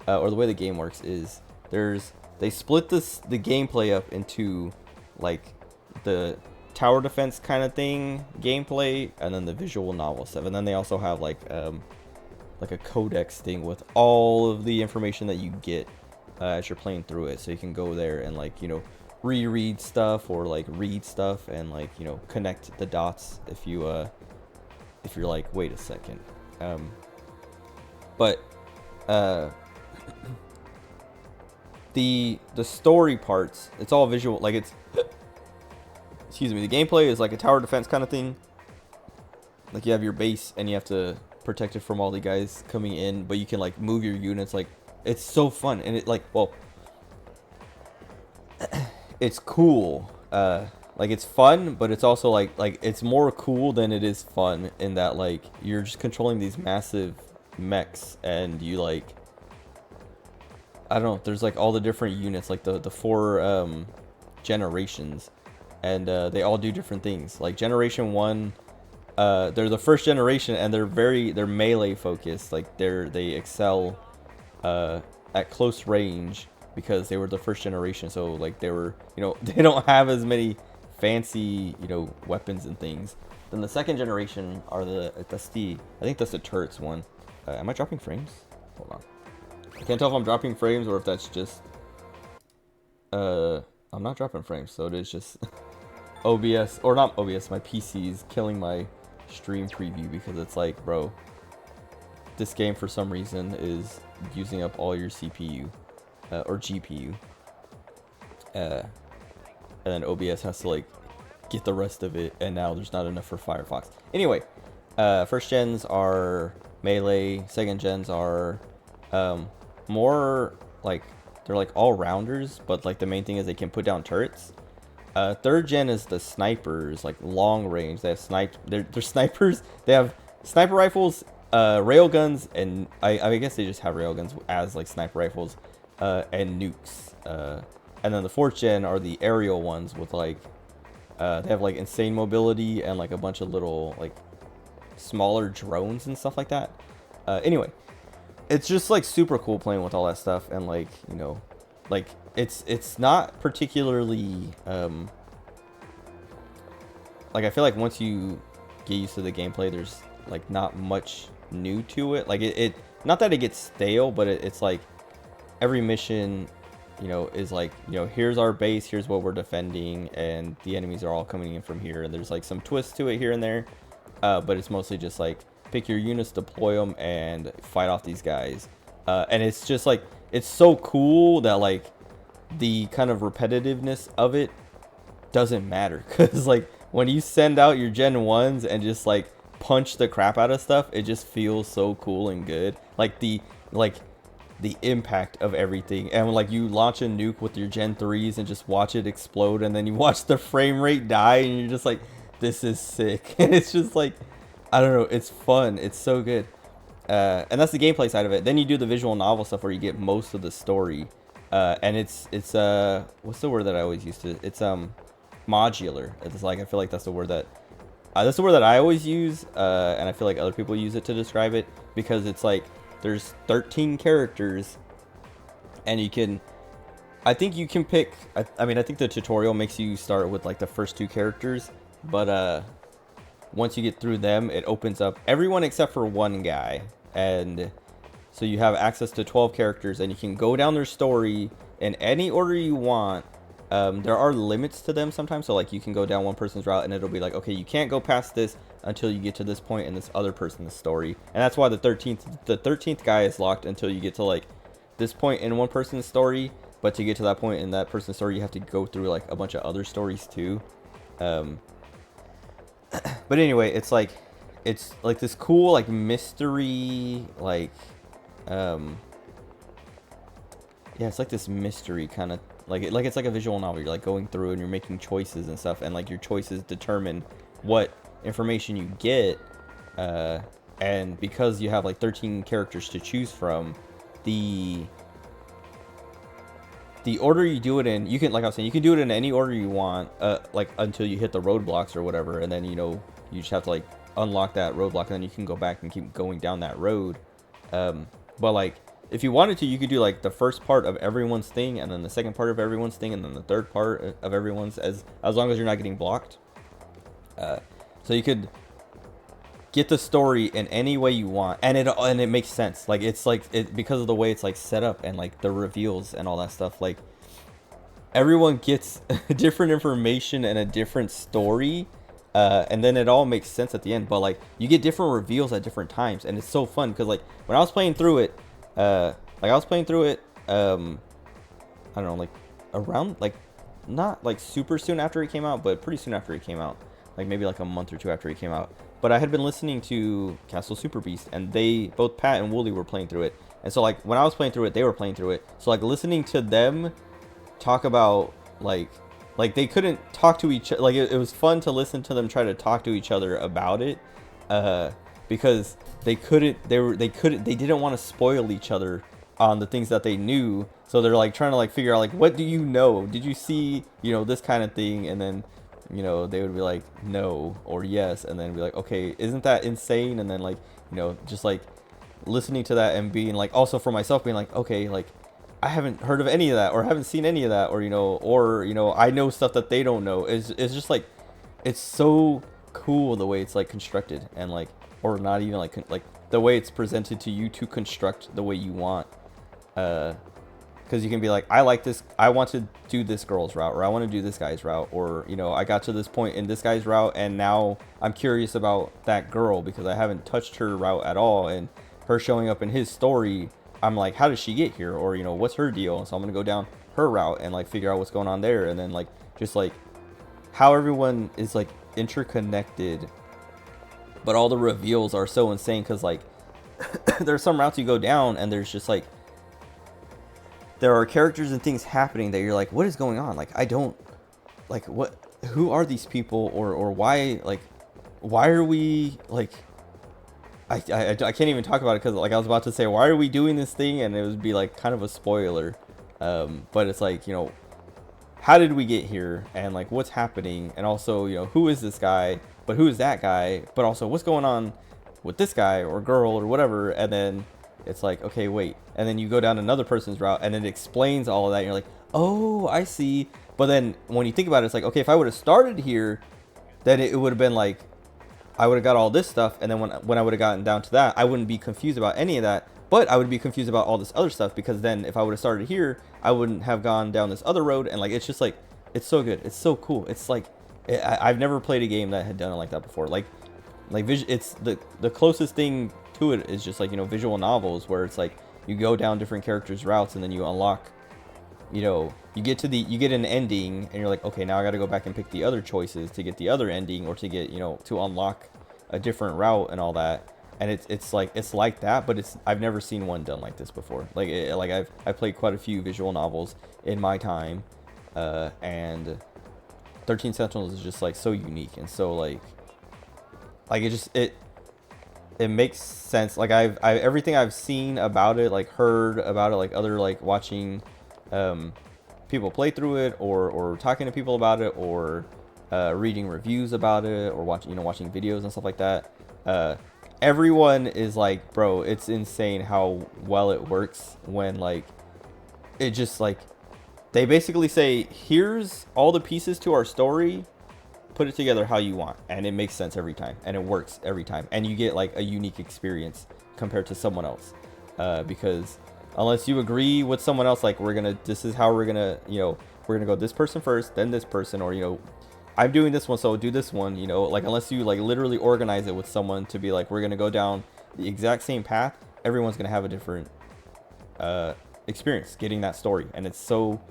or the way the game works is, they split the gameplay up into like the tower defense kind of thing gameplay, and then the visual novel stuff, and then they also have like a codex thing with all of the information that you get as you're playing through it, so you can go there and like, you know, reread stuff or like read stuff and like, you know, connect the dots if you're like, wait a second. But the story parts, it's all visual, like it's excuse me, the gameplay is like a tower defense kind of thing. Like you have your base and you have to protect it from all the guys coming in, but you can like move your units. Like, it's so fun, and it like, well, it's cool. Like it's fun, but it's also like it's more cool than it is fun, in that like you're just controlling these massive mechs, and you like, I don't know, there's like all the different units, like the 4 generations. And they all do different things. Like Generation 1 they're the first generation, and they're melee focused. Like they excel at close range because they were the first generation. So like they were, you know, they don't have as many fancy, you know, weapons and things. Then the second generation are that's the, I think that's the turrets one. Am I dropping frames? Hold on. I can't tell if I'm dropping frames or if that's just I'm not dropping frames, so it is just OBS, or not OBS, my PC's killing my stream preview because it's like, bro, this game for some reason is using up all your CPU or GPU, and then OBS has to like get the rest of it, and now there's not enough for Firefox. Anyway, first gens are melee, second gens are more like, they're like all rounders, but like the main thing is they can put down turrets. Third gen is the snipers, like long range. They have they're snipers. They have sniper rifles, railguns, and I guess they just have railguns as like sniper rifles, and nukes. And then the fourth gen are the aerial ones with like, they have like insane mobility and like a bunch of little like smaller drones and stuff like that. Anyway, it's just like super cool playing with all that stuff, and like, you know, like it's not particularly like, I feel like once you get used to the gameplay, there's like not much new to it. Like it not that it gets stale, but it's like every mission, you know, is like, you know, here's our base, here's what we're defending, and the enemies are all coming in from here, and there's like some twists to it here and there, but it's mostly just like pick your units, deploy them, and fight off these guys. And it's just like, it's so cool that like the kind of repetitiveness of it doesn't matter, because like when you send out your Gen 1s and just like punch the crap out of stuff, it just feels so cool and good. Like the impact of everything, and like you launch a nuke with your Gen 3s and just watch it explode, and then you watch the frame rate die, and you're just like, this is sick. And it's just like, I don't know, it's fun, it's so good. And that's the gameplay side of it. Then you do the visual novel stuff where you get most of the story, and it's what's the word that I always used to, it's modular. It's like, I feel like that's the word that I always use, and I feel like other people use it to describe it, because it's like there's 13 characters, and you can, I think you can pick, I mean, I think the tutorial makes you start with like the first 2 characters, but once you get through them, it opens up everyone except for one guy, and so you have access to 12 characters, and you can go down their story in any order you want. There are limits to them sometimes, so like you can go down one person's route and it'll be like, okay, you can't go past this until you get to this point in this other person's story, and that's why the 13th guy is locked until you get to like this point in one person's story. But to get to that point in that person's story, you have to go through like a bunch of other stories too. But anyway, it's like this cool like mystery, like yeah, it's like this mystery kind of like it's like a visual novel. You're like going through and you're making choices and stuff, and like your choices determine what information you get, and because you have like 13 characters to choose from, the order you do it in, you can, like I was saying, you can do it in any order you want, like until you hit the roadblocks or whatever, and then, you know, you just have to like unlock that roadblock, and then you can go back and keep going down that road. But like, if you wanted to, you could do like the first part of everyone's thing, and then the second part of everyone's thing, and then the third part of everyone's, as long as you're not getting blocked. So you could get the story in any way you want, and it makes sense. Like it's like because of the way it's like set up, and like the reveals and all that stuff. Like everyone gets different information and a different story, and then it all makes sense at the end. But like you get different reveals at different times, and it's so fun because like when I was playing through it, I don't know, like around like not like super soon after it came out, but pretty soon after it came out, like maybe like a month or 2 after it came out. But I had been listening to Castle Super Beast, and they, both Pat and Wooly, were playing through it. And so like when I was playing through it, they were playing through it. So like listening to them talk about like they couldn't talk to each other. Like it was fun to listen to them try to talk to each other about it, because they didn't want to spoil each other on the things that they knew. So they're like trying to like figure out like, what do you know? Did you see, you know, this kind of thing? And then you know, they would be like no or yes, and then be like, okay, isn't that insane? And then like, you know, just like listening to that and being like, also for myself being like, okay, like I haven't heard of any of that or haven't seen any of that, or you know I know stuff that they don't know. It's just like, it's so cool the way it's like constructed, and like, or not even like the way it's presented to you to construct the way you want. Because you can be like, I like this, I want to do this girl's route, or I want to do this guy's route, or you know, I got to this point in this guy's route and now I'm curious about that girl because I haven't touched her route at all, and her showing up in his story, I'm like, how does she get here, or you know, what's her deal? So I'm gonna go down her route and like figure out what's going on there, and then like just like how everyone is like interconnected, but all the reveals are so insane because like there's some routes you go down and there's just like, there are characters and things happening that you're like, what is going on? Like, I don't, like, what, who are these people, or why, like, why are we, like, I can't even talk about it because, like, I was about to say, why are we doing this thing? And it would be, like, kind of a spoiler. But it's like, you know, how did we get here? And, like, what's happening? And also, you know, who is this guy? But who is that guy? But also, what's going on with this guy or girl or whatever? And then it's like, okay, wait. And then you go down another person's route and it explains all of that. And you're like, oh, I see. But then when you think about it, it's like, okay, if I would have started here, then it would have been like, I would have got all this stuff. And then when I would have gotten down to that, I wouldn't be confused about any of that. But I would be confused about all this other stuff, because then if I would have started here, I wouldn't have gone down this other road. And like, it's just like, it's so good. It's so cool. It's like, I've never played a game that had done it like that before. Like it's the closest thing to it is just like, you know, visual novels, where it's like you go down different characters' routes and then you unlock, you know, you get an ending and you're like, okay, now I got to go back and pick the other choices to get the other ending, or to get, you know, to unlock a different route and all that. And it's like that, but I've never seen one done like this before. Like I've played quite a few visual novels in my time, and 13 Sentinels is just like so unique and so like it makes sense. Like everything I've seen about it, like heard about it, like other, like watching people play through it, or talking to people about it, or reading reviews about it, or watching videos and stuff like that. Everyone is like, bro, it's insane how well it works when like it just like, they basically say, here's all the pieces to our story, put it together how you want, and it makes sense every time, and it works every time, and you get like a unique experience compared to someone else, because unless you agree with someone else, like this is how we're gonna go this person first, then this person, or you know, I'm doing this one, so do this one, you know, like unless you like literally organize it with someone to be like, we're gonna go down the exact same path, everyone's gonna have a different experience getting that story, and it's so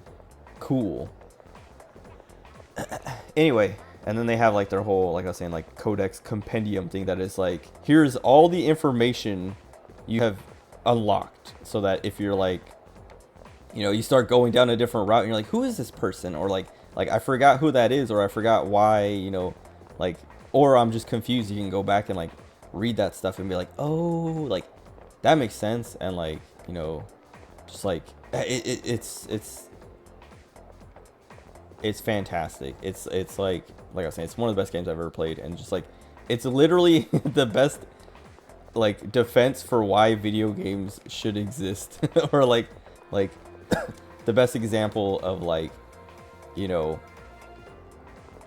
cool. Anyway, and then they have like their whole, like I was saying, like codex compendium thing that is like, here's all the information you have unlocked, so that if you're like, you know, you start going down a different route and you're like, who is this person, or like I forgot who that is, or I forgot why, you know, like, or I'm just confused, you can go back and like read that stuff and be like, oh, like that makes sense. And like, you know, just like it's fantastic. It's like I was saying, it's one of the best games I've ever played, and just like, it's literally the best like defense for why video games should exist, or like the best example of like, you know,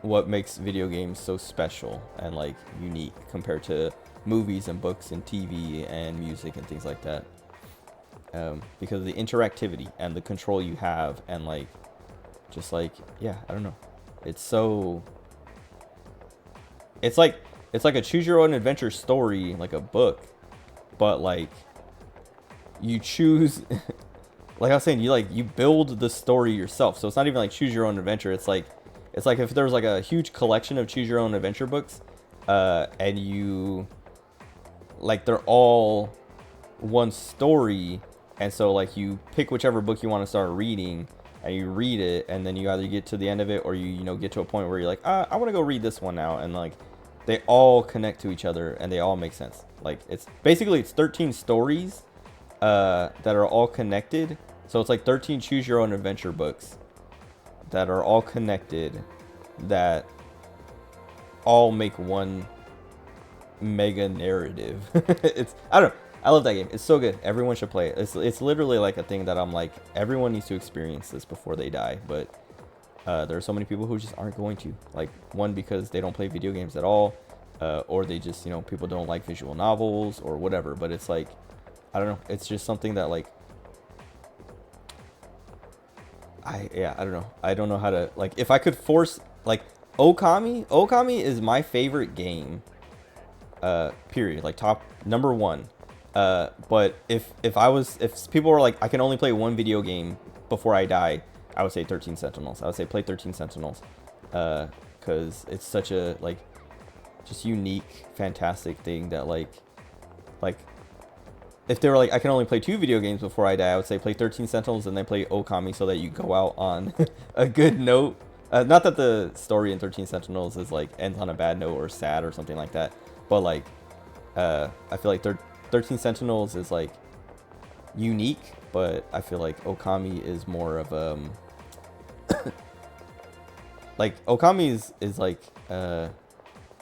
what makes video games so special and like unique compared to movies and books and TV and music and things like that, because of the interactivity and the control you have, and like, just like, yeah, I don't know, it's like a choose your own adventure story, like a book, but like you choose like I was saying, you build the story yourself. So it's not even like choose your own adventure. It's like if there was like a huge collection of choose your own adventure books, and you like, they're all one story, and so like you pick whichever book you want to start reading, and you read it, and then you either get to the end of it, or you know, get to a point where you're like, I want to go read this one now, and like they all connect to each other and they all make sense. Like it's 13 stories that are all connected. So it's like 13 choose your own adventure books that are all connected, that all make one mega narrative. I don't know. I love that game. It's so good. Everyone should play it. It's literally like a thing that I'm like, everyone needs to experience this before they die. But there are so many people who just aren't going to. Like, one, because they don't play video games at all, or they just, you know, people don't like visual novels or whatever. But it's like, I don't know. It's just something that, like, I don't know. I don't know how to, like, if I could force, like, Okami is my favorite game, period. Like, top number one. But if people were like, I can only play one video game before I die, I would say 13 Sentinels. I would say play 13 Sentinels, because it's such a, like, just unique, fantastic thing that, like, if they were like, I can only play 2 video games before I die, I would say play 13 Sentinels and then play Okami, so that you go out on a good note. Not that the story in 13 Sentinels is like ends on a bad note or sad or something like that, but like, I feel like 13 Sentinels is like unique, but I feel like Okami is more of like, Okami is like, I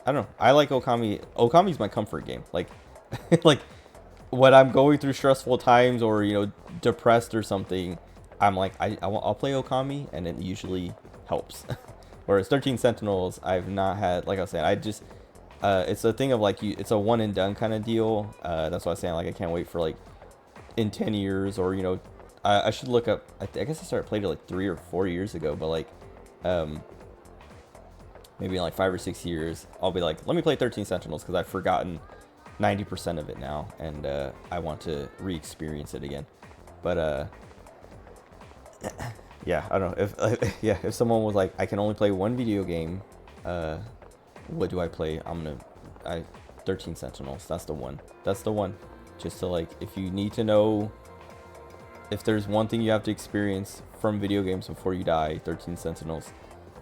don't know. I like Okami. Okami's my comfort game. Like, like, when I'm going through stressful times or, you know, depressed or something, I'm like, I'll play Okami, and it usually helps. Whereas 13 Sentinels, I've not had, like I was saying, I just, it's a thing of like, it's a one and done kind of deal. That's why I was saying, like, I can't wait for like in 10 years, or, you know, I should look up, I guess I started playing it like 3 or 4 years ago, but like, maybe in like 5 or 6 years, I'll be like, let me play 13 Sentinels, because I've forgotten 90% of it now, and I want to re-experience it again. But yeah, I don't know if if someone was like, I can only play one video game, what do I play? 13 Sentinels. That's the one. That's the one. Just to, like, if you need to know if there's one thing you have to experience from video games before you die, 13 Sentinels.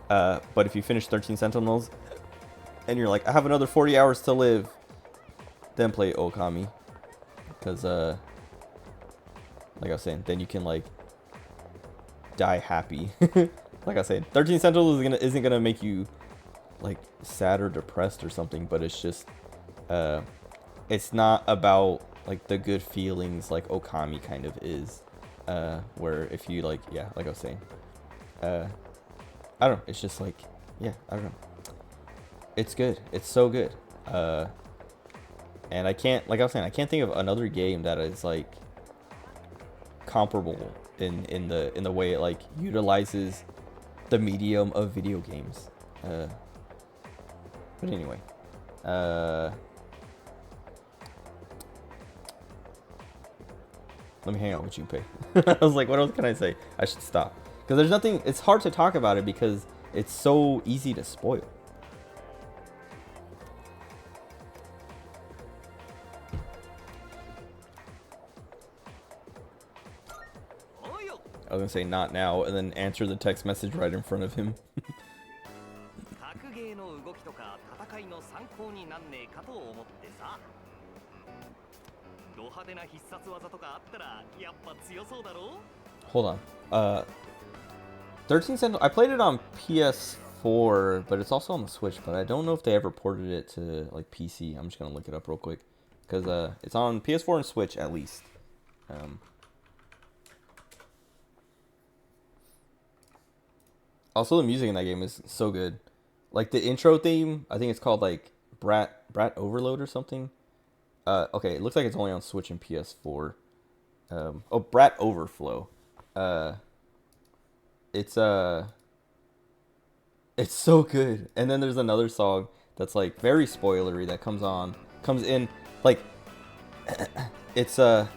But if you finish 13 Sentinels and you're like, I have another 40 hours to live, then play Okami, because like I was saying, then you can like die happy. Like I said, 13 Sentinels isn't gonna make you like sad or depressed or something, but it's just it's not about like the good feelings like Okami kind of is, where if you like, yeah, like I was saying, I don't know, it's just like, yeah, I don't know, it's good, it's so good. And I can't, like I was saying, I can't think of another game that is like comparable in the way it like utilizes the medium of video games. But anyway, let me hang out with Junpei. I was like, what else can I say? I should stop, because there's nothing. It's hard to talk about it because it's so easy to spoil. I was gonna say not now, and then answer the text message right in front of him. 格ゲーの動きとか戦いの参考になんねえかと思ってさ。ド派手な必殺技とかあったらやっぱ強そうだろ? Hold on. 13 Sentinels. I played it on PS4, but it's also on the Switch. But I don't know if they ever ported it to like PC. I'm just gonna look it up real quick, because it's on PS4 and Switch at least. Also, the music in that game is so good. Like the intro theme, I think it's called like Brat Overload or something. Okay, it looks like it's only on Switch and PS4. Oh, Brat Overflow. It's so good. And then there's another song that's like very spoilery that comes in like it's I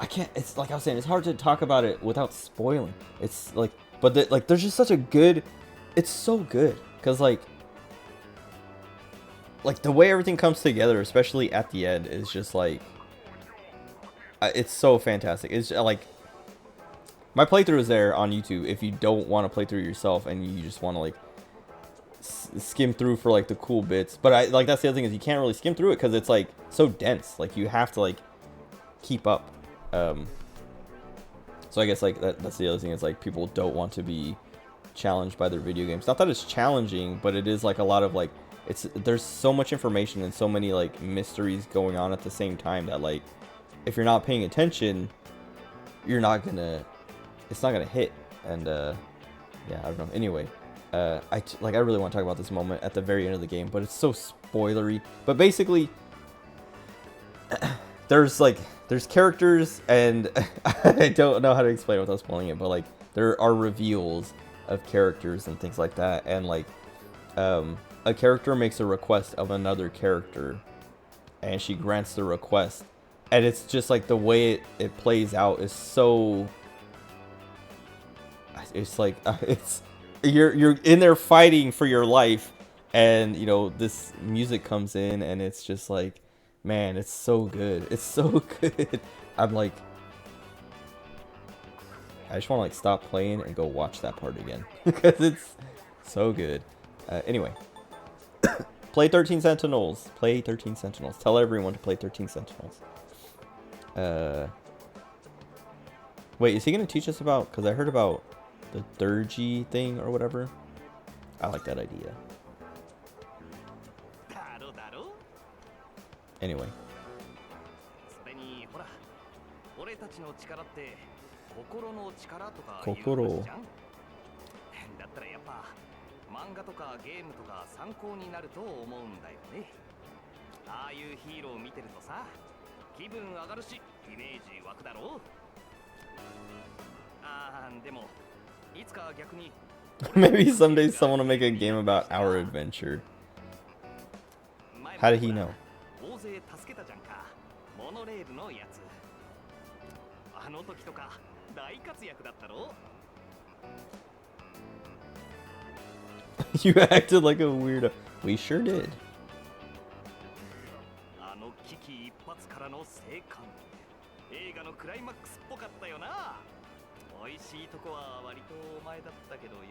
can't. It's like I was saying, it's hard to talk about it without spoiling. It's like. But there's just such a good, it's so good, because like the way everything comes together, especially at the end, is just like, it's so fantastic. It's like, my playthrough is there on YouTube if you don't want to play through yourself and you just want to like skim through for like the cool bits. But that's the other thing, is you can't really skim through it because it's like so dense. Like you have to like keep up. So I guess like that's the other thing, is like people don't want to be challenged by their video games. Not that it's challenging, but it is like a lot of like there's so much information and so many like mysteries going on at the same time that like if you're not paying attention, it's not gonna hit. And yeah, I don't know. Anyway, I really want to talk about this moment at the very end of the game, but it's so spoilery. But basically, there's characters, and I don't know how to explain it without spoiling it, but like there are reveals of characters and things like that, and like a character makes a request of another character, and she grants the request, and it's just like the way it plays out is so. It's like you're in there fighting for your life, and you know this music comes in, and it's just like, man, it's so good. It's so good. I'm like, I just want to like stop playing and go watch that part again because it's so good. Anyway, play 13 Sentinels. Play 13 Sentinels. Tell everyone to play 13 Sentinels. Wait, is he gonna teach us about? Because I heard about the Durgy thing or whatever. I like that idea. Anyway. それにほら、俺たちの力って心の力とか心言うじゃん。だったらやっぱ漫画とかゲームとか参考になると思うんだよね。ああいうヒーローを見てるとさ、気分上がるし、イメージ湧くだろう。ああ、でもいつか逆に Maybe someday someone will make a game about our adventure. How did he know? 大勢助けたじゃんか。モノレールのやつ。あの時とか大活躍だったろ。You acted like a weirdo. We sure did. あの危機一髪からの生還。映画のクライマックスっぽかったよな。美味しいとこは割とお前だったけどよ。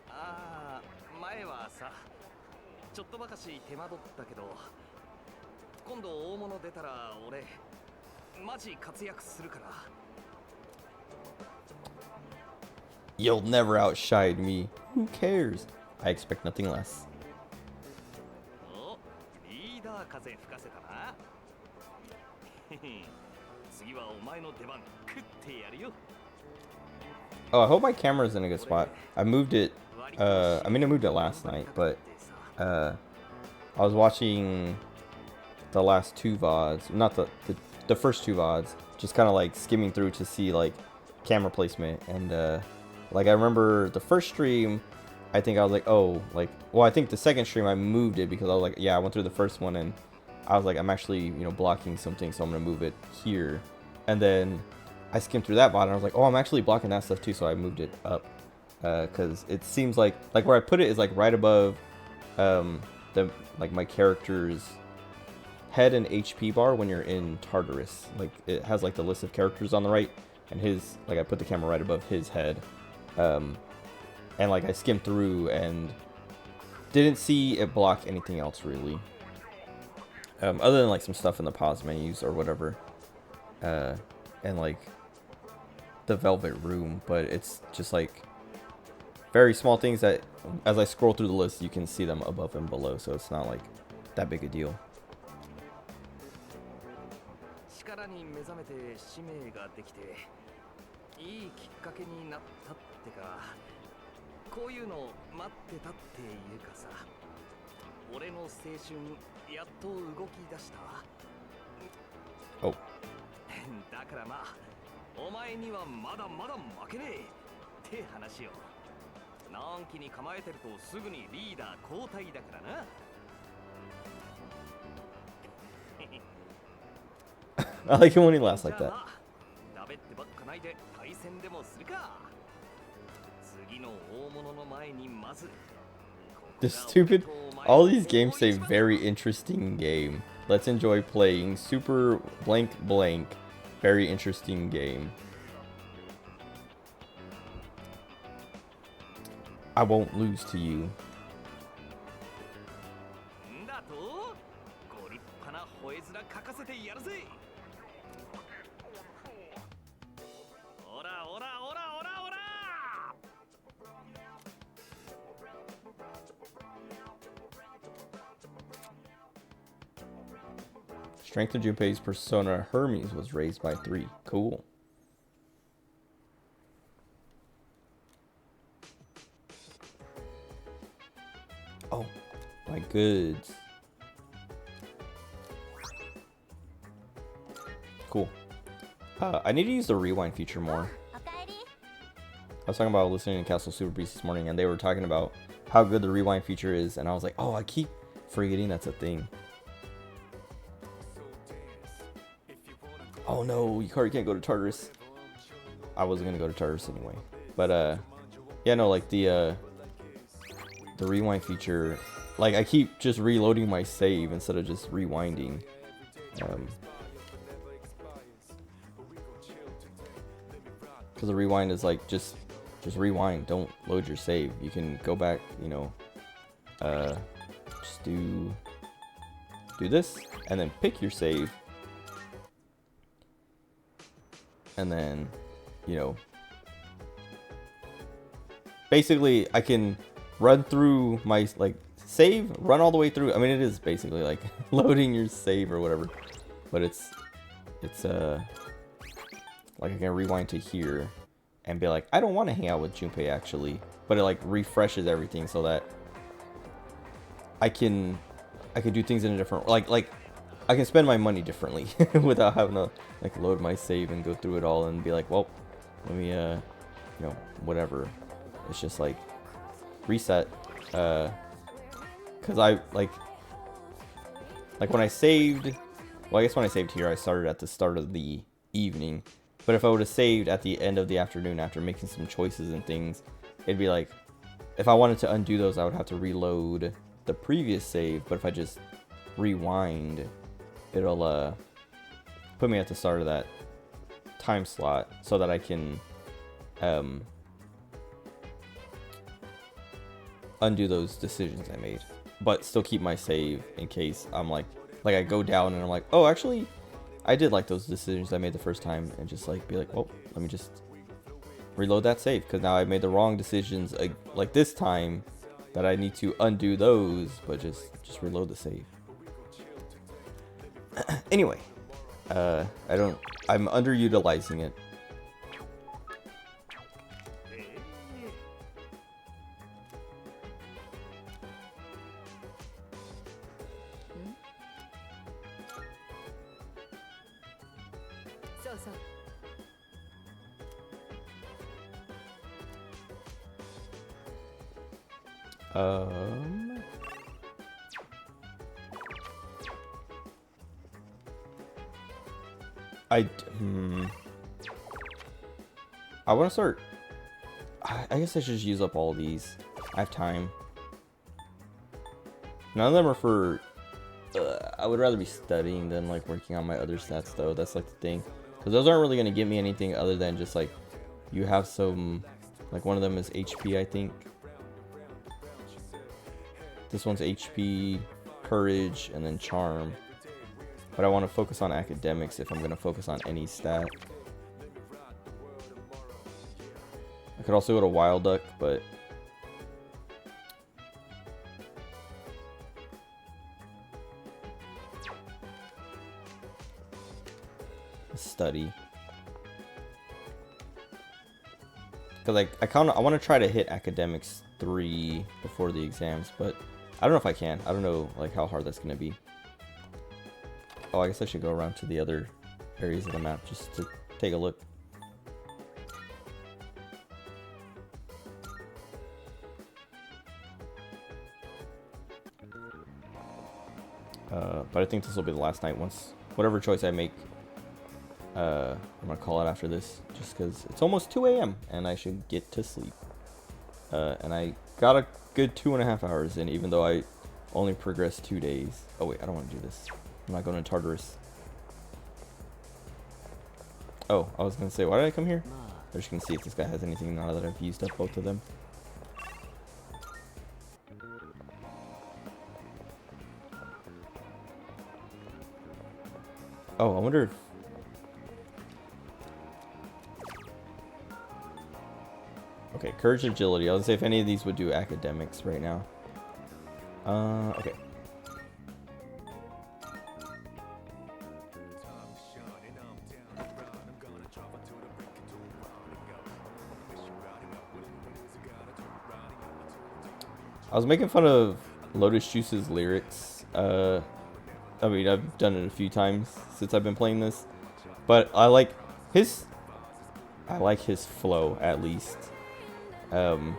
ああ、前はさ、ちょっとばかし手間取ったけど、今度大物出たら俺マジ活躍するから。You'll never outshine me. Who cares? I expect nothing less. お、リーダー風吹かせたな。次はお前の出番食ってやるよ。 Oh, I hope my camera's in a good spot. I moved it. I moved it last night, but I was watching the last two VODs, not the first two VODs, just kind of like skimming through to see like camera placement, and like I remember the first stream, I think I was like, oh, like, well, I think the second stream I moved it because I was like, yeah, I went through the first one and I was like, I'm actually, you know, blocking something, so I'm gonna move it here, and then I skimmed through that VOD and I was like, oh, I'm actually blocking that stuff too, so I moved it up, because it seems like where I put it is like right above my character's head and HP bar when you're in Tartarus. Like it has like the list of characters on the right, and his, like I put the camera right above his head, and like I skimmed through and didn't see it block anything else really, other than like some stuff in the pause menus or whatever, and like the Velvet Room, but it's just like very small things that as I scroll through the list you can see them above and below, so it's not like that big a deal. 力に目覚めて使命ができていいきっかけになったってか、こういうの待ってたっていうかさ、俺の青春やっと動き出した。 Oh. だからまあお前にはまだまだ負けねえって話よ。のんきに構えてるとすぐにリーダー交代だからな。I like it when he laughs like that. だべってばっかないで対戦でもするか。次の大物の前にまず。 The stupid. All these games say very interesting game. Let's enjoy playing super blank blank. Very interesting game. I won't lose to you. んだとご立派な吠え面書かせてやるぜ。おらおらおらおらおら。Strength of Junpei's persona Hermes was raised by 3. Cool. Oh, my goods. Cool. I need to use the rewind feature more. おかえり。 I was talking about listening to Castle Super Beast this morning, and they were talking about how good the rewind feature is, and I was like, oh, I keep forgetting that's a thing. Oh no, Yukari can't go to Tartarus. I wasn't gonna go to Tartarus anyway. But yeah, no, like the rewind feature, like I keep just reloading my save instead of just rewinding. Because the rewind is like just rewind, don't load your save. You can go back, you know, just do this and then pick your save. And then, you know, basically I can run through my, like, save, run all the way through. I mean, it is basically like loading your save or whatever, but it's like I can rewind to here and be like, I don't want to hang out with Junpei actually, but it like refreshes everything so that I can do things in a different, like I can spend my money differently without having to like load my save and go through it all and be like, well, let me you know, whatever. It's just like reset, because I like when I saved, well, I guess when I saved here I started at the start of the evening, but if I would have saved at the end of the afternoon after making some choices and things, it'd be like, if I wanted to undo those I would have to reload the previous save, but if I just rewind, it'll put me at the start of that time slot so that I can undo those decisions I made, but still keep my save in case I'm like I go down and I'm like, oh, actually I did like those decisions I made the first time, and just like be like, well, let me just reload that save because now I made the wrong decisions like this time, that I need to undo those, but just reload the save. Anyway, I'm underutilizing it. I want to start. I guess I should just use up all of these. I have time. None of them are for. I would rather be studying than like working on my other stats, though. That's like the thing, because those aren't really gonna give me anything other than just like you have some. Like one of them is HP, I think. This one's HP, courage, and then charm. But I want to focus on academics if I'm going to focus on any stat. I could also go to Wild Duck, but study. Because I want to try to hit academics 3 before the exams, but I don't know if I can. I don't know like how hard that's going to be. Oh, I guess I should go around to the other areas of the map just to take a look. But I think this will be the last night. Once whatever choice I make, I'm gonna call it after this, just because it's almost 2 a.m. and I should get to sleep. And I got a good 2.5 hours in, even though I only progressed 2 days. Oh wait, I don't want to do this. I'm not going to Tartarus. Oh, I was gonna say, why did I come here? I'm just gonna see if this guy has anything now that I've used up both of them. Oh, I wonder if... Okay, courage, agility. I was gonna say if any of these would do academics right now. Okay. I was making fun of Lotus Juice's lyrics. I mean, I've done it a few times since I've been playing this, but I like his flow at least. Because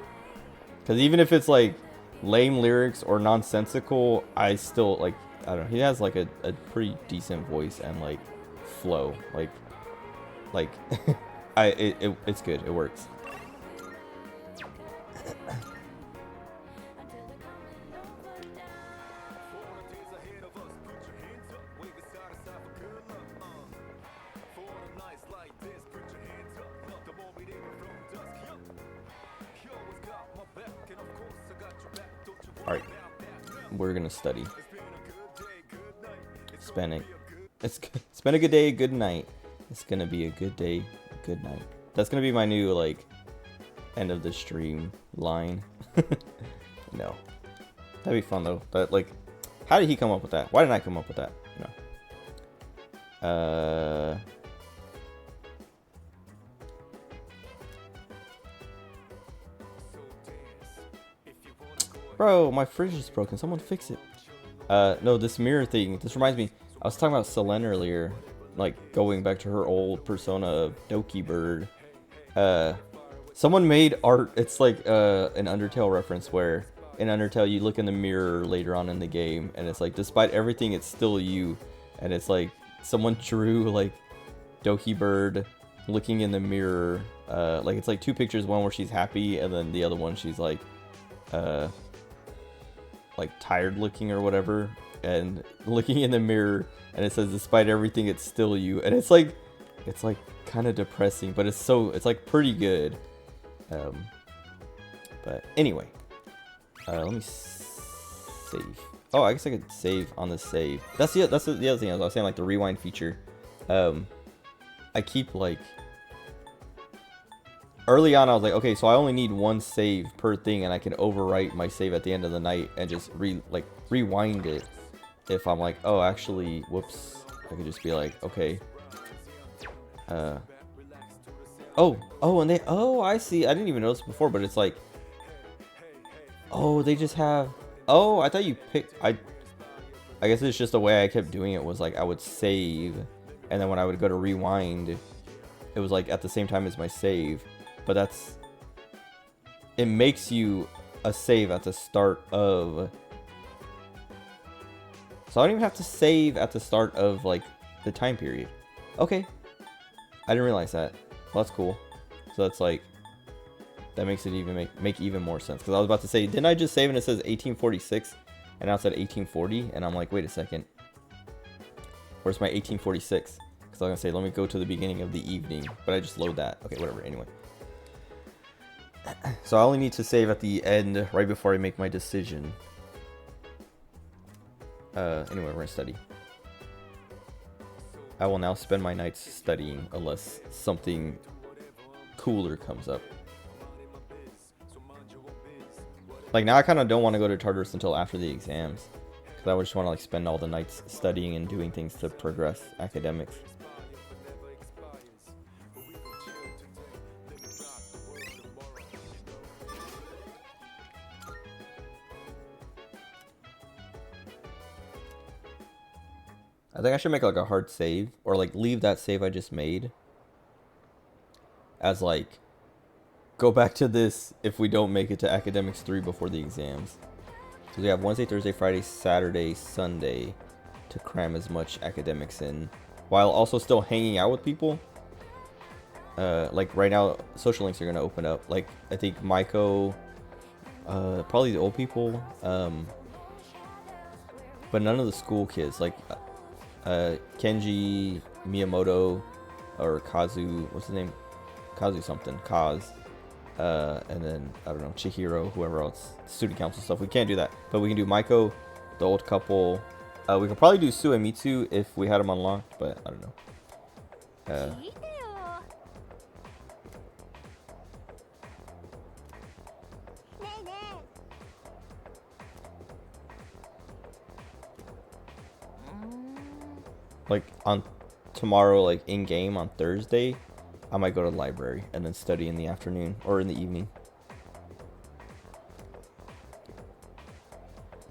even if it's like lame lyrics or nonsensical, I still like. I don't know. He has like a pretty decent voice and like flow. Like, it's good. It works. Alright, we're gonna study. Spend a good day, good night. It's gonna be a good day, good night. That's gonna be my new like end of the stream line. No, that'd be fun though. But like, how did he come up with that? Why didn't I come up with that? No. Bro, my fridge is broken. Someone fix it. No, this mirror thing. This reminds me. I was talking about Selene earlier. Like, going back to her old persona of Doki Bird. Someone made art. It's like an Undertale reference where in Undertale you look in the mirror later on in the game. And it's like, despite everything, it's still you. And it's like, someone drew like Doki Bird looking in the mirror. Like, it's like two pictures. One where she's happy. And then the other one she's like tired looking or whatever, and looking in the mirror, and it says despite everything it's still you, and it's like kind of depressing, but it's like pretty good. But anyway, let me save. Oh, I guess I could save on the save. That's the other thing I was saying, like the rewind feature. I keep like early on, I was like, okay, so I only need one save per thing, and I can overwrite my save at the end of the night and just rewind it. If I'm like, oh, actually, whoops, I could just be like, okay. I see. I didn't even notice before, but it's like, oh, they just have. Oh, I thought you picked. I guess it's just the way I kept doing it was like I would save, and then when I would go to rewind, it was like at the same time as my save. But it makes you a save at the start of, so I don't even have to save at the start of like the time period. Okay, I didn't realize that. Well, that's cool. So that's like, that makes it even make even more sense, because I was about to say, didn't I just save and it says 1846 and now it said 1840, and I'm like, wait a second, where's my 1846? Because I was gonna say, let me go to the beginning of the evening, but I just load that. Okay, whatever. Anyway, so I only need to save at the end, right before I make my decision. Anyway, we're gonna study. I will now spend my nights studying unless something cooler comes up. Like, now I kind of don't want to go to Tartarus until after the exams, because I would just want to like spend all the nights studying and doing things to progress academics. I think I should make like a hard save, or like leave that save I just made as like, go back to this if we don't make it to Academics 3 before the exams. So we have Wednesday, Thursday, Friday, Saturday, Sunday to cram as much academics in, while also still hanging out with people. Like right now, social links are gonna open up. Like I think Maiko, probably the old people, but none of the school kids. Like Kenji, Miyamoto, or Kazu, what's his name? Kazu something, Kaz. And then, I don't know, Chihiro, whoever else, student council stuff. We can't do that, but we can do Maiko, the old couple. We could probably do Suemitsu if we had them unlocked, but I don't know. like on tomorrow, like in game on Thursday, I might go to the library and then study in the afternoon or in the evening.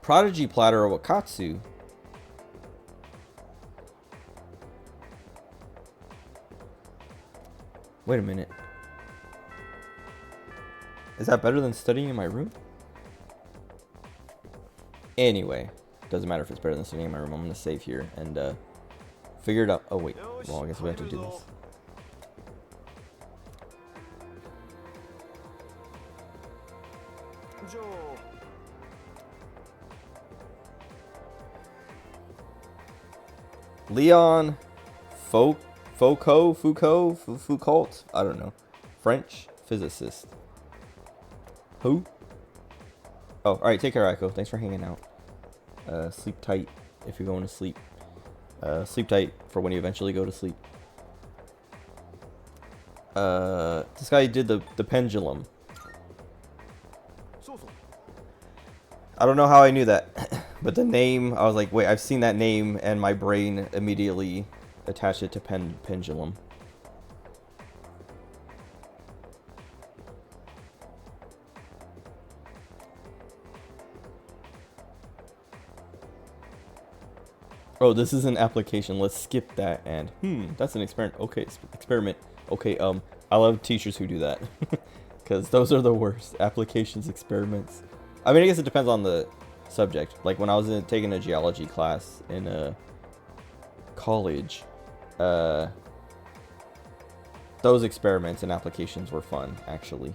Prodigy Platter of Wakatsu. Wait a minute. Is that better than studying in my room? Anyway, doesn't matter if it's better than studying in my room. I'm gonna save here and figure it out. Oh wait, well I guess we have to do this. Leon Foucault, I don't know. French physicist. Who? Oh, alright, take care, Aiko. Thanks for hanging out. Sleep tight if you're going to sleep. Sleep tight for when you eventually go to sleep. This guy did the pendulum. I don't know how I knew that, but the name, I was like, wait, I've seen that name, and my brain immediately attached it to pendulum. Oh, this is an application. Let's skip that. And that's an experiment. Okay, experiment. Okay, I love teachers who do that because those are the worst. Applications, experiments. I mean, I guess it depends on the subject. Like when I was taking a geology class in college, those experiments and applications were fun, actually.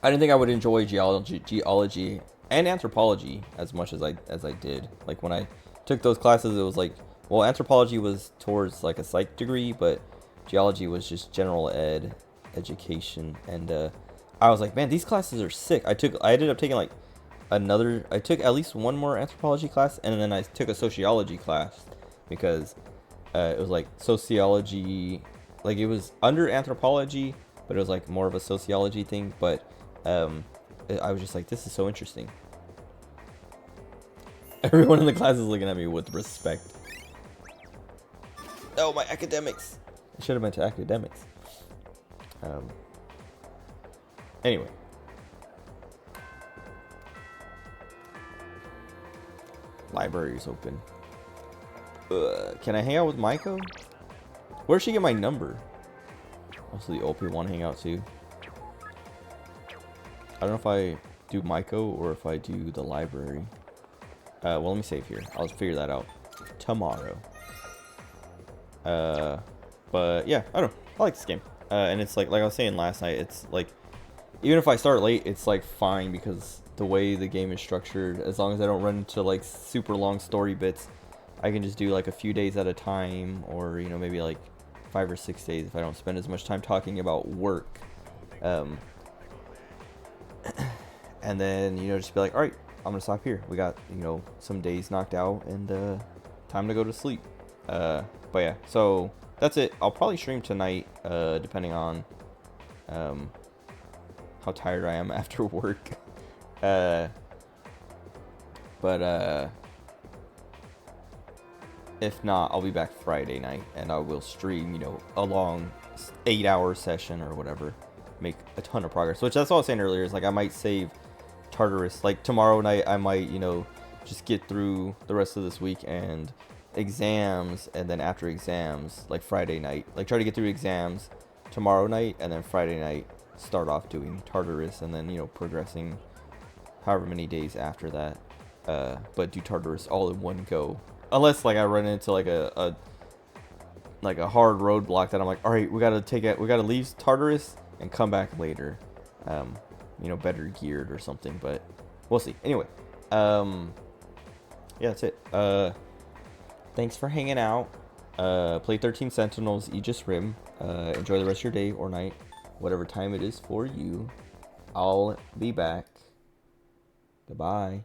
I didn't think I would enjoy geology and anthropology as much as I did. Like when I took those classes, it was like, well, anthropology was towards like a psych degree, but geology was just general education, and I was like, man, these classes are sick. I ended up taking like I took at least one more anthropology class, and then I took a sociology class because it was like sociology, like it was under anthropology, but it was like more of a sociology thing. But I was just like, this is so interesting. Everyone in the class is looking at me with respect. Oh, my academics. I should have meant to academics. Anyway. Library is open. Can I hang out with Maiko? Where'd she get my number? Also, the old people want to hang out too. I don't know if I do Maiko or if I do the library. Well, let me save here. I'll figure that out tomorrow. But yeah, I don't know. I like this game. And it's like I was saying last night, it's like, even if I start late, it's like fine because the way the game is structured, as long as I don't run into like super long story bits, I can just do like a few days at a time, or you know, maybe like 5 or 6 days if I don't spend as much time talking about work. And then, you know, just be like, all right, I'm gonna stop here. We got, you know, some days knocked out, and time to go to sleep. But yeah, so that's it. I'll probably stream tonight, depending on how tired I am after work. If not, I'll be back Friday night, and I will stream, you know, a long 8-hour session or whatever. Make a ton of progress, which that's what I was saying earlier, is like I might save Tartarus. Like tomorrow night, I might, you know, just get through the rest of this week and exams, and then after exams, like Friday night, like try to get through exams tomorrow night, and then Friday night start off doing Tartarus, and then, you know, progressing however many days after that. But do Tartarus all in one go, unless like I run into like a hard roadblock that I'm like, all right, we gotta leave Tartarus and come back later, you know, better geared or something, but we'll see. Anyway, yeah, that's it. Thanks for hanging out. Play 13 Sentinels, Aegis Rim. Enjoy the rest of your day or night, whatever time it is for you. I'll be back. Goodbye.